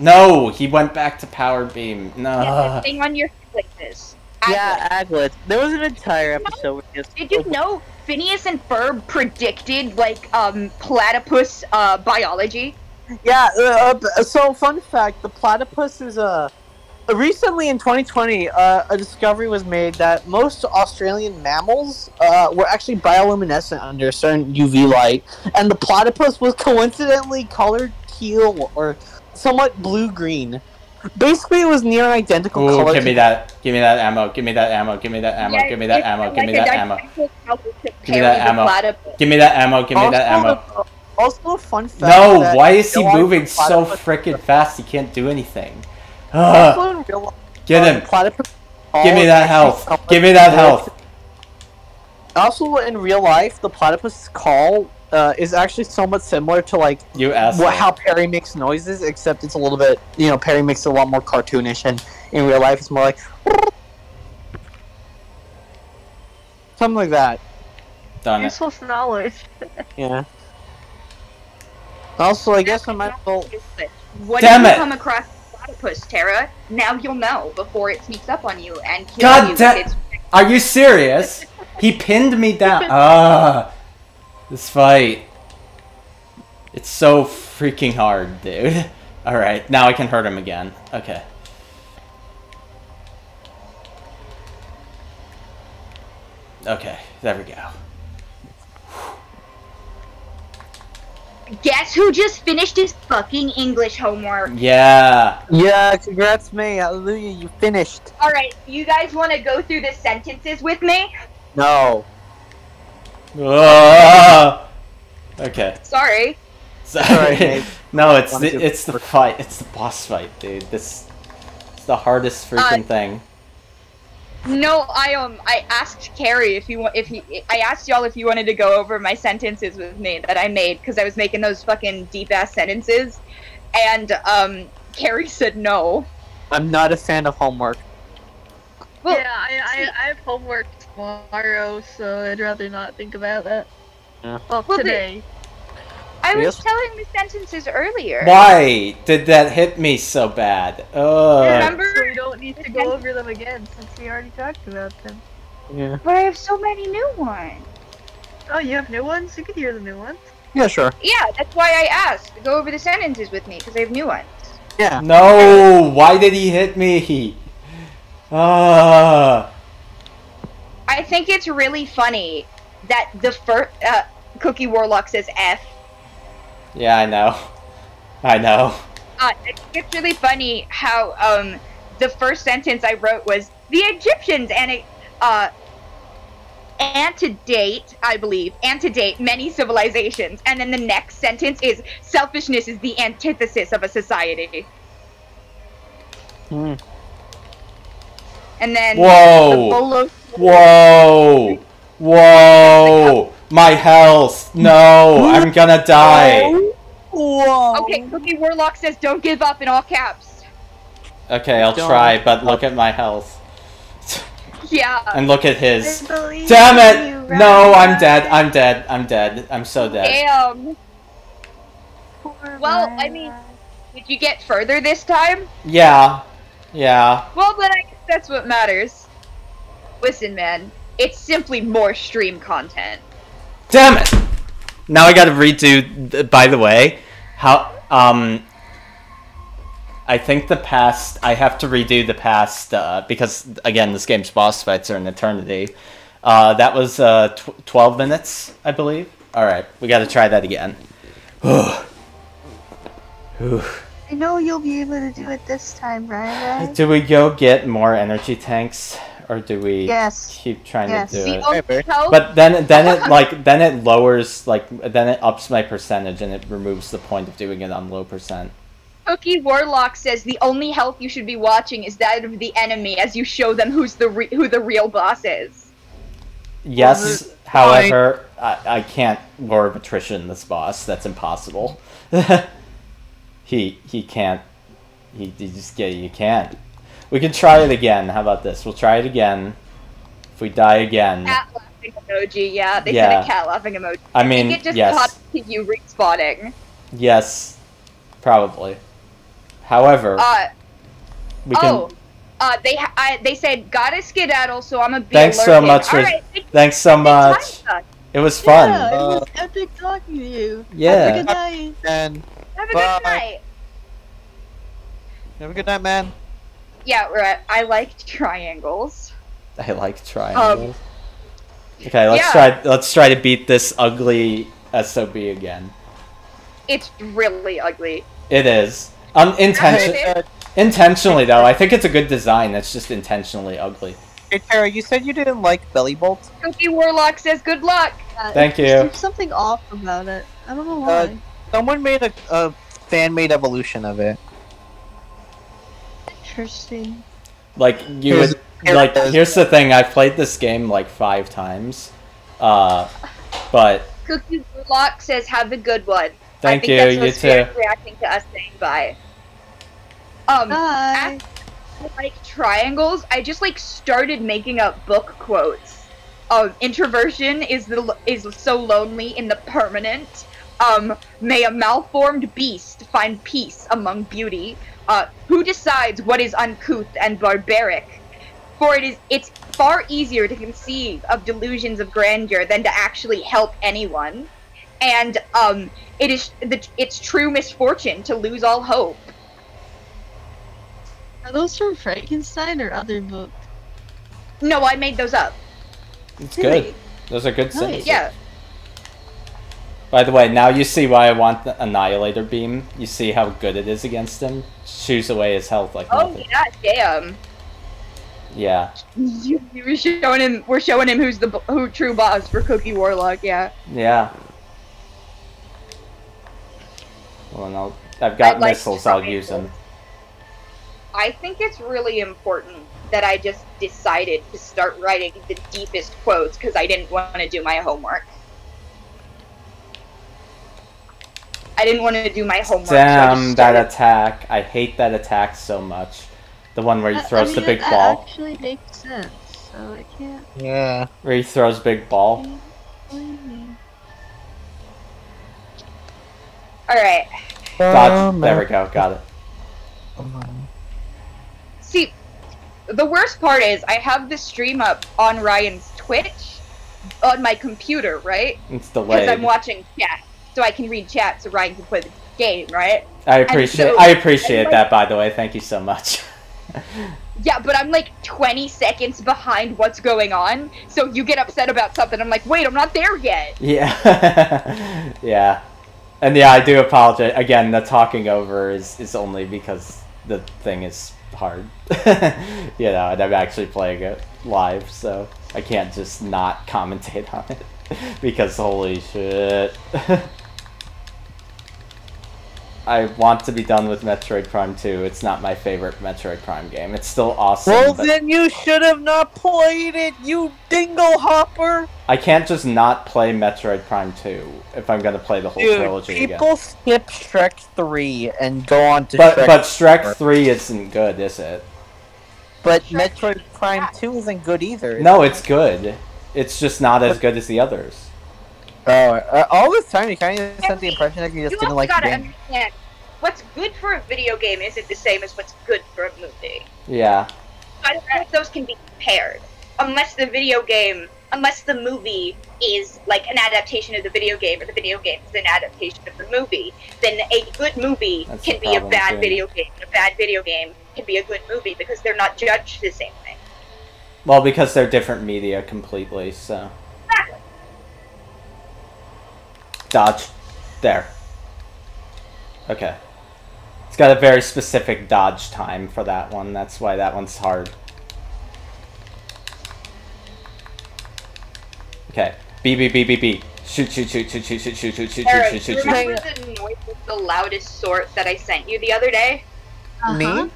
No, he went back to power beam. No. Yeah, the thing on your places. Yeah, Aglets. There was an entire episode where just... Did you know Phineas and Ferb predicted, like, platypus, biology? Yeah, so fun fact, the platypus is recently in 2020, a discovery was made that most Australian mammals were actually bioluminescent under a certain UV light, and the platypus was coincidentally colored teal or somewhat blue-green. Basically, it was near identical color. Give me that ammo. Give me that ammo. Give me that ammo. Yeah, give me that ammo. Give me that ammo. Give me that ammo. Give me that ammo. Give me that ammo. Also, a fun fact. No, why is he moving so freaking fast? He can't do anything. Get him. Give me that health. Give me that health. Also, in real life, the platypus call is actually somewhat similar to like how Perry makes noises, except it's a little bit, Perry makes it a lot more cartoonish, and in real life, it's more like something like that. Done it. Useful knowledge. Yeah. Also, I guess I might as well... What if you come across a platypus, Tara? Now you'll know before it sneaks up on you and kills you. God are you serious? He pinned me down. This fight. It's so freaking hard, dude. Alright, now I can hurt him again. Okay. Okay, there we go. Guess who just finished his fucking English homework? Yeah. Yeah, congrats, me. Hallelujah, you finished. Alright, you guys want to go through the sentences with me? No. Okay. Sorry. Sorry. No, it's the fight. It's the boss fight, dude. It's the hardest freaking thing. No, I asked Carrie I asked y'all if you wanted to go over my sentences with me that I made, because I was making those fucking deep-ass sentences, and, Carrie said no. I'm not a fan of homework. Well, yeah, I have homework tomorrow, so I'd rather not think about that. Yeah. Well, today. I was telling the sentences earlier. Why did that hit me so bad? Remember, we don't need to go over them again since we already talked about them. Yeah. But I have so many new ones. Oh, you have new ones? You can hear the new ones. Yeah, sure. Yeah, that's why I asked to go over the sentences with me, because I have new ones. Yeah. No! Why did he hit me? Ah. I think it's really funny that the first Cookie Warlock says F. Yeah, I know. I know. I think it's really funny how the first sentence I wrote was the Egyptians antedate, I believe, antedate many civilizations, and then the next sentence is selfishness is the antithesis of a society. Hmm. And then Whoa! Whoa! Whoa! My health! No! I'm gonna die! Whoa. Okay, Cookie Warlock says don't give up in all caps. Okay, I'll try, but look at my health. Yeah. And look at his. Damn it! No, I'm dead. I'm dead. I'm dead. I'm so dead. Damn. Well, I mean, did you get further this time? Yeah. Yeah. Well, then I guess that's what matters. Listen, man, it's simply more stream content. Damn it! Now I gotta redo, by the way, how, I think I have to redo the past, because, again, this game's boss fights are an eternity. That was, 12 minutes, I believe? Alright, we gotta try that again. I know you'll be able to do it this time, right? Do we go get more energy tanks, or do we keep trying to do it? But then it lowers, then it ups my percentage and it removes the point of doing it on low percent. Cookie Warlock says the only health you should be watching is that of the enemy as you show them who the real boss is. Yes, however, I can't War of Attrition this boss. That's impossible. He can't. You can't. We can try it again. How about this? We'll try it again. If we die again. Cat laughing emoji, yeah. They said a cat laughing emoji. I mean, think it just yes. caught you respawning. Yes, probably. However, we can. They said gotta skedaddle, so I'm a be Thanks so alerted. much for. Alright, Thanks so much. It was fun. Yeah, it was epic talking to you. Yeah. Have a good night. And have a good night. Have a good night, man. Yeah, right. I like triangles. I like triangles. Okay, let's try to beat this ugly SOB again. It's really ugly. It is. Intentionally though. I think it's a good design. It's just intentionally ugly. Hey Tara, you said you didn't like belly bolts? Cookie Warlock says good luck. Thank you. There's something off about it. I don't know why. Someone made a fan-made evolution of it. Interesting. Like you would like. Here's the thing. I've played this game like 5 times, but. Cookie Warlock says have a good one. Thank you. That's You too. Reacting to us saying bye. Bye. Like triangles, I just started making up book quotes. Introversion is so lonely in the permanent. May a malformed beast find peace among beauty. Who decides what is uncouth and barbaric? For it's far easier to conceive of delusions of grandeur than to actually help anyone. And it's true misfortune to lose all hope. Are those from Frankenstein or other books? No, I made those up. It's good. Those are good sentences. Yeah. By the way, now you see why I want the Annihilator Beam. You see how good it is against him? Chews away his health like nothing. Yeah, damn. Yeah. We're showing him who's the true boss for Cookie Warlock, yeah. Yeah. Well, I've got missiles, I'll use them. I think it's really important that I just decided to start writing the deepest quotes because I didn't want to do my homework. I didn't want to do my homework. Damn, so that attack. I hate that attack so much. The one where he throws the big ball. That actually makes sense, so I can't... Yeah. Where he throws big ball. Alright. Dodge. There we go, got it. See, the worst part is I have this stream up on Ryan's Twitch on my computer, right? It's delayed. Because I'm watching chat. so I can read chat so Ryan can play the game, right? I appreciate that, by the way. Thank you so much. Yeah, but I'm like 20 seconds behind what's going on, so you get upset about something. I'm like, wait, I'm not there yet. Yeah. Yeah. And yeah, I do apologize. Again, the talking over is only because the thing is hard. You know, and I'm actually playing it live, so I can't just not commentate on it. Because holy shit. I want to be done with Metroid Prime 2. It's not my favorite Metroid Prime game. It's still awesome. Well, then you should have not played it, you dingle hopper! I can't just not play Metroid Prime 2 if I'm gonna play the whole trilogy again. People skip Shrek 3 and go on to Shrek. But Shrek Shrek 3 isn't good, is it? But Metroid Prime 2 isn't good either. No, it's good. It's just not as good as the others. All this time you kind of sent the impression that you just didn't like the game. Understand, what's good for a video game isn't the same as what's good for a movie. Yeah. I don't know if those can be compared. Unless the movie is like an adaptation of the video game, or the video game is an adaptation of the movie, then a good movie can be a bad video game. A bad video game can be a good movie because they're not judged the same way. Well, because they're different media completely, so. Exactly. Dodge. There. Okay. It's got a very specific dodge time for that one. That's why that one's hard. Okay. B, B, B, B, B. Shoot, shoot, shoot, shoot, shoot, shoot, shoot, shoot, shoot, Eric, shoot, shoot, shoot. remember the noise with the loudest sort that I sent you the other day? Me?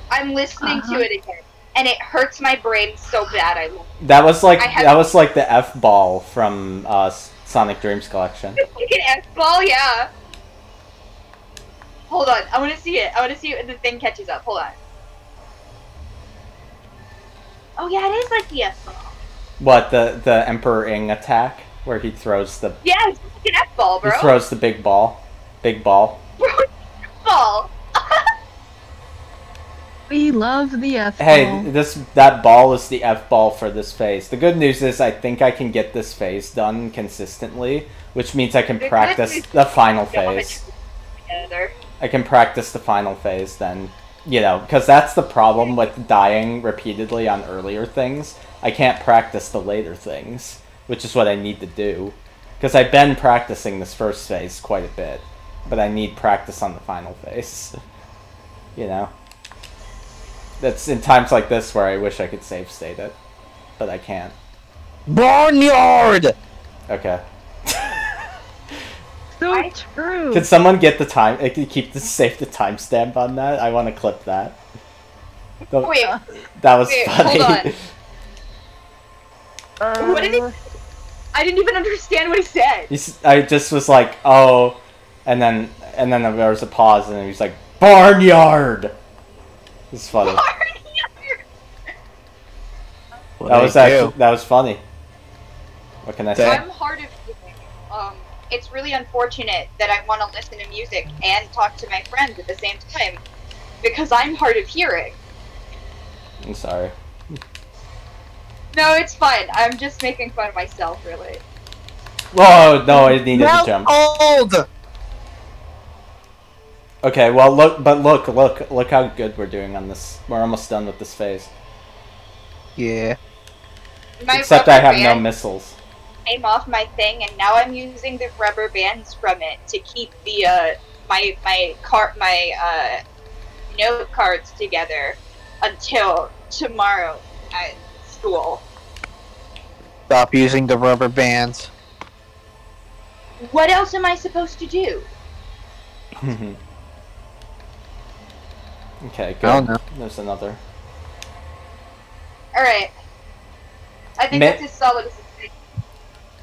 I'm listening to it again, and it hurts my brain so bad. That was like the F ball from Sonic Dreams Collection. Like an F-ball, yeah. Hold on, I want to see it. I want to see it when the thing catches up. Hold on. Oh yeah, it is like the F-ball. What, the Emperor Ing attack? Where he throws the... Yeah, it's like an F-ball, bro. He throws the big ball. Big ball. Bro, it's an F-ball. We love the F-ball. Hey, that ball is the F-ball for this phase. The good news is I think I can get this phase done consistently, which means I can practice the final phase. I can practice the final phase then, you know, because that's the problem with dying repeatedly on earlier things. I can't practice the later things, which is what I need to do. Because I've been practicing this first phase quite a bit, but I need practice on the final phase. You know? That's in times like this where I wish I could save state it, but I can't. Barnyard! Okay. So true. Could someone get the time? Keep the save the timestamp on that. I want to clip that. Wait. That was funny. Hold on. What did he? I didn't even understand what he said. I just was like, oh, and then there was a pause, and he was like, barnyard. It's funny. That was funny. What can I say? I'm hard of hearing. It's really unfortunate that I want to listen to music and talk to my friends at the same time, because I'm hard of hearing. I'm sorry. No, it's fine. I'm just making fun of myself, really. Whoa, no, I needed to jump. Old. Okay, well, look how good we're doing on this. We're almost done with this phase. Yeah. Except I have no missiles. Came off my thing, and now I'm using the rubber bands from it to keep the my note cards together until tomorrow at school. Stop using the rubber bands. What else am I supposed to do? Okay, good. I don't know. There's another. Alright. I think that's as solid as it's.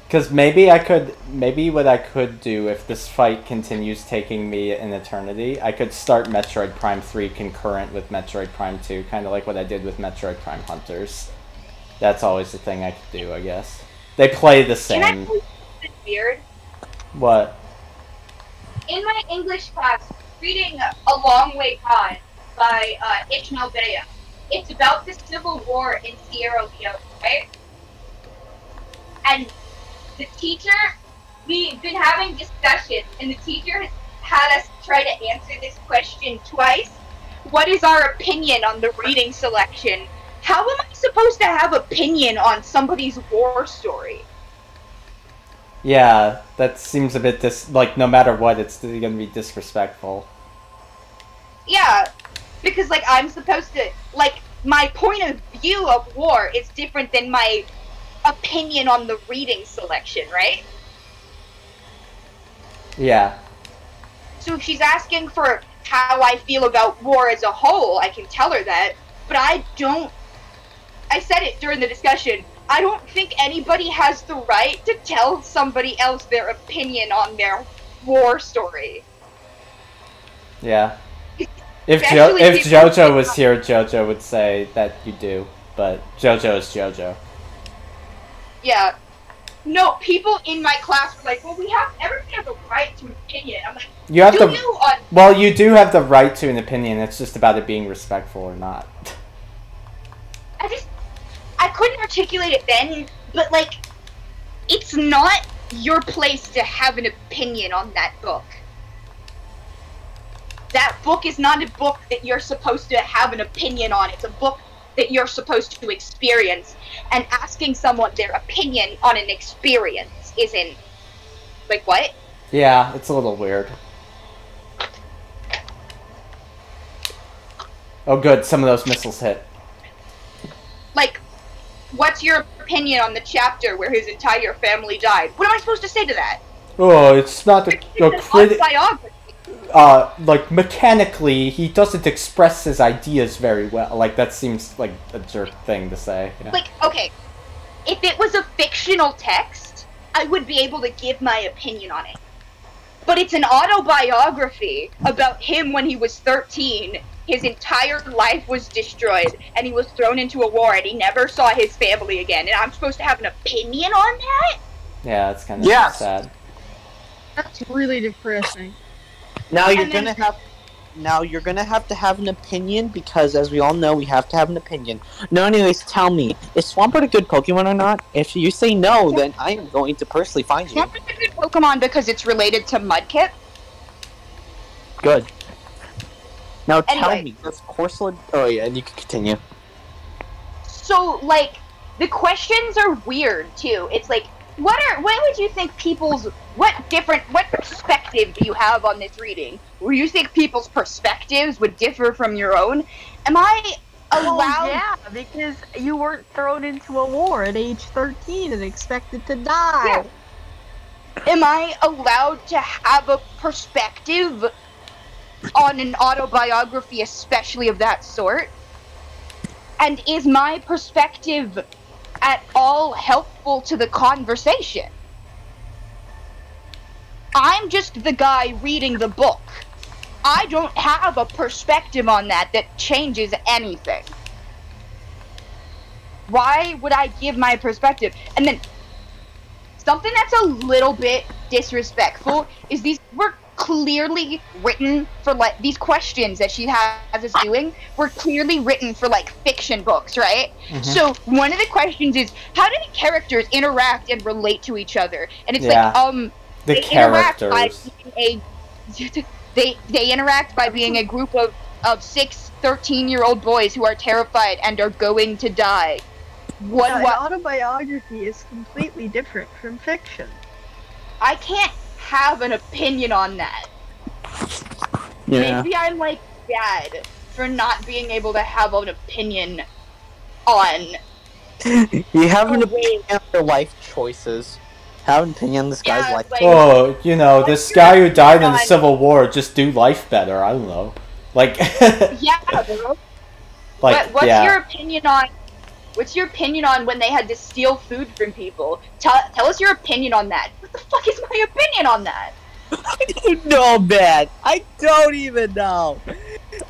Because maybe what I could do if this fight continues taking me an eternity, I could start Metroid Prime 3 concurrent with Metroid Prime 2, kind of like what I did with Metroid Prime Hunters. That's always the thing I could do, I guess. They play the same. Can I tell you something weird? What? In my English class, reading A Long Way Gone by Ishmael Bea. It's about the Civil War in Sierra Leone, right? And the teacher we've been having discussions, and the teacher has had us try to answer this question twice. What is our opinion on the reading selection? How am I supposed to have opinion on somebody's war story? Yeah, that seems a bit like no matter what, it's gonna be disrespectful. Yeah, because like I'm supposed to my point of view of war is different than my opinion on the reading selection, right? Yeah. So if she's asking for how I feel about war as a whole, I can tell her that, but I said it during the discussion, I don't think anybody has the right to tell somebody else their opinion on their war story. Yeah. If Especially if people- JoJo was here, JoJo would say that you do, but JoJo is JoJo. Yeah. No, people in my class were like, well, everybody has a right to an opinion. I'm like, You have do the you on well, you do have the right to an opinion. It's just about it being respectful or not. I couldn't articulate it then, but like, it's not your place to have an opinion on that book. That book is not a book that you're supposed to have an opinion on. It's a book that you're supposed to experience, and asking someone their opinion on an experience isn't, like, what? Yeah, it's a little weird. Oh good, some of those missiles hit. Like, what's your opinion on the chapter where his entire family died? What am I supposed to say to that? Oh, it's not a critic. Autobiography. Like, mechanically, he doesn't express his ideas very well. Like, that seems like a jerk thing to say. Yeah. Like, okay, if it was a fictional text, I would be able to give my opinion on it. But it's an autobiography about him when he was 13, his entire life was destroyed, and he was thrown into a war, and he never saw his family again, and I'm supposed to have an opinion on that? Yeah, it's kind of sad. That's really depressing. Now you're gonna have to have an opinion, because as we all know, we have to have an opinion. No, anyways, tell me, is Swampert a good Pokemon or not? If you say no, then I am going to personally find you. Swampert's a good Pokemon because it's related to Mudkip. Good. Now tell Anyway. me, does Corsola... Oh yeah, and you can continue. So, like, the questions are weird, too. It's like, what would you think what perspective do you have on this reading? Where you think people's perspectives would differ from your own? Am I allowed? Oh, yeah, because you weren't thrown into a war at age 13 and expected to die. Yeah. Am I allowed to have a perspective on an autobiography, especially of that sort? And is my perspective at all helpful to the conversation? I'm just the guy reading the book. I don't have a perspective on that changes anything. Why would I give my perspective? And then, something that's a little bit disrespectful is these were clearly written for, like, these questions that she has us doing were clearly written for, like, fiction books, right? Mhm. So one of the questions is, how do the characters interact and relate to each other? And it's Yeah. like, The they interact by characters. being they interact by being a group of 6 13-year-old boys who are terrified and are going to die. An autobiography is completely different from fiction. I can't have an opinion on that. Yeah. Maybe I'm like Dad for not being able to have an opinion on. You have an opinion on your life choices. Have an opinion on this guy's life. Oh, you know, this guy who died in the Civil War, just do life better. I don't know. Like, Yeah, bro. like, What's yeah. your opinion on? What's your opinion on when they had to steal food from people? Tell us your opinion on that. What the fuck is my opinion on that? I don't know, man. I don't even know.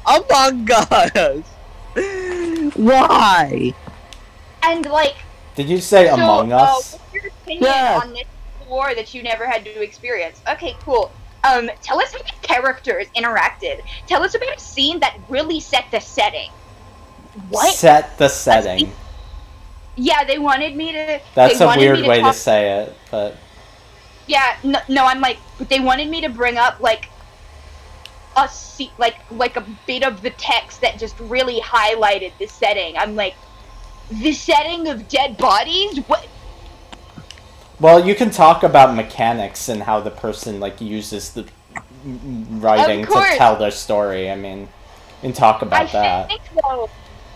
Among Us. Why? And like, Did you say so, Among Us? what's your opinion on this war that you never had to experience? Okay, cool. Tell us how the characters interacted. Tell us about a scene that really set the setting. What? Set the setting. Yeah, they wanted me to. That's they a wanted me weird way to talk- say it, but... Yeah, no, I'm like, but they wanted me to bring up like like a bit of the text that just really highlighted the setting. I'm like, the setting of dead bodies? What? Well, you can talk about mechanics and how the person like uses the writing to tell their story. I mean, you can talk about that. I think though,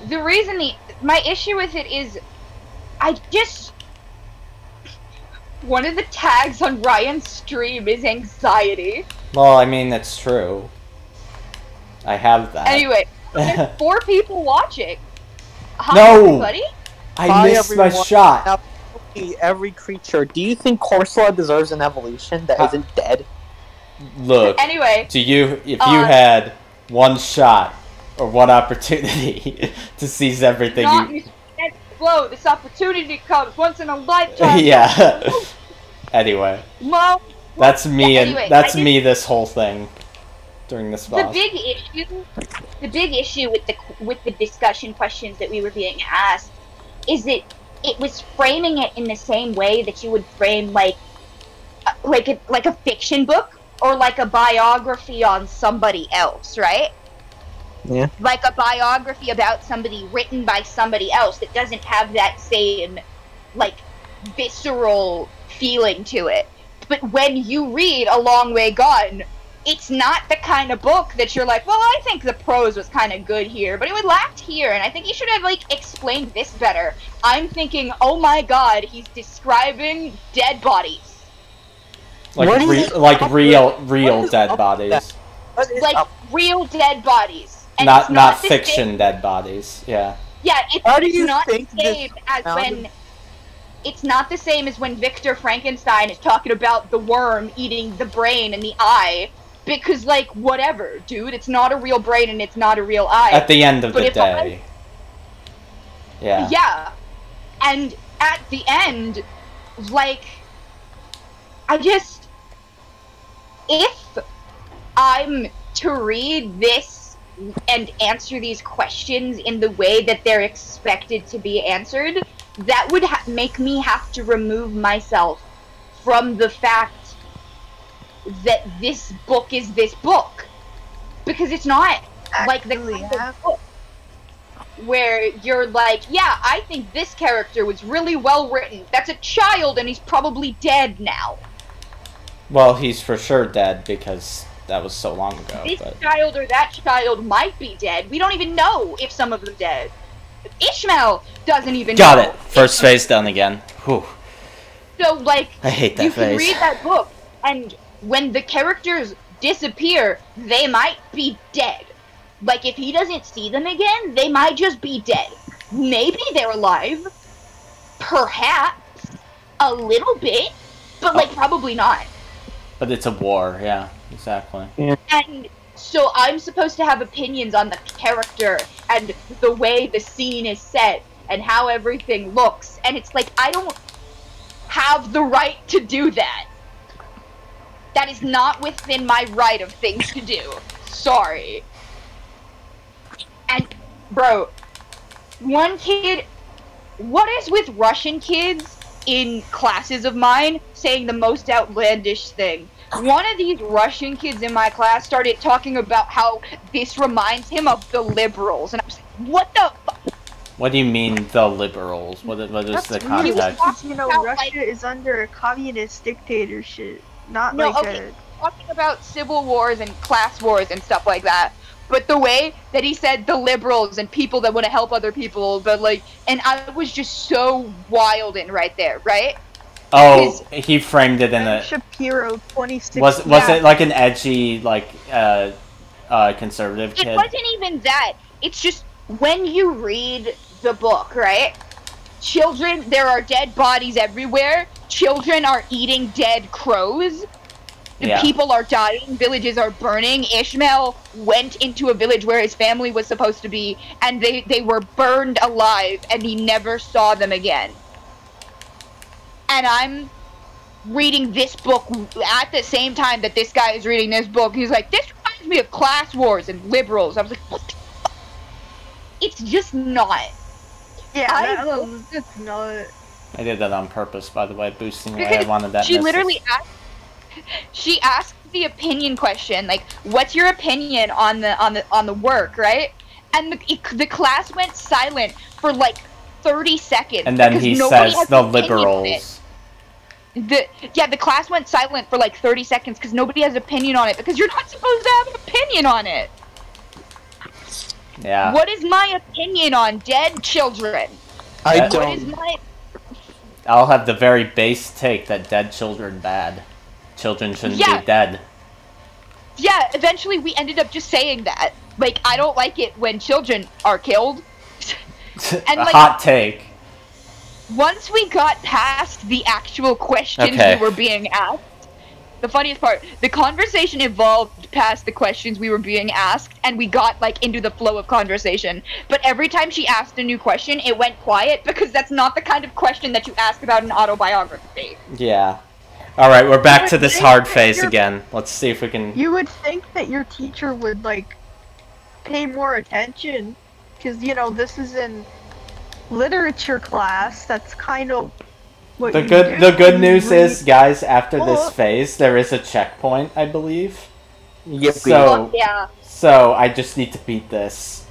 the reason my issue with it is, one of the tags on Ryan's stream is anxiety. Well, I mean, that's true. I have that. Anyway, there's 4 people watching. Hi, No! everybody. I missed my shot. Now, every creature, do you think Corsola deserves an evolution that isn't dead? Look, Anyway, if you had one shot or one opportunity to seize everything, Whoa, this opportunity comes once in a lifetime. yeah. Anyway, Well, that's me, yeah, and anyway, that's me. This whole thing during this boss. The big issue with the discussion questions that we were being asked is that it was framing it in the same way that you would frame like a fiction book or like a biography on somebody else, right? Yeah. Like a biography about somebody written by somebody else that doesn't have that same like visceral feeling to it. But when you read A Long Way Gone, it's not the kind of book that you're like, well, I think the prose was kind of good here, but it would lacked here, and I think he should have, like, explained this better. I'm thinking, oh my god, he's describing dead bodies. Like real dead bodies. Like, real dead bodies. And Not fiction dead bodies, yeah. Yeah, it's not the same as when... It's not the same as when Victor Frankenstein is talking about the worm eating the brain and the eye. Because, like, whatever, dude. It's not a real brain and it's not a real eye. At the end of the day. Yeah. Yeah. And at the end, like, if I'm to read this and answer these questions in the way that they're expected to be answered, that would make me have to remove myself from the fact that this book is this book. Because it's not like the kind of book where you're like, yeah, I think this character was really well written. That's a child and he's probably dead now. Well, he's for sure dead because that was so long ago. This child or that child might be dead. We don't even know if some of them are dead. Ishmael doesn't even know. Got it. First phase done again. Whew. So, like, I hate that you can phase. read that book, and when the characters disappear, they might be dead. Like, if he doesn't see them again, they might just be dead. Maybe they're alive. Perhaps. A little bit. But, like, probably not. But it's a war, yeah, exactly. Yeah. And so I'm supposed to have opinions on the character and the way the scene is set and how everything looks. And it's like, I don't have the right to do that. That is not within my right of things to do. Sorry. And, bro, one kid... What is with Russian kids in classes of mine saying the most outlandish thing? One of these Russian kids in my class started talking about how this reminds him of the liberals. And I was like, what the fuck? What do you mean, the liberals? What is the context? You know, Russia is under a communist dictatorship. Not No, like okay, talking about civil wars and class wars and stuff like that. But the way that he said the liberals and people that want to help other people, but like, and I was just so wild in right there, right? Oh, he framed it in a... Shapiro 2016. Was it like an edgy, like, conservative kid? It wasn't even that. It's just, when you read the book, right? Children, there are dead bodies everywhere. Children are eating dead crows. Yeah. People are dying. Villages are burning. Ishmael went into a village where his family was supposed to be, and they were burned alive, and he never saw them again. And I'm reading this book at the same time that this guy is reading this book. He's like, this reminds me of class wars and liberals. I was like, what the fuck? It's just not. Yeah, that's not. I did that on purpose, by the way, boosting the way I Because wanted that she message. literally asked she asked the opinion question, like, what's your opinion on the work, right? And the class went silent for like 30 seconds. And then he says the an opinion on it. liberals. The class went silent for like 30 seconds because nobody has an opinion on it, because you're not supposed to have an opinion on it. Yeah. What is my opinion on dead children? I What is my... I'll have the very base take that dead children bad. Children shouldn't Yeah. be dead. Yeah, eventually we ended up just saying that. Like, I don't like it when children are killed. And, A like, hot take. once we got past the actual questions Okay. we were being asked, the funniest part, the conversation evolved past the questions we were being asked, and we got, like, into the flow of conversation. But every time she asked a new question, it went quiet, because that's not the kind of question that you ask about an autobiography. Yeah. Alright, we're back to this hard phase again. Let's see if we can... You would think that your teacher would, like, pay more attention, because, you know, this is in literature class. That's kind of what The you good do. the good You news read- is, guys, after this Oh. phase, there is a checkpoint, I believe. Yippee. So, Yeah. so I just need to beat this.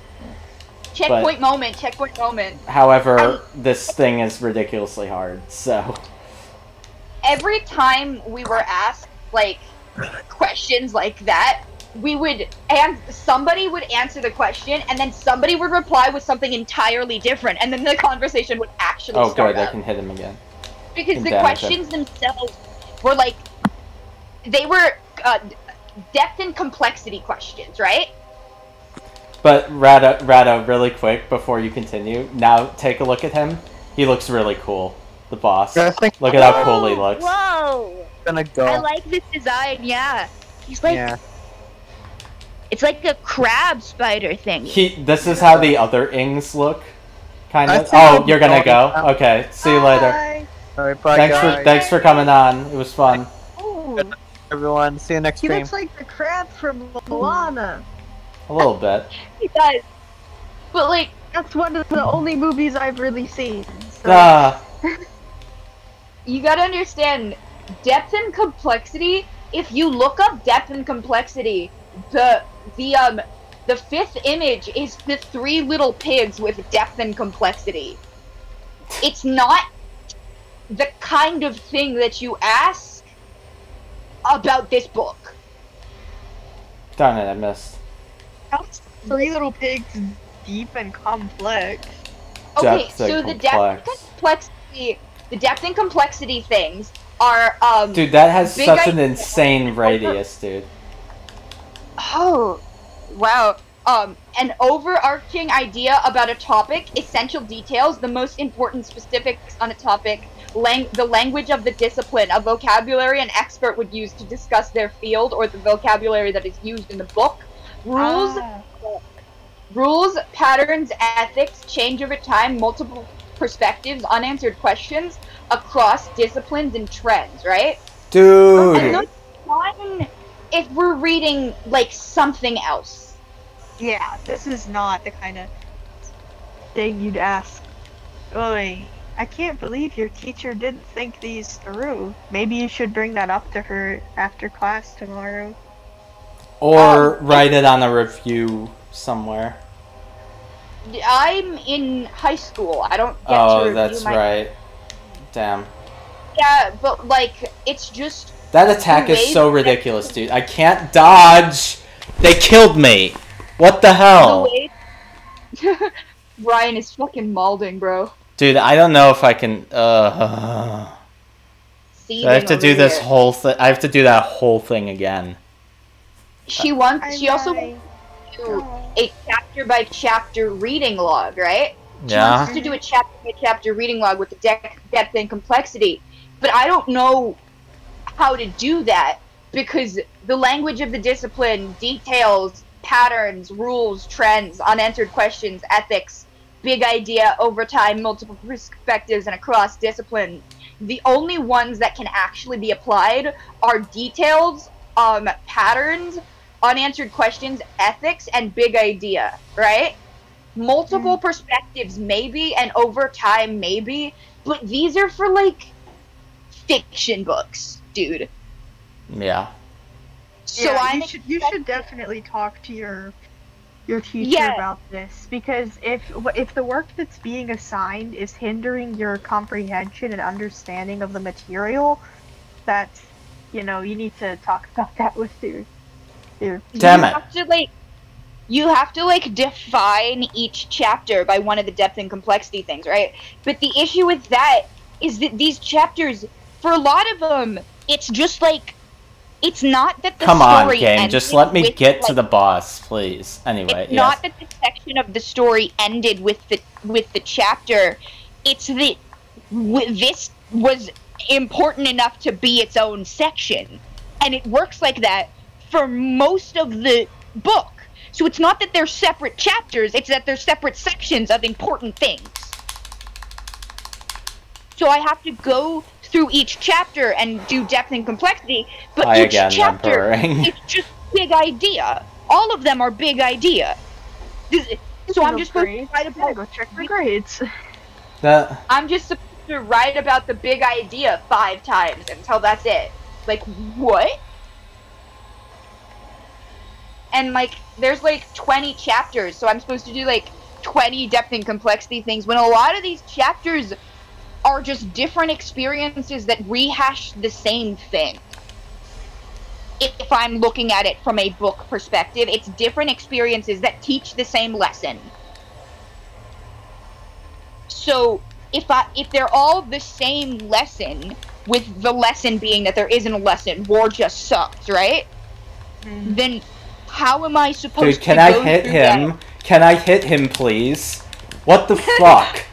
Checkpoint moment, checkpoint moment. However, this thing is ridiculously hard, so... Every time we were asked, like, questions like that, we would, and somebody would answer the question, and then somebody would reply with something entirely different, and then the conversation would actually Oh, start good, I up. can hit him again. Because Can the damage him. questions themselves were like, they were depth and complexity questions, right? But, Rada, really quick, before you continue, now take a look at him. He looks really cool, the boss. Look at how cool he looks. Whoa! Gonna go. I like this design, yeah. He's like, Yeah. it's like a crab spider thing. This is how the other Ings look, kind I of. think Oh, I'll you're gonna be go? going. Okay, see you later. Alright, bye Thanks for coming on. It was fun. Oh, everyone. See you next he stream. looks like the crab from Moana. A little bit. He does. But, like, that's one of the only movies I've really seen. So. Ah. You gotta understand, depth and complexity, if you look up depth and complexity, the fifth image is the three little pigs with depth and complexity. It's not the kind of thing that you ask about this book. Darn it, I missed. How's Three Little Pigs deep and complex? Okay, Depth so and the depth and complexity things are Dude, that has big such an idea- insane radius, dude. Oh, wow. An overarching idea about a topic, essential details, the most important specifics on a topic, the language of the discipline, a vocabulary an expert would use to discuss their field, or the vocabulary that is used in the book, rules, patterns, ethics, change over time, multiple perspectives, unanswered questions across disciplines and trends, right? Dude. And those are fun if we're reading, like, something else. Yeah, this is not the kind of thing you'd ask. Oi, I can't believe your teacher didn't think these through. Maybe you should bring that up to her after class tomorrow. Or write it on a review somewhere. I'm in high school. I don't get to Oh, review that's my... right. Damn. Yeah, but, like, it's just... That attack the is way so that- ridiculous, dude. I can't dodge! They killed me! What the hell? The way... Ryan is fucking malding, bro. Dude, I don't know if I can, Seething I have to do over this here. whole thing. I have to do that whole thing again. She also wants to do a chapter by chapter reading log, right? She Yeah. wants us to do a chapter by chapter reading log with the depth and complexity. But I don't know how to do that because the language of the discipline, details, patterns, rules, trends, unanswered questions, ethics, big idea, over time, multiple perspectives, and across discipline. The only ones that can actually be applied are details, patterns, unanswered questions, ethics, and big idea, right? Multiple perspectives, maybe, and over time, maybe, but these are for, like, fiction books, dude. Yeah. So yeah, you should definitely talk to your teacher about this, because if the work that's being assigned is hindering your comprehension and understanding of the material, that's, you need to talk about that with your Damn it. You have to like define each chapter by one of the depth and complexity things, right? But the issue with that is that these chapters, for a lot of them, it's just like, it's not that the Come on, story game. Just let me with, get to like, the boss, please. Anyway, it's yes. not that the section of the story ended with the chapter. It's that this was important enough to be its own section, and it works like that for most of the book. So it's not that they're separate chapters; it's that they're separate sections of important things. So I have to go through each chapter and do depth and complexity, but each chapter is just big idea. All of them are big idea. So I'm just supposed to write about. Go check my grades. I'm just supposed to write about the big idea 5 times until that's it. Like, what? And like, there's like 20 chapters, so I'm supposed to do like 20 depth and complexity things, when a lot of these chapters are just different experiences that rehash the same thing. If I'm looking at it from a book perspective, it's different experiences that teach the same lesson. So if they're all the same lesson, with the lesson being that there isn't a lesson, war just sucks, right? Then how am I supposed Dude, can to I go hit through him? that? Can I hit him, please? What the fuck?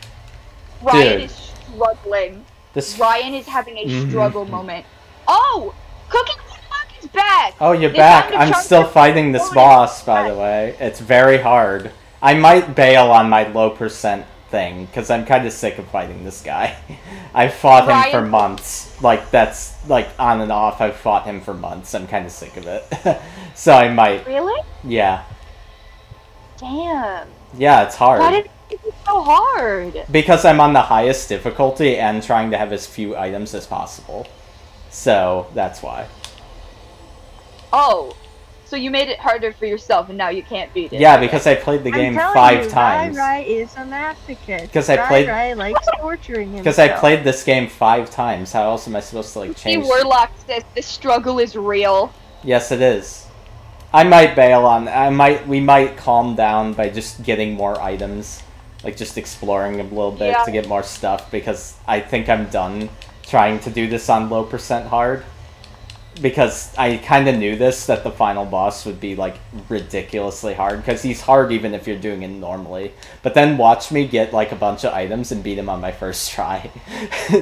Ryan Dude. is struggling. This- Ryan is having a struggle moment. Oh! Cookie Warlock is back! Oh, you're They back. found a I'm chunk still of- fighting this boss, by the way. It's very hard. I might bail on my low percent thing, because I'm kind of sick of fighting this guy. I've fought him for Ryan- months. Like, that's, like, on and off, I've fought him for months. I'm kind of sick of it. So I might... Really? Yeah. Damn. Yeah, it's hard. Why did it be so hard? Because I'm on the highest difficulty and trying to have as few items as possible. So, that's why. Oh. So you made it harder for yourself and now you can't beat it. Yeah, because I played the game 5 times. Rai is a masochist. Because I played- Rai likes torturing himself. Because I played this game 5 times. How else am I supposed to, like, See, change... Warlock says the struggle is real. Yes, it is. I might bail on... We might calm down by just getting more items. Like, just exploring a little bit Yeah. to get more stuff, because I think I'm done trying to do this on low percent hard. Because I kind of knew this, that the final boss would be, like, ridiculously hard. Because he's hard even if you're doing it normally. But then watch me get, like, a bunch of items and beat him on my first try.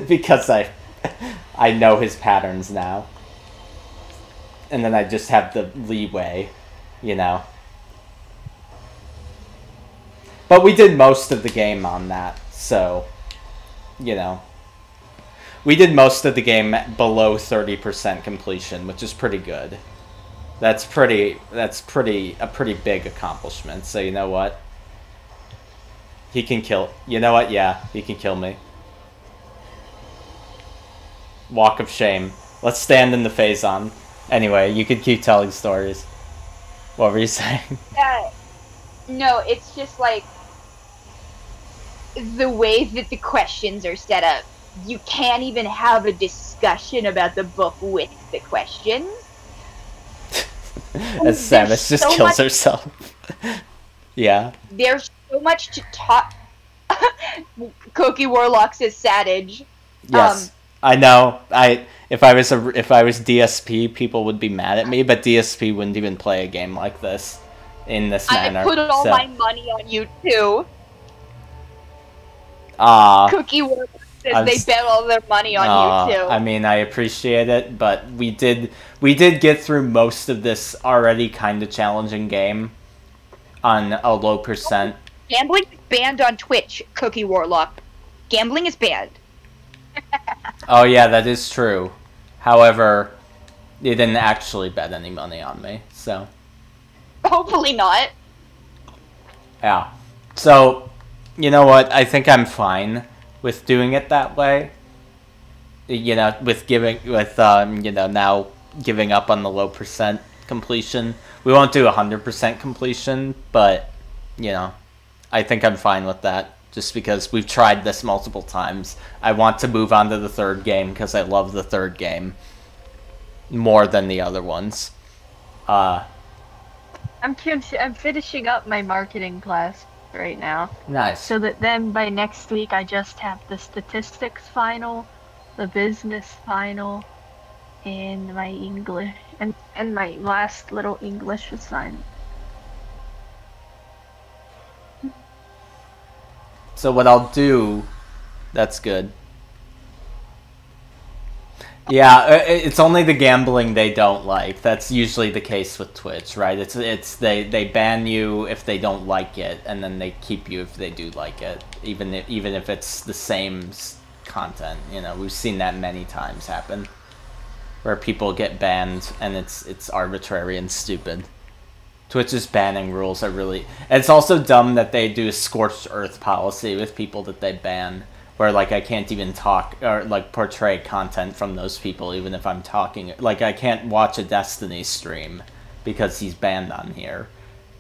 Because I know his patterns now. And then I just have the leeway, you know. But we did most of the game on that, so, you know. We did most of the game below 30% completion, which is pretty good. That's a pretty big accomplishment, so you know what? He can kill... You know what? Yeah, he can kill me. Walk of shame. Let's stand in the Phazon. Anyway, you could keep telling stories. What were you saying? No, it's just like the way that the questions are set up. You can't even have a discussion about the book with the questions. As Samus just so kills much- herself. Yeah. There's so much to talk. Cookie Warlock says Sadage. Yes. I know. If I was DSP, people would be mad at me, but DSP wouldn't even play a game like this in this manner. I put all so. my money on you too. Aw. Cookie Warlock says I'm they s- bet all their money on you too. I mean, I appreciate it, but we did get through most of this already kind of challenging game on a low percent. Gambling is banned on Twitch, Cookie Warlock. Gambling is banned. Oh yeah, that is true. However, they didn't actually bet any money on me, so Hopefully not. yeah. So, you know what? I think I'm fine with doing it that way. You know, now giving up on the low percent completion. We won't do 100% completion, but, you know, I think I'm fine with that. Just because we've tried this multiple times. I want to move on to the third game because I love the third game more than the other ones. I'm finishing up my marketing class right now. Nice. So that then by next week I just have the statistics final, the business final, and my English and my last little English assignment. So what I'll do, that's good. Yeah, it's only the gambling they don't like. That's usually the case with Twitch, right? It's they ban you if they don't like it, and then they keep you if they do like it, even if it's the same content. You know, we've seen that many times happen, where people get banned and it's arbitrary and stupid. Twitch's banning rules are really... It's also dumb that they do a scorched earth policy with people that they ban, where, like, I can't even talk or, like, portray content from those people even if I'm talking. Like, I can't watch a Destiny stream because he's banned on here.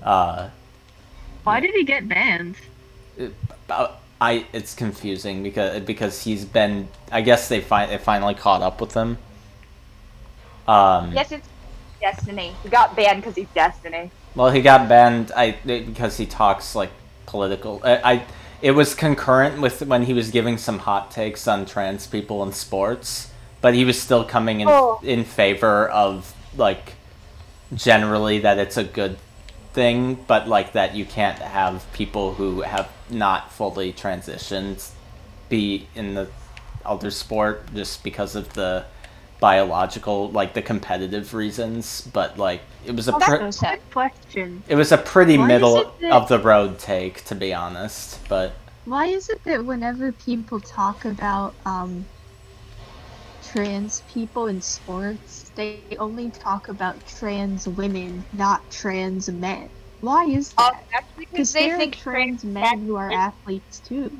Why did he get banned? It's confusing because he's been... I guess they finally caught up with him. Yes, it's Destiny. He got banned because he's Destiny. Well, he got banned because he talks, like, political... It was concurrent with when he was giving some hot takes on trans people in sports, but he was still coming in favor of, like, generally that it's a good thing, but, like, that you can't have people who have not fully transitioned be in the other sport just because of the biological, like, the competitive reasons, but, like, it was a question. It was a pretty middle of the road take, to be honest, but why is it that whenever people talk about trans people in sports, they only talk about trans women, not trans men? Why is that? That's because they think trans men who are athletes too.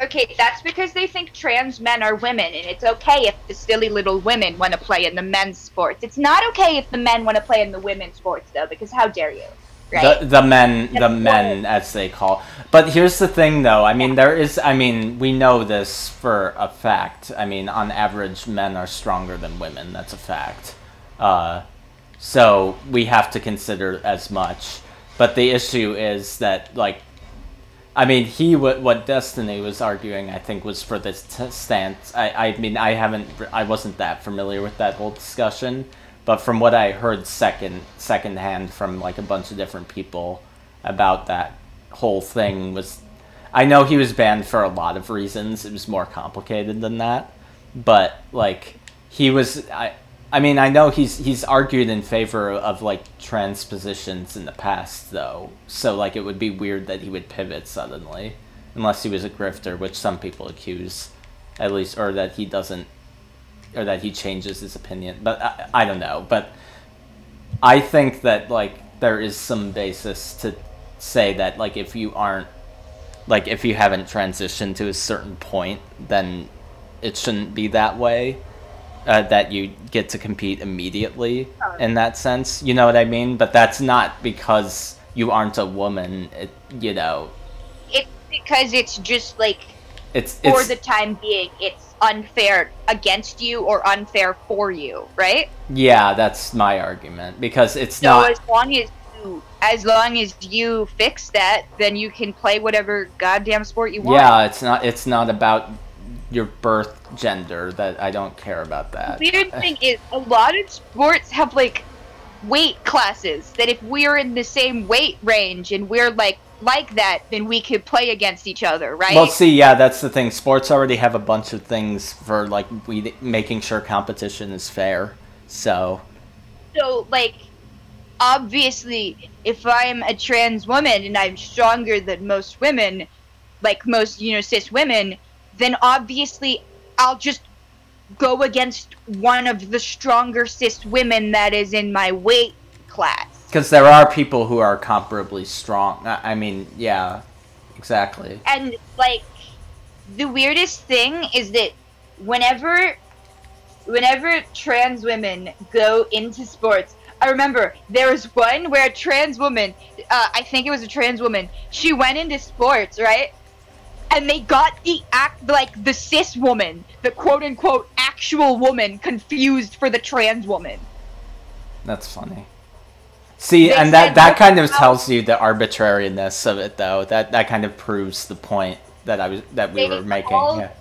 Okay, that's because they think trans men are women, and it's okay if the silly little women want to play in the men's sports. It's not okay if the men want to play in the women's sports, though, because how dare you, right? The men, as they call. But here's the thing, though. I mean, we know this for a fact. I mean, on average, men are stronger than women. That's a fact. So we have to consider as much. But the issue is that, like, I mean, what Destiny was arguing, I think, was for this stance. I mean, I wasn't that familiar with that whole discussion, but from what I heard secondhand from, like, a bunch of different people about that whole thing was, I know he was banned for a lot of reasons. It was more complicated than that, but, like, he was, I mean, I know he's argued in favor of, like, trans positions in the past, though. So, like, it would be weird that he would pivot suddenly. Unless he was a grifter, which some people accuse. At least, or that he doesn't... Or that he changes his opinion. But, I don't know. But I think that, like, there is some basis to say that, like, if you aren't... Like, if you haven't transitioned to a certain point, then it shouldn't be that way. That you get to compete immediately in that sense, you know what I mean? But that's not because you aren't a woman, you know. It's because it's just, like, it's for the time being, it's unfair against you or unfair for you, right? Yeah, that's my argument, because it's so not... as long as you fix that, then you can play whatever goddamn sport you want. Yeah, it's not about your birth gender. That I don't care about that. The weird thing is, a lot of sports have, like, weight classes that if we're in the same weight range and we're like that, then we could play against each other, right? Well, see, yeah, that's the thing. Sports already have a bunch of things for, like, making sure competition is fair. So, like, obviously, if I'm a trans woman and I'm stronger than most women, like most, you know, cis women, then obviously I'll just go against one of the stronger cis women that is in my weight class. Because there are people who are comparably strong. I mean, yeah, exactly. And, like, the weirdest thing is that whenever whenever trans women go into sports, I remember there was one where a trans woman, I think it was a trans woman, she went into sports, right? And they got the cis woman, the quote-unquote actual woman, confused for the trans woman. That's funny. See, and that kind of tells you the arbitrariness of it, though. That kind of proves the point that we were making. Yeah.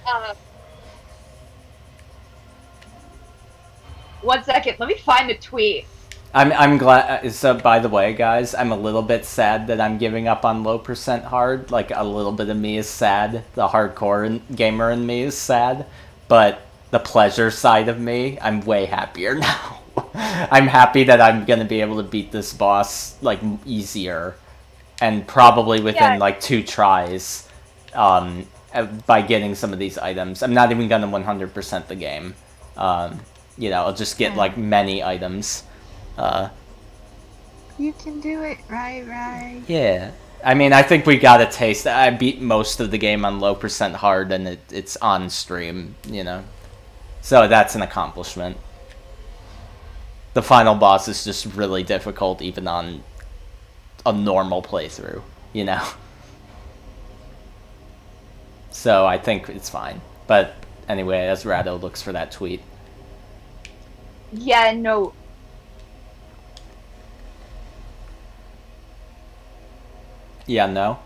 1 second, let me find the tweet. I'm glad. So, by the way, guys, I'm a little bit sad that I'm giving up on low percent hard. Like, a little bit of me is sad. The hardcore gamer in me is sad. But the pleasure side of me, I'm way happier now. I'm happy that I'm gonna be able to beat this boss like easier, and probably within like 2 tries, by getting some of these items. I'm not even gonna 100% the game. You know, I'll just get like many items. You can do it, right? Yeah. I mean, I think we got a taste. I beat most of the game on low percent hard, and it's on stream, you know. So that's an accomplishment. The final boss is just really difficult, even on a normal playthrough, you know? So I think it's fine. But anyway, as Rado looks for that tweet. Yeah, no. Yeah, no?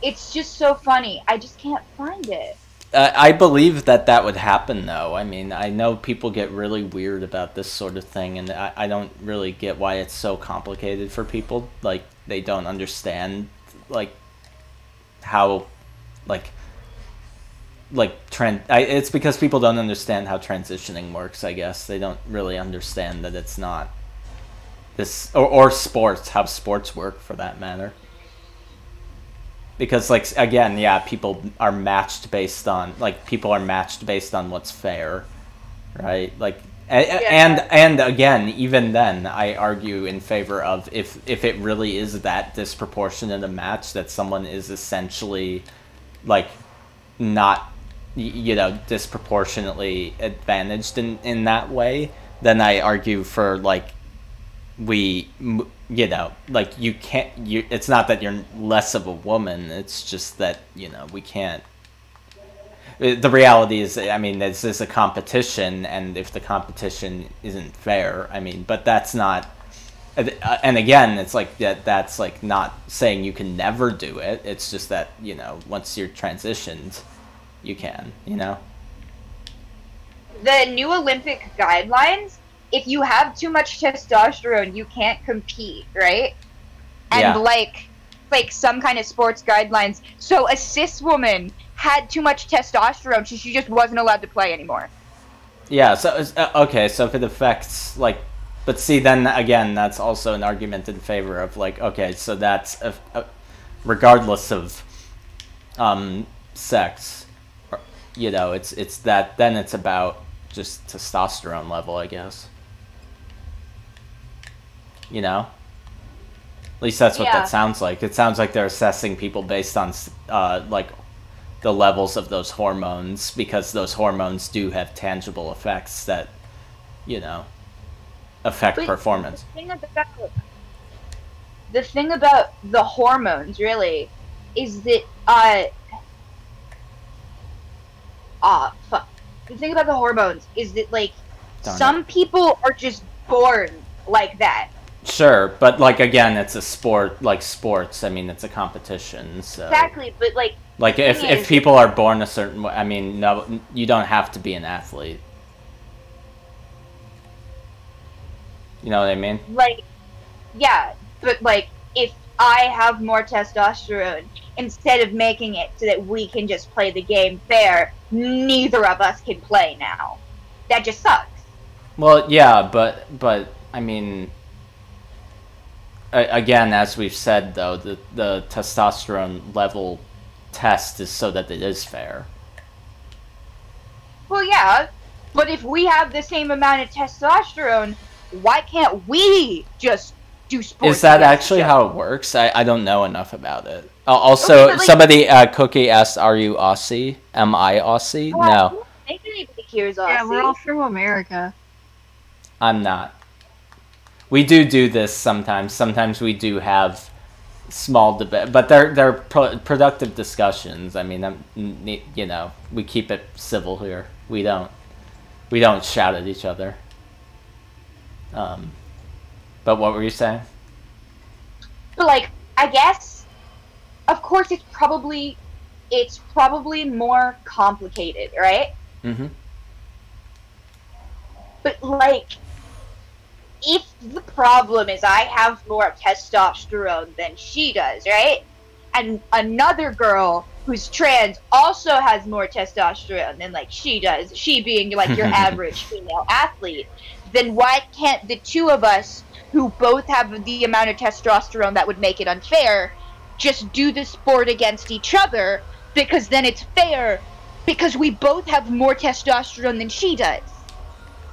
It's just so funny. I just can't find it. I believe that would happen, though. I mean, I know people get really weird about this sort of thing, and I don't really get why it's so complicated for people. Like, they don't understand, like, how, it's because people don't understand how transitioning works, I guess. They don't really understand that it's not this, or sports, how sports work, for that matter. Because, like, again, yeah, people are matched based on what's fair, right? Like, and again, even then, I argue in favor of if it really is that disproportionate a match, that someone is essentially, like, not, you know, disproportionately advantaged in that way, then I argue for, like, you know, like, you can't, it's not that you're less of a woman, it's just that, you know, we can't. The reality is, I mean, this is a competition, and if the competition isn't fair, I mean, but that's not, and again, it's like, that's like not saying you can never do it, it's just that, you know, once you're transitioned, you can, you know? The new Olympic guidelines, if you have too much testosterone, you can't compete, right? And like some kind of sports guidelines. So a cis woman had too much testosterone, so she just wasn't allowed to play anymore. Yeah, so, okay, so if it affects, like, but see, then, again, that's also an argument in favor of, like, okay, so that's, regardless of, sex, you know, it's that, then it's about just testosterone level, I guess. You know? At least that's what that sounds like. It sounds like they're assessing people based on, like, the levels of those hormones, because those hormones do have tangible effects that, you know, affect performance. The thing about the hormones, really, is that, fuck. The thing about the hormones is that, like, some people are just born like that. Sure, but, like, again, it's a sport, like sports, I mean, it's a competition, so... Exactly, but, like... Like, if people are born a certain way, I mean, no, you don't have to be an athlete. You know what I mean? Like, yeah, but, like, if I have more testosterone, instead of making it so that we can just play the game fair, neither of us can play now. That just sucks. Well, yeah, but I mean... Again, as we've said, though, the testosterone level test is so that it is fair. Well, yeah, but if we have the same amount of testosterone, why can't we just do sports? Is that actually how it works? I don't know enough about it. Also, okay, like, somebody, Cookie asked, are you Aussie? Am I Aussie? No. Make anybody Here's Yeah, Aussie. we're all from America. I'm not. We do this sometimes. Sometimes we do have small debate, but they're productive discussions. I mean, you know, we keep it civil here. We don't shout at each other. But what were you saying? But like, I guess, of course, it's probably more complicated, right? Mm-hmm. But like, if the problem is I have more testosterone than she does, right? And another girl who's trans also has more testosterone than like she does, she being like your average female athlete, then why can't the two of us who both have the amount of testosterone that would make it unfair just do the sport against each other, because then it's fair because we both have more testosterone than she does.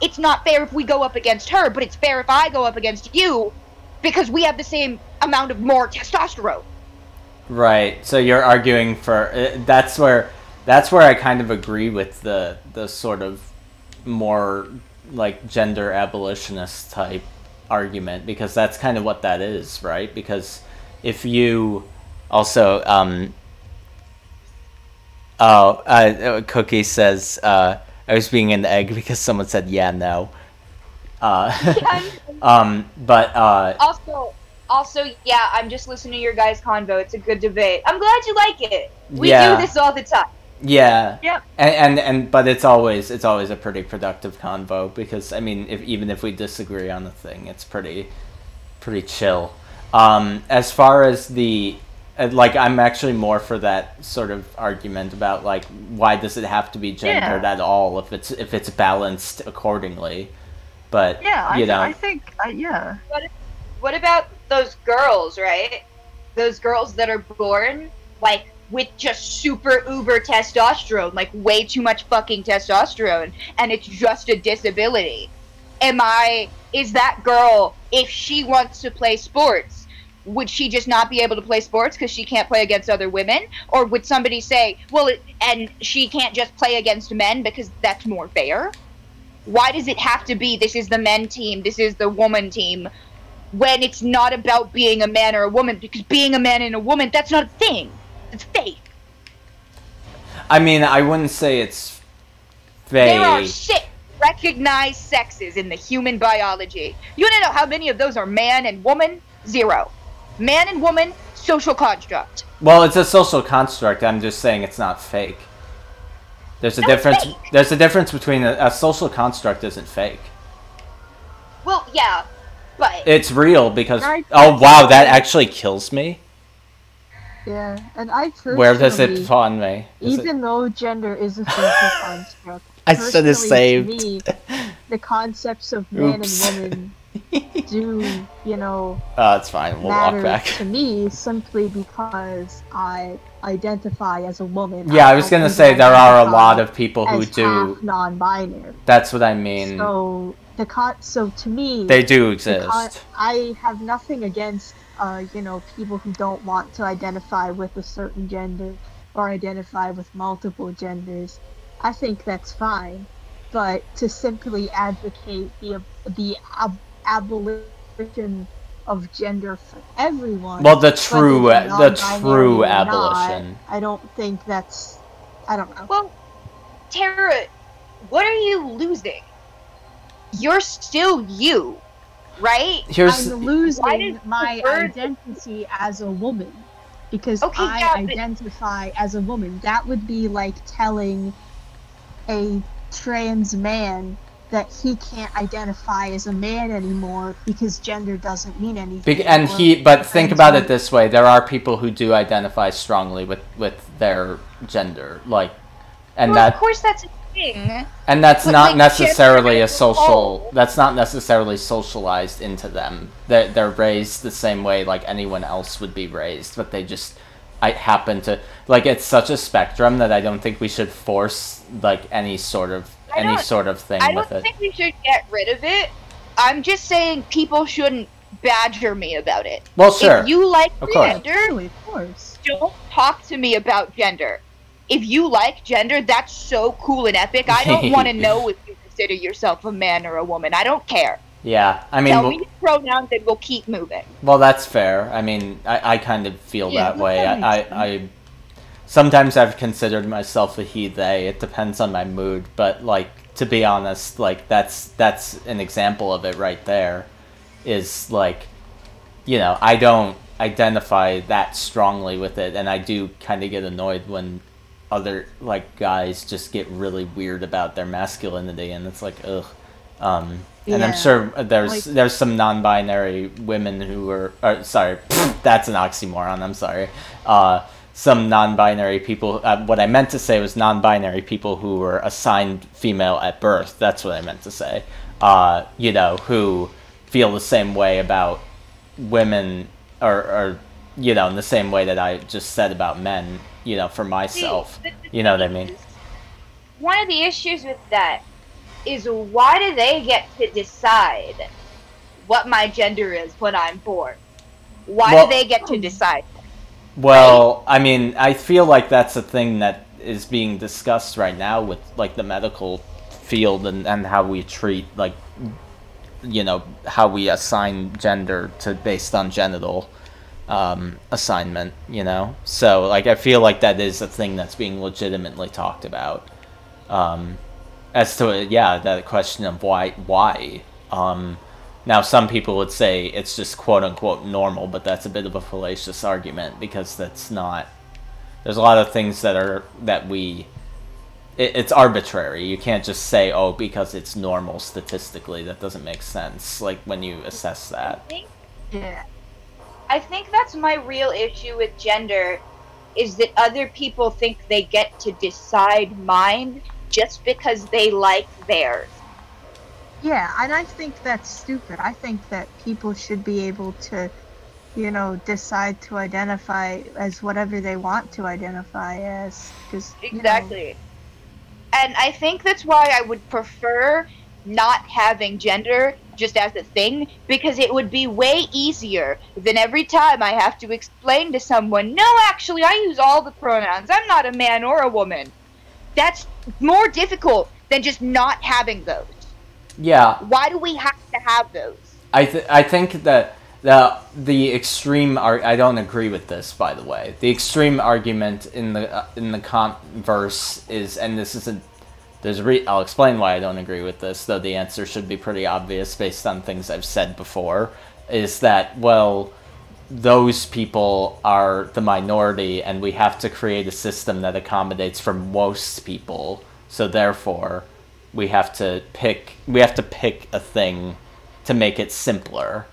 It's not fair if we go up against her, but it's fair if I go up against you because we have the same amount of more testosterone. Right. So you're arguing for that's where I kind of agree with the sort of more like gender abolitionist type argument, because that's kind of what that is, right? Because if you also Cookie says I was being an egg because someone said yeah no. Also, yeah, I'm just listening to your guys' convo. It's a good debate. I'm glad you like it. We Yeah. do this all the time. Yeah. Yep. And but it's always a pretty productive convo, because I mean, even if we disagree on the thing, it's pretty chill. As far as the like, I'm actually more for that sort of argument about like, why does it have to be gendered at all if it's balanced accordingly? But I think yeah. What about those girls, right? Those girls that are born like with just super uber testosterone, like way too much fucking testosterone, and it's just a disability. Is that girl, if she wants to play sports, would she just not be able to play sports because she can't play against other women? Or would somebody say, well, and she can't just play against men because that's more fair? Why does it have to be this is the men team, this is the woman team, when it's not about being a man or a woman? Because being a man and a woman, that's not a thing. It's fake. I mean, I wouldn't say it's fake. There are 6 recognized sexes in the human biology. You wanna know how many of those are man and woman? 0. Man and woman, social construct. Well, it's a social construct. I'm just saying it's not fake. There's a difference. Fake. There's a difference between a social construct isn't fake. Well, yeah, but It's real because Right. oh wow, that actually kills me. Yeah, and I personally, Where does it spawn me? even though gender is a social construct, I should have personally, saved. to me, the concepts of man Oops. and woman do, you know, Oh, it's fine. We'll walk matter back. to me simply because I identify as a woman. Yeah, I was gonna say there are a lot of people who as do. half non-binary. That's what I mean. So so to me, They do the exist. I have nothing against you know, people who don't want to identify with a certain gender or identify with multiple genders. I think that's fine, but to simply advocate the abolition of gender for everyone. Well, the whether true they're non-binary true or not, abolition. I don't think that's. I don't know. Well, Tara, what are you losing? You're still you, right? I'm losing my identity as a woman because I identify as a woman. That would be like telling a trans man that he can't identify as a man anymore because gender doesn't mean anything. But think about it this way: there are people who do identify strongly with their gender, like, and well, that. Of course, that's a thing. And that's But, not like, necessarily gender a as a social. whole- That's not necessarily socialized into them. They're raised the same way like anyone else would be raised, but they just happen to like. It's such a spectrum that I don't think we should force like any sort of thing I with don't it. think we should get rid of it. I'm just saying people shouldn't badger me about it. Well, sure. If you like Of course. gender, don't talk to me about gender. if you like gender, that's so cool and epic. I don't want to know if you consider yourself a man or a woman. I don't care. Yeah, I mean... Tell me your pronouns and we'll keep moving. Well, that's fair. I mean, I kind of feel Yeah, that way. that makes I sometimes I've considered myself a he, they. It depends on my mood. But, like, to be honest, like, that's an example of it right there. Is, like, you know, I don't identify that strongly with it. And I do kind of get annoyed when other, like, guys just get really weird about their masculinity. And it's like, ugh. And I'm sure there's some non-binary women who are sorry, that's an oxymoron. I'm sorry. Some non-binary people. What I meant to say was non-binary people who were assigned female at birth. That's what I meant to say. You know, who feel the same way about women, or you know, in the same way that I just said about men. You know, for myself. You know what I mean? One of the issues with that is, why do they get to decide what my gender is when I'm born? Why do they get to decide? Well, I mean, I feel like that's a thing that is being discussed right now with, like, the medical field and how we treat, like, you know, how we assign gender based on genital assignment, you know? So, like, I feel like that is a thing that's being legitimately talked about. As to, yeah, that question of why. Now, some people would say it's just quote-unquote normal, but that's a bit of a fallacious argument, because that's not... There's a lot of things it's arbitrary. You can't just say, oh, because it's normal statistically. That doesn't make sense, like, when you assess that. I think that's my real issue with gender, is that other people think they get to decide mine just because they like theirs. Yeah, and I think that's stupid. I think that people should be able to, you know, decide to identify as whatever they want to identify as. Exactly. And I think that's why I would prefer not having gender just as a thing, because it would be way easier than every time I have to explain to someone, no, actually, I use all the pronouns. I'm not a man or a woman. That's more difficult than just not having those. Yeah. Why do we have to have those? I think that the extreme I don't agree with this, by the way. The extreme argument in the converse is, and this isn't. I'll explain why I don't agree with this, though the answer should be pretty obvious based on things I've said before. Is that, well, those people are the minority, and we have to create a system that accommodates for most people. So therefore, we have to pick a thing to make it simpler.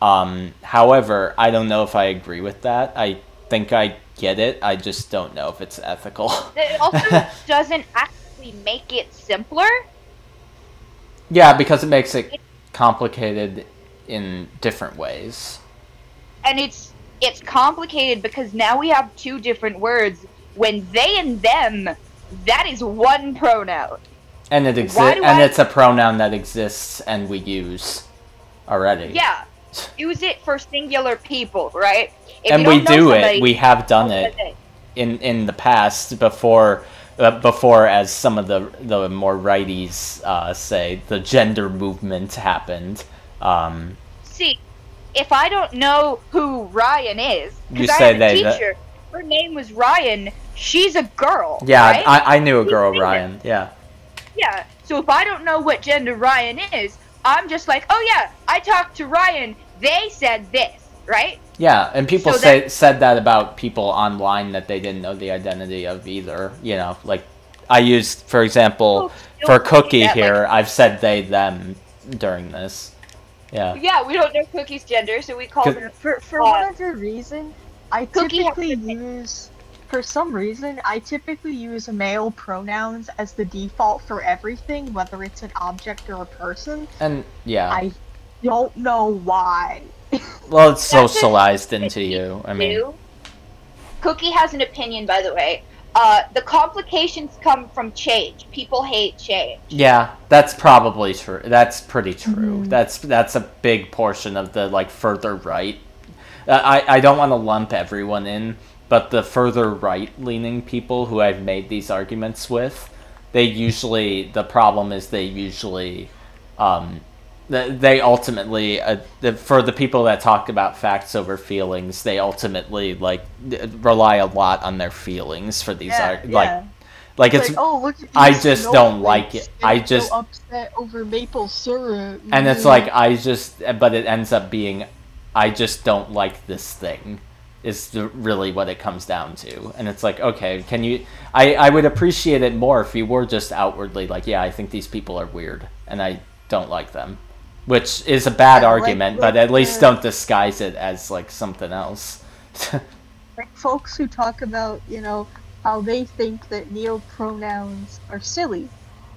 However, I don't know if I agree with that. I think I get it. I just don't know if it's ethical. It also doesn't actually make it simpler. Yeah, because it makes it complicated in different ways. And it's complicated because now we have two different words. When they and them, that is one pronoun. And it's a pronoun that exists and we use already. Yeah. Use it for singular people, right? And we do it. We have done it in the past before, as some of the more righties say, the gender movement happened. See, if I don't know who Ryan is, because I had a teacher, her name was Ryan. She's a girl. Yeah, right? I knew a girl, Ryan. Yeah. Yeah. So if I don't know what gender Ryan is, I'm just like, oh yeah, I talked to Ryan. They said this, right? Yeah, and people said that about people online that they didn't know the identity of either. You know, like I used, for example, for Cookie here, I've said they, them during this. Yeah. Yeah, we don't know Cookie's gender, so we call her. For whatever reason, I typically use. For some reason, I typically use male pronouns as the default for everything, whether it's an object or a person. And yeah. I don't know why. Well, it's socialized into you. I mean, Cookie has an opinion, by the way. The complications come from change. People hate change. Yeah, that's probably true. That's pretty true. That's a big portion of the, like, further right. I don't want to lump everyone in, but the further right-leaning people who I've made these arguments with, the problem is they usually, they ultimately, for the people that talk about facts over feelings, they ultimately, like, rely a lot on their feelings for these, like it's, oh, look at I just don't like it. I just so upset over maple syrup. And it's like, but it ends up being, I just don't like this thing, is really what it comes down to. And it's like, okay, I would appreciate it more if you were just outwardly like, yeah, I think these people are weird, and I don't like them. Which is a bad argument, but at least don't disguise it as, like, something else. Like folks who talk about, how they think that neopronouns are silly.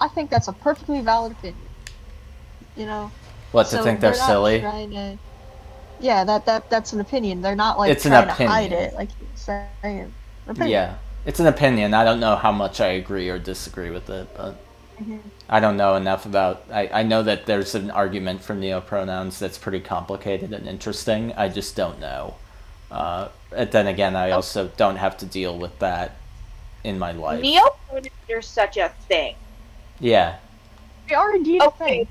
I think that's a perfectly valid opinion. What, to think they're silly? Yeah, that's an opinion. They're not, like, it's trying an to hide it, like you're saying. Yeah, it's an opinion. I don't know how much I agree or disagree with it, but I don't know enough about... I know that there's an argument for neopronouns that's pretty complicated and interesting. I just don't know. And then again, I also don't have to deal with that in my life. Neopronouns are such a thing. Yeah. They are indeed a thing.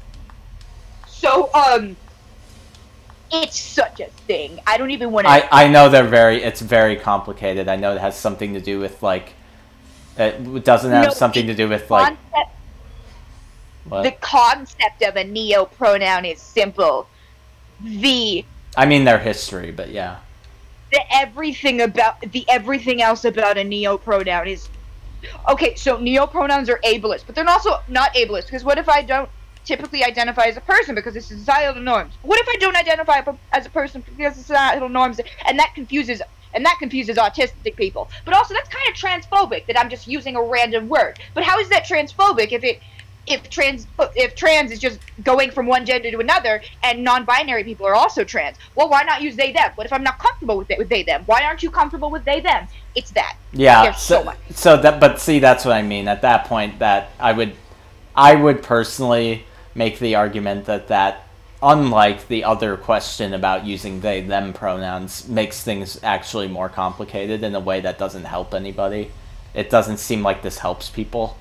So, it's such a thing. I don't even want to... I know it's very complicated. I know it has something to do with, like... It doesn't have something to do with, like... What? The concept of a neopronoun is simple. I mean their history, but yeah. Everything else about a neopronoun is... Okay, so neopronouns are ableist, but they're also not ableist, because what if I don't typically identify as a person because of societal norms? What if I don't identify as a person because of societal norms, and that confuses autistic people? But also, that's kind of transphobic, that I'm just using a random word. But how is that transphobic if trans is just going from one gender to another, and non-binary people are also trans? Well, why not use they them? What if I'm not comfortable with they them? Why aren't you comfortable with they them? It's that. Yeah. There's so much. But see, that's what I mean. At that point, that I would personally make the argument that unlike the other question about using they them pronouns, makes things actually more complicated in a way that doesn't help anybody. It doesn't seem like this helps people.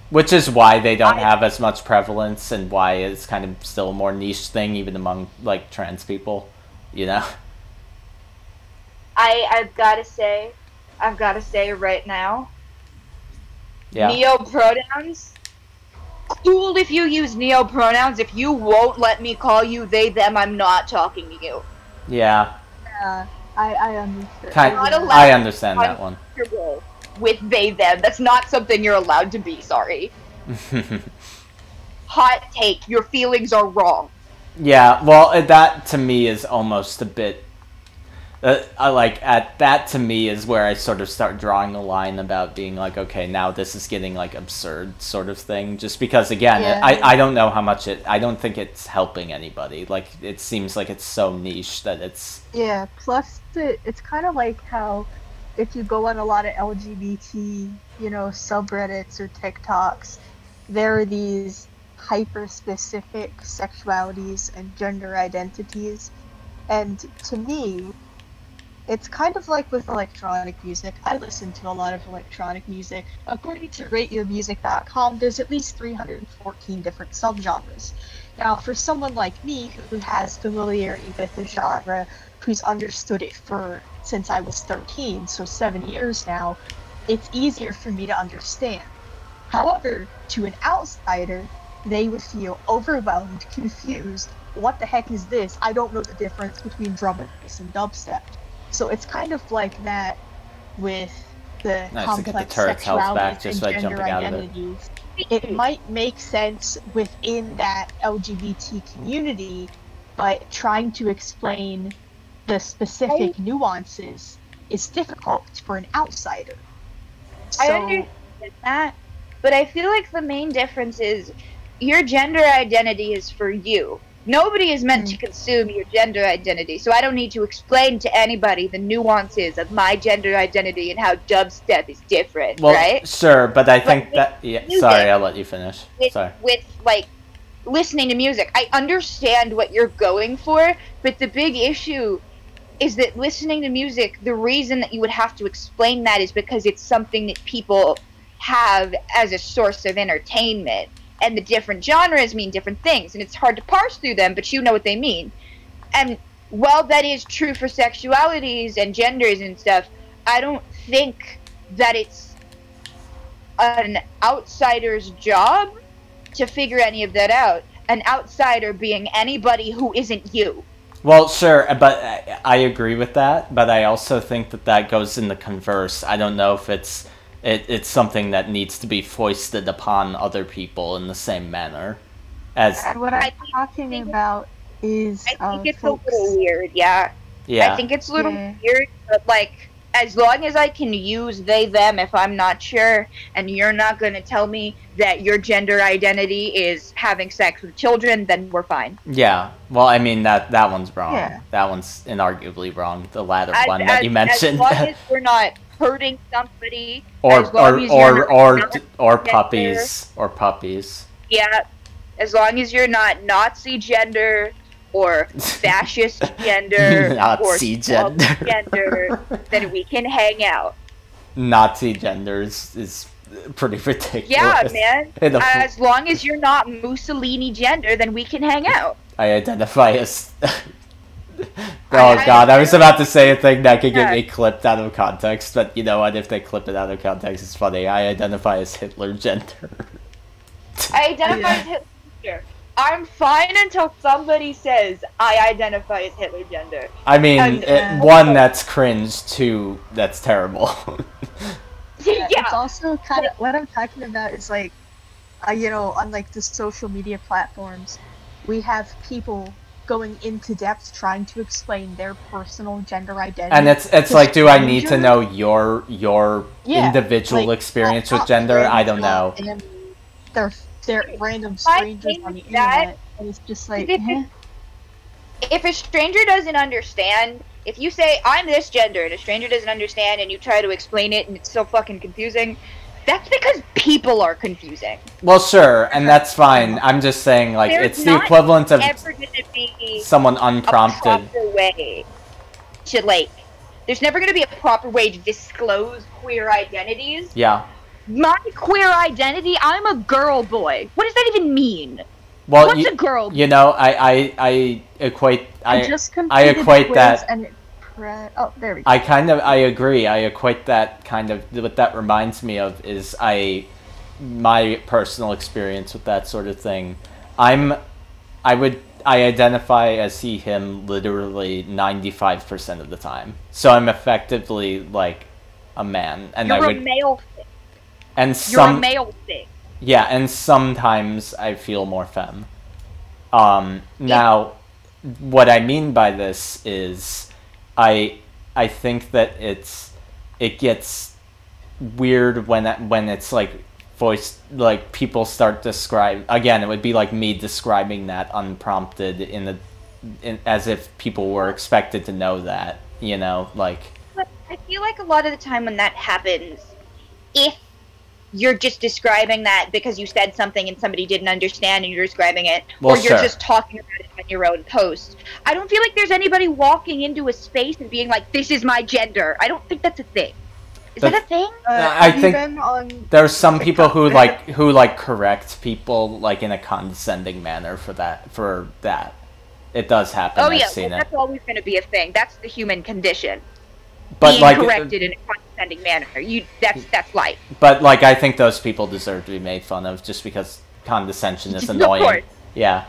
Which is why they don't have as much prevalence, and why it's kind of still a more niche thing even among, like, trans people, I've gotta say right now, yeah. Neopronouns, cool if you use neopronouns. If you won't let me call you they them, I'm not talking to you. Yeah. Yeah, I understand. I understand that one. With they them, that's not something you're allowed to be. Sorry. Hot take: your feelings are wrong. Yeah, well, that to me is almost a bit. That to me is where I sort of start drawing the line about being like, okay, now this is getting, like, absurd sort of thing. Just because, again, Yeah. I don't know how much I don't think it's helping anybody. Like, it seems like it's so niche that it's... Yeah, plus it's kind of like how if you go on a lot of LGBT, subreddits or TikToks, there are these hyper-specific sexualities and gender identities. And to me, it's kind of like with electronic music. I listen to a lot of electronic music. According to rateyourmusic.com, there's at least 314 different subgenres. Now, for someone like me who has familiarity with the genre, who's understood it since I was 13, so 7 years now, it's easier for me to understand. However, to an outsider, they would feel overwhelmed, confused. What the heck is this? I don't know the difference between drum and bass and dubstep. So it's kind of like that with the complex sexualities and gender identities. It might make sense within that LGBT community, but trying to explain the specific nuances is difficult for an outsider. I understand that, but I feel like the main difference is your gender identity is for you. Nobody is meant to consume your gender identity, so I don't need to explain to anybody the nuances of my gender identity and how dubstep is different, Well, right? sure, but I think that... Yeah, music, sorry, I'll let you finish. Sorry. With, like, listening to music, I understand what you're going for, but the big issue is that listening to music, the reason that you would have to explain that is because it's something that people have as a source of entertainment. And the different genres mean different things, and it's hard to parse through them, but you know what they mean. And while that is true for sexualities and genders and stuff, I don't think that it's an outsider's job to figure any of that out. An outsider being anybody who isn't you. Well, sure, but I agree with that, but I also think that goes in the converse. I don't know if it's something that needs to be foisted upon other people in the same manner. As what I'm talking about is I think it's a little weird, yeah. Yeah. I think it's a little weird, but like, as long as I can use they, them if I'm not sure, and you're not going to tell me that your gender identity is having sex with children, then we're fine. Yeah. Well, I mean, that one's wrong. Yeah. That one's inarguably wrong. The latter one that you mentioned. As long as we're not hurting somebody, or puppies. Or puppies. Yeah. As long as you're not Nazi gender, or fascist gender, Nazi gender, then we can hang out. Nazi gender is pretty ridiculous. Yeah, man. As long as you're not Mussolini gender, then we can hang out. I identify as... God, I was about to say a thing that could get me clipped out of context, but you know what, if they clip it out of context, it's funny. I identify as Hitler gender. I identify as Hitler gender. I'm fine until somebody says I identify as Hitler gender. I mean, one, that's cringe, two, that's terrible. Yeah, it's also kind of what I'm talking about is like, you know, on like the social media platforms, we have people going into depth trying to explain their personal gender identity. And it's like, do I need to know your individual experience with gender? I don't know. And they're random strangers on the internet, and it's just like, if a stranger doesn't understand, if you say, I'm this gender, and a stranger doesn't understand, and you try to explain it, and it's so fucking confusing, that's because people are confusing. Well, sure, and that's fine. I'm just saying, like, it's the equivalent of someone unprompted. A proper way to, like, there's never going to be a proper way to disclose queer identities. Yeah. My queer identity, I'm a girl boy. What does that even mean? Well, what's a girl boy? You know, I equate that. Oh, there we go. I agree. I equate that kind of. What that reminds me of is my personal experience with that sort of thing. I identify as he, him literally 95% of the time. So I'm effectively like a man, and You're a male. And you're a male thing. Yeah, and sometimes I feel more femme. Now, what I mean by this is, I think that it gets weird when it's like voiced, like people start describe again. It would be like me describing that unprompted as if people were expected to know that, you know, like. But I feel like a lot of the time when that happens, if you're just describing that because you said something and somebody didn't understand and you're describing it, well, or you're just talking about it on your own post. I don't feel like there's anybody walking into a space and being like, this is my gender. I don't think that's a thing. Is that a thing? I think there's some people who correct people like in a condescending manner for that. It does happen. Oh yeah, I've seen that's always going to be a thing. That's the human condition. But being like corrected in a condescending manner. That's life. But like I think those people deserve to be made fun of just because condescension is annoying. Of course. Yeah.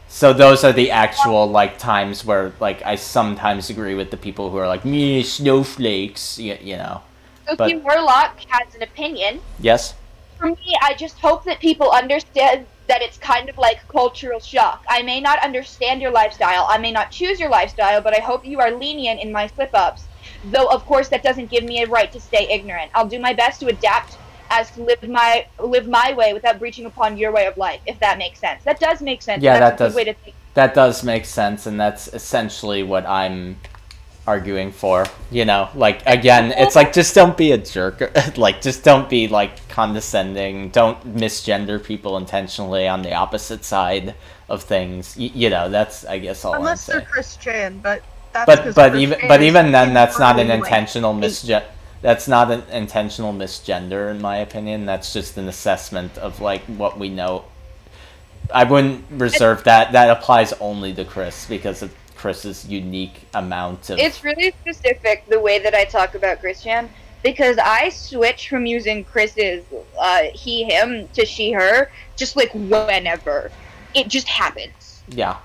So those are the actual like times where like I sometimes agree with the people who are like me snowflakes, you know. Cookie Warlock has an opinion. Yes. For me, I just hope that people understand that it's kind of like cultural shock. I may not understand your lifestyle, I may not choose your lifestyle, but I hope you are lenient in my slip-ups. Though, of course, that doesn't give me a right to stay ignorant. I'll do my best to adapt as to live my way without breaching upon your way of life, if that makes sense. That does make sense. Yeah, that's a good way to think. That does make sense, and that's essentially what I'm arguing for. You know, like, again, it's like, just don't be a jerk. Like, just don't be, like, condescending. Don't misgender people intentionally on the opposite side of things. You know, that's, I guess, all unless I'm saying. they're Christian, but that's but even then, that's not an like, intentional That's not an intentional misgender, in my opinion. That's just an assessment of like what we know. I wouldn't reserve that. That applies only to Chris because of Chris's unique amount of. It's really specific the way that I talk about Christian because I switch from using Chris's he him to she her just like whenever it just happens. Yeah.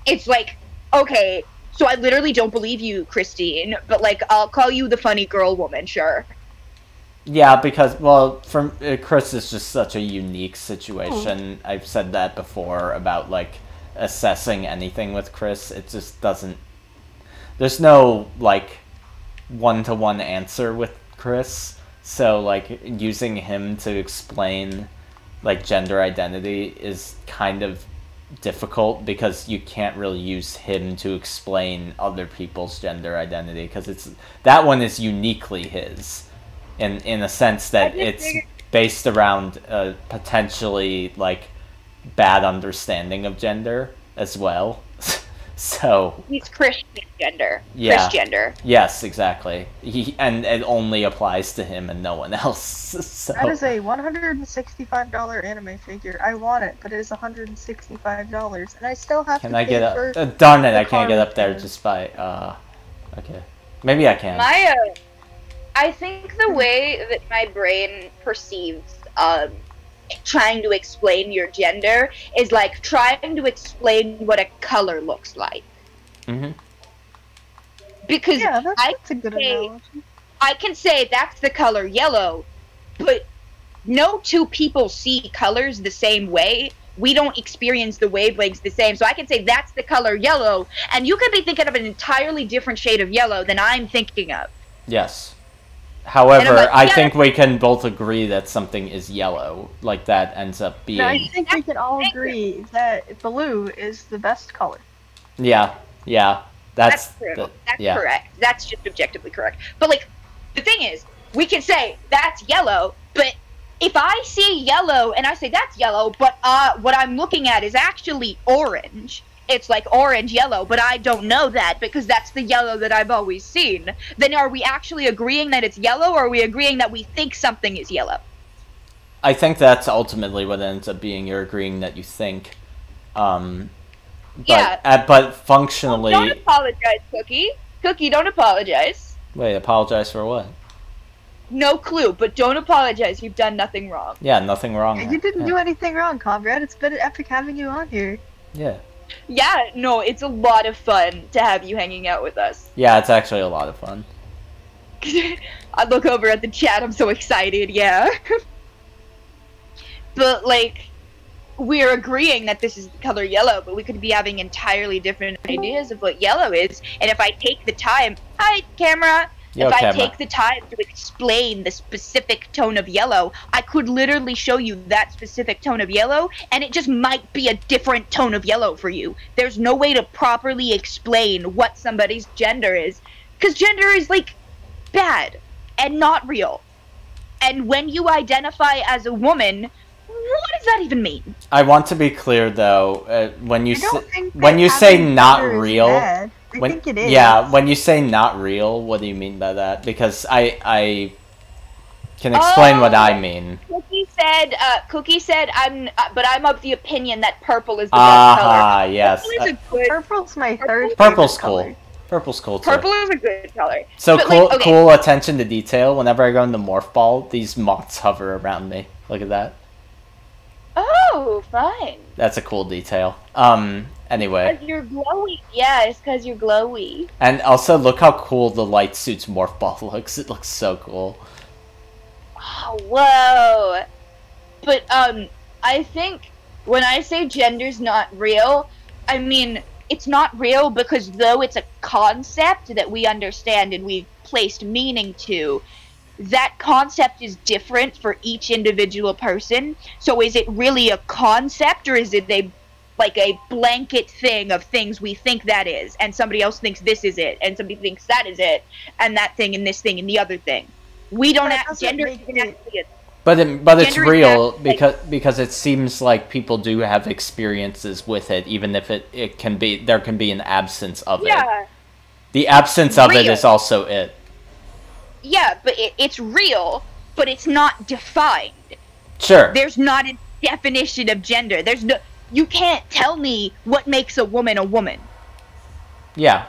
It's like, okay, so I literally don't believe you, Christine, but like I'll call you the funny girl woman, sure. Yeah, because well, from Chris is just such a unique situation. I've said that before about like assessing anything with Chris. It just doesn't. There's no like one-to-one answer with Chris. So like using him to explain like gender identity is kind of difficult because you can't really use him to explain other people's gender identity because that one is uniquely his. In a sense that it's based around a potentially like bad understanding of gender as well. So he's Christian gender. Yeah. Chrisgender. Yes, exactly. And it only applies to him and no one else. So. That is a $165 anime figure. I want it, but it is $165, and I still have Can to I pay get up? for Darn it! the I can't get car up there return. just by. Okay. Maybe I can. I think the way that my brain perceives trying to explain your gender is like trying to explain what a color looks like. Mm-hmm. Because that's a good analogy. I can say that's the color yellow, but no two people see colors the same way. We don't experience the wavelengths the same. So I can say that's the color yellow, and you could be thinking of an entirely different shade of yellow than I'm thinking of. Yes. However, like, I think we can both agree that something is yellow. Like that ends up being. No, I think we can all agree that blue is the best color. Yeah. That's true. That's yeah. correct. That's just objectively correct. But like, the thing is, we can say that's yellow, but if I see yellow and I say that's yellow, but what I'm looking at is actually orange. It's like orange yellow, but I don't know that because that's the yellow that I've always seen. Then are we actually agreeing that it's yellow, or are we agreeing that we think something is yellow? I think that's ultimately what ends up being. You're agreeing that you think. But functionally. Don't apologize, Cookie. Cookie, don't apologize. Wait, apologize for what? No clue, but don't apologize. You've done nothing wrong. Yeah, nothing wrong. You didn't do anything wrong, comrade. It's been epic having you on here. Yeah. Yeah, no, it's a lot of fun to have you hanging out with us. Yeah, it's actually a lot of fun. I look over at the chat, I'm so excited, yeah. But, like, we're agreeing that this is the color yellow, but we could be having entirely different ideas of what yellow is. And if I take the time, hi, camera! Yo, if I camera. take the time to explain the specific tone of yellow, I could literally show you that specific tone of yellow, and it just might be a different tone of yellow for you. There's no way to properly explain what somebody's gender is, because gender is, like, bad and not real. And when you identify as a woman, what does that even mean? I want to be clear though. When you say not real, I think it is. Yeah, when you say not real, what do you mean by that? Because I can explain what I mean. Cookie said, I'm of the opinion that purple is the best color. Ah, yes. Purple's my third. Purple's favorite cool. color. Purple's cool too. Purple is a good color. So But, cool, like, okay. cool attention to detail. Whenever I go into Morph Ball, these moths hover around me. Look at that. Oh, fine. That's a cool detail. Anyway. Because you're glowy. Yeah, it's because you're glowy. And also, look how cool the Light Suit's Morph Ball looks. It looks so cool. Oh, whoa. But, I think when I say gender's not real, I mean, it's not real because though it's a concept that we understand and we've placed meaning to, that concept is different for each individual person. So is it really a concept, or is it a blanket thing of things we think that is, and somebody else thinks this is it, and somebody thinks that is it, and that thing and this thing and the other thing? We don't have gender. But it's Gender is real not, because it seems like people do have experiences with it, even if it can be there can be an absence of it. Yeah. The absence of it Real. is also it. Yeah, but it's real, but it's not defined. Sure. There's not a definition of gender. There's no. You can't tell me what makes a woman a woman. Yeah.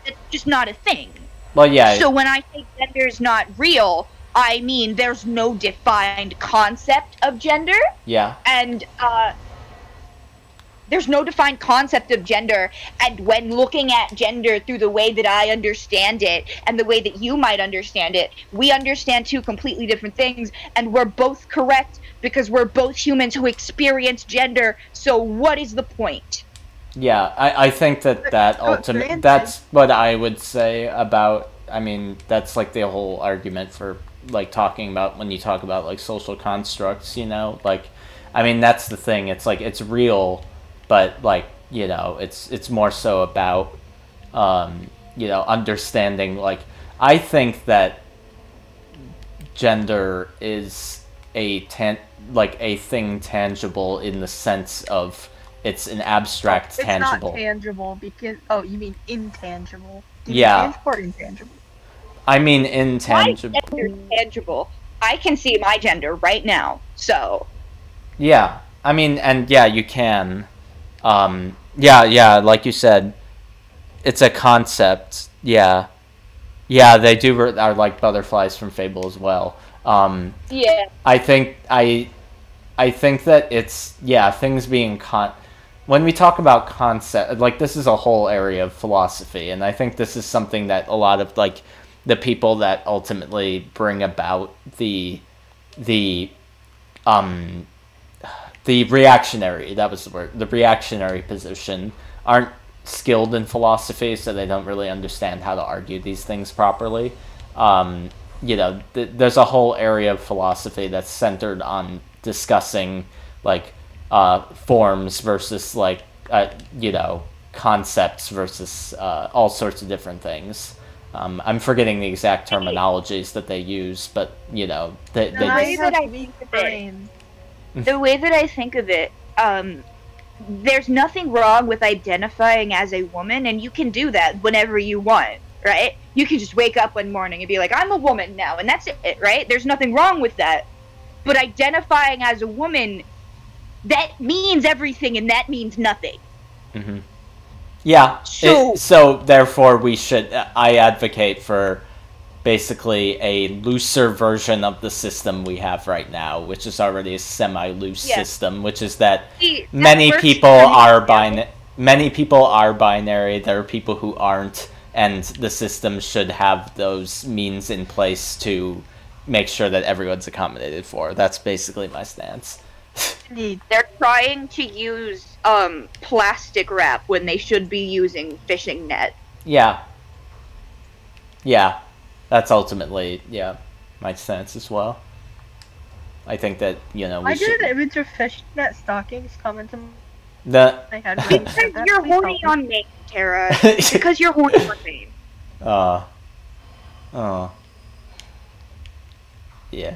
It's just not a thing. Well, yeah. So when I say gender is not real, I mean there's no defined concept of gender. Yeah. And there's no defined concept of gender, and when looking at gender through the way that I understand it and the way that you might understand it, we understand two completely different things, and we're both correct because we're both humans who experience gender, so what is the point? Yeah, I think that ultimate that's what I would say about, I mean, that's like the whole argument for like talking about when you talk about like social constructs, you know, like, I mean, that's the thing. It's like it's real, but like, you know, it's more so about you know, understanding, like, I think that gender is a thing tangible in the sense of it's an abstract tangible. It's not tangible because you mean intangible. Do you Yeah. mean tangible or intangible? I mean intangible. My gender is tangible. I can see my gender right now, so. Yeah, I mean, and yeah, you can. Yeah, like you said, it's a concept. Yeah, they are like butterflies from Fable as well. Yeah. I think that it's things being when we talk about concept, like, this is a whole area of philosophy, and I think this is something that a lot of like the people that ultimately bring about the reactionary, that was the word, the reactionary position, aren't skilled in philosophy, so they don't really understand how to argue these things properly. You know, there's a whole area of philosophy that's centered on discussing like forms versus like you know, concepts versus all sorts of different things. I'm forgetting the exact terminologies that they use, but you know, the way that I think of it, the way that I think of it, there's nothing wrong with identifying as a woman, and you can do that whenever you want, right? You can just wake up one morning and be like, I'm a woman now, and that's it, right? There's nothing wrong with that. But identifying as a woman, that means everything, and that means nothing. Mm-hmm. Yeah, so therefore I advocate for basically a looser version of the system we have right now, which is already a semi-loose system, which is that many people are binary, there are people who aren't, and the system should have those means in place to make sure that everyone's accommodated for. That's basically my stance. They're trying to use plastic wrap when they should be using fishing net. Yeah, that's ultimately my stance as well. I think that, you know, I did an image of fishnet stockings come into my head. Because you're horny on me, Tara. Because you're horny on me. Yeah.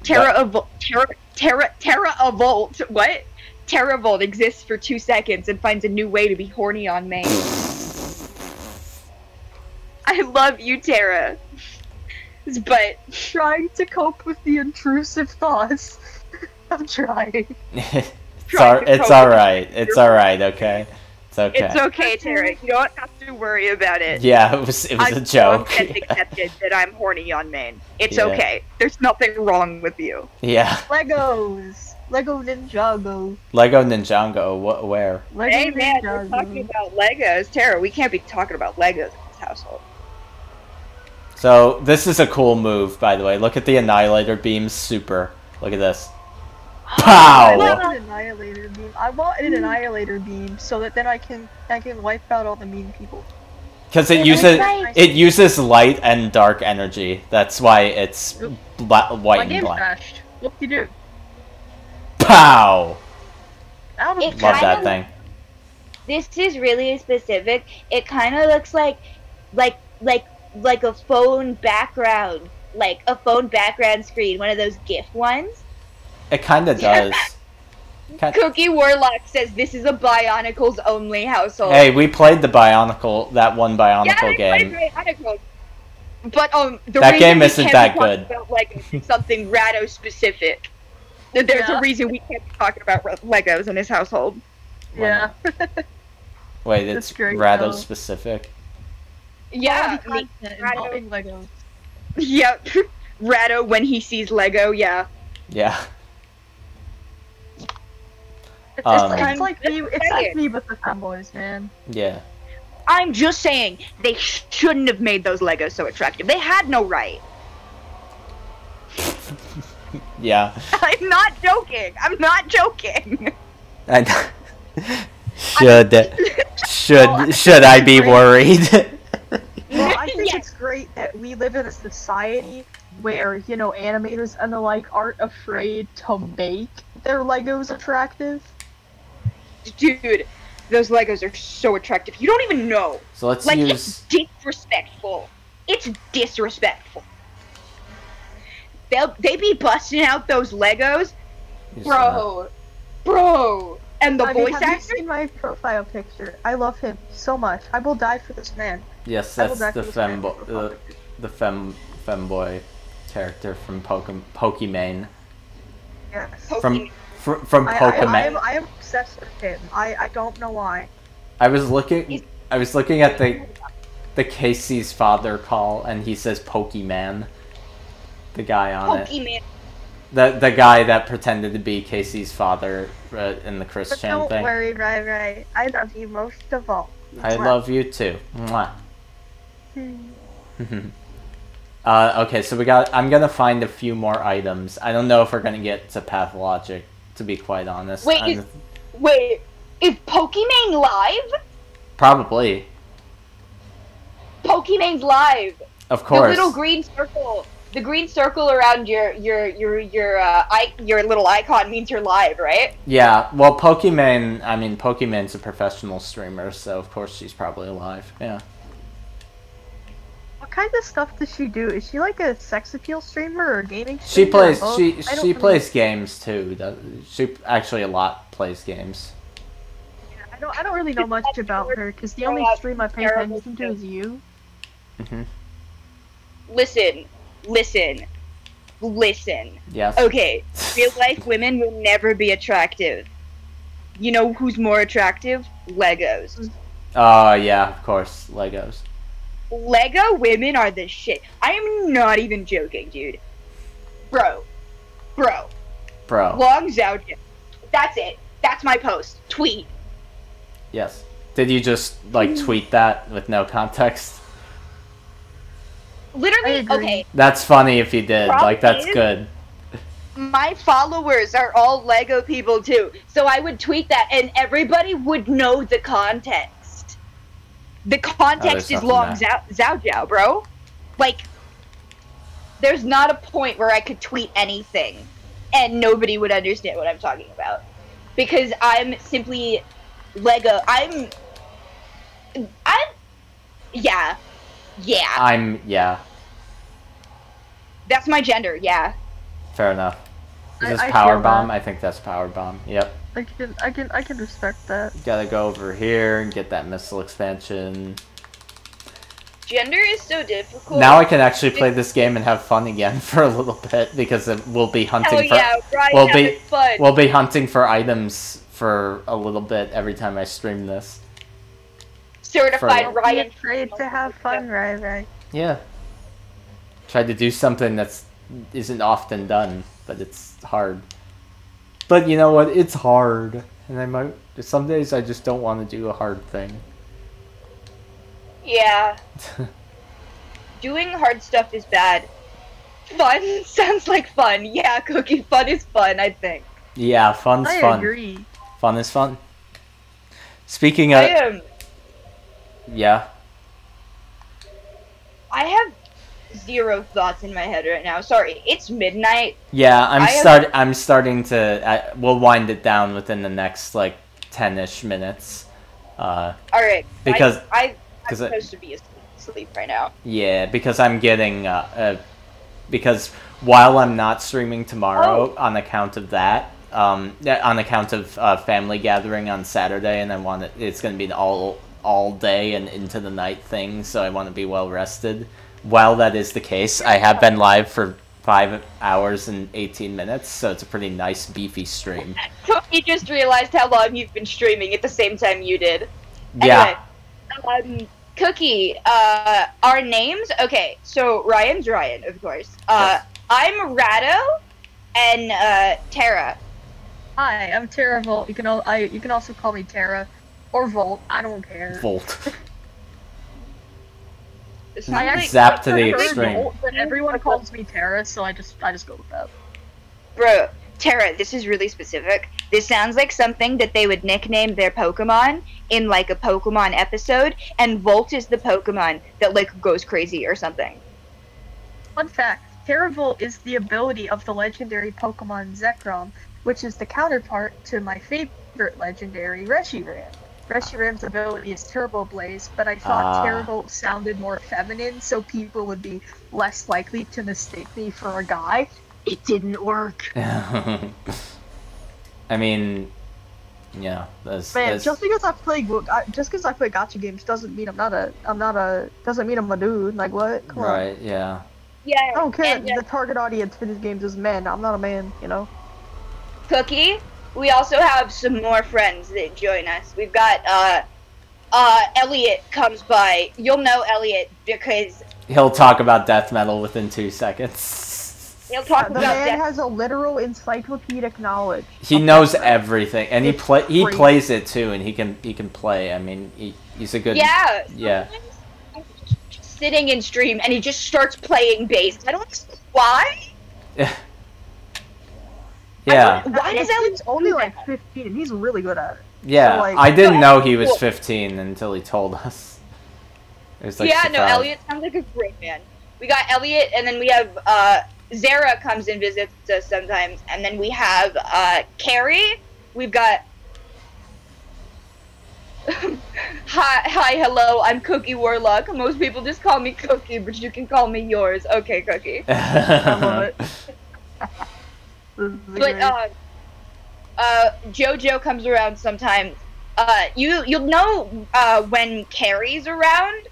Teravolt. What? Teravolt exists for 2 seconds and finds a new way to be horny on Maine. I love you, Tara. But trying to cope with the intrusive thoughts. I'm trying. It's alright. It's alright, okay? It's okay. It's okay, Tara. You don't have to worry about it. Yeah, it was a joke. I've accepted that I'm horny on Maine. It's Yeah. okay. There's nothing wrong with you. Yeah. Legos. Lego Ninjago. Lego Ninjago, where? Lego Hey man, Ninjago. we're talking about Legos. Tara, we can't be talking about Legos in this household. So, this is a cool move, by the way. Look at the Annihilator beams, super. Look at this. I Pow! want an annihilator beam. I want an annihilator beam so that then I can wipe out all the mean people. Because it uses light and dark energy. That's why it's white My and game black. crashed. What do you do? Pow! It Love that kinda- thing. This is really specific. It kind of looks like a phone background like a phone background screen, one of those GIF ones? It kind of does. Cookie Warlock says this is a Bionicles only household. Hey, we played that one Bionicle game. Bionicles. But that game isn't that good. Like something Rado specific. There's a reason we can't be talking about Legos in his household. Yeah. Wait, it's Rado specific. Yeah, Rado Legos. Yep, Rado when he sees Lego. Yeah. Yeah. It's like me with the fanboys, man. Yeah. I'm just saying, they shouldn't have made those Legos so attractive. They had no right. Yeah. I'm not joking. I'm not joking. Should I be worried? Well, I think it's great that we live in a society where, you know, animators and the like aren't afraid to make their Legos attractive. Dude, those Legos are so attractive. You don't even know. So let's It's disrespectful. It's disrespectful. They be busting out those Legos, bro. And the voice actor. Have you seen my profile picture? I love him so much. I will die for this man. Yes, that's the femboy character from Pokimane. Yes. From Pokemon. I am obsessed with him. I don't know why. I was looking at the Casey's father call, and he says Pokemon. The guy on it. The guy that pretended to be Casey's father in the Christian thing. Don't worry, right. I love you most of all. I love you too. Mwah. Okay, so I'm gonna find a few more items. I don't know if we're gonna get to Pathologic, to be quite honest. Wait, is Pokemon live? Probably. Pokemon's live. Of course. The little green circle. The green circle around your little icon means you're live, right? Yeah. Well, Pokemon's a professional streamer, so of course she's probably live. Yeah. What kind of stuff does she do? Is she like a sex appeal streamer or a gaming streamer? She plays games too. She actually plays games. Yeah, I don't really know much about her because the only stream I pay attention to is you. Listen. Yes. Okay, real life women will never be attractive. You know who's more attractive? Legos. Yeah, of course, Legos. Lego women are the shit. I am not even joking, dude. Bro. Long Zhaojia. That's it. That's my post. Tweet. Yes. Did you just, tweet that with no context? Literally, okay. That's funny if you did. That's good. My followers are all Lego people too. So I would tweet that and everybody would know the context. The context is Long Zhaojia, bro. There's not a point where I could tweet anything and nobody would understand what I'm talking about. Because I'm simply Lego. Yeah. That's my gender, yeah. Fair enough. Is this Power Bomb? I think that's Power Bomb. Yep. I can respect that. Gotta go over here and get that missile expansion. Gender is so difficult. Now I can actually play this game and have fun again for a little bit because we'll be hunting we'll be hunting for items for a little bit every time I stream this. Certified Ryan. Afraid to have fun, right? Yeah. Tried to do something that isn't often done, but it's hard. But you know what? It's hard, and some days I just don't want to do a hard thing. Yeah. Doing hard stuff is bad. Fun sounds like fun. Yeah, Cookie, fun is fun, I think. Yeah, fun's fun. I agree. Fun is fun. Speaking of... Yeah. I have zero thoughts in my head right now. Sorry, it's midnight. Yeah, I'm starting to... we'll wind it down within the next, 10-ish minutes. Alright. Because... I'm supposed to be asleep right now. Yeah, because I'm getting because while I'm not streaming tomorrow on account of that, on account of family gathering on Saturday, and it's going to be an all day and into the night thing, so I want to be well rested. While that is the case, I have been live for 5 hours and 18 minutes, so it's a pretty nice beefy stream. You just realized how long you've been streaming at the same time you did. Yeah. Anyway, Cookie, our names? Okay, so Ryan's Ryan, of course. I'm Rado, and Tara. Hi, I'm Tara Volt. You can also call me Tara, or Volt. I don't care. Volt. Zap to the extreme. Volt, but everyone calls me Tara, so I just go with that. Bro, Tara, this is really specific. This sounds like something that they would nickname their Pokemon in like a Pokemon episode, and Volt is the Pokemon that like goes crazy or something. Fun fact, Terravolt is the ability of the legendary Pokemon Zekrom, which is the counterpart to my favorite legendary Reshiram. Reshiram's ability is Turbo Blaze, but I thought Terravolt sounded more feminine, so people would be less likely to mistake me for a guy. It didn't work. I mean, yeah, that's just because I play gacha games doesn't mean doesn't mean I'm a dude. Like what? Come right, on. yeah. Yeah. I don't care. The target audience for these games is men. I'm not a man, you know. Cookie, we also have some more friends that join us. We've got Elliot comes by. You'll know Elliot because he'll talk about death metal within 2 seconds. He'll talk the about man has a literal encyclopedic knowledge. He knows everything, and he plays it too, and he can play. I mean, he's a good yeah. Sitting in stream, and he just starts playing bass. I don't know why. Yeah. Why does Elliot's only like 15, and he's really good at it. Yeah, so, like, I didn't know he was 15 until he told us. It was like yeah, surprise. no, Elliot sounds like a great man. We got Elliot, and then we have Zara comes and visits us sometimes, and then we have Carrie. We've got hi, hello. I'm Cookie Warlock. Most people just call me Cookie, but you can call me yours. Okay, Cookie. I love it. But JoJo comes around sometimes. You'll know when Carrie's around.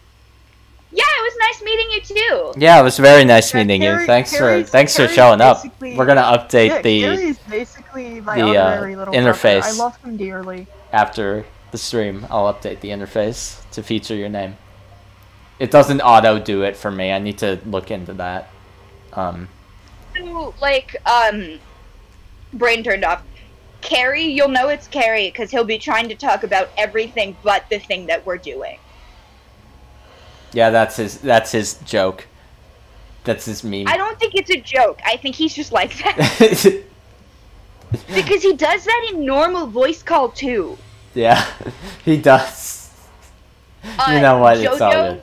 Yeah, it was nice meeting you too. Yeah, it was very nice meeting you. Thanks for showing up. We're gonna update Carrie's basically my honorary little interface. Brother. I love him dearly. After the stream, I'll update the interface to feature your name. It doesn't auto do it for me. I need to look into that. So, like, brain turned off. Carrie, you'll know it's Carrie because he'll be trying to talk about everything but the thing that we're doing. Yeah, that's his joke. That's his meme. I don't think it's a joke. I think he's just like that. Because he does that in normal voice call too. Yeah, he does. You know what? It's all good.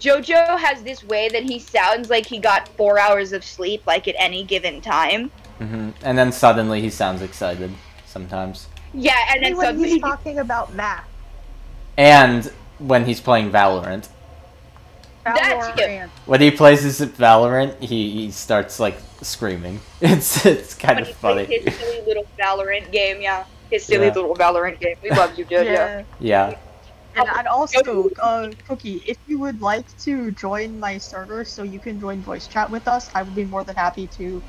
JoJo has this way that he sounds like he got 4 hours of sleep, like at any given time. And then suddenly he sounds excited sometimes. Yeah, and then when suddenly he's talking about math. And when he's playing Valorant. That's him. When he plays his Valorant, he starts like screaming. It's kind of funny. His silly little Valorant game, yeah. His silly little Valorant game. We love you, JoJo. Yeah. And also, Cookie, if you would like to join my server so you can join voice chat with us, I would be more than happy to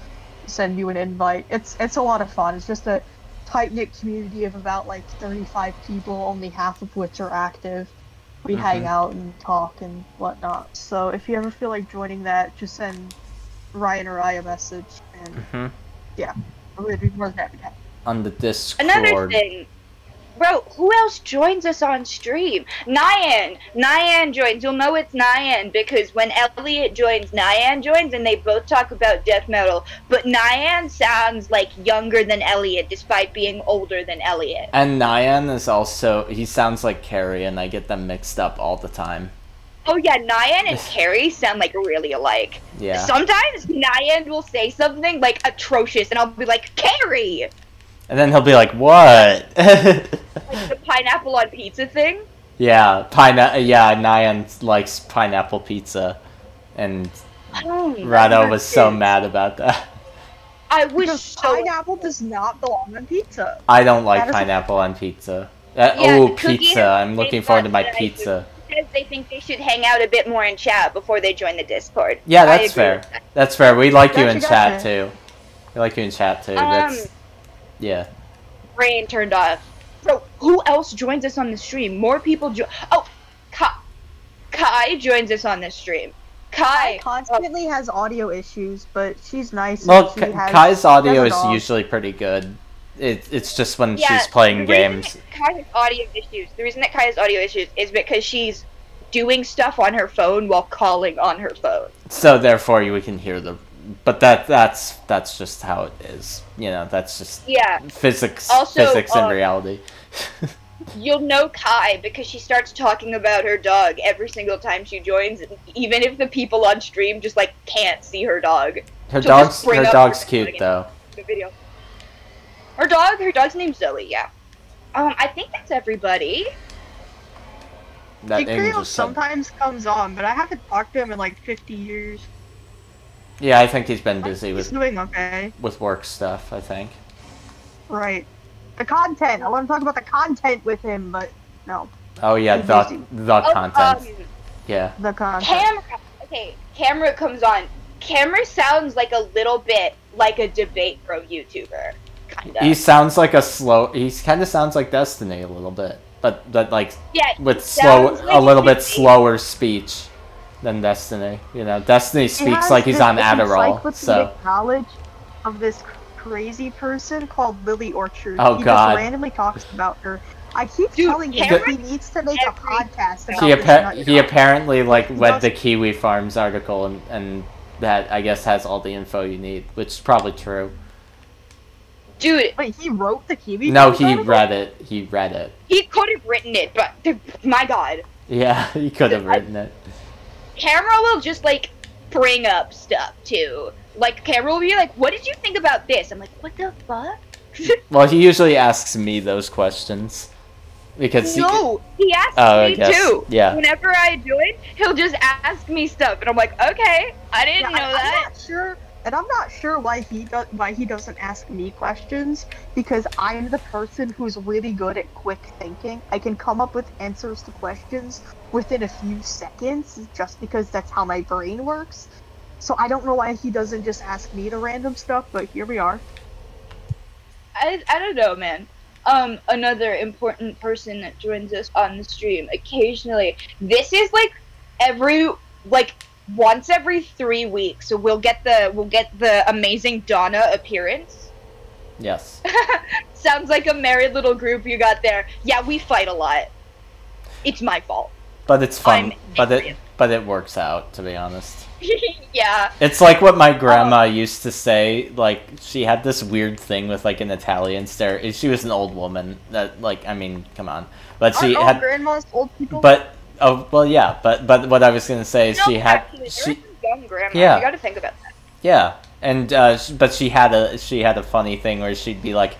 send you an invite. It's a lot of fun. It's just a tight-knit community of about like 35 people, only half of which are active. We hang out and talk and whatnot. So if you ever feel like joining that, just send Ryan or I a message. And yeah, I would be more than happy to have you. On the Discord. Another thing. Bro, who else joins us on stream? Nyan! Nyan joins. You'll know it's Nyan because when Elliot joins, Nyan joins and they both talk about death metal. But Nyan sounds like younger than Elliot despite being older than Elliot. And Nyan is also, he sounds like Carrie and I get them mixed up all the time. Oh yeah, Nyan and Carrie sound like really alike. Yeah. Sometimes Nyan will say something like atrocious and I'll be like, Carrie! And then he'll be like, what? Like the pineapple on pizza thing? Yeah, Nyan likes pineapple pizza. And Rado was so mad about that. I was because pineapple does not belong on pizza. I don't like That is a- pineapple on pizza. Yeah, Oh, Cookie pizza. has I'm the looking same forward to thoughts my that I do. pizza. Because they think they should hang out a bit more in chat before they join the Discord. Yeah, I that's agree fair. with that. That's fair. We like you in Gotcha, chat gotcha. too. We like you in chat too. That's yeah. Brain turned off. Bro, who else joins us on the stream? More people Oh, Kai joins us on this stream. Kai constantly has audio issues, but she's nice. and Well, she has, Kai's she audio has is a dog. usually pretty good. It's just when Yeah, she's playing the reason games. that Kai has audio issues. The reason that Kai has audio issues is because she's doing stuff on her phone while calling on her phone. So therefore, we can hear the. But that's just how it is. You know, that's just Yeah. physics. Also, Physics and reality. You'll know Kai because she starts talking about her dog every single time she joins, even if the people on stream just like can't see her dog. Her She'll just bring up dog's her cute dog though. in the video. Her dog's named Zoe. Yeah. I think that's everybody. That Ikrio Angel said. sometimes comes on, but I haven't talked to him in like 50 years. Yeah, I think he's been busy He's with doing okay. work stuff. I think. Right. The content. I want to talk about the content with him, but no. Oh yeah, He's the busy. content. Yeah. The content. Camera. Okay, Camera comes on. Camera sounds like a little bit like a debate pro YouTuber. Kinda. He sounds like a slow. He kind of sounds like Destiny a little bit, but like Yeah, with he slow, sounds like a little bit Destiny. slower speech than Destiny. You know, Destiny He speaks has like he's this on Adderall. encyclopedic So knowledge of this crazy person called Lily Orchard. Oh, he God. just randomly talks about her. I keep telling him Cameron- he needs to make a podcast about he this nut he job. apparently like read the Kiwi Farms article and that I guess has all the info you need, which is probably true. Dude, wait, he wrote the Kiwi No, Farms he article? read it. He read it. He could have written it, but my God, Yeah, he could have written it. Camera will just like bring up stuff too. Like Camera will be like, "What did you think about this?" I'm like, "What the fuck?" Well, he usually asks me those questions because No, he asks Oh, I me guess, too. yeah. Whenever I join, he'll just ask me stuff, and I'm like, "Okay, I didn't know that." I'm not sure, and I'm not sure why he doesn't ask me questions, because I'm the person who's really good at quick thinking. I can come up with answers to questions within a few seconds, just because that's how my brain works. So I don't know why he doesn't just ask me the random stuff, but here we are. I don't know, man. Another important person that joins us on the stream occasionally. This is once every 3 weeks, so we'll get the amazing Donna appearance. Yes. Sounds like a merry little group you got there. Yeah, we fight a lot. It's my fault. But it's fun. But it works out, to be honest. Yeah. It's like what my grandma used to say. Like, she had this weird thing with like an Italian stare. She was an old woman. That, like, I mean, come on. But she Aren't all had. grandmas old people? But oh well, yeah. But what I was gonna say is she had. Actually, there was a young grandma. Yeah. You gotta think about that. Yeah, and but she had a funny thing where she'd be like,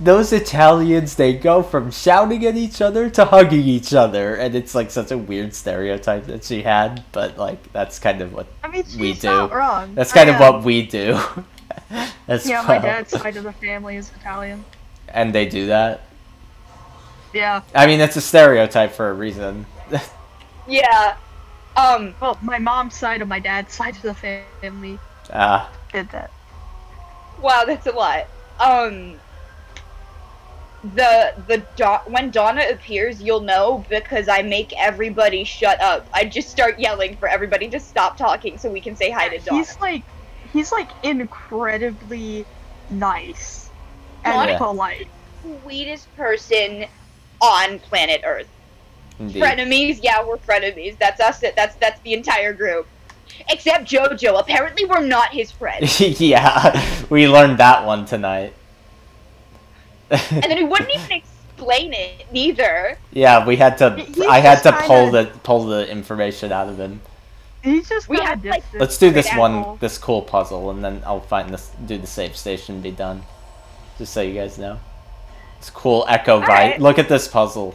those Italians, they go from shouting at each other to hugging each other, and it's like such a weird stereotype that she had, but like that's kind of what we she's do. not wrong. That's kind I of am. what we do. As Yeah, well. my dad's side of the family is Italian. And they do that. Yeah. I mean, it's a stereotype for a reason. Yeah. Well, my mom's side of my dad's side of the family did that. Wow, that's a lot. When Donna appears, you'll know because I make everybody shut up. I just start yelling for everybody to stop talking so we can say hi to Donna. He's like incredibly nice and Donna- polite. Sweetest person on planet Earth. Indeed. Frenemies, yeah, we're frenemies. That's us. That's the entire group. Except JoJo. Apparently, we're not his friend. Yeah, we learned that one tonight. And then he wouldn't even explain it neither. Yeah, we had to. He's I had just to kinda- pull the information out of him. He's just We had like Let's do this asshole. this cool puzzle, and then I'll do the save station and be done. Just so you guys know. It's cool Echo visor. Alright. Look at this puzzle.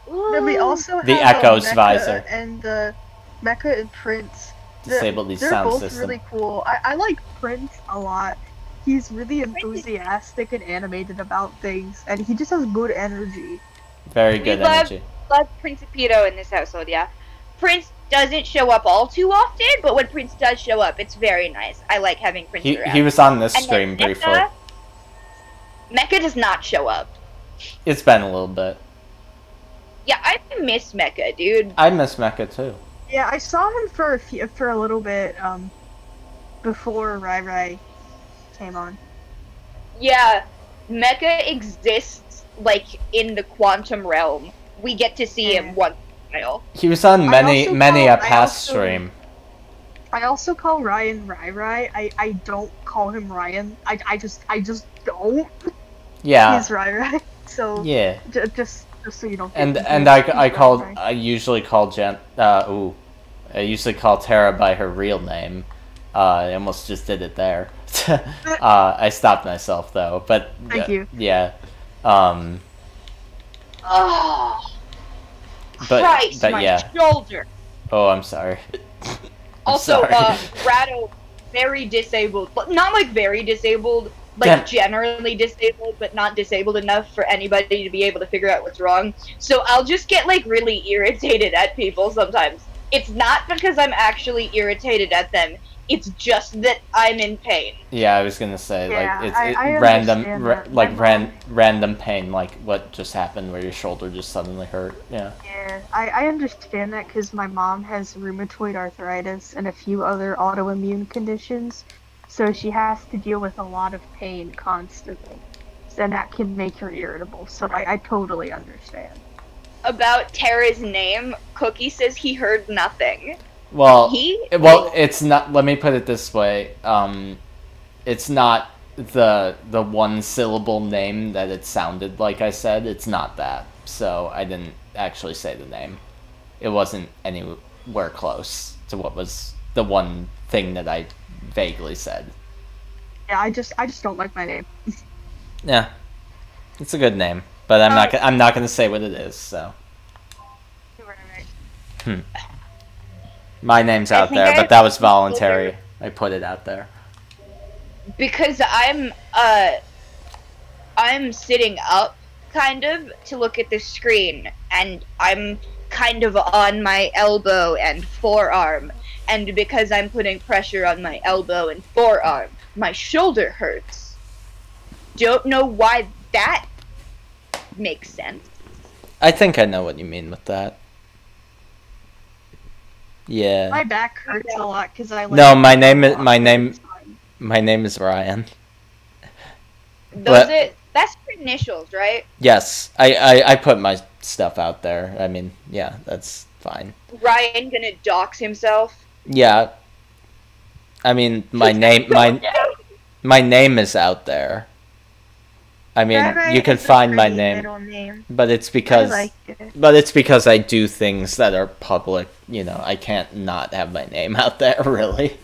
Then we also The have Echo's Mecha visor. and the Mecha and Prince disable these They're sound both systems. really cool. I like Prince a lot. He's really enthusiastic and animated about things, and he just has good energy. Very We good love energy. Principito in this household, yeah. Prince doesn't show up all too often, but when Prince does show up, it's very nice. I like having Prince around. He was on this And then stream briefly. Mecha does not show up. It's been a little bit. Yeah, I miss Mecha, dude. I miss Mecha too. Yeah, I saw him for a little bit before Rai Rai came on. Yeah, Mecha exists like in the quantum realm. We get to see him once in a while. He was on many a past stream. I also call Ryan Rai Rai. I don't call him Ryan. I just don't. Yeah. He's Rai Rai. So Yeah. Just so you don't. And get I usually call I usually call Tara by her real name. I almost just did it there. I stopped myself though, but Thank you. Yeah. Oh, Christ, my yeah. shoulder. Oh, I'm sorry. Also, sorry. Ratto, very disabled, but not like very disabled, like Damn. generally disabled, but not disabled enough for anybody to be able to figure out what's wrong. So I'll just get like really irritated at people sometimes. It's not because I'm actually irritated at them. It's just that I'm in pain. Yeah, I was gonna say Yeah, like I random understand that. like My random pain, like what just happened where your shoulder just suddenly hurt. Yeah. Yeah, I understand that because my mom has rheumatoid arthritis and a few other autoimmune conditions, so she has to deal with a lot of pain constantly, and that can make her irritable. So I totally understand. About Tara's name, Cookie says he heard nothing. Well, it's not. Let me put it this way. It's not the one syllable name that it sounded like I said. It's not that. So I didn't actually say the name. It wasn't anywhere close to what was the one thing that I vaguely said. Yeah, I just don't like my name. Yeah, it's a good name, but I'm not gonna say what it is. So. My name's out there, but that was voluntary. I put it out there. Because I'm sitting up, kind of, to look at the screen, and I'm kind of on my elbow and forearm, and because I'm putting pressure on my elbow and forearm, my shoulder hurts. Don't know why that makes sense. I think I know what you mean with that. Yeah. My back hurts a lot because I. No, my name is Ryan. That's your initials, right? Yes, I put my stuff out there. I mean, yeah, that's fine. Ryan gonna dox himself? Yeah. I mean, my name is out there. I mean, you can find my name, but it's because I do things that are public. You know, I can't not have my name out there, really.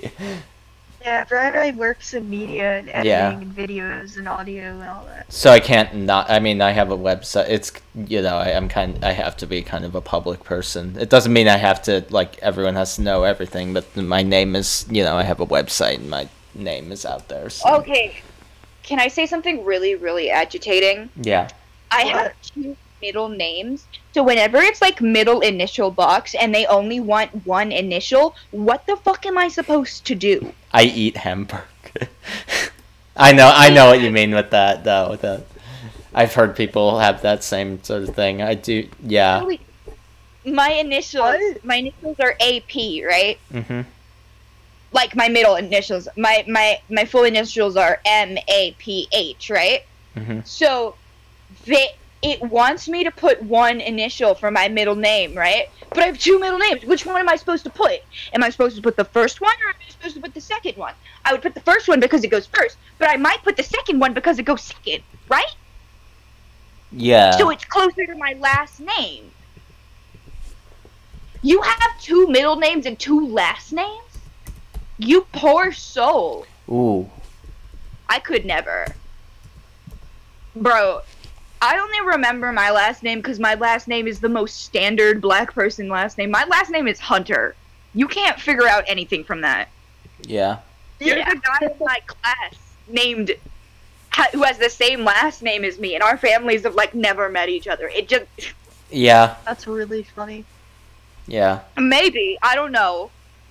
Yeah, Rai works in media and editing and videos and audio and all that. So I can't not. I mean, I have a website. It's I have to be kind of a public person. It doesn't mean I have to everyone has to know everything. But my name is I have a website and my name is out there. So. Okay. Can I say something really, really agitating? Yeah. I have 2 middle names, so whenever it's middle initial box and they only want one initial, what the fuck am I supposed to do? I eat hamburger. I know what you mean with that, though. I've heard people have that same sort of thing. I do, yeah. My initials are AP, right? Mm-hmm. Like my middle initials, my full initials are MAPH, right? Mm-hmm. So, it wants me to put one initial for my middle name, right? But I have 2 middle names. Which one am I supposed to put? Am I supposed to put the first one, or am I supposed to put the second one? I would put the first one because it goes first, but I might put the second one because it goes second, right? Yeah. So it's closer to my last name. You have 2 middle names and 2 last names? You poor soul. Ooh. I could never. Bro, I only remember my last name because my last name is the most standard black person last name. My last name is Hunter. You can't figure out anything from that. Yeah. There's a guy in my class named who has the same last name as me, and our families have like never met each other. It just Yeah. That's really funny. Yeah. maybe I don't know.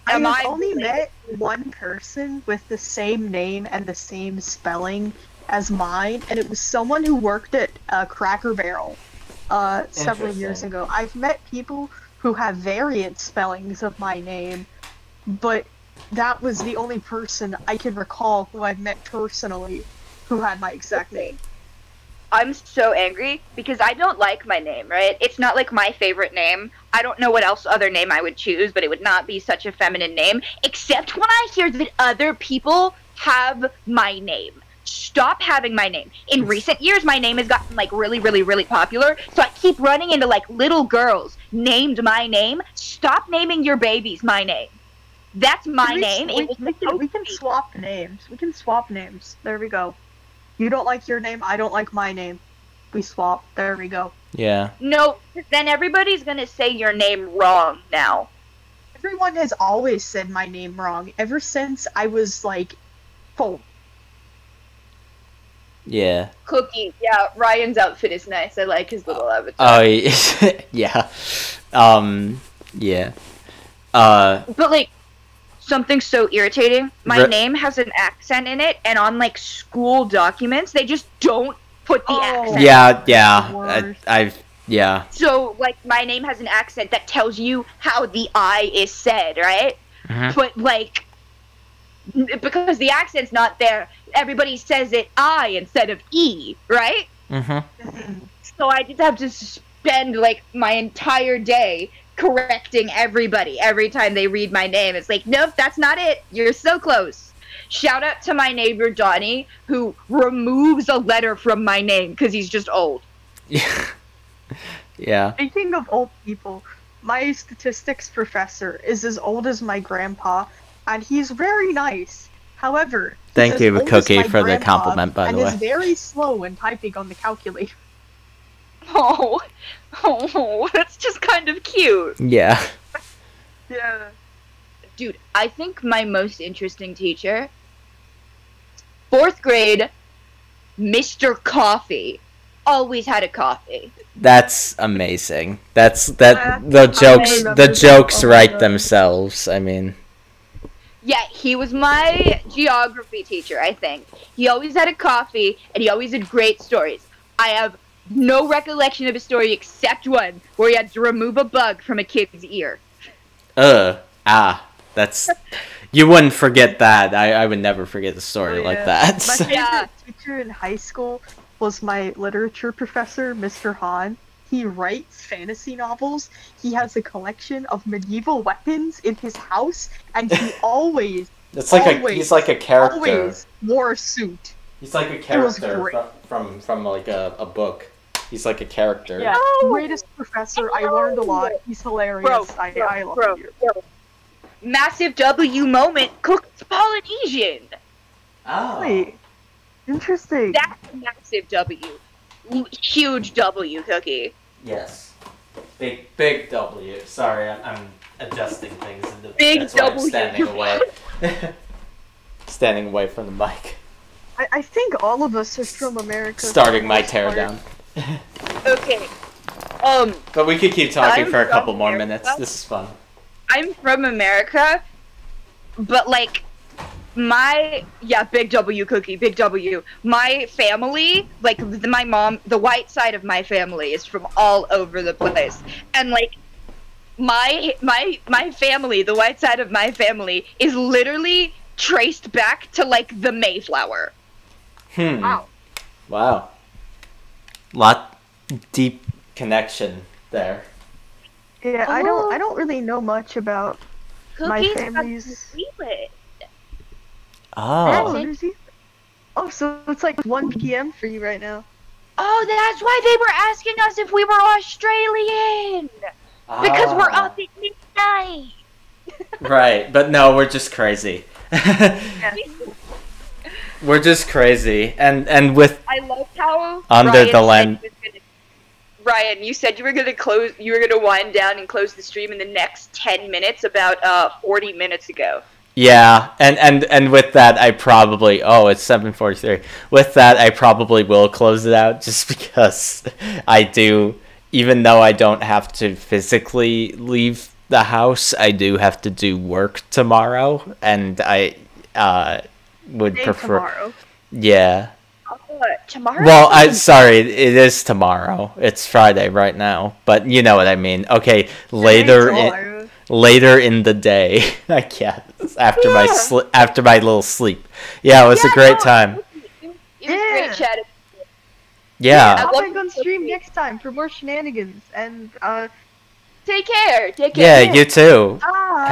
I've only met one person with the same name and the same spelling as mine, and it was someone who worked at Cracker Barrel several years Interesting. ago. I've met people who have variant spellings of my name, but that was the only person I can recall who I've met personally who had my exact name. I'm so angry because I don't like my name, right? It's not like my favorite name. I don't know what else other name I would choose, but it would not be such a feminine name, except when I hear that other people have my name. Stop having my name. In recent years, my name has gotten like really, really, really popular, so I keep running into like little girls named my name. Stop naming your babies my name. That's my name. We can swap names. We can swap names. There we go. You don't like your name, I don't like my name. We swap. There we go. Yeah. No, then everybody's gonna say your name wrong now. Everyone has always said my name wrong, ever since I was, like, 4. Yeah. Cookie, yeah, Ryan's outfit is nice. I like his little avatar. Oh, yeah. Yeah. But, like, something so irritating. My Re- name has an accent in it, and on, like, school documents, they just don't put the accent. Yeah. Yeah. So, like, my name has an accent that tells you how the I is said, right? Mhm. But, like, because the accent's not there, everybody says it I instead of E, right? Mm-hmm. So I just have to spend, like, my entire day correcting everybody every time they read my name. It's like, nope, that's not it. You're so close. Shout out to my neighbor Donnie, who removes a letter from my name because he's just old. Yeah. Speaking of old people, my statistics professor is as old as my grandpa, and he's very nice. However, he's Thank as you, old as Cookie, my for the grandpa, compliment, by the and is way. very slow when typing on the calculator. Oh, that's just kind of cute. Yeah. Yeah. Dude, I think my most interesting teacher, 4th grade, Mr. Coffee, always had a coffee. That's amazing. The remember jokes that. write themselves. I mean, Yeah, he was my geography teacher, I think. He always had a coffee, and he always had great stories. I have no recollection of a story except one where he had to remove a bug from a kid's ear. that's you wouldn't forget that. I would never forget a story like that. My favorite teacher in high school was my literature professor, Mr. Hahn. He writes fantasy novels. He has a collection of medieval weapons in his house, and he always, It's like he's like a character. always wore a suit. He's like a It was character great. from like a book. He's like a character. Yeah, greatest professor. I learned a lot. He's hilarious. I love you. Massive W moment, Cook's Polynesian. Oh. Wait, interesting. That's a massive W. Huge W, Cookie. Yes. Big W. Sorry, I'm adjusting things. Big That's why I'm W. standing away. Standing away from the mic. I think all of us are from America. Starting my teardown. Okay. But we could keep talking I'm for a couple from more America. minutes. This is fun. I'm from America, but like big W, Cookie, big W. My family, like my mom, the white side of my family is from all over the place, and like my family, the white side of my family is literally traced back to like the Mayflower. Wow. Lot deep connection there. Yeah, I don't really know much about my Cookie's family's. Oh. Oh, so it's like 1 p.m. for you right now. Oh, that's why they were asking us if we were Australian. Because we're up at midnight. Right, but no, we're just crazy. We're just crazy, and with I love how under Ryan the lens. Ryan, you said you were gonna wind down and close the stream in the next 10 minutes, about 40 minutes ago. Yeah, and with that, I probably... Oh, it's 7:43. With that, I probably will close it out, just because I do... Even though I don't have to physically leave the house, I do have to do work tomorrow, and I would prefer... Tomorrow. Yeah. Tomorrow? Well, sorry, it is tomorrow. It's Friday right now, but you know what I mean. Okay, later in the day, I guess, after my little sleep. Yeah, it was a great time. It was great chatting. Yeah. I'll be on stream next time for more shenanigans, and take care. Yeah, you too. Bye.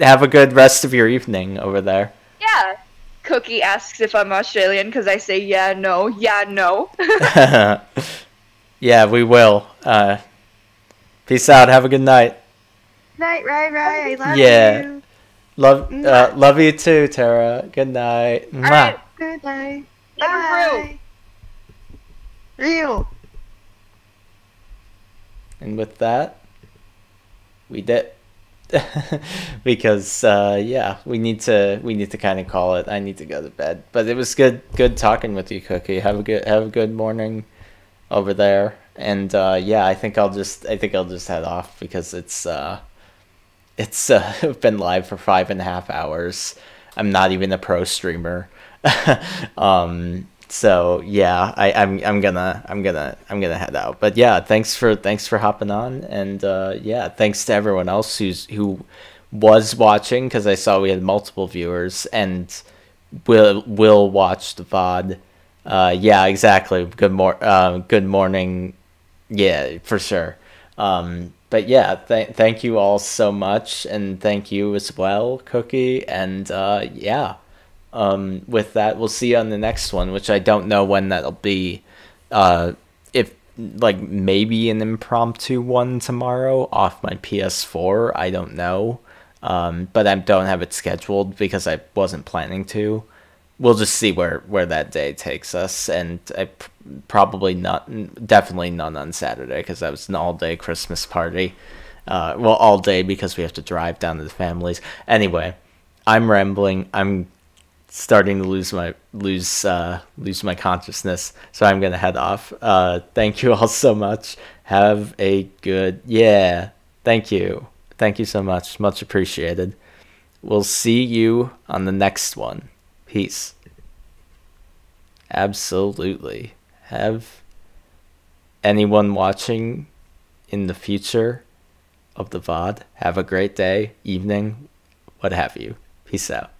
Have a good rest of your evening over there. Yeah. Cookie asks if I'm Australian because I say yeah, no. Yeah, we will. Peace out. Have a good night. Night, right. I love you. Love you too, Tara. Good night. Mwah. Alright, good night. Bye. Real. And with that, we did. Because yeah, we need to kind of call it. I need to go to bed. But it was good talking with you, Cookie. Have a good morning over there. And yeah, I think I'll just head off because it's been live for 5.5 hours. I'm not even a pro streamer. So yeah, I'm gonna head out. But yeah, thanks for hopping on, and yeah, thanks to everyone else who was watching, because I saw we had multiple viewers and will watch the VOD. Yeah, exactly. Good morning. Yeah, for sure. But yeah, thank you all so much, and thank you as well, Cookie, and yeah. With that, we'll see you on the next one, which I don't know when that'll be. If, like, maybe an impromptu one tomorrow off my PS4, I don't know. But I don't have it scheduled because I wasn't planning to. We'll just see where that day takes us, and definitely none on Saturday, because that was an all-day Christmas party. Well, all day because we have to drive down to the families. Anyway, I'm rambling. I'm starting to lose my consciousness, so I'm gonna head off. Thank you all so much. Have a good thank you so much appreciated. We'll see you on the next one. Peace. Absolutely. Have anyone watching in the future of the VOD have a great day, evening, what have you. Peace out.